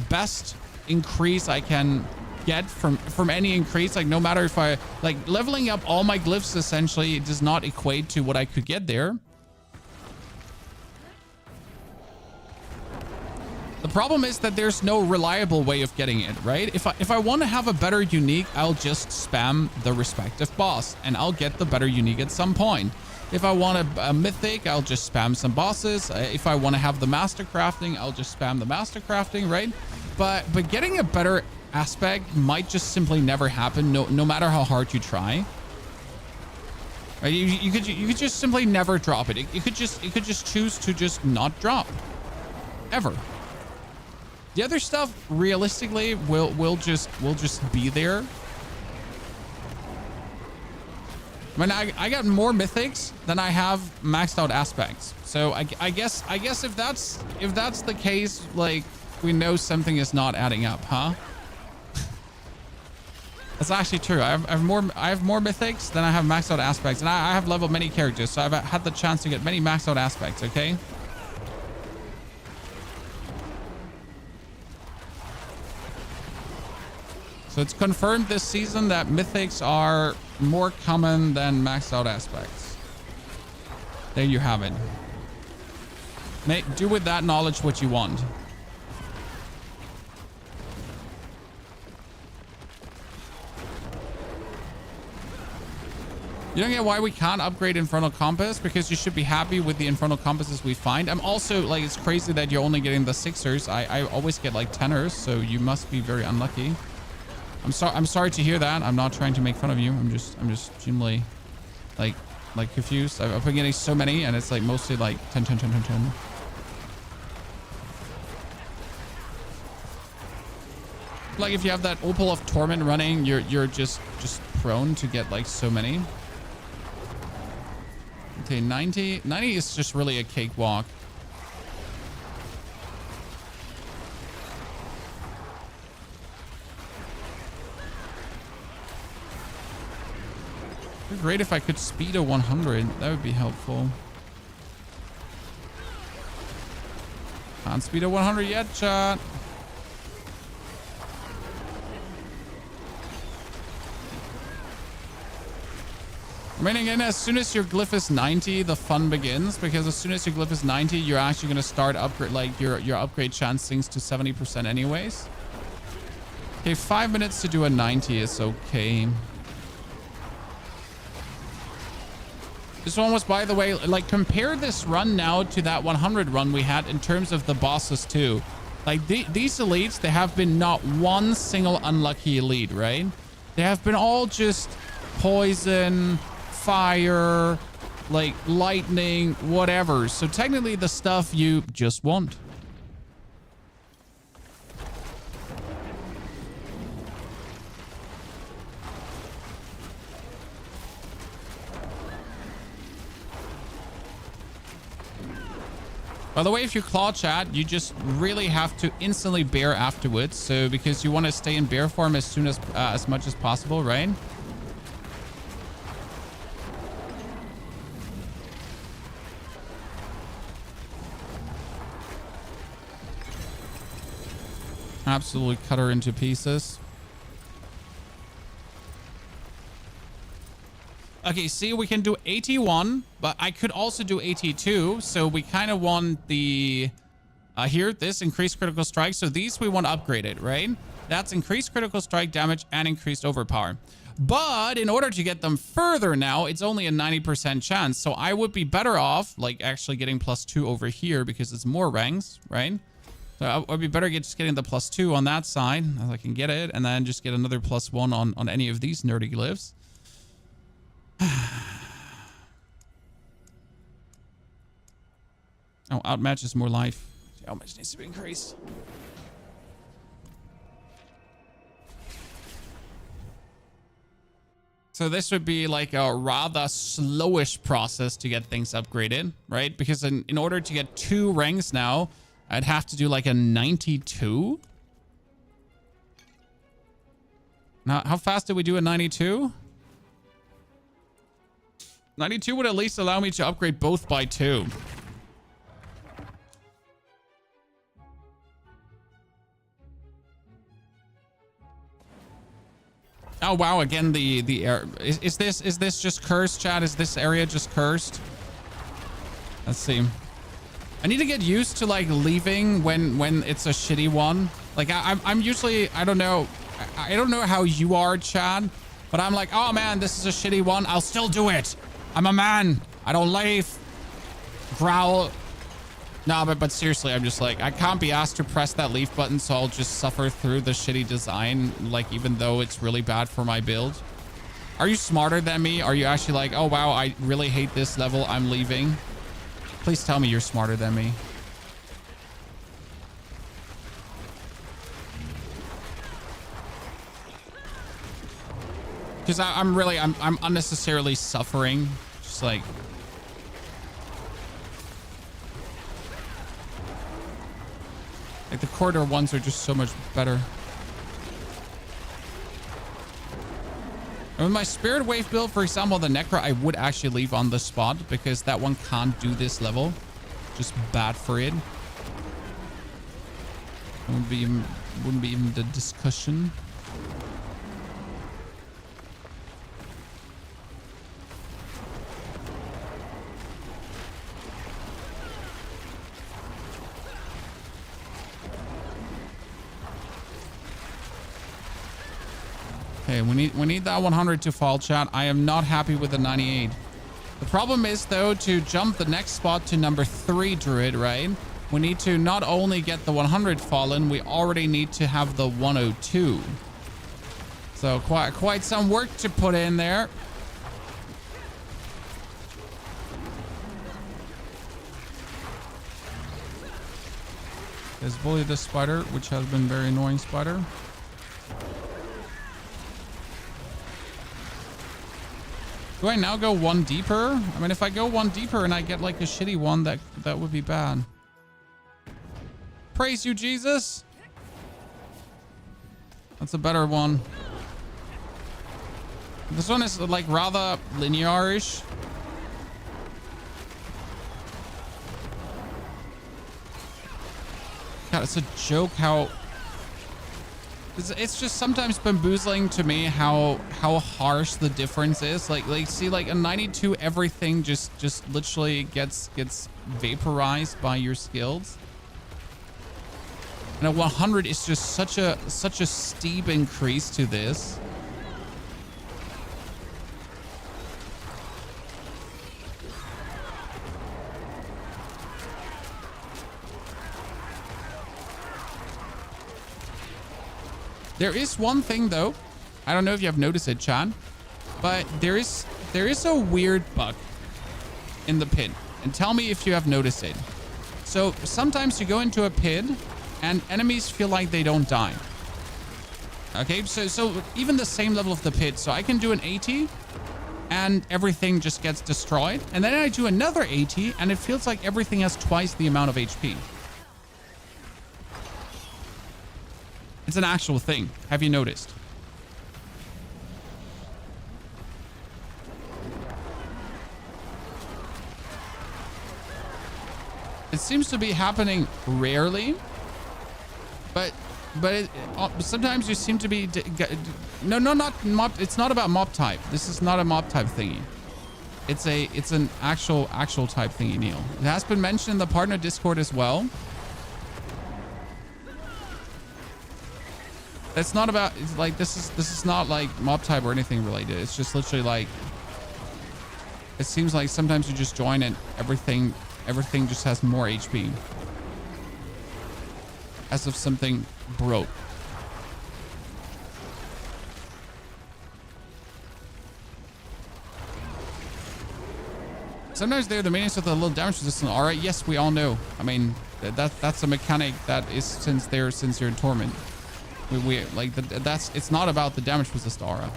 best increase I can get from any increase. Like no matter if I like leveling up all my glyphs, essentially, it does not equate to what I could get there. The problem is that there's no reliable way of getting it, right? If I want to have a better unique, I'll just spam the respective boss and I'll get the better unique at some point. If I want a mythic, I'll just spam some bosses. If I want to have the master crafting, I'll just spam the master crafting, right? But getting a better aspect might just simply never happen, no matter how hard you try. Right? You could just simply never drop it. It could just choose to just not drop ever. The other stuff, realistically, will just be there. I mean, I got more mythics than I have maxed out aspects. So I guess if that's the case, like we know something is not adding up, huh? That's actually true. I have more mythics than I have maxed out aspects, and I have leveled many characters, so I've had the chance to get many maxed out aspects. Okay. So it's confirmed this season that mythics are more common than maxed out aspects. There you have it. Do with that knowledge what you want. You don't get why we can't upgrade Infernal Compass, because you should be happy with the Infernal Compasses we find. I'm also like, it's crazy that you're only getting the 6ers. I always get like 10ers, so you must be very unlucky. I'm sorry to hear that. I'm not trying to make fun of you. I'm just genuinely like confused. I've been getting so many, and it's like mostly like 10. Like if you have that Opal of Torment running, you're just prone to get like so many. Okay, 90 is just really a cakewalk. It'd be great if I could speed a 100. That would be helpful. Can't speed a 100 yet, chat. I mean, again, as soon as your glyph is 90, the fun begins, because as soon as your glyph is 90, you're actually going to start upgrade, like your upgrade chance sinks to 70% anyways. Okay, 5 minutes to do a 90 is okay. This one was, by the way, like, compare this run now to that 100 run we had in terms of the bosses too. Like these elites, they have been not one single unlucky elite, right? They have been all just poison, fire, like lightning, whatever. So technically the stuff you just want. By the way, if you claw chat, you just really have to instantly bear afterwards. So because you want to stay in bear form as soon as much as possible, right? Absolutely cut her into pieces. Okay, see, we can do 81, but I could also do 82. So we kind of want the here, this increased critical strike. So these we want upgraded, right? That's increased critical strike damage and increased overpower. But in order to get them further now, it's only a 90% chance. So I would be better off like actually getting +2 over here because it's more ranks, right? So I'd be better just getting the +2 on that side as I can get it, and then just get another +1 on any of these nerdy glyphs. Oh, outmatch is more life. Outmatch needs to be increased. So this would be like a rather slowish process to get things upgraded, right? Because in order to get 2 ranks now, I'd have to do like a 92. Now, how fast did we do a 92? 92 would at least allow me to upgrade both by 2. Oh wow! Again, the air is this just cursed, chat? Is this area just cursed? Let's see. I need to get used to like leaving when it's a shitty one. Like I'm usually, I don't know how you are, Chad, but I'm like, oh man, this is a shitty one. I'll still do it. I'm a man. I don't leave. Growl. No, but seriously, I'm just like, I can't be asked to press that leave button, so I'll just suffer through the shitty design, like even though it's really bad for my build. Are you smarter than me? Are you actually like, oh wow, I really hate this level, I'm leaving? Please tell me you're smarter than me. Because I'm unnecessarily suffering. Just like... Like the corridor ones are just so much better. And with my Spirit Wave build, for example, the Necro, I would actually leave on the spot because that one can't do this level. Just bad for it. Wouldn't be even the discussion. Okay, we need that 100 to fall, chat. I am not happy with the 98. The problem is, though, to jump the next spot to number 3 Druid, right? We need to not only get the 100 fallen, we already need to have the 102. So quite some work to put in there. There's Bully the Spider, which has been very annoying spider. Do I now go one deeper? I mean, if I go one deeper and I get like a shitty one, that would be bad. Praise you, Jesus. That's a better one. This one is like rather linear-ish. God, it's a joke how... It's just sometimes bamboozling to me how harsh the difference is. Like see, like a 92, everything just literally gets vaporized by your skills. And a 100 is just such a steep increase to this. There is one thing though, I don't know if you have noticed it, Chan, but there is a weird bug in the pit, and tell me if you have noticed it. So sometimes you go into a pit and enemies feel like they don't die. Okay, so even the same level of the pit, so I can do an 80 and everything just gets destroyed, and then I do another 80 and it feels like everything has twice the amount of HP. It's an actual thing. Have you noticed? It seems to be happening rarely, but sometimes you seem to be not mob. It's not about mob type. This is not a mob type thingy. It's an actual type thingy, Neil. It has been mentioned in the partner Discord as well. It's not about, it's like, this is not like mob type or anything related. It's just literally like, it seems like sometimes you just join and everything just has more HP. As if something broke. Sometimes they're the meanings with a little damage resistant aura. Yes, we all know. I mean, that's a mechanic that is since you're in Torment. We like it's not about the damage resist aura.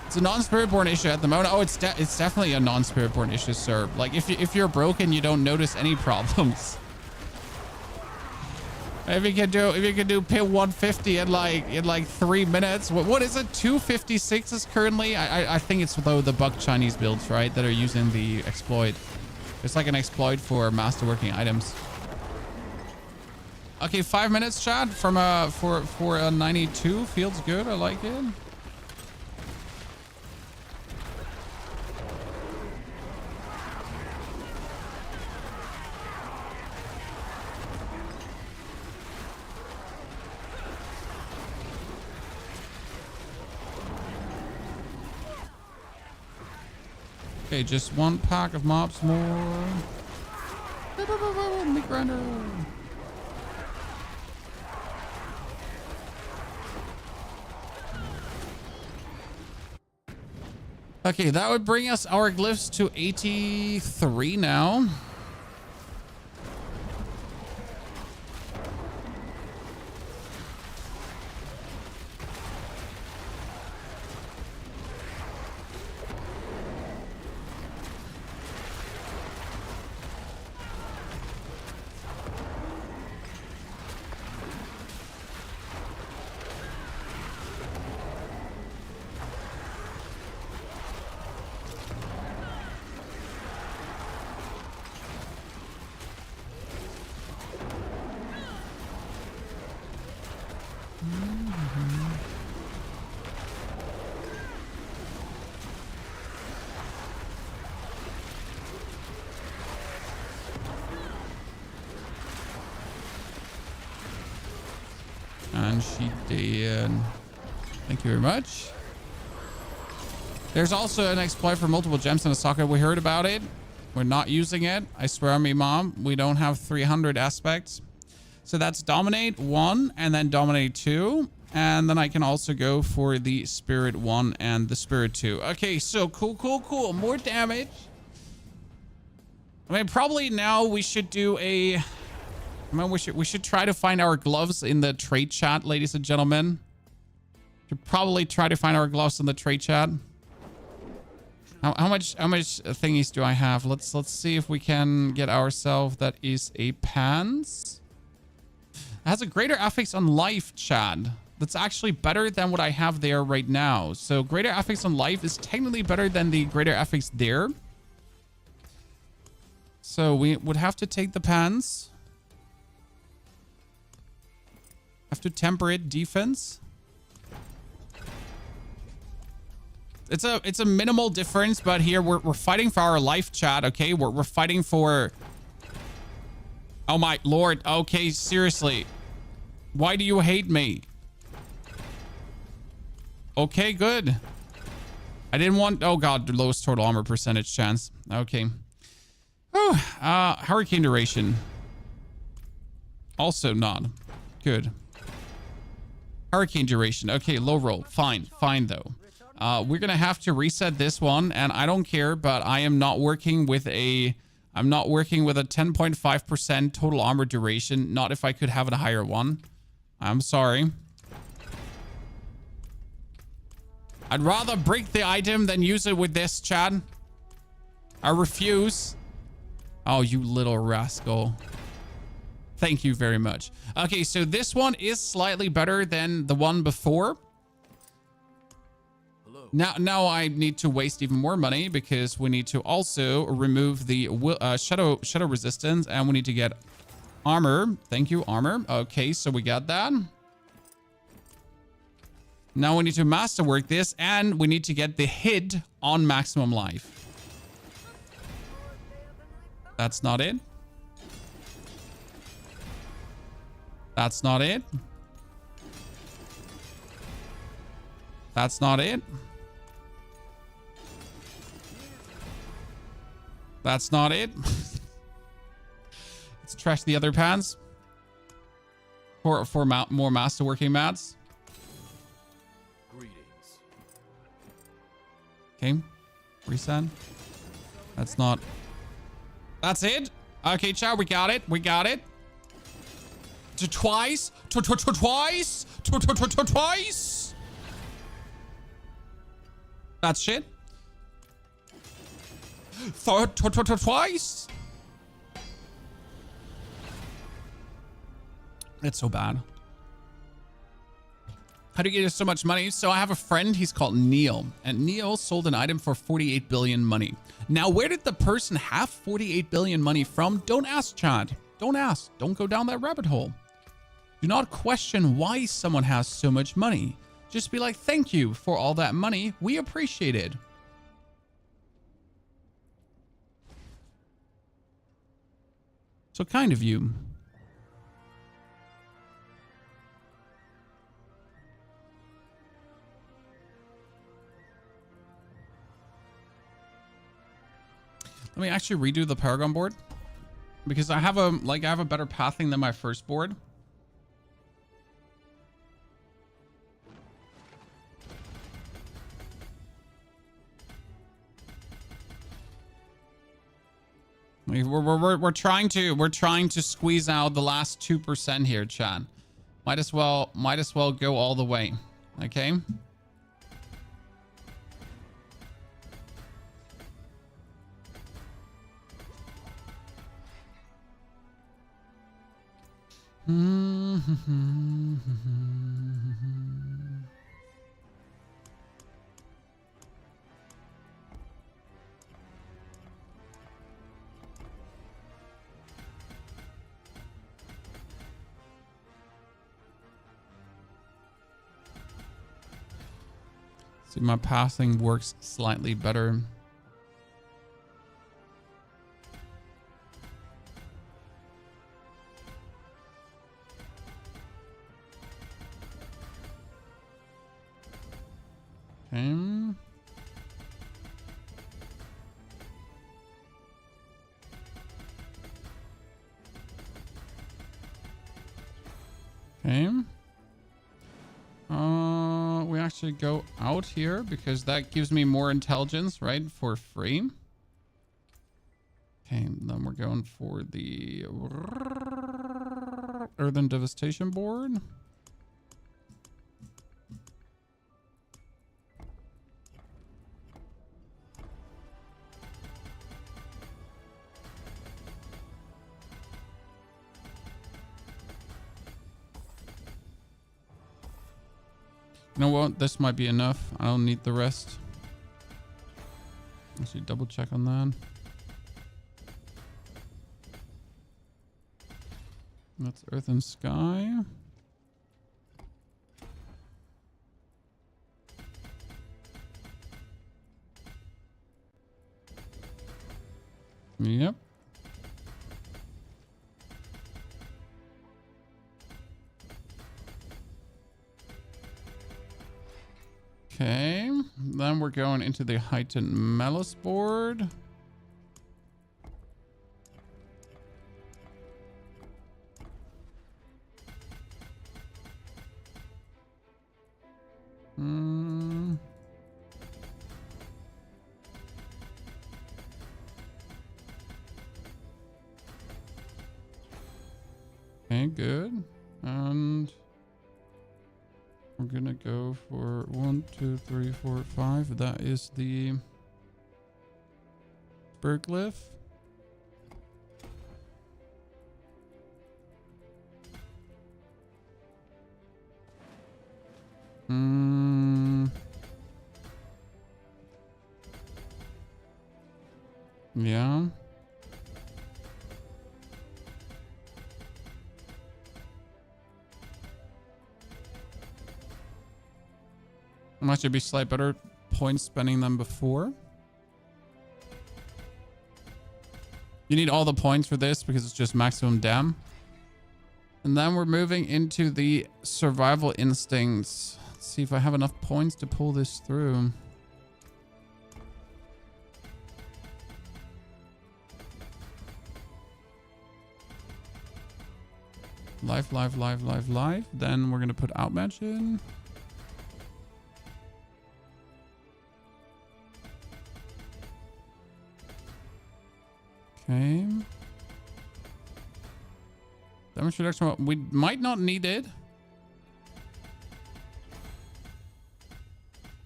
It's a non-spirit-born issue at the moment. Oh, it's definitely a non-spirit-born issue, sir. Like if you're broken, you don't notice any problems. If you can do pit 150 in like 3 minutes. What is it? 256 is currently. I think it's though the bug Chinese builds, right, that are using the exploit. It's like an exploit for masterworking items. Okay, 5 minutes, chat, from for a 92 feels good. I like it. Okay, just one pack of mobs more. Meat grinder. Okay, that would bring us our glyphs to 83 now. And she did. Thank you very much. There's also an exploit for multiple gems in a socket. We heard about it. We're not using it. I swear on me, mom. We don't have 300 aspects. So that's dominate 1 and then dominate 2. And then I can also go for the spirit 1 and the spirit 2. Okay, so cool. More damage. I mean, probably now we should do a... I mean, we should try to find our gloves in the trade chat, ladies and gentlemen. Should probably try to find our gloves in the trade chat. How much thingies do I have? Let's see if we can get ourselves. That is a pants. It has a greater affix on life, Chad. That's actually better than what I have there right now. So greater affix on life is technically better than the greater affix there. So we would have to take the pants. Have to temper it defense. It's a minimal difference, but here we're fighting for our life, chat. Okay, we're fighting for. Oh my lord. Okay, seriously, why do you hate me? Okay, good. I didn't want. Oh god, the lowest total armor percentage chance. Okay. Oh, hurricane duration. Also not good. Hurricane duration. Okay, low roll. Fine though. We're gonna have to reset this one, and I don't care, but I am not working with a 10.5% total armor duration. Not if I could have a higher one. I'm sorry. I'd rather break the item than use it with this, Chad. I refuse. Oh, you little rascal. Thank you very much. Okay, so this one is slightly better than the one before. Now I need to waste even more money because we need to also remove the shadow resistance, and we need to get armor. Thank you, armor. Okay, so we got that. Now we need to masterwork this, and we need to get the hit on maximum life. That's not it. That's not it. That's not it. That's not it. Let's trash the other pans. For more masterworking mats. Greetings. Okay. Reset. That's not. That's it. Okay, chat. We got it. We got it. Twice. Twice. Twice. That's shit. Twice. It's so bad. How do you get so much money? So I have a friend, he's called Neil, and Neil sold an item for 48 billion money. Now, where did the person have 48 billion money from? Don't ask, Chad. Don't ask. Don't go down that rabbit hole. Do not question why someone has so much money. Just be like, thank you for all that money. We appreciate it. So kind of you. Let me actually redo the Paragon board because I have a better pathing than my first board. We're trying to squeeze out the last 2% here, Chad. Might as well go all the way. Okay. See, my passing works slightly better. Okay. Okay. We actually go out here because that gives me more intelligence, right? For free. Okay, then we're going for the Earthen Devastation board. You know what? This might be enough. I don't need the rest. Actually, double check on that. That's Earth and Sky. Yep. Okay, then we're going into the Heightened Malice board. Okay, good. And we're gonna go for 1, 2, 3, 4, 5. That is the Spurglyph. Yeah. Might should be slight better point spending than before. You need all the points for this because it's just maximum dam. And then we're moving into the survival instincts. Let's see if I have enough points to pull this through. Life. Then we're going to put outmatch in. Okay. Damage reduction. We might not need it.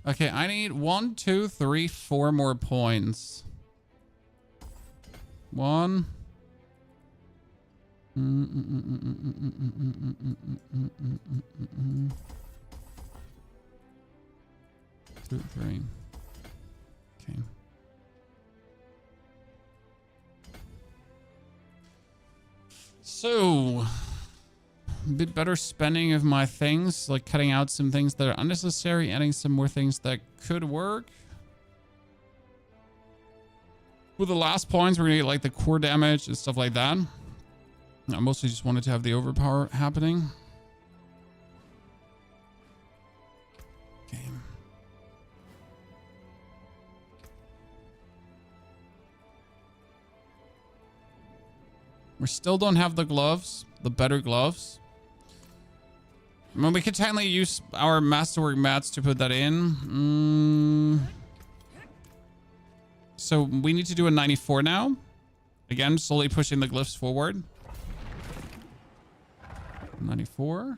Okay, I need 1, 2, 3, 4 more points. 1. 2, 3. Okay. So, a bit better spending of my things, like cutting out some things that are unnecessary, adding some more things that could work. With the last points, we're gonna get like the core damage and stuff like that. I mostly just wanted to have the overpower happening. Okay. We still don't have the gloves, the better gloves. I mean, we could technically use our masterwork mats to put that in. So we need to do a 94 now. Again, slowly pushing the glyphs forward. 94.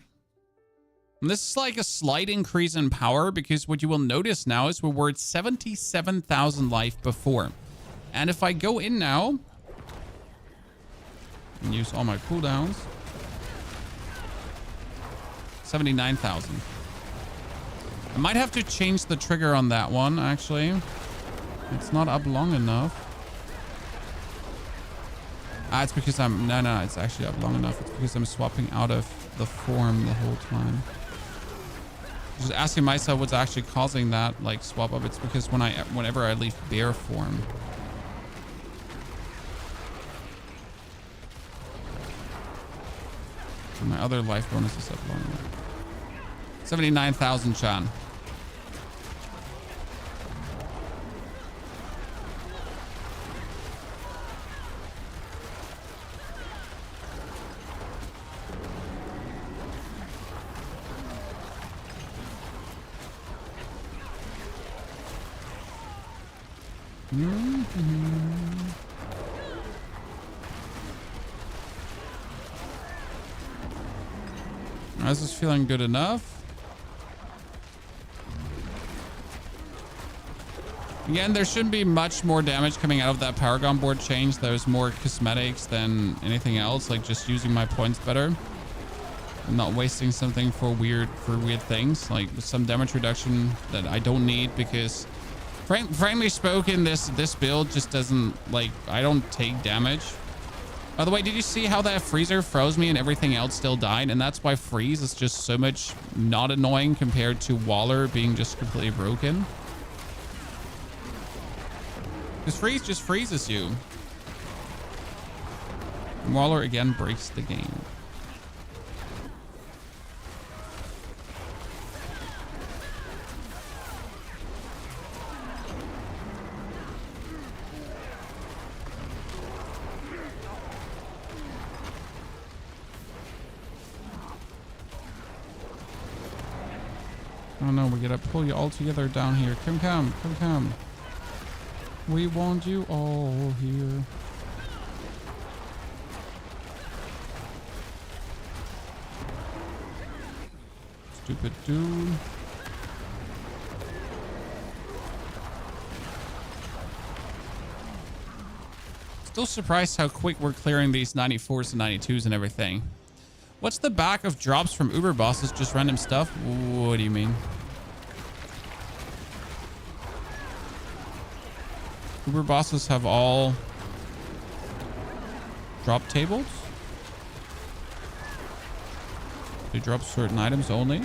And this is like a slight increase in power because what you will notice now is we were at 77,000 life before. And if I go in now and use all my cooldowns, 79,000. I might have to change the trigger on that one, actually. It's not up long enough. It's because I'm... No, it's actually up long enough. It's because I'm swapping out of the form the whole time. Just asking myself what's actually causing that, like, swap up. It's because whenever I leave bear form. So my other life bonus is up long enough. 79,000, Chan. Is this feeling good enough? Again, there shouldn't be much more damage coming out of that Paragon board change. There's more cosmetics than anything else, like just using my points better. I'm not wasting something for weird things, like some damage reduction that I don't need, because frankly spoken, this build just doesn't, like, I don't take damage. By the way, did you see how that freezer froze me and everything else still died? And that's why freeze is just so much not annoying compared to Waller being just completely broken. Because freeze just freezes you. And Waller again breaks the game. Oh no, we gotta pull you all together down here. Come. We want you all here. Stupid dude. Still surprised how quick we're clearing these 94s and 92s and everything. What's the back of drops from Uber bosses? Just random stuff? What do you mean? Uber bosses have all drop tables? They drop certain items only?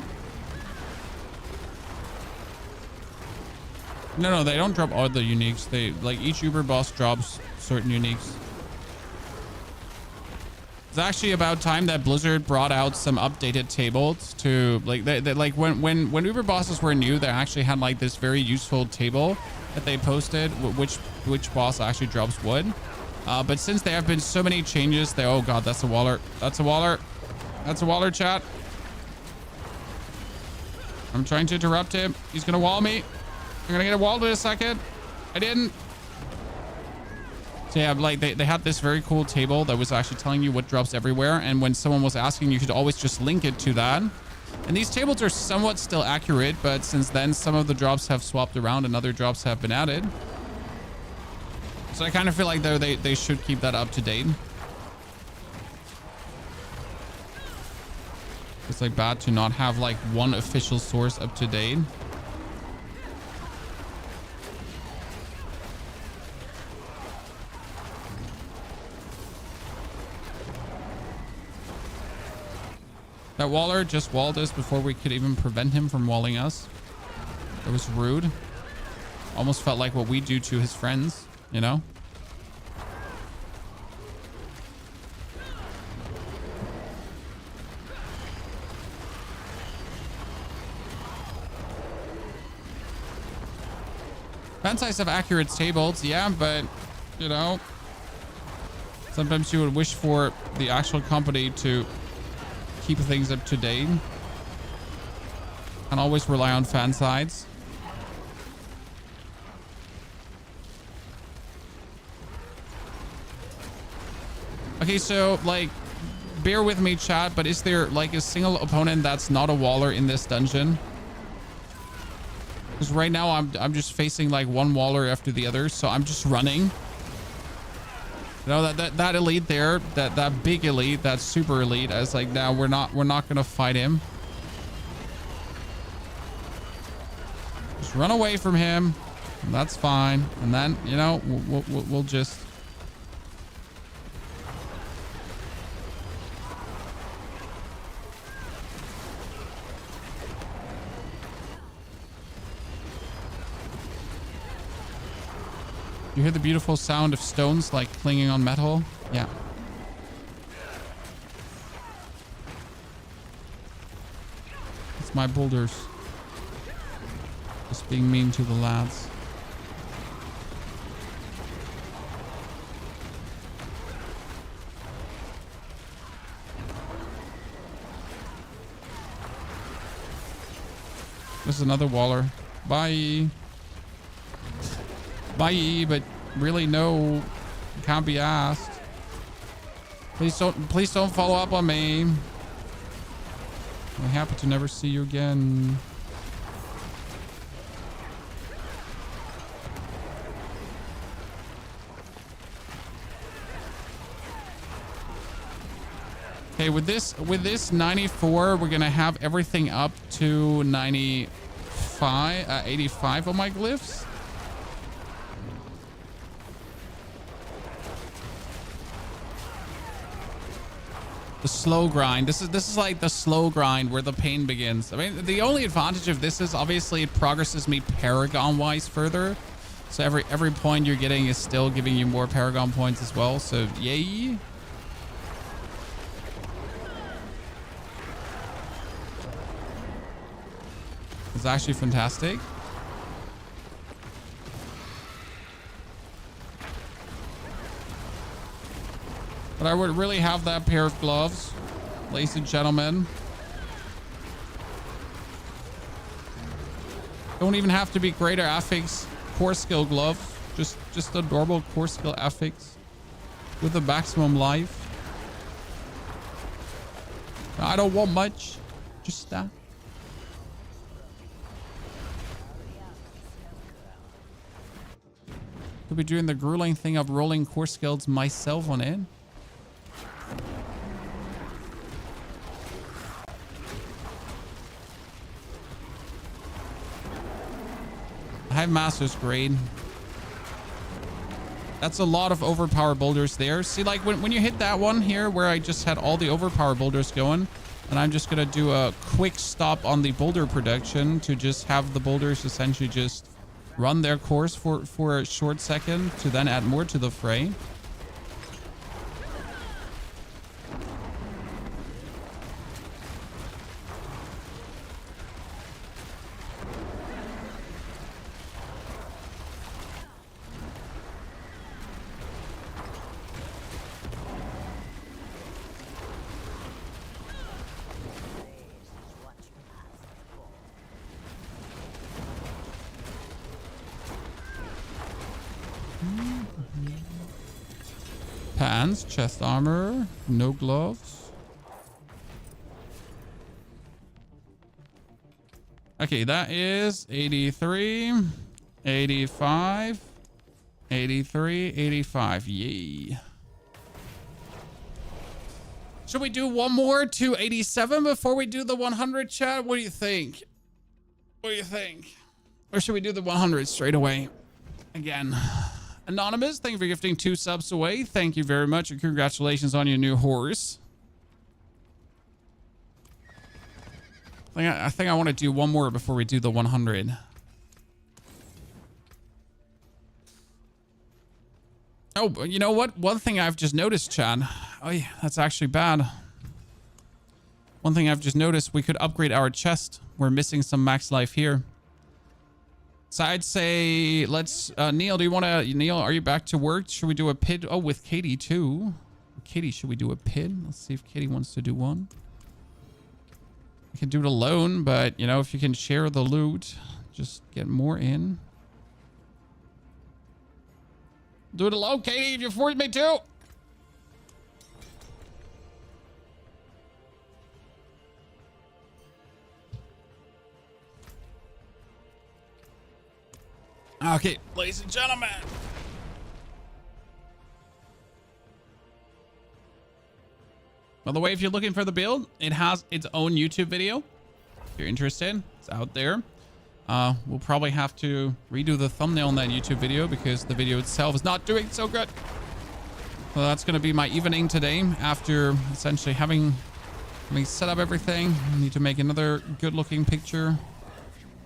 No, they don't drop all the uniques. They, like, each Uber boss drops certain uniques. It's actually about time that Blizzard brought out some updated tables to, like, they like when Uber bosses were new, they actually had like this very useful table that they posted, which boss actually drops wood. But since there have been so many changes, oh god, that's a Waller. That's a Waller, chat. I'm trying to interrupt him. He's gonna wall me. I'm gonna get a walled in a second. I didn't. So yeah, like they had this very cool table that was actually telling you what drops everywhere. And when someone was asking, you could always just link it to that. And these tables are somewhat still accurate, but since then, some of the drops have swapped around and other drops have been added. So I kind of feel like they should keep that up to date. It's like bad to not have like one official source up to date. That Waller just walled us before we could even prevent him from walling us. It was rude. Almost felt like what we do to his friends, you know? Fansites have accurate tables, yeah, but, you know, sometimes you would wish for the actual company to keep things up to date and always rely on fan sides. Okay, so like, bear with me, chat, but is there like a single opponent that's not a Waller in this dungeon? Because right now I'm just facing like one Waller after the other, so I'm just running. You know, that elite there, that big elite, that super elite, I was like, now we're not gonna fight him. Just run away from him. That's fine. And then, you know, we'll just. You hear the beautiful sound of stones like clinging on metal? Yeah. It's my boulders. Just being mean to the lads. There's another Waller. Bye. Bye, but really no, can't be asked. Please don't follow up on me. I'm happy to never see you again. Okay, with this 94, we're gonna have everything up to 95, 85 on my glyphs. The slow grind. This is like the slow grind where the pain begins. I mean, the only advantage of this is obviously it progresses me Paragon wise further. So every point you're getting is still giving you more Paragon points as well. So yay. It's actually fantastic. But I would really have that pair of gloves, ladies and gentlemen. Don't even have to be greater affix core skill gloves. Just a normal core skill affix with the maximum life. I don't want much, just that. Could be doing the grueling thing of rolling core skills myself on it. I have master's grade. That's a lot of overpower boulders there. See, like when you hit that one here where I just had all the overpower boulders going, and I'm just gonna do a quick stop on the boulder production to just have the boulders essentially just run their course for a short second to then add more to the fray. Pants, chest armor, no gloves. Okay, that is 83, 85, 83, 85. Yay. Should we do one more to 87 before we do the 100, chat? What do you think? What do you think? Or should we do the 100 straight away? Again. Anonymous, thank you for gifting 2 subs away. Thank you very much, and congratulations on your new horse. I think I want to do one more before we do the 100. Oh, you know what? One thing I've just noticed, Chad. Oh, yeah, that's actually bad. One thing I've just noticed, we could upgrade our chest. We're missing some max life here. So I'd say let's Neil, Neil, are you back to work? Should we do a pid? Oh, with Katie too. Katie, should we do a pid? Let's see if Katie wants to do one. We can do it alone, but you know, if you can share the loot, just get more in. Do it alone, Katie, if you force me to. Okay, ladies and gentlemen. By the way, if you're looking for the build, it has its own YouTube video. If you're interested, it's out there. We'll probably have to redo the thumbnail on that YouTube video because the video itself is not doing so good. So that's going to be my evening today after essentially having set up everything. I need to make another good looking picture.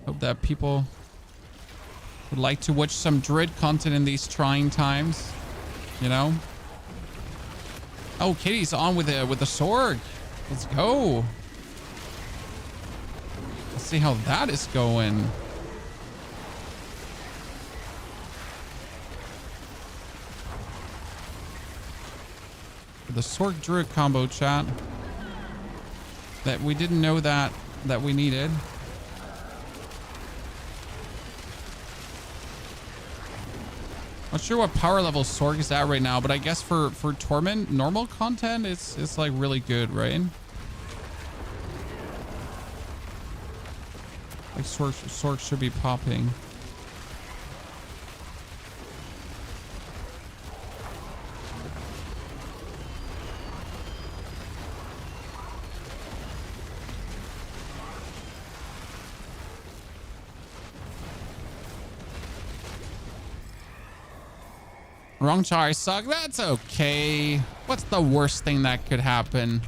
Hope that people would like to watch some Druid content in these trying times, you know. Oh, Kitty's on with the sword. Let's go. Let's see how that is going. The sword Druid combo, chat. That we didn't know that we needed. Not sure what power level Sorg is at right now, but I guess for Torment normal content, it's like really good, right? Like Sorg should be popping. Wrong char suck. That's okay. What's the worst thing that could happen?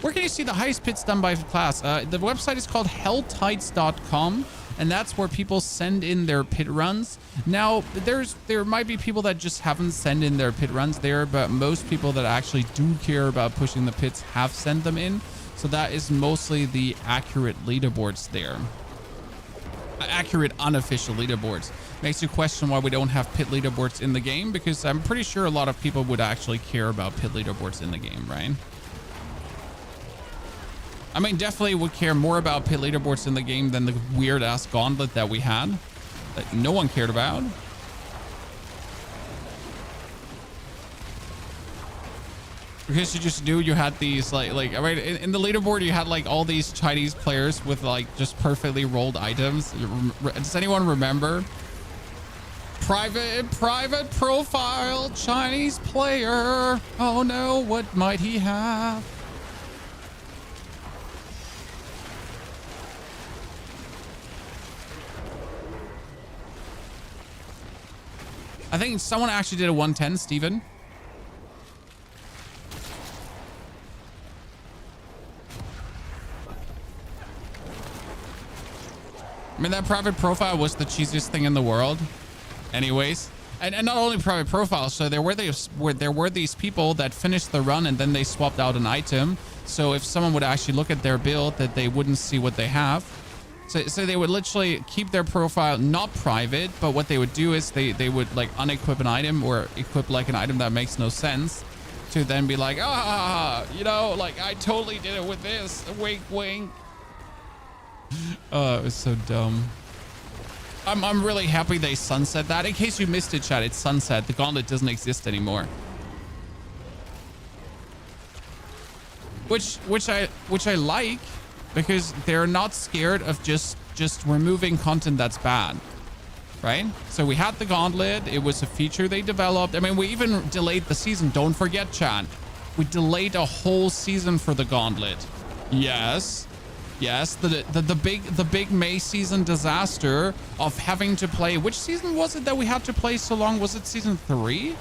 Where can you see the highest pits done by class? The website is called helltides.com, and that's where people send in their pit runs. Now, there might be people that just haven't sent in their pit runs there, but most people that actually do care about pushing the pits have sent them in. So that is mostly the accurate leaderboards there. Accurate unofficial leaderboards. Makes you question why we don't have pit leaderboards in the game, because I'm pretty sure a lot of people would actually care about pit leaderboards in the game, right? I mean, definitely would care more about pit leaderboards in the game than the weird ass gauntlet that we had that no one cared about. Because you just knew you had these like I mean, in the leaderboard you had like all these Chinese players with like just perfectly rolled items. Does anyone remember? Private profile Chinese player. Oh no, what might he have? I think someone actually did a 110, Steven. I mean, that private profile was the cheesiest thing in the world. Anyways, and not only private profiles, so there were these people that finished the run and then they swapped out an item. So if someone would actually look at their build, that they wouldn't see what they have. So they would literally keep their profile not private, but what they would do is they would like unequip an item or equip like an item that makes no sense, to then be like, you know, like I totally did it with this. Wink, wink. Oh, it was so dumb. I'm really happy they sunset that. In case you missed it, chat, it's sunset. The gauntlet doesn't exist anymore. Which I like, because they're not scared of just removing content that's bad, right? So we had the gauntlet. It was a feature they developed. I mean, we even delayed the season. Don't forget, chat. We delayed a whole season for the gauntlet. Yes. Yes, the big May season disaster of having to play. Which season was it that we had to play so long? Was it season 3?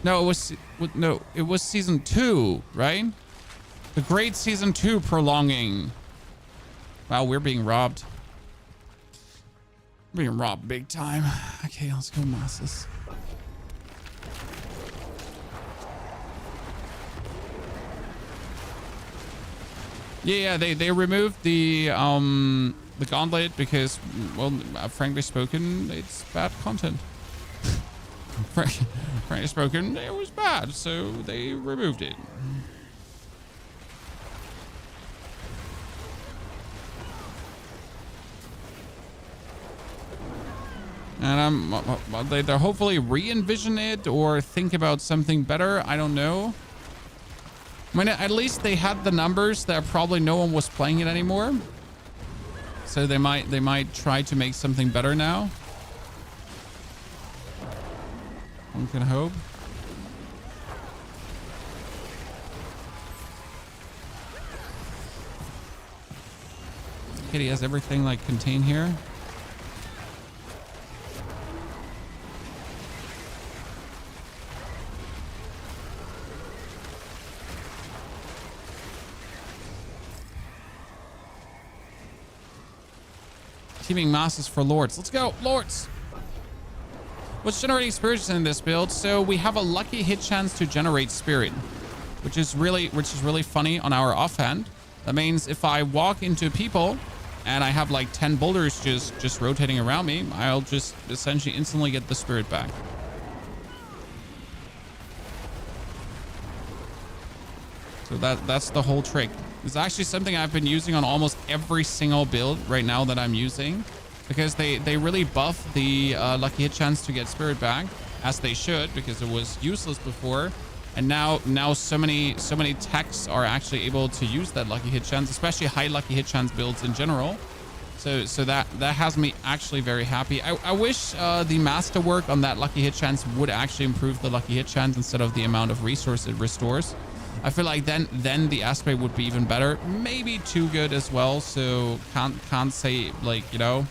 No, it was season 2, right? The great season 2 prolonging. Wow, we're being robbed. We're being robbed big time. Okay, let's go masses. Yeah, they removed the gauntlet because, well, frankly spoken, it's bad content. Frankly spoken, it was bad, so they removed it. And they'll hopefully re-envision it or think about something better. I don't know. I mean, at least they had the numbers that probably no one was playing it anymore. So they might try to make something better now. One can hope. Kitty has everything like contained here. Teaming masses for lords. Let's go, lords. What's generating spirits in this build? So we have a lucky hit chance to generate spirit, which is really funny on our offhand. That means if I walk into people and I have like 10 boulders just rotating around me, I'll just essentially instantly get the spirit back. So that's the whole trick. It's actually something I've been using on almost every single build right now that I'm using. because they really buff the lucky hit chance to get spirit back, as they should, because it was useless before. And now so many techs are actually able to use that lucky hit chance, especially high lucky hit chance builds in general. So that has me actually very happy. I wish the masterwork on that lucky hit chance would actually improve the lucky hit chance instead of the amount of resource it restores. I feel like then the aspect would be even better. Maybe too good as well. So can't say, like, you know,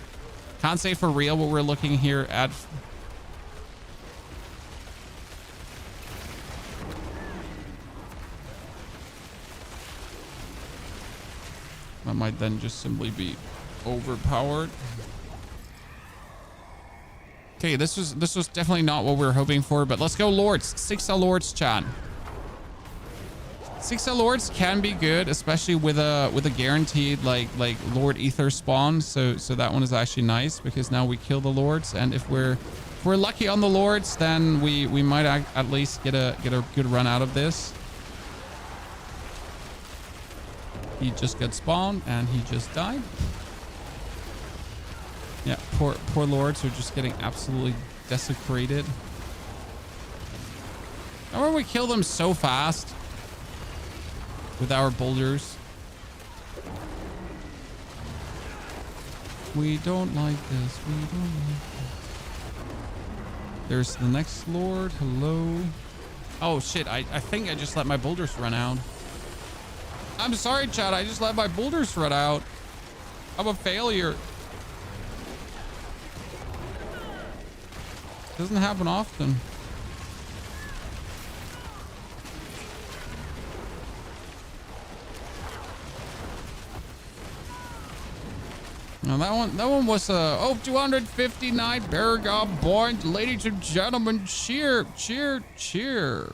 can't say for real what we're looking here at. That might then just simply be overpowered. Okay, this was definitely not what we were hoping for, but let's go lords. 6L lords, chat. 6L lords can be good, especially with a guaranteed like lord ether spawn. So that one is actually nice, because now we kill the lords, and if we're lucky on the lords, then we might at least get a good run out of this. He just got spawned and he just died. Yeah, poor lords are just getting absolutely desecrated. Remember, we kill them so fast with our boulders. We don't like this. We don't like this. There's the next lord. Hello. Oh shit, I think I just let my boulders run out. I'm sorry, chat. I just let my boulders run out. I'm a failure. Doesn't happen often. Now that one was 259 Baragon points. Ladies and gentlemen, cheer, cheer, cheer.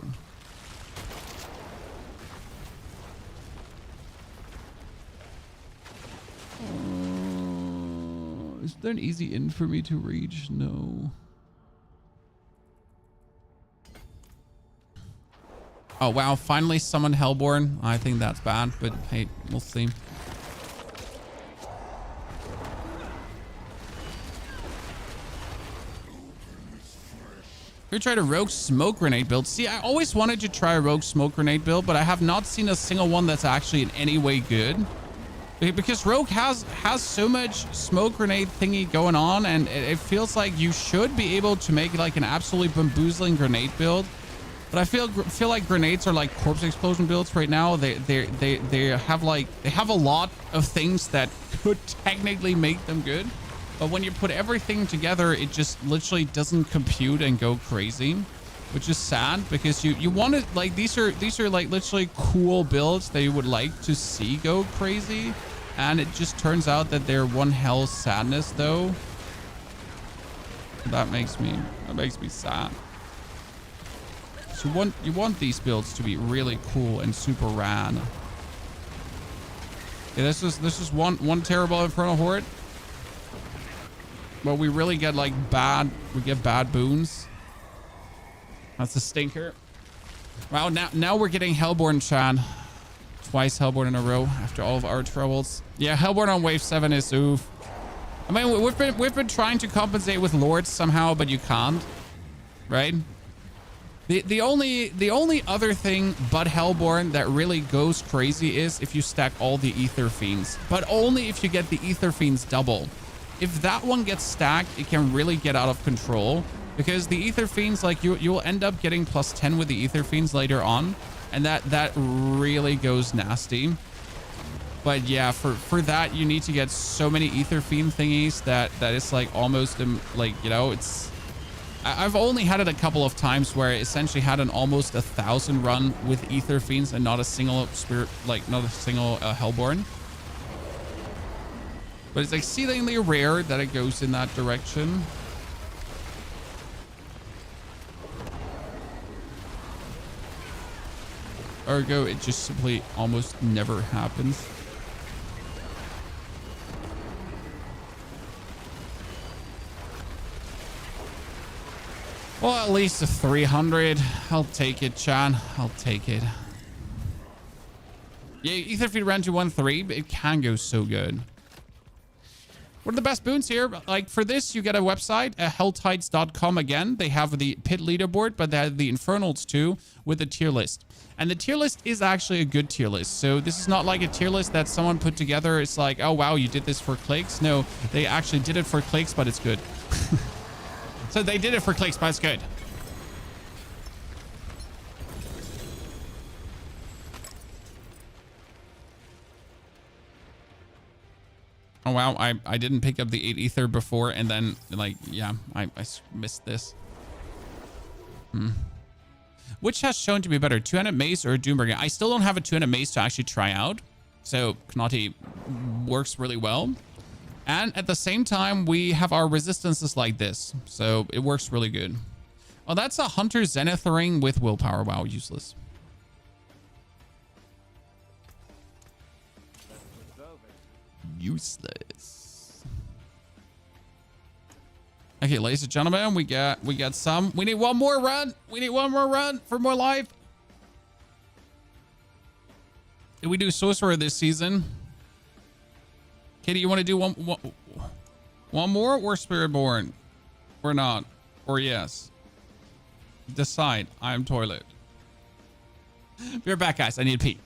Is there an easy in for me to reach? No. Oh wow, finally summoned Hellborn. I think that's bad, but hey, we'll see. We tried a rogue smoke grenade build. See, I always wanted to try a rogue smoke grenade build, but I have not seen a single one that's actually in any way good. Because rogue has so much smoke grenade thingy going on, and it feels like you should be able to make like an absolutely bamboozling grenade build. But I feel like grenades are like corpse explosion builds right now. They have a lot of things that could technically make them good, but when you put everything together, it just literally doesn't compute and go crazy, which is sad, because you want to, like, these are like literally cool builds that you would like to see go crazy, and it just turns out that they're one hell sadness though. That makes me sad. So you want these builds to be really cool and super rad. Yeah, this is one terrible Infernal Horde. But we really get like bad boons. That's a stinker. Wow, now we're getting Hellborn, Chan. Twice Hellborn in a row after all of our troubles. Yeah, Hellborn on wave 7 is oof. I mean, we've been trying to compensate with lords somehow, but you can't, right? The only other thing but Hellborn that really goes crazy is if you stack all the Ether Fiends, but only if you get the Ether Fiends double. If that one gets stacked, it can really get out of control, because the Ether Fiends, like, you'll end up getting +10 with the Ether Fiends later on, and that really goes nasty. But yeah, for that, you need to get so many Ether Fiend thingies that it's like almost like, you know, it's... I've only had it a couple of times where I essentially had an almost 1,000 run with Ether Fiends and not a single spirit, like not a single Hellborn. But it's exceedingly rare that it goes in that direction. Ergo, it just simply almost never happens. Well, at least a 300. I'll take it, Chan. I'll take it. Yeah, Ether Fiend ran to 1-3, but it can go so good. What are the best boons here? Like for this, you get a website, helltides.com again. They have the pit leaderboard, but they have the infernals too with the tier list. And the tier list is actually a good tier list. So this is not like a tier list that someone put together. It's like, oh, wow, you did this for clicks. No, they actually did it for clicks, but it's good. So they did it for clicks, but it's good. Oh, wow. I didn't pick up the 8 ether before. And then, like, yeah, I missed this. Which has shown to be better, 200 mace or Doombringer? I still don't have a 200 mace to actually try out. So, Knotty works really well. And at the same time, we have our resistances like this. So, it works really good. Oh, that's a Hunter Zenith ring with willpower. Wow, useless. Useless. Okay, ladies and gentlemen, we got some. We need one more run. We need one more run for more life. Did we do Sorcerer this season? Katie, you want to do one more or Spiritborn? Or not? Or yes? Decide. I'm toilet. Be right back, guys. I need to pee.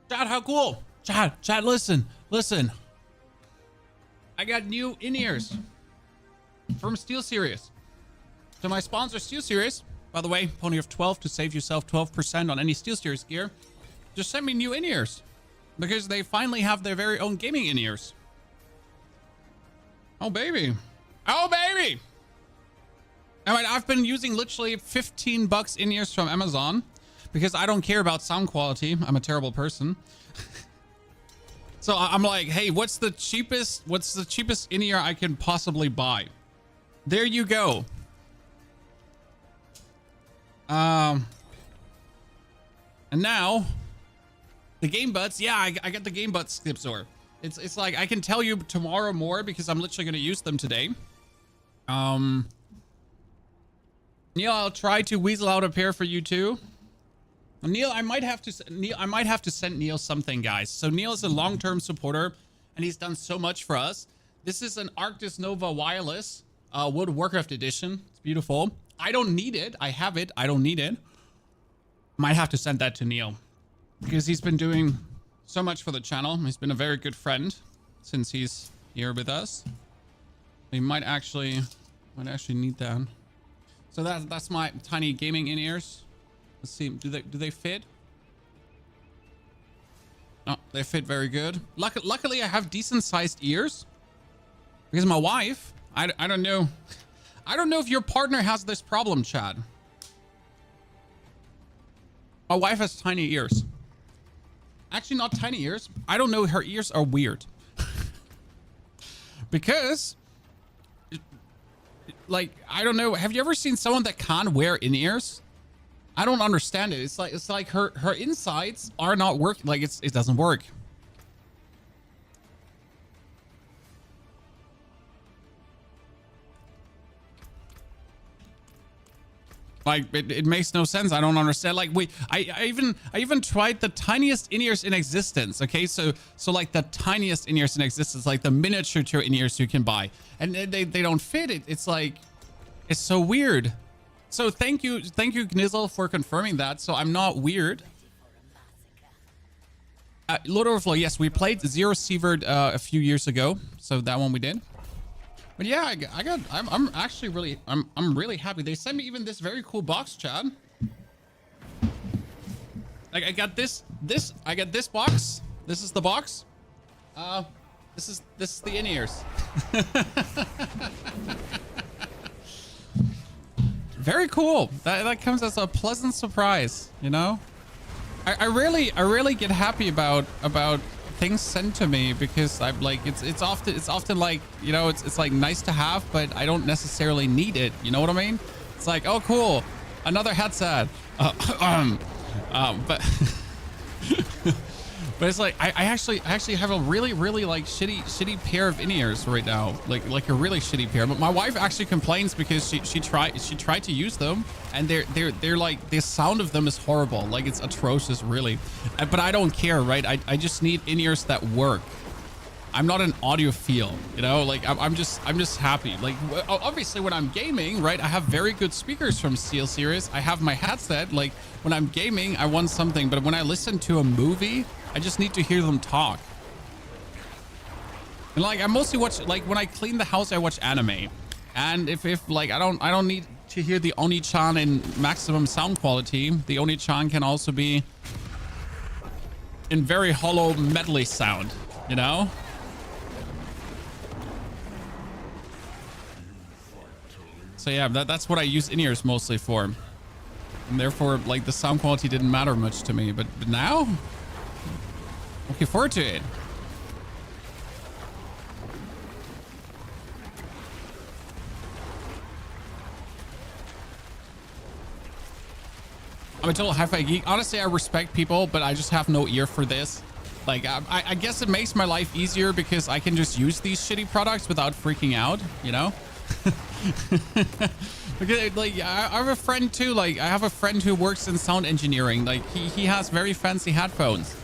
Chad, how cool. Chad, listen. I got new in-ears from SteelSeries. So my sponsor, SteelSeries, by the way, Pony of 12 to save yourself 12% on any SteelSeries gear, just sent me new in-ears because they finally have their very own gaming in-ears. Oh, baby. Oh, baby. I mean, I've been using literally $15 in-ears from Amazon because I don't care about sound quality. I'm a terrible person. So I'm like, hey, what's the cheapest in-ear I can possibly buy? There you go. And now the Game Buds. Yeah, I got the Game Buds, Skipzor. It's like I can tell you tomorrow more because I'm literally going to use them today. Neil, I'll try to weasel out a pair for you too. Neil, I might have to send Neil something, guys. So Neil is a long-term supporter, and he's done so much for us. This is an Arctis Nova wireless, World of Warcraft edition. It's beautiful. I don't need it. I have it. I don't need it. Might have to send that to Neil because he's been doing so much for the channel. He's been a very good friend since he's here with us. We might actually need that. So that's my tiny gaming in-ears. Let's see, do they fit? Oh, they fit very good. Luckily, I have decent sized ears because my wife, I don't know. I don't know if your partner has this problem, Chad. My wife has tiny ears. Actually, not tiny ears. I don't know. Her ears are weird. Because, like, I don't know. Have you ever seen someone that can't wear in-ears? I don't understand it. It's like her insides are not working. Like it doesn't work. Like it makes no sense. I don't understand. Like I even tried the tiniest in-ears in existence. Okay, so like the tiniest in-ears in existence, like the miniature in-ears you can buy, and they don't fit. It's like, it's so weird. So thank you Gnizzle for confirming that. So I'm not weird. Lord Overflow, yes, we played Zero Severed a few years ago, so that one we did. But yeah, I'm actually really, I'm really happy. They sent me even this very cool box, Chad. Like I got this box. This is the box. This is the in-ears. Very cool. That comes as a pleasant surprise, you know? I really get happy about things sent to me, because I'm like, it's often like, you know, it's like nice to have, but I don't necessarily need it. You know what I mean? It's like, oh cool, another headset. But but it's like I actually have a really like shitty pair of in-ears right now, like a really shitty pair. But my wife actually complains because she tried to use them, and they're like, the sound of them is horrible, like it's atrocious, really. But I don't care, right? I just need in-ears that work. I'm not an audiophile, you know, like I'm just happy. Like obviously when I'm gaming, right, I have very good speakers from SteelSeries. I have my headset. Like when I'm gaming, I want something, but when I listen to a movie, I just need to hear them talk. And like I mostly watch, like when I clean the house, I watch anime. And if like I don't need to hear the Oni-chan in maximum sound quality. The Oni-chan can also be in very hollow metally sound, you know? So yeah, that's what I use in-ears mostly for. And therefore, like, the sound quality didn't matter much to me. But now, looking forward to it. I'm a total hi-fi geek. Honestly, I respect people, but I just have no ear for this. Like, I guess it makes my life easier because I can just use these shitty products without freaking out, you know? Because, like, I have a friend too. Like, I have a friend who works in sound engineering. Like, he has very fancy headphones,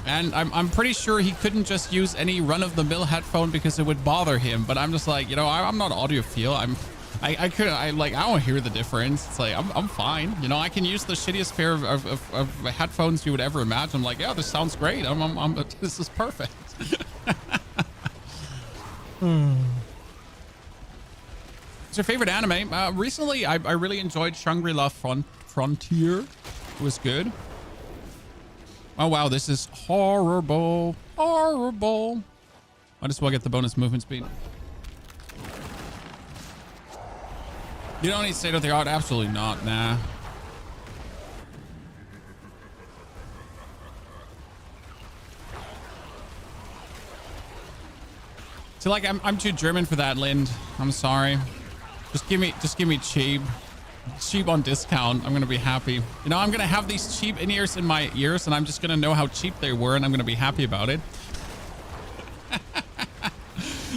and I'm pretty sure he couldn't just use any run-of-the-mill headphone because it would bother him. But I'm just like, you know, I'm not audiophile. I don't hear the difference. It's like I'm fine. You know, I can use the shittiest pair of headphones you would ever imagine. I'm like, yeah, this sounds great. This is perfect. What's your favorite anime? Recently, I really enjoyed Shangri-La Frontier. It was good. Oh, wow. This is horrible. Horrible. Might as well get the bonus movement speed. You don't need state of the art? Absolutely not. Nah. So, like, I'm too German for that, Lind. I'm sorry. Just give me cheap on discount. I'm gonna be happy. You know, I'm gonna have these cheap in-ears in my ears, and I'm just gonna know how cheap they were, and I'm gonna be happy about it.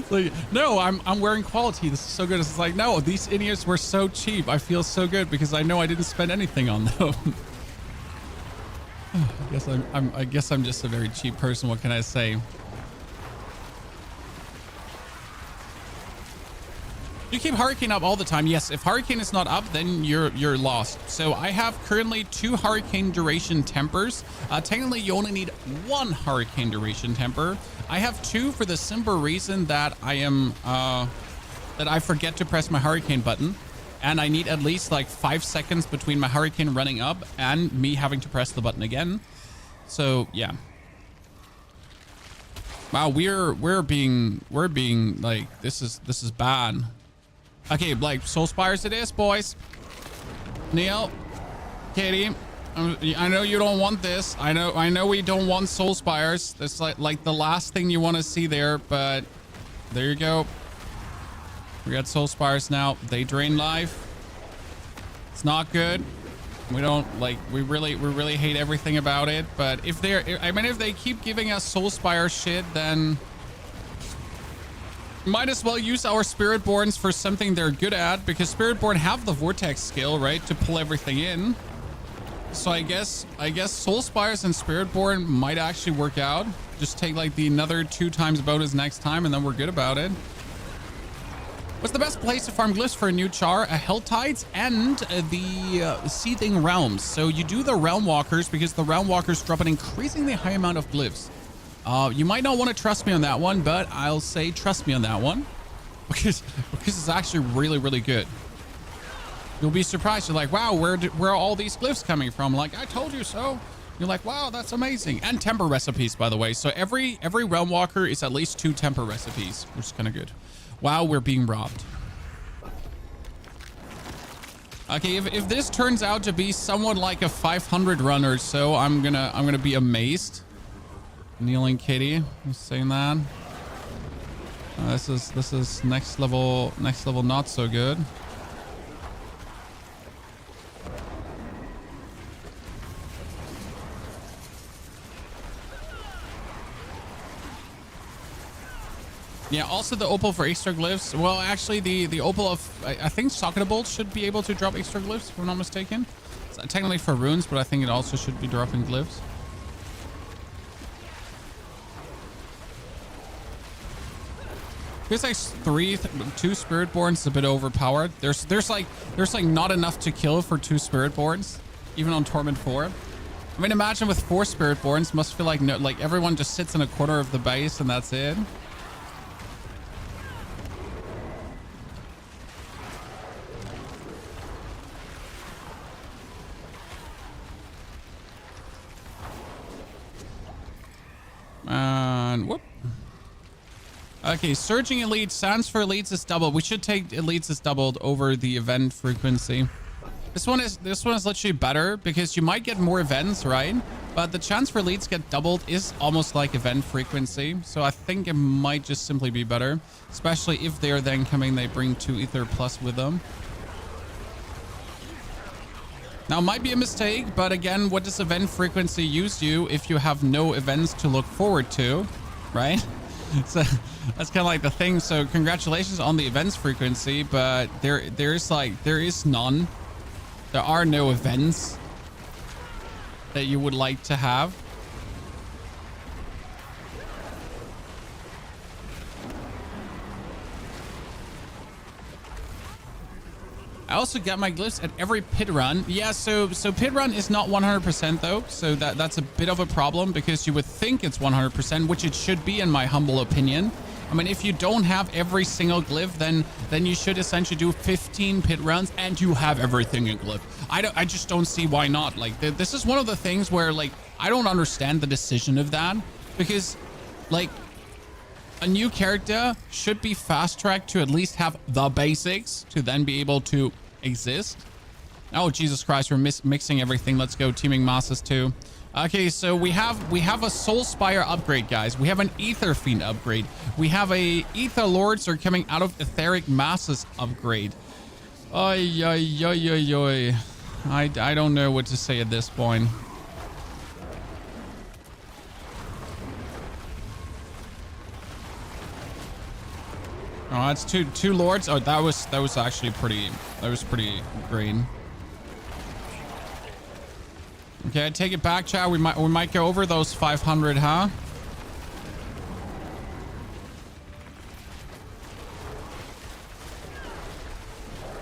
Like, no, I'm wearing quality. This is so good. It's like, no, these in-ears were so cheap. I feel so good because I know I didn't spend anything on them. I guess I'm just a very cheap person. What can I say? You keep Hurricane up all the time. Yes, if Hurricane is not up, then you're lost. So I have currently 2 Hurricane duration tempers. Technically, you only need 1 Hurricane duration temper. I have 2 for the simple reason that that I forget to press my Hurricane button, and I need at least like 5 seconds between my Hurricane running up and me having to press the button again. So yeah. Wow, we're being like, this is bad. Okay, like Soul Spires it is, boys. Neil, Katie, I know you don't want this. I know we don't want soul spires. That's like the last thing you want to see there, but there you go. We got soul spires now. They drain life. It's not good. We don't like, we really hate everything about it, but if they keep giving us soul spire shit, then might as well use our Spiritborns for something they're good at, because Spiritborn have the vortex skill, right, to pull everything in. So I guess soul spires and Spiritborn might actually work out. Just take like the another 2 times bonus next time, and then we're good about it. What's the best place to farm glyphs for a new char? Hell Tides and the Seething Realms. So you do the Realm Walkers because the Realm Walkers drop an increasingly high amount of glyphs. You might not want to trust me on that one, but I'll say trust me on that one because it's actually really good. You'll be surprised. You're like, wow, where are all these glyphs coming from? Like, I told you so. You're like, wow, that's amazing. And temper recipes, by the way. So every Realm Walker is at least 2 temper recipes, which is kind of good. Wow, we're being robbed. Okay, if this turns out to be somewhat like a 500 run or so, I'm gonna be amazed. Kneeling Kitty is saying that. This is next level not so good. Yeah, also the opal for extra glyphs. Well, actually, the opal of... I think Socketable should be able to drop extra glyphs, if I'm not mistaken. It's technically for runes, but I think it also should be dropping glyphs. Feels like 2 Spiritborns is a bit overpowered. There's like not enough to kill for 2 Spiritborns, even on Torment 4. I mean, imagine with 4 Spiritborns, must feel like like everyone just sits in a corner of the base and that's it. And whoop. Okay, surging elites, sands for elites is doubled. We should take elites as doubled over the event frequency. This one is literally better because you might get more events, right? But the chance for elites get doubled is almost like event frequency. So I think it might just simply be better, especially if they're then coming, they bring 2 ether plus with them. Now, it might be a mistake, but again, what does event frequency use you if you have no events to look forward to, right? So that's kind of like the thing. So congratulations on the events frequency, but there is none. There are no events that you would like to have. I also get my glyphs at every pit run. Yeah, so pit run is not 100% though. So that's a bit of a problem because you would think it's 100%, which it should be in my humble opinion. I mean, if you don't have every single glyph, then you should essentially do 15 pit runs and you have everything in glyph. I just don't see why not. Like this is one of the things where like I don't understand the decision of that because like a new character should be fast-tracked to at least have the basics to then be able to exist. Oh, Jesus Christ, we're mixing everything. Let's go teaming masses too. Okay, so we have a Soul Spire upgrade, guys. We have an Ether Fiend upgrade. We have a Ether Lords are coming out of Etheric Masses upgrade. Oy, oy, oy, oy, oy. I don't know what to say at this point. Oh, that's two lords. Oh, that was actually pretty. That was pretty great. Okay, I take it back, chat. We might go over those 500, huh?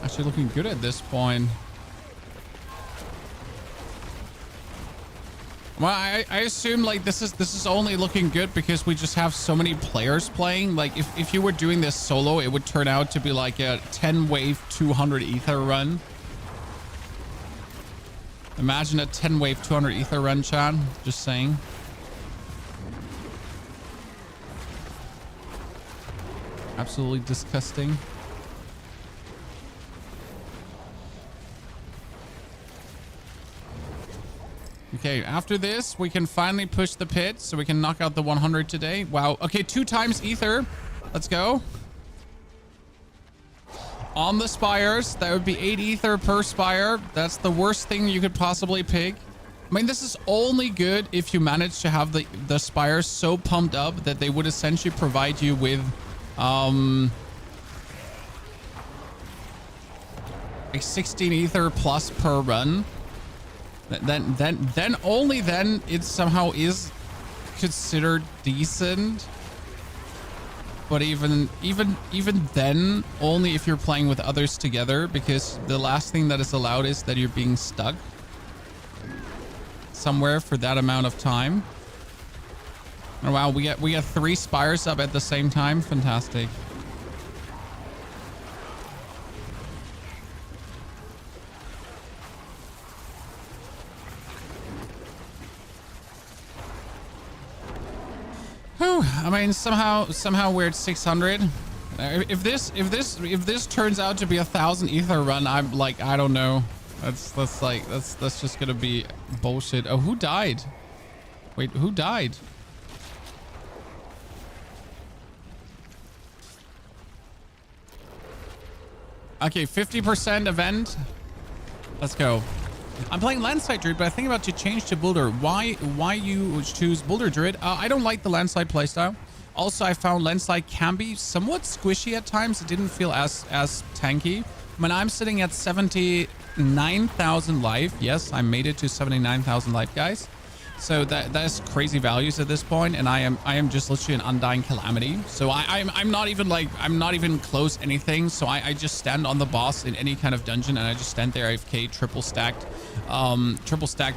Actually, looking good at this point. Well, I assume like this is only looking good because we just have so many players playing. Like if you were doing this solo, it would turn out to be like a 10 wave 200 ether run. Imagine a 10 wave 200 ether run, chat. Just saying. Absolutely disgusting. Okay, after this, we can finally push the pit so we can knock out the 100 today. Wow. Okay, 2 times ether. Let's go. On the spires, that would be 8 ether per spire. That's the worst thing you could possibly pick. I mean, this is only good if you manage to have the spires so pumped up that they would essentially provide you with like 16 ether plus per run. Then only then it somehow is considered decent. But even then, only if you're playing with others together, because the last thing that is allowed is that you're being stuck somewhere for that amount of time. Oh wow, we get 3 spires up at the same time. Fantastic. Whew, I mean, somehow we're at 600. If this turns out to be 1,000 ether run, I'm like, I don't know. That's just gonna be bullshit. Oh, who died? Wait, who died? Okay, 50% event. Let's go. I'm playing Landslide Druid, but I think about to change to Boulder. Why you choose Boulder Druid? I don't like the Landslide playstyle. Also, I found Landslide can be somewhat squishy at times. It didn't feel as tanky. When I'm sitting at 79,000 life. Yes, I made it to 79,000 life, guys. So that's crazy values at this point, and I am just literally an undying calamity. So I'm not even close anything. So I just stand on the boss in any kind of dungeon, and I just stand there AFK, triple stacked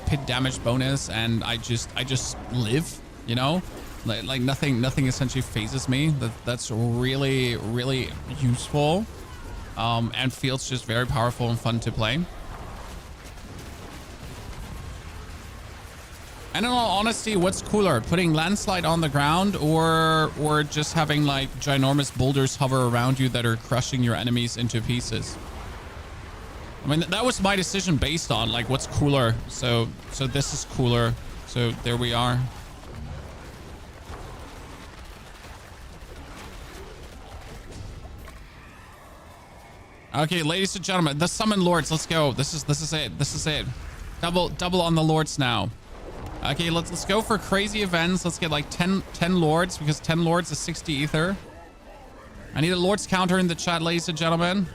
pit damage bonus, and I just live, you know, like nothing essentially phases me. That's really useful, and feels just very powerful and fun to play. And in all honesty, what's cooler, putting Landslide on the ground or just having like ginormous boulders hover around you that are crushing your enemies into pieces? I mean, that was my decision based on like what's cooler. So this is cooler. So there we are. Okay, ladies and gentlemen, the summon lords. Let's go. This is it. This is it. Double on the lords now. Okay, let's go for crazy events. Let's get like 10 lords, because 10 lords is 60 ether. I need a lords counter in the chat, ladies and gentlemen.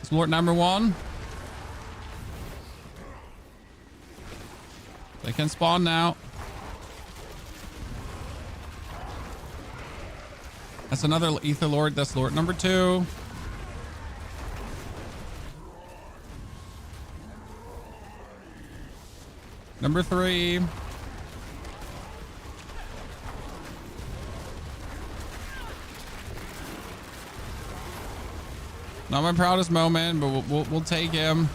It's lord number 1. They can spawn now. That's another ether lord. That's lord number 2. Number 3. Not my proudest moment, but we'll take him.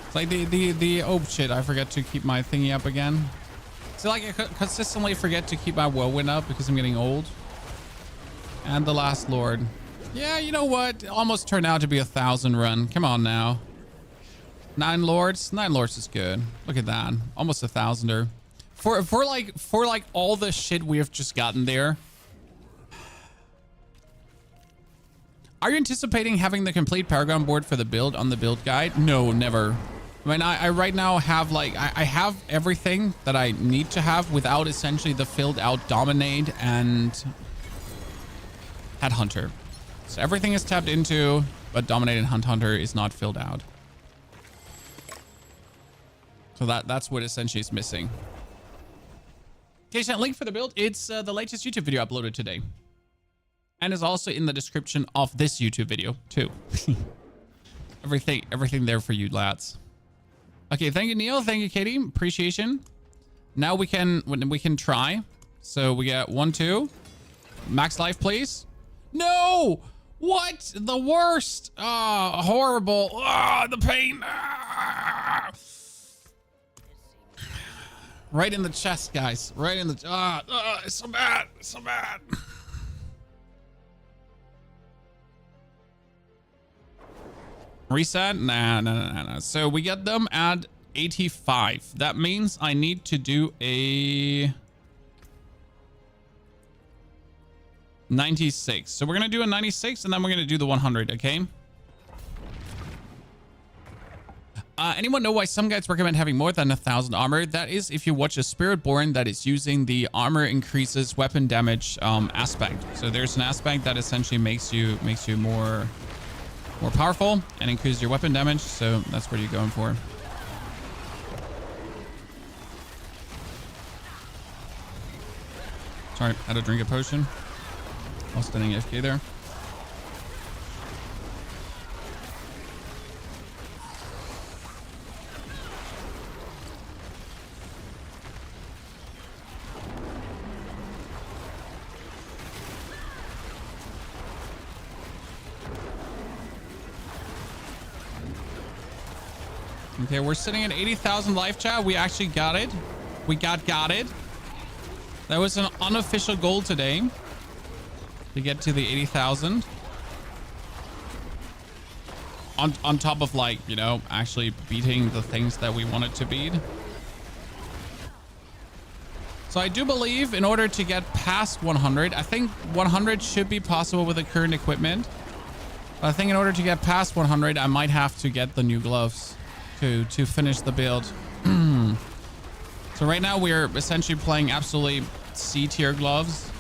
It's like the oh shit, I forgot to keep my thingy up again. So like I consistently forget to keep my whirlwind up because I'm getting old. And the last lord. Yeah, you know what? It almost turned out to be 1,000 run. Come on now. 9 lords. 9 lords is good. Look at that. Almost 1,000er. For like all the shit we have just gotten there. Are you anticipating having the complete Paragon board for the build on the build guide? No, never. I mean, I right now have like, I have everything that I need to have without essentially the filled out Dominate and Headhunter. So everything is tapped into, but Dominate and Hunt Hunter is not filled out. So that's what essentially is missing. Okay, so link for the build. It's the latest YouTube video uploaded today. And is also in the description of this YouTube video too. everything there for you lads. Okay, thank you, Neil. Thank you, Katie. Appreciation. Now we can try. So we get 1, 2. Max life, please. No! What? The worst. Ah, horrible. Ah, the pain. Ah. Right in the chest, guys. Right in the... it's so bad. It's so bad. Reset? Nah. So we get them at 85. That means I need to do a 96. So we're going to do a 96 and then we're going to do the 100, okay? Anyone know why some guides recommend having more than 1,000 armor? That is if you watch a Spiritborn that is using the armor increases weapon damage aspect. So there's an aspect that essentially makes you more powerful and increases your weapon damage. So that's what you're going for. Sorry, had to drink a potion. I was standing AFK there. Okay, we're sitting at 80,000 life chat. We actually got it. We got it. That was an unofficial goal today to get to the 80,000. On top of, like, you know, actually beating the things that we wanted to beat. So I do believe in order to get past 100, I think 100 should be possible with the current equipment. But I think in order to get past 100, I might have to get the new gloves to finish the build. So right now we're essentially playing absolutely C tier gloves.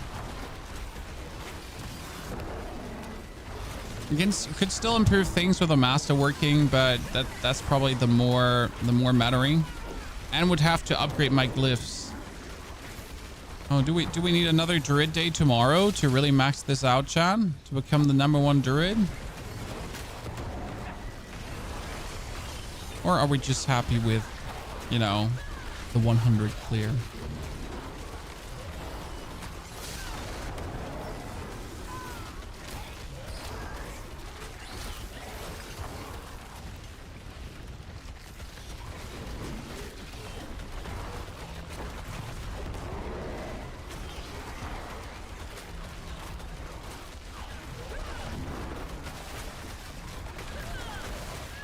Again, could still improve things with the master working, but that's probably the more mattering. And would have to upgrade my glyphs. Oh, do we need another Druid day tomorrow to really max this out, chat? To become the #1 Druid? Or are we just happy with, you know, the 100 clear?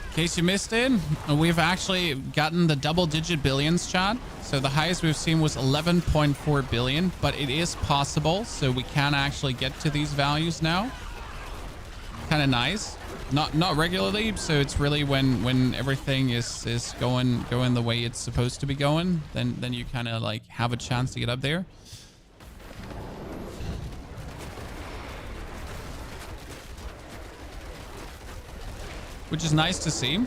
In case you missed it, we've actually gotten the double-digit billions, chat. So the highest we've seen was 11.4 billion, but it is possible. So we can actually get to these values now. Kind of nice. Not regularly. So it's really when everything is going the way it's supposed to be going, then you kind of like have a chance to get up there. Which is nice to see,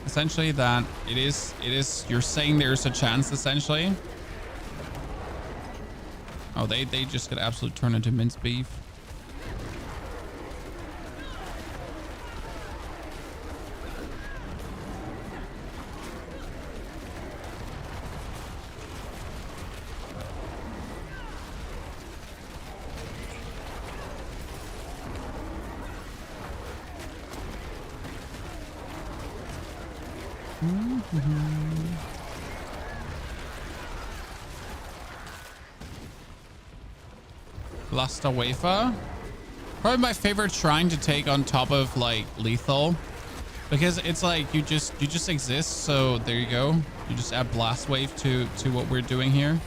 essentially, that it is you're saying there's a chance, essentially. Oh, they just got absolutely turned into minced beef. Luster Wafer. Probably my favorite shrine to take on top of like lethal, because it's like you just exist. So there you go. You just add Blast Wave to what we're doing here.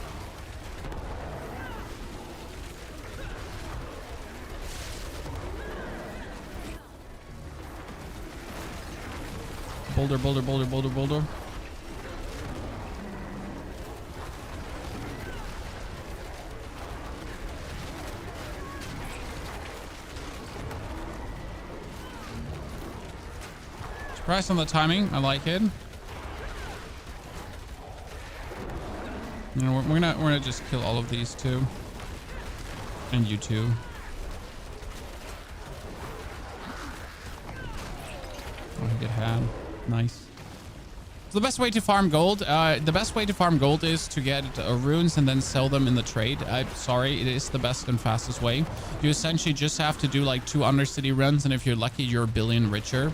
Boulder. Surprise on the timing. I like it. You know, we're gonna just kill all of these too, and you too. Oh, good hand. Nice. So the best way to farm gold, is to get runes and then sell them in the trade. I'm sorry, it is the best and fastest way. You essentially just have to do like 2 Undercity runs, and if you're lucky, you're a billion richer.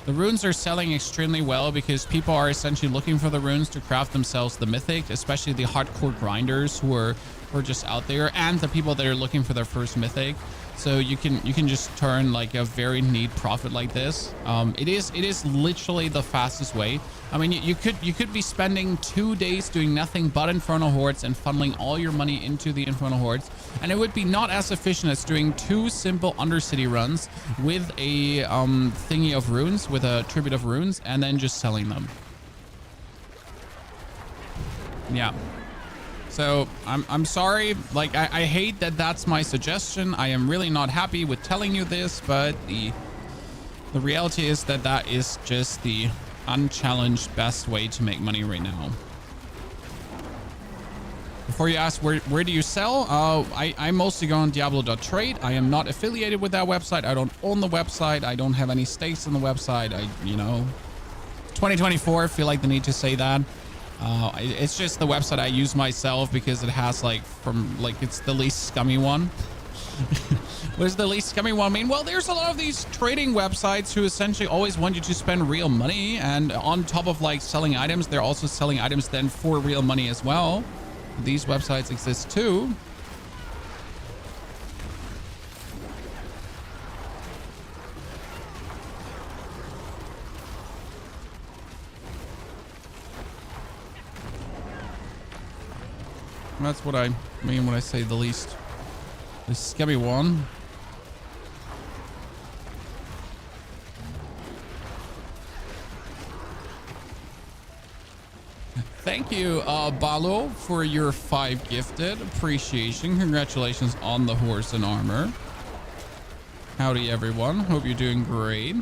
The runes are selling extremely well because people are essentially looking for the runes to craft themselves the mythic, especially the hardcore grinders who are just out there, and the people that are looking for their first mythic. So you can just turn like a very neat profit like this. It is literally the fastest way. I mean, you could be spending 2 days doing nothing but Infernal Hordes and funneling all your money into the Infernal Hordes, and it would be not as efficient as doing 2 simple Undercity runs with a thingy of runes, with a tribute of runes, and then just selling them. Yeah. So I'm sorry, like I hate that that's my suggestion. I am really not happy with telling you this, but the reality is that that is just the unchallenged best way to make money right now. Before you ask where do you sell, I mostly go on Diablo.trade. I am not affiliated with that website. I don't own the website. I don't have any stakes in the website. 2024, I feel like the need to say that. It's just the website I use myself because it has it's the least scummy one. What does the least scummy one mean? Well, there's a lot of these trading websites who essentially always want you to spend real money, and on top of like selling items, they're also selling items then for real money as well. These websites exist too. That's what I mean when I say the least scummy one. Thank you, Balo, for your 5 gifted. Appreciation. Congratulations on the horse and armor. Howdy, everyone. Hope you're doing great.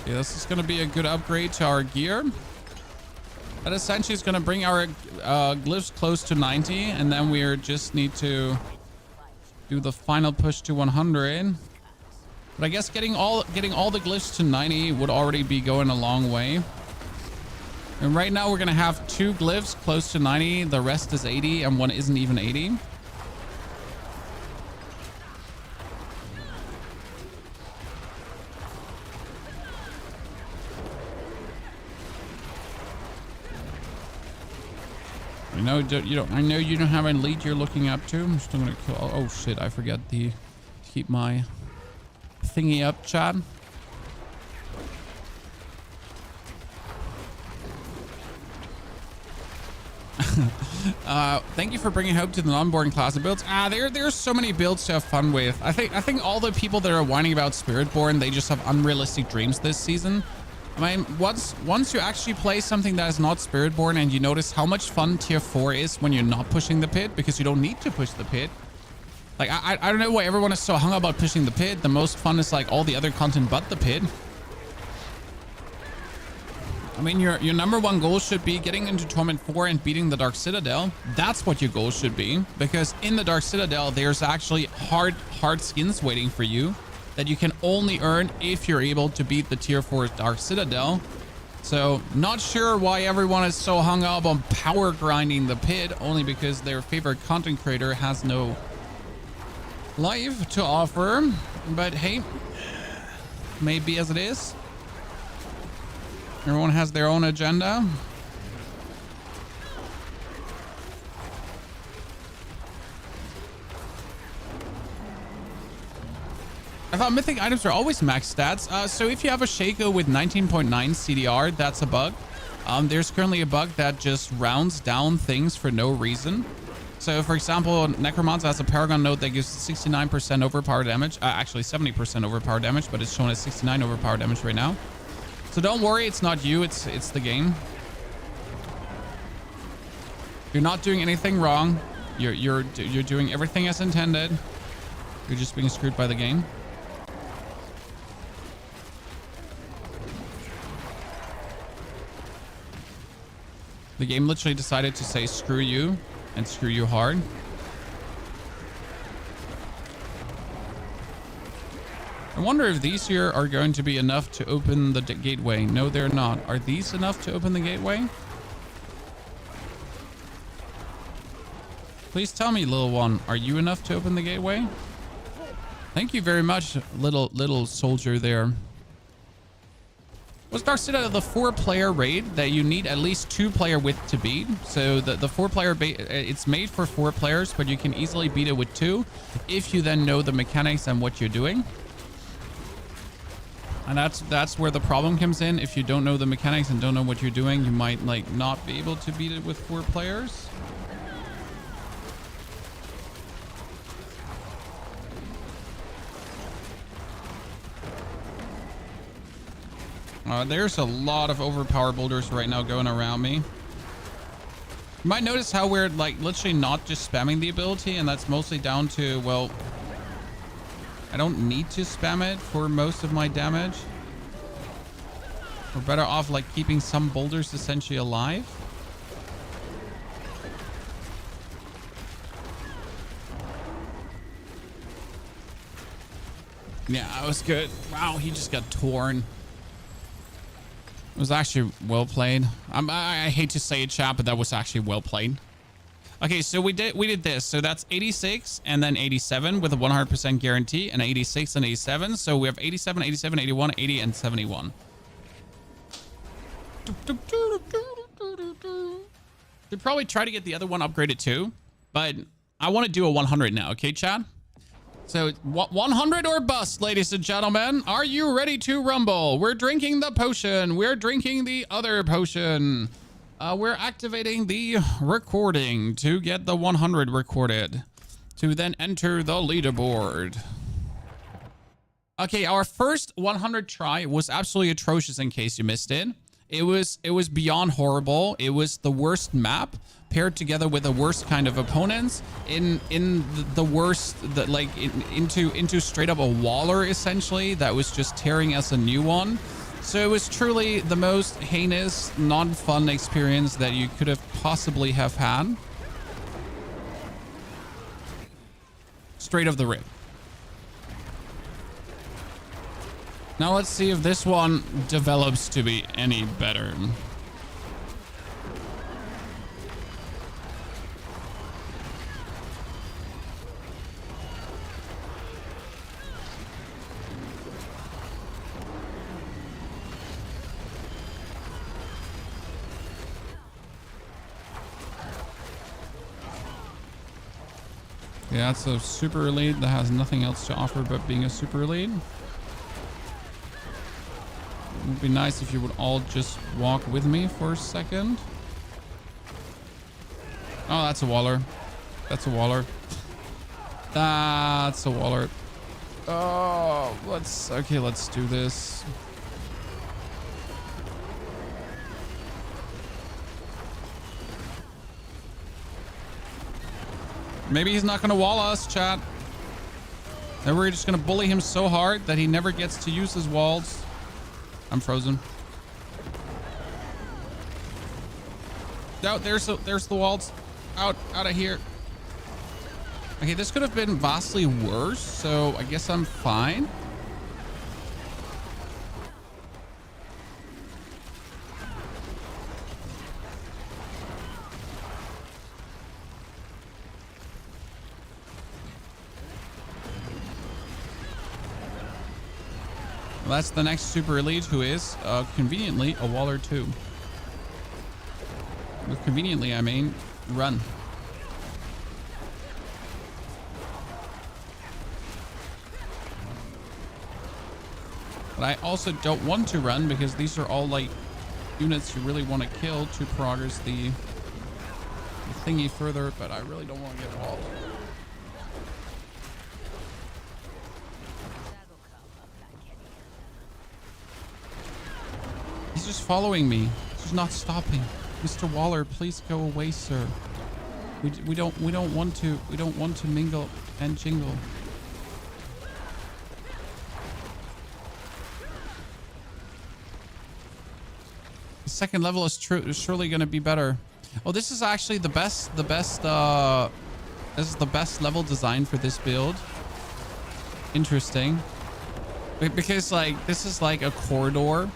Yeah, this is going to be a good upgrade to our gear. That essentially is going to bring our glyphs close to 90, and then we just need to do the final push to 100. But I guess getting all the glyphs to 90 would already be going a long way. And right now we're going to have 2 glyphs close to 90. The rest is 80, and one isn't even 80. I know you don't have any lead you're looking up to. I'm still gonna kill. Oh shit! I forgot to keep my thingy up, chat. Thank you for bringing hope to the non-boring class of builds. There's so many builds to have fun with. I think all the people that are whining about Spiritborn, they just have unrealistic dreams this season. I mean, once you actually play something that is not Spiritborn and you notice how much fun tier 4 is when you're not pushing the pit, because you don't need to push the pit. Like, I don't know why everyone is so hung up about pushing the pit. The most fun is like all the other content but the pit. I mean, your number 1 goal should be getting into Torment 4 and beating the Dark Citadel. That's what your goal should be, because in the Dark Citadel, there's actually hard skins waiting for you that you can only earn if you're able to beat the tier 4 Dark Citadel. So not sure why everyone is so hung up on power grinding the pit, only because their favorite content creator has no life to offer. But hey, maybe as it is. Everyone has their own agenda. I thought mythic items are always max stats. So if you have a Shaco with 19.9 CDR, that's a bug. There's currently a bug that just rounds down things for no reason. So for example, Necromancer has a Paragon node that gives 69% overpower damage. Actually 70% overpower damage, but it's shown as 69 overpower damage right now. So don't worry, it's not you, it's the game. You're not doing anything wrong. You're doing everything as intended. You're just being screwed by the game. The game literally decided to say screw you and screw you hard. I wonder if these here are going to be enough to open the gateway. No, they're not. Are these enough to open the gateway? Please tell me, little one, are you enough to open the gateway? Thank you very much, little soldier there. Was Dark City the 4-player raid that you need at least 2-player width to beat? So the 4-player it's made for 4 players, but you can easily beat it with 2 if you then know the mechanics and what you're doing. And that's where the problem comes in. If you don't know the mechanics and don't know what you're doing, you might like not be able to beat it with 4 players. There's a lot of overpower boulders right now going around me. You might notice how we're like literally not just spamming the ability, and that's mostly down to, well, I don't need to spam it for most of my damage. We're better off like keeping some boulders essentially alive. Yeah, that was good. Wow, he just got torn. It was actually well played. I hate to say it, chat, but that was actually well played. Okay, so we did this. So that's 86 and then 87 with a 100% guarantee, and 86 and 87. So we have 87, 87, 81, 80, and 71. Should probably try to get the other one upgraded too, but I want to do a 100 now. Okay, Chad? So 100 or bust, ladies and gentlemen. Are you ready to rumble? We're drinking the potion. We're drinking the other potion. We're activating the recording to get the 100 recorded to then enter the leaderboard. Okay, our first 100 try was absolutely atrocious in case you missed it. It was beyond horrible. It was the worst map paired together with the worst kind of opponents in the worst, into straight up a waller essentially that was just tearing us a new one. So it was truly the most heinous, non-fun experience that you could have possibly have had. Straight off the rip. Now let's see if this one develops to be any better. Yeah, it's a super elite that has nothing else to offer but being a super elite. It would be nice if you would all just walk with me for a second. Oh, that's a waller. That's a waller. That's a waller. Oh, let's do this. Maybe he's not going to wall us, chat. Then we're just going to bully him so hard that he never gets to use his walls. I'm frozen. No, there's the walls. Out of here. Okay, this could have been vastly worse, so I guess I'm fine. Well, that's the next super elite, who is conveniently a waller too. With conveniently, I mean run. But I also don't want to run because these are all like units you really want to kill to progress the thingy further, but I really don't want to get walled. He's just following me. He's not stopping. Mr. Waller, please go away, sir. We don't want to mingle and jingle. The second level is surely going to be better. Oh, this is actually the best this is the best level design for this build. Interesting. Because like this is like a corridor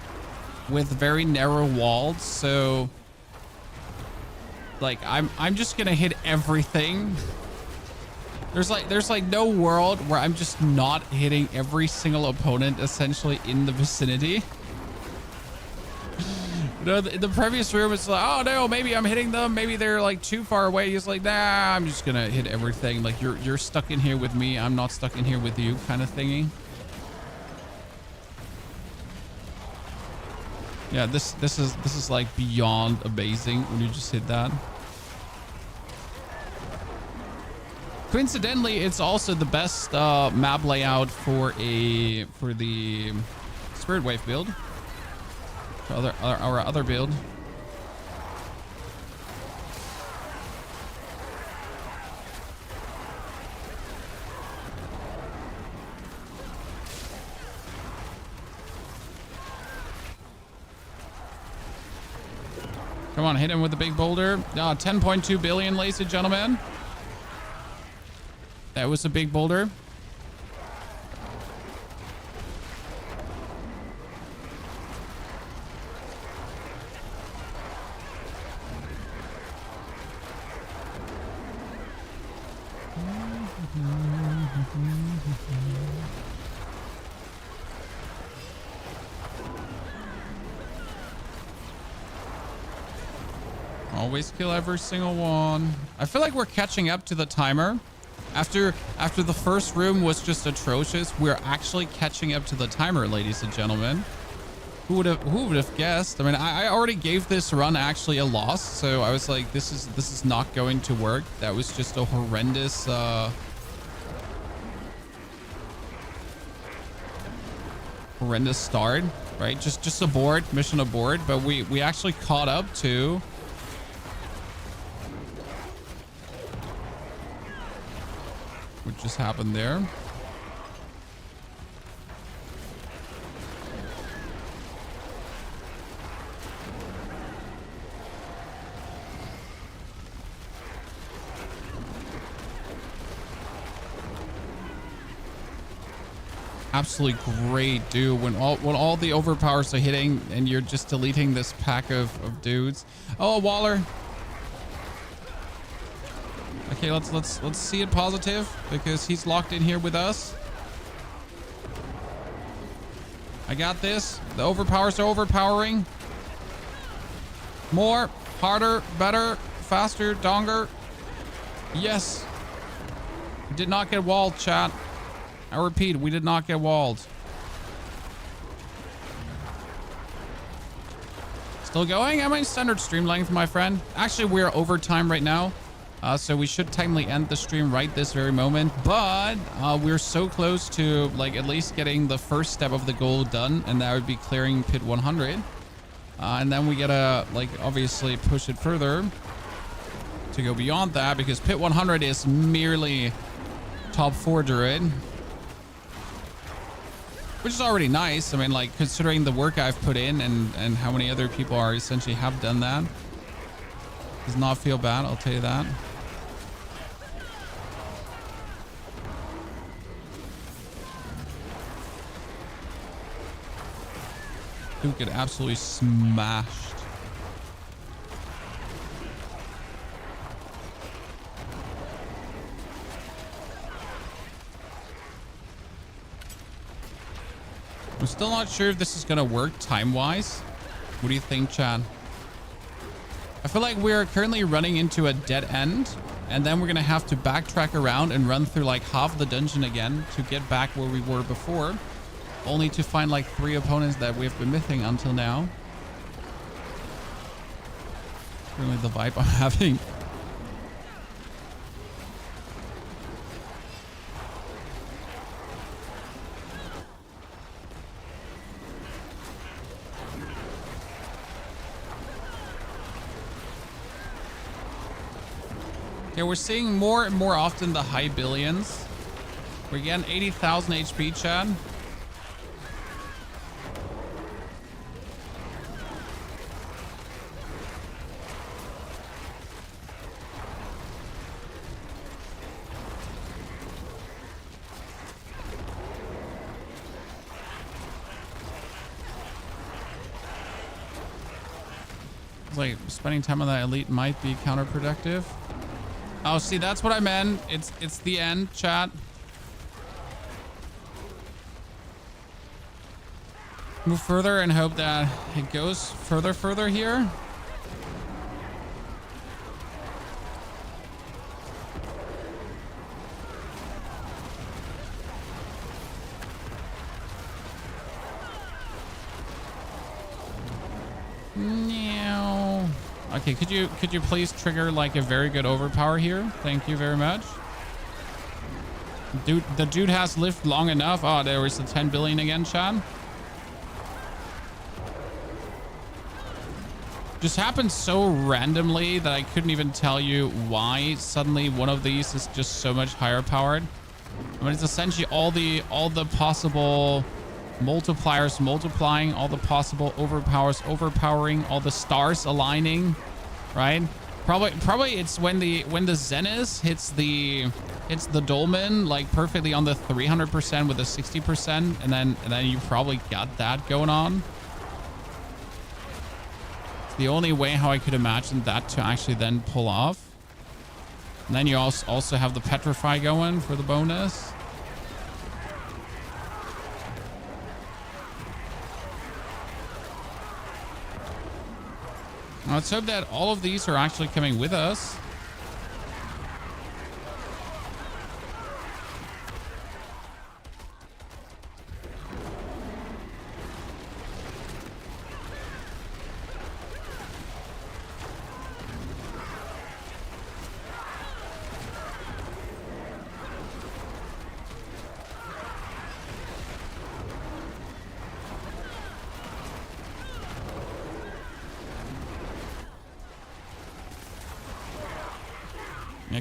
with very narrow walls, so like I'm just gonna hit everything There's like no world where I'm just not hitting every single opponent essentially in the vicinity. You know, the previous room is like, oh no, maybe I'm hitting them. Maybe they're like too far away. He's like, nah, I'm just gonna hit everything. Like you're stuck in here with me. I'm not stuck in here with you, kind of thingy. Yeah, this is like beyond amazing when you just hit that. Coincidentally, it's also the best map layout for the Spirit Wave build. Our other build. Come on, hit him with the big boulder. 10.2 billion, ladies and gentlemen. That was a big boulder. Always kill every single one. I feel like we're catching up to the timer. After the first room was just atrocious, we're actually catching up to the timer, ladies and gentlemen. Who would have guessed? I mean, I already gave this run actually a loss, so I was like, this is not going to work. That was just a horrendous horrendous start, right? Just abort, mission abort, but we actually caught up to what just happened there. Absolutely great, dude. When all the overpowers are hitting and you're just deleting this pack of dudes. Oh, a Waller. Okay, let's see it positive because he's locked in here with us. I got this. The overpowers are overpowering. More, harder, better, faster, donger. Yes. We did not get walled, chat. I repeat, we did not get walled. Still going? I'm in standard stream length, my friend. Actually, we're overtime right now. So we should timely end the stream right this very moment. But we're so close to like at least getting the first step of the goal done. And that would be clearing pit 100. And then we gotta like obviously push it further to go beyond that. Because pit 100 is merely top 4 Druid. Which is already nice. I mean, like considering the work I've put in and how many other people are essentially have done that. Does not feel bad, I'll tell you that. Dude get absolutely smashed. I'm still not sure if this is gonna work time-wise. What do you think, Chad? I feel like we're currently running into a dead end, and then we're gonna have to backtrack around and run through like half the dungeon again to get back where we were before, only to find like 3 opponents that we've been missing until now. Really the vibe I'm having. Yeah, we're seeing more and more often the high billions. We're getting 80,000 HP, Chad. It's like spending time on that elite might be counterproductive. Oh, see, that's what I meant. It's the end, chat. Move further and hope that it goes further here. No. Okay, could you please trigger like a very good overpower here? Thank you very much. Dude, the dude has lived long enough. Oh, there was the 10 billion again, Chad. Just happened so randomly that I couldn't even tell you why suddenly one of these is just so much higher powered. I mean, it's essentially all the possible multipliers multiplying, all the possible overpowers overpowering, all the stars aligning, right? Probably it's when the Zenith hits the dolmen like perfectly on the 300% with a 60%, and then you probably got that going on. The only way how I could imagine that to actually then pull off. And then you also have the petrify going for the bonus. Now let's hope that all of these are actually coming with us.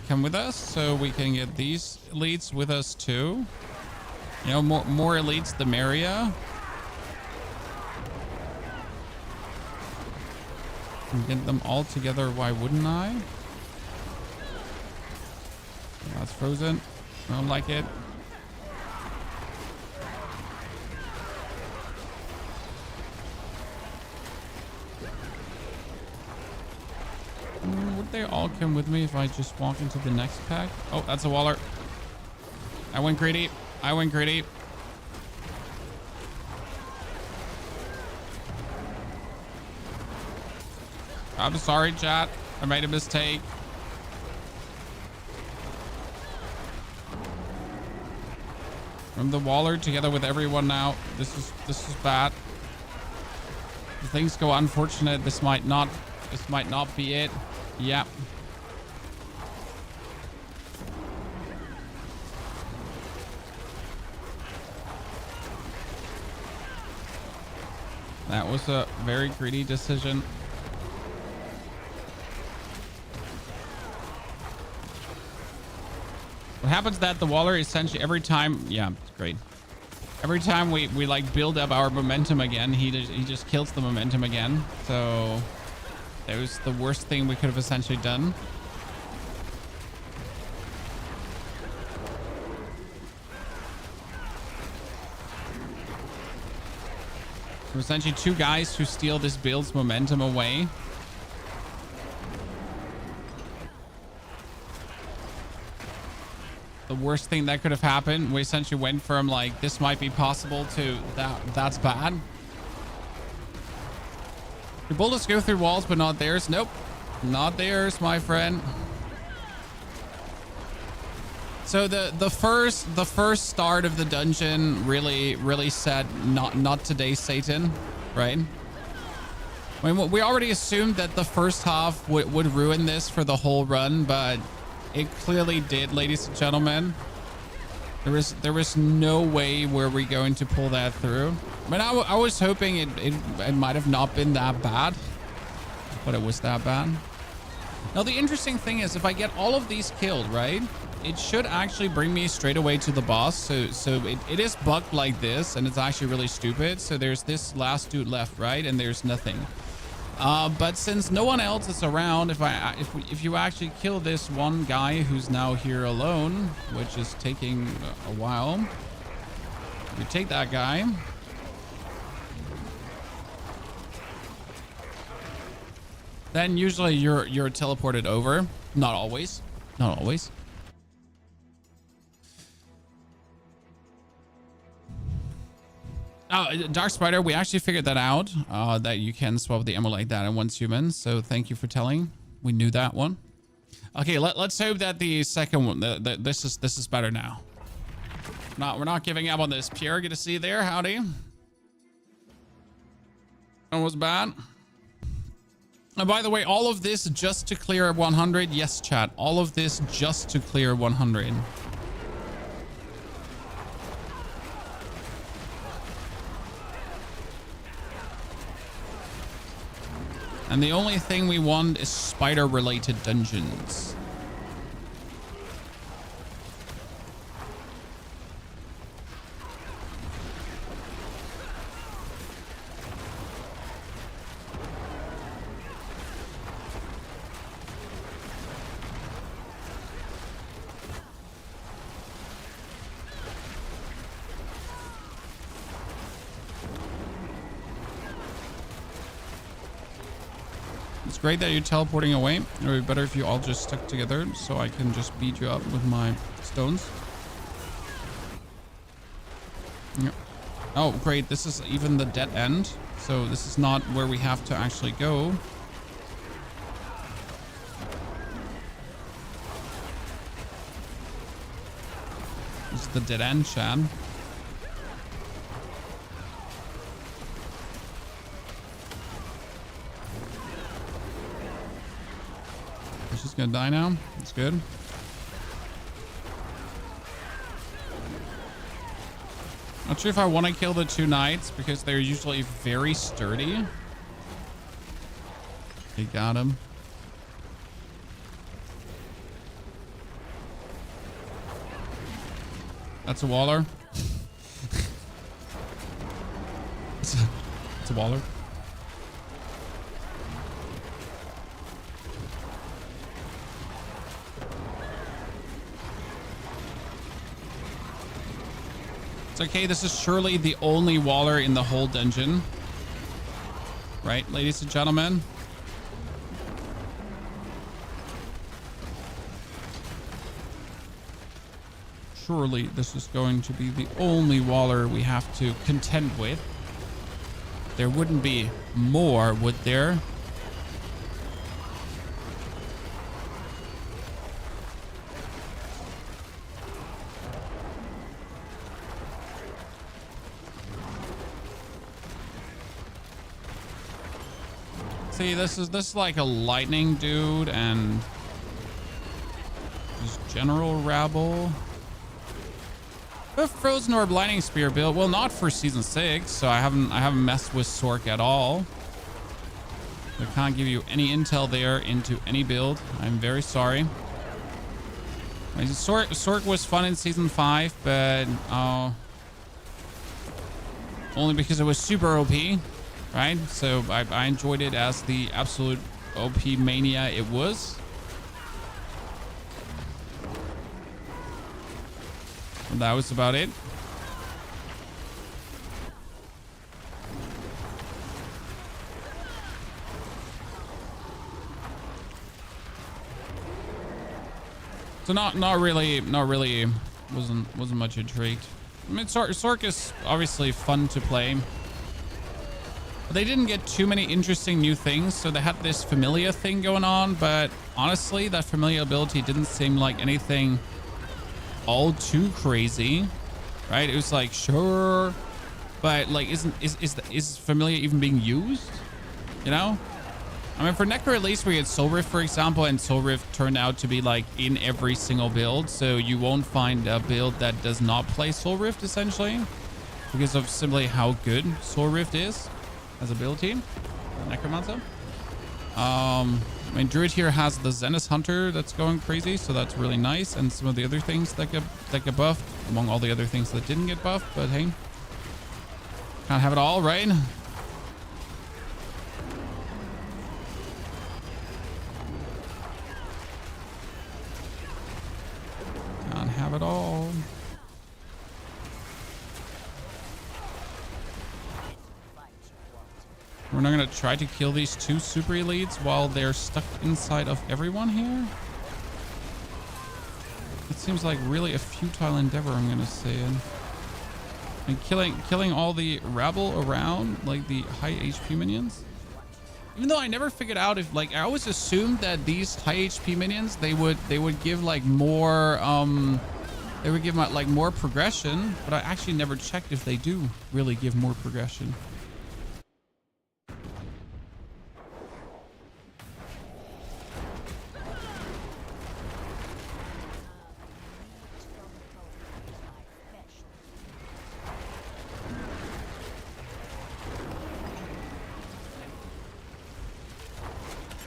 Come with us so we can get these elites with us too. You know, more elites the merrier. And get them all together, why wouldn't I? That's frozen. I don't like it. Would they all come with me if I just walk into the next pack? Oh, that's a waller. I went greedy. I went greedy. I'm sorry, chat. I made a mistake. I'm the waller together with everyone now. This is bad. If things go unfortunate, this might not be it. Yep. That was a very greedy decision. What happens that the waller essentially every time, yeah, it's great. Every time we like build up our momentum again, he just kills the momentum again. So that was the worst thing we could have essentially done. So essentially two guys who steal this build's momentum away. The worst thing that could have happened. We essentially went from like, this might be possible to that's bad. Your bullets go through walls, but not theirs. Nope. Not theirs, my friend. So the first start of the dungeon really said not today, Satan, right? I mean, we already assumed that the first half would ruin this for the whole run, but it clearly did, ladies and gentlemen. There was no way were we going to pull that through. I mean, I was hoping it might have not been that bad, but it was that bad. Now, the interesting thing is if I get all of these killed, right, it should actually bring me straight away to the boss. So it is bugged like this, and it's actually really stupid. So there's this last dude left, right, and there's nothing. But since no one else is around, if you actually kill this one guy who's now here alone, which is taking a while, you take that guy. Then usually you're teleported over. Not always. Not always. Oh, Dark Spider, we actually figured that out, that you can swap the ammo like that in once human. So thank you for telling. We knew that one. Okay, let's hope that the second one, this is better now. We're not giving up on this. Pierre, good to see you there. Howdy. That was bad. And by the way, all of this just to clear 100. Yes, chat. All of this just to clear 100. And the only thing we want is spider-related dungeons. It's great that you're teleporting away. It would be better if you all just stuck together so I can just beat you up with my stones. Yep. Oh, great. This is even the dead end. So this is not where we have to actually go. This is the dead end, Chad. She's gonna die now. That's good. Not sure if I want to kill the two knights because they're usually very sturdy. He got him. That's a waller. It's a waller. It's okay. This is surely the only waller in the whole dungeon. Right, ladies and gentlemen? Surely this is going to be the only waller we have to contend with. There wouldn't be more, would there? See, this is like a lightning dude and just general rabble. A Frozen Orb Lightning Spear build. Well, not for season 6, so I haven't messed with Sork at all. I can't give you any intel there into any build. I'm very sorry. Sork was fun in season 5, but only because it was super OP. Right, so I enjoyed it as the absolute OP mania it was. And that was about it. So not really wasn't much intrigued. I mean, Sork is obviously fun to play. They didn't get too many interesting new things, so they had this Familia thing going on, but honestly, that Familia ability didn't seem like anything all too crazy, right? It was like, sure, but like, is Familia even being used? You know? I mean, for Necro at least we had Soul Rift, for example, and Soul Rift turned out to be like in every single build, so you won't find a build that does not play Soul Rift, essentially, because of simply how good Soul Rift is as ability. Necromancer. I mean, Druid here has the Zenith Hunter that's going crazy, so that's really nice, and some of the other things that get buffed, among all the other things that didn't get buffed, but hey, can't have it all, right? Can't have it all. We're not going to try to kill these two super elites while they're stuck inside of everyone here. It seems like really a futile endeavor, I'm gonna say. And killing all the rabble around, like the high HP minions. Even though I never figured out if, like, I always assumed that these high HP minions, they would give like more they would give like more progression, but I actually never checked if they do really give more progression.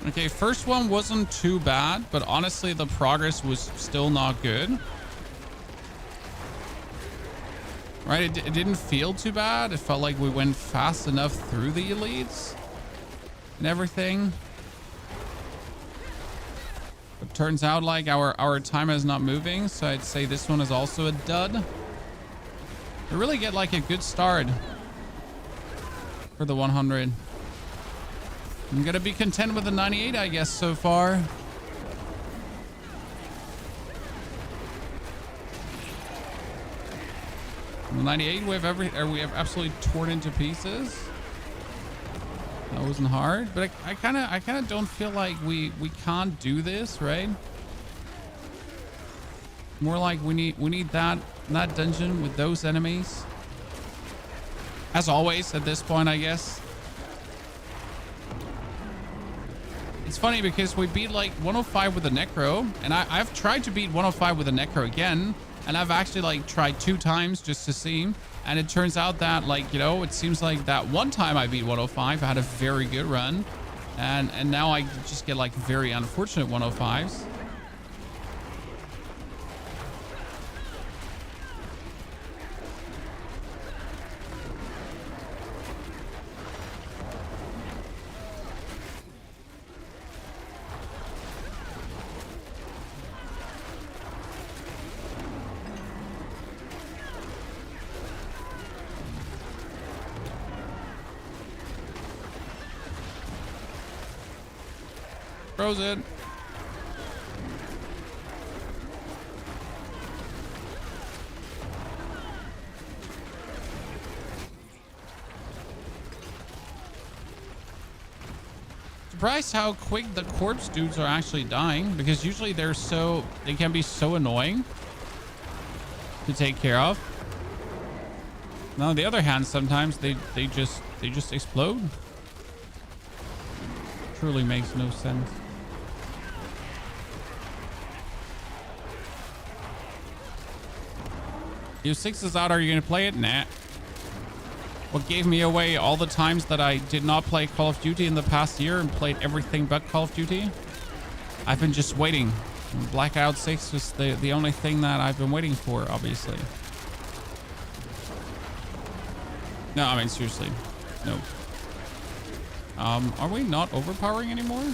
Okay, first one wasn't too bad, but honestly, the progress was still not good. Right, it didn't feel too bad. It felt like we went fast enough through the elites and everything. But turns out like our time is not moving, so I'd say this one is also a dud. We really get like a good start for the 100. I'm gonna be content with the 98, I guess, so far. The 98, we have absolutely torn into pieces. That wasn't hard, but I kind of don't feel like we can't do this, right? More like we need that dungeon with those enemies. As always, at this point, I guess. It's funny because we beat like 105 with a Necro, and I've tried to beat 105 with a Necro again, and I've actually like tried 2 times just to see, and it turns out that, like, you know, it seems like that one time I beat 105, I had a very good run, and now I just get like very unfortunate 105s. Frozen. Surprised how quick the corpse dudes are actually dying, because usually they can be so annoying to take care of. Now, on the other hand, sometimes they just explode. Truly makes no sense. U6 is out. Are you going to play it? Nah. What gave me away all the times that I did not play Call of Duty in the past year and played everything but Call of Duty? I've been just waiting. Blackout 6 was the only thing that I've been waiting for, obviously. No, I mean, seriously. No. Are we not overpowering anymore?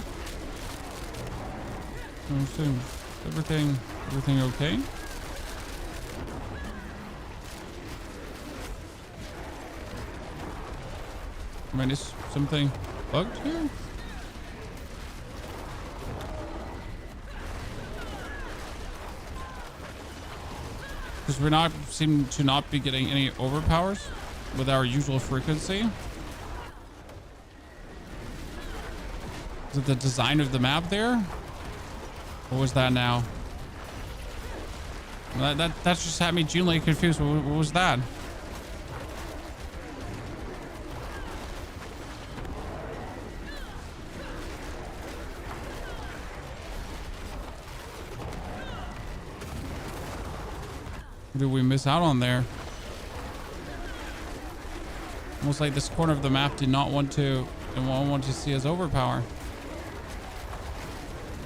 Everything okay? I mean, is something bugged here? Because we're seem to not be getting any overpowers with our usual frequency. Is it the design of the map there? What was that now? That just had me genuinely confused. What was that? What did we miss out on there? Almost like this corner of the map did not want to see us overpower.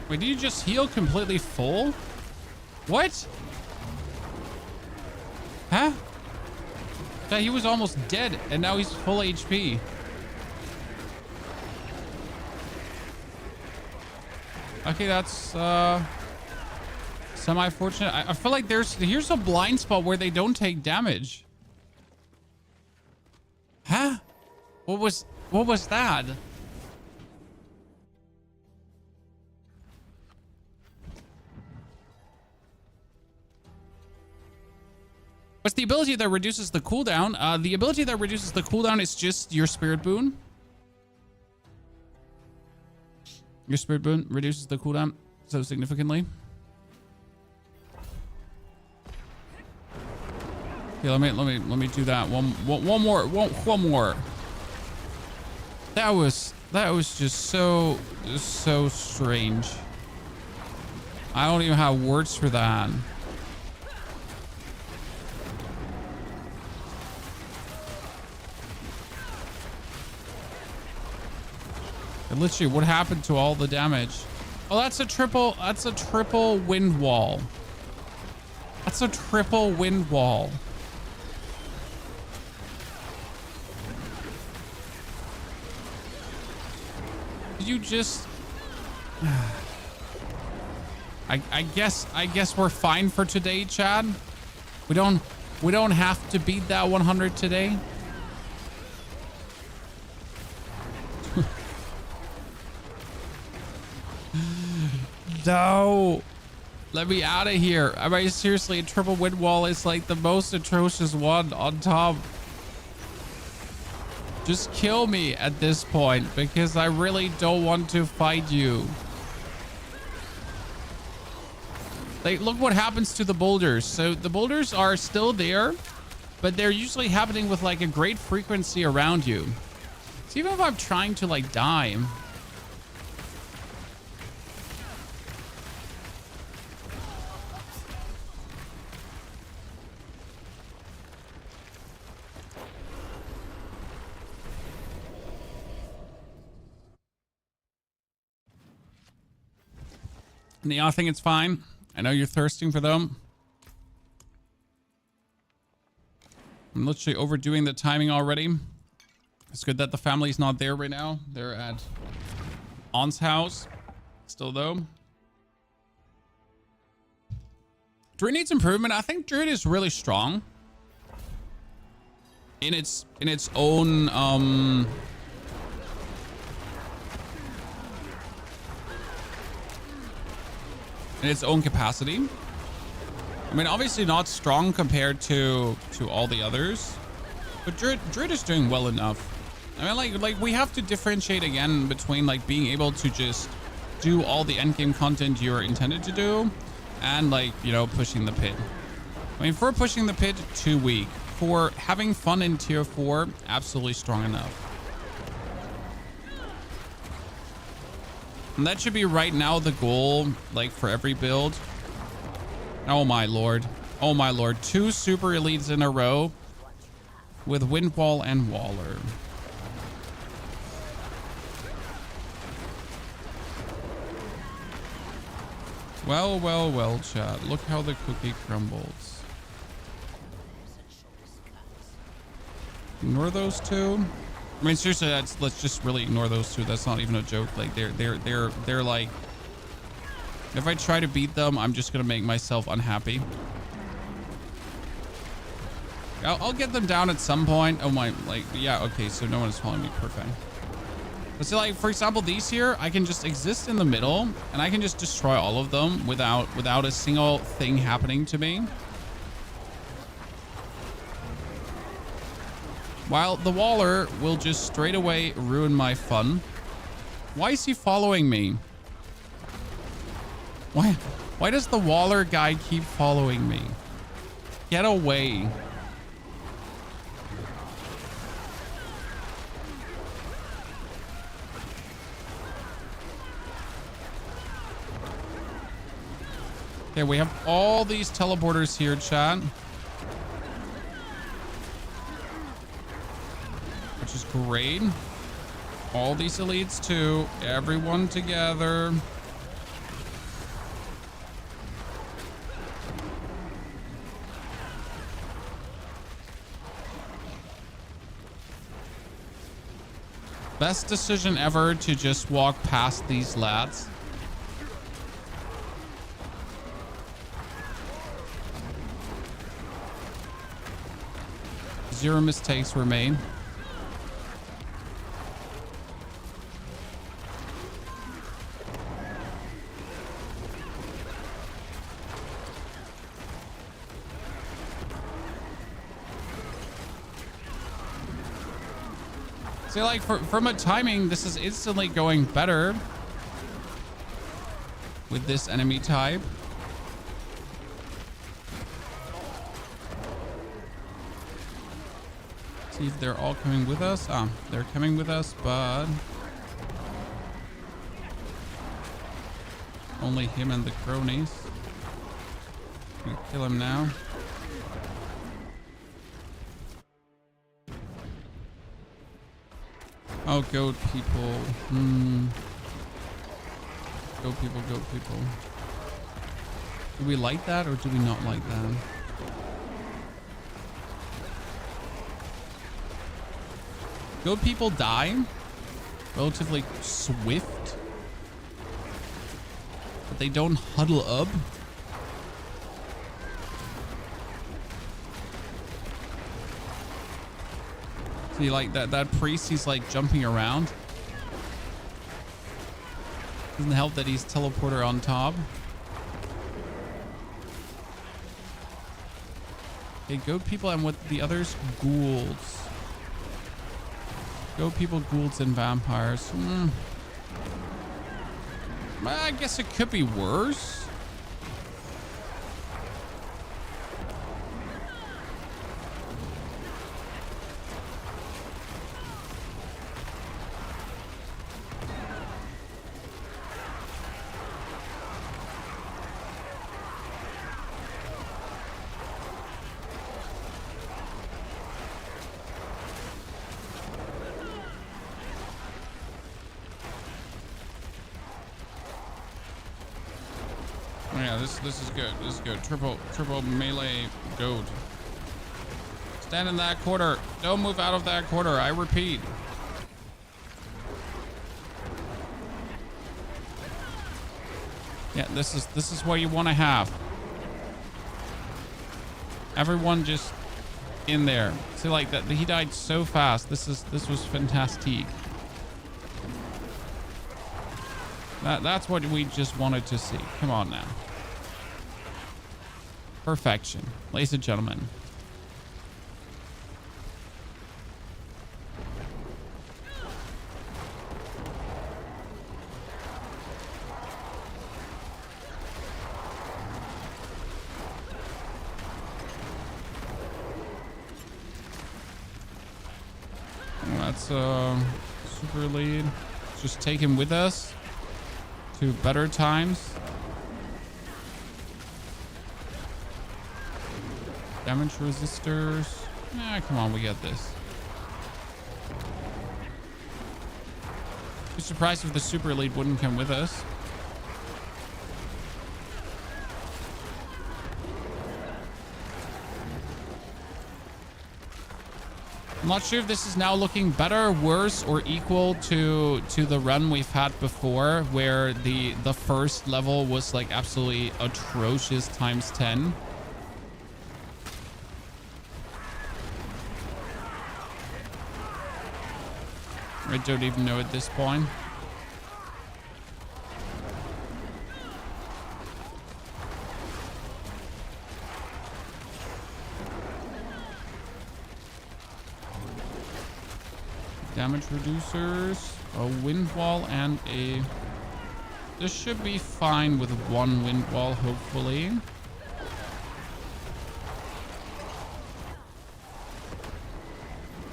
Wait, did you just heal completely full? What? Huh? Yeah, he was almost dead and now he's full HP. Okay, that's semi-fortunate. I feel like here's a blind spot where they don't take damage. Huh? What was that? What's the ability that reduces the cooldown? The ability that reduces the cooldown is just your spirit boon. Your spirit boon reduces the cooldown so significantly. Okay, let me do that. One more. That was just so strange. I don't even have words for that. And literally, what happened to all the damage? Oh, that's a triple wind wall. That's a triple wind wall. Did you just... I guess we're fine for today, Chad. We don't have to beat that 100 today. No, let me out of here. I mean, seriously, a triple wind wall is like the most atrocious one on top. Just kill me at this point because I really don't want to fight you. Like, look what happens to the boulders. So the boulders are still there, but they're usually happening with like a great frequency around you. So even if I'm trying to like die, yeah, I think it's fine. I know you're thirsting for them. I'm literally overdoing the timing already. It's good that the family's not there right now. They're at On's house. Still though. Druid needs improvement. I think Druid is really strong. In its own in its own capacity. I mean, obviously not strong compared to all the others, but Druid is doing well enough. I mean, like we have to differentiate again between like being able to just do all the endgame content you're intended to do and like, you know, pushing the pit. I mean, for pushing the pit, too weak. For having fun in tier 4, absolutely strong enough. And that should be right now the goal, like for every build. Oh my lord. Oh my lord. 2 super elites in a row with Windwall and Waller. Well, well, well, chat. Look how the cookie crumbles. Ignore those 2. I mean, seriously, let's just really ignore those 2. That's not even a joke. Like they're like, if I try to beat them, I'm just gonna make myself unhappy. I'll get them down at some point. Oh my, like, yeah, okay, so no one is following me. Perfect. But so like, for example, these here, I can just exist in the middle and I can just destroy all of them without a single thing happening to me. While the Waller will just straight away ruin my fun. Why is he following me? Why does the Waller guy keep following me? Get away. Okay, we have all these teleporters here, chat. Which is great. All these elites too. Everyone together. Best decision ever to just walk past these lads. Zero mistakes were made. See, like, from a timing, this is instantly going better with this enemy type. See if they're all coming with us. Ah, they're coming with us, but only him and the cronies. We kill him now. Oh, goat people. Goat people, goat people. Do we like that or do we not like that? Goat people die relatively swift, but they don't huddle up. See, like that priest, he's like jumping around. Doesn't help that he's teleporter on top. Okay, goat people, and what the others? Ghouls. Goat people, ghouls, and vampires. I guess it could be worse. Yeah, this is good. This is good. Triple melee goat. Stand in that quarter. Don't move out of that quarter. I repeat. Yeah, this is what you want to have. Everyone just in there. See, like that, he died so fast. This was fantastic. That's what we just wanted to see. Come on now. Perfection, ladies and gentlemen. That's super lead. Let's just take him with us to better times. Damage resistors. Ah, come on, we got this. Be surprised if the super elite wouldn't come with us. I'm not sure if this is now looking better, worse, or equal to the run we've had before, where the first level was like absolutely atrocious times 10. I don't even know at this point. Damage reducers, a wind wall, and a... This should be fine with one wind wall, hopefully.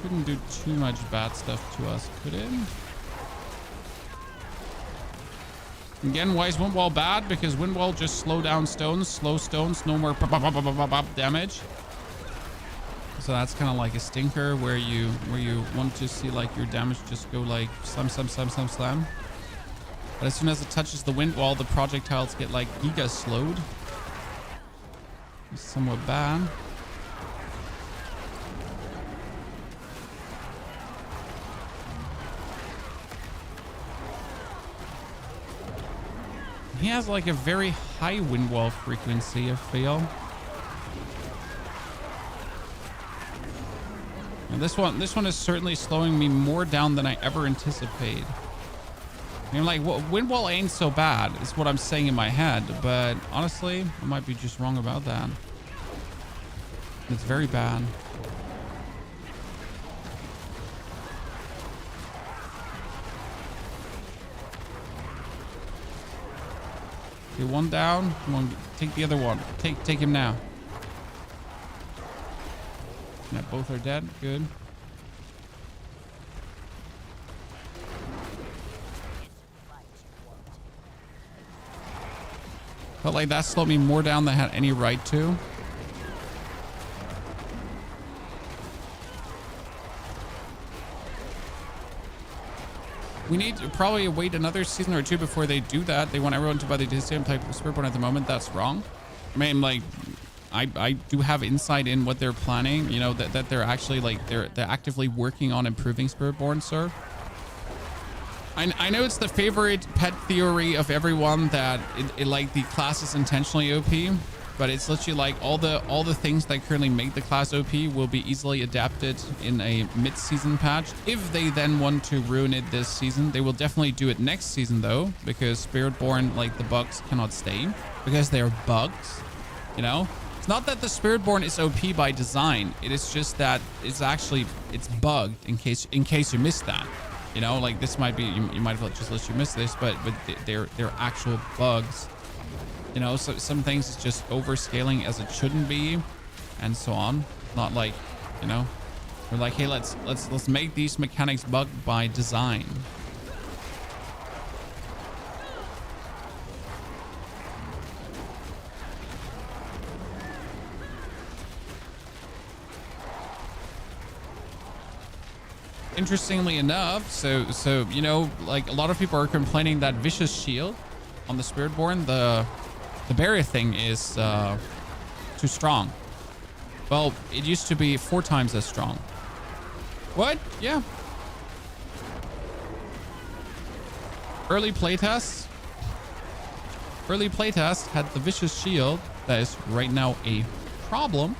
Couldn't do too much bad stuff to us, could it? Again, why is wind wall bad? Because wind wall just slow down stones, slow stones, no more pop, pop, pop, pop, pop, pop damage. So that's kind of like a stinker where you want to see like your damage just go like slam, slam, slam, slam, slam. But as soon as it touches the wind wall, the projectiles get like giga slowed. It's somewhat bad. He has like a very high wind wall frequency, I feel. And this one is certainly slowing me more down than I ever anticipated. I mean, like, wind wall ain't so bad, is what I'm saying in my head, but honestly, I might be just wrong about that. It's very bad. Okay, one down. Come on, take the other one. Take him now. Yeah, both are dead. Good. Felt like that slowed me more down than I had any right to. We need to probably wait another season or two before they do that. They want everyone to buy the same type of Spiritborn at the moment. That's wrong. I mean, like, I do have insight in what they're planning. You know, that they're actually, like, they're actively working on improving Spiritborn, sir. I know it's the favorite pet theory of everyone that like the class is intentionally OP, but it's literally like all the things that currently make the class OP will be easily adapted in a mid-season patch. If they then want to ruin it this season, they will definitely do it next season though, because Spiritborn, like the bugs cannot stay because they are bugs, you know? It's not that the Spiritborn is OP by design. It is just that it's bugged in case you missed that. You know, like this might be, you might have just let you miss this, but they're actual bugs. You know, so some things is just overscaling as it shouldn't be, and so on. Not like, you know, we're like, hey, let's make these mechanics bugged by design. Interestingly enough, so you know, like a lot of people are complaining that Vicious Shield on the Spiritborn, the barrier thing is too strong. Well, it used to be 4 times as strong. What? Yeah. Early playtests had the Vicious Shield that is right now a problem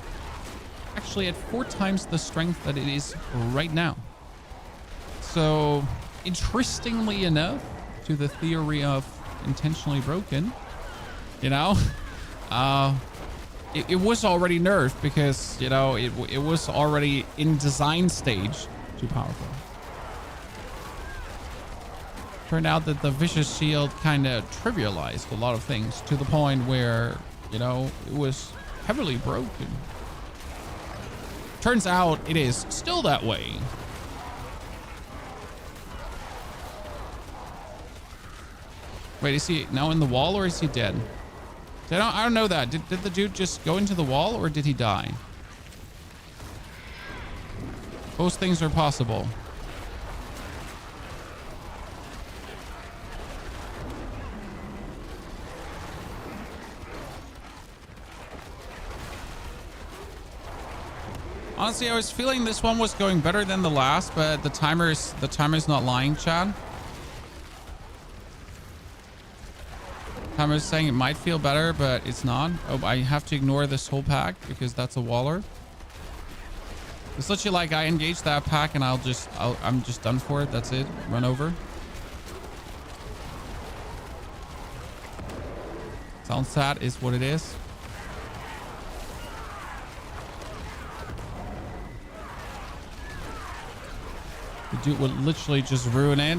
actually at 4 times the strength that it is right now. So, interestingly enough, to the theory of intentionally broken, you know, it was already nerfed because, you know, it was already in design stage too powerful. Turned out that the Vicious Shield kind of trivialized a lot of things to the point where, you know, it was heavily broken. Turns out it is still that way. Wait, is he now in the wall or is he dead? I don't know that. Did the dude just go into the wall or did he die? Both things are possible. Honestly, I was feeling this one was going better than the last, but the timer's not lying, Chad. Timer's saying it might feel better, but it's not. Oh, I have to ignore this whole pack because that's a waller. It's literally like I engage that pack and I'm just done for it. That's it. Run over. Sounds sad is what it is. The dude would literally just ruin it.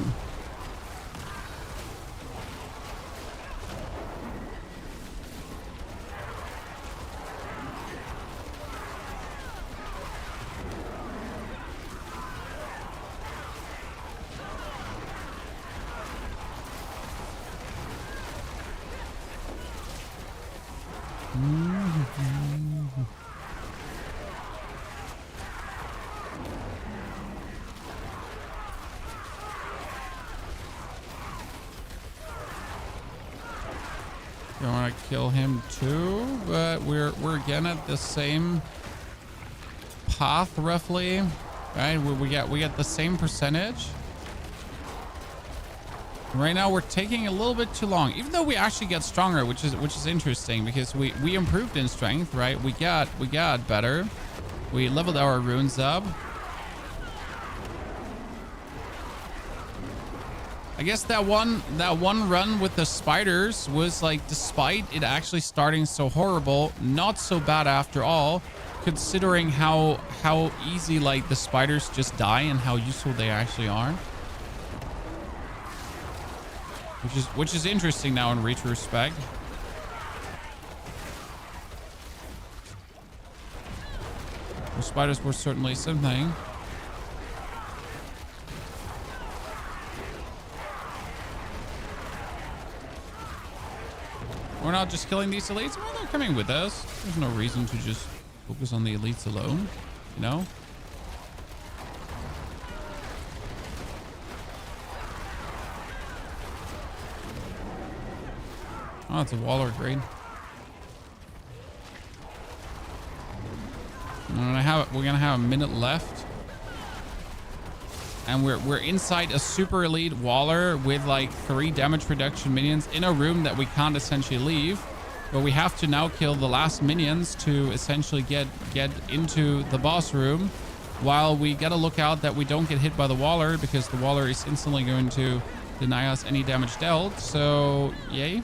I want to kill him too, but we're again at the same path roughly, right? We get the same percentage. Right now we're taking a little bit too long, even though we actually get stronger, which is interesting because we improved in strength, right? We got better. We leveled our runes up. I guess that one run with the spiders was like, despite it actually starting so horrible, not so bad after all, considering how easy like the spiders just die and how useful they actually are. Which is interesting now in retrospect. spiders were certainly something. We're not just killing these elites. Well, they're coming with us. There's no reason to just focus on the elites alone, you know? Oh, it's a waller grade. We're gonna have a minute left. And we're inside a super elite waller with like 3 damage reduction minions in a room that we can't essentially leave. But we have to now kill the last minions to essentially get into the boss room, while we gotta look out that we don't get hit by the waller, because the waller is instantly going to deny us any damage dealt. So yay.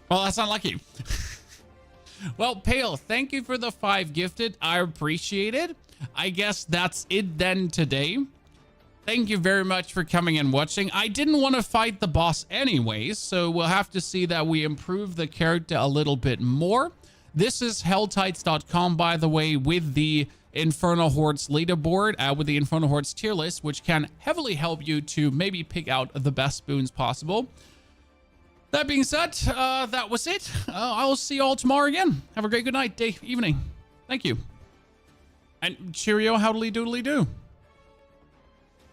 Well, that's unlucky. Well, Pale, thank you for the 5 gifted. I appreciate it. I guess that's it then today. Thank you very much for coming and watching. I didn't want to fight the boss anyways, so we'll have to see that we improve the character a little bit more. This is helltights.com, by the way, with the Infernal Hordes leaderboard, with the Infernal Hordes tier list, which can heavily help you to maybe pick out the best boons possible. That being said, that was it. I will see you all tomorrow again. Have a great good night, day, evening. Thank you. And cheerio, howdly doodly do.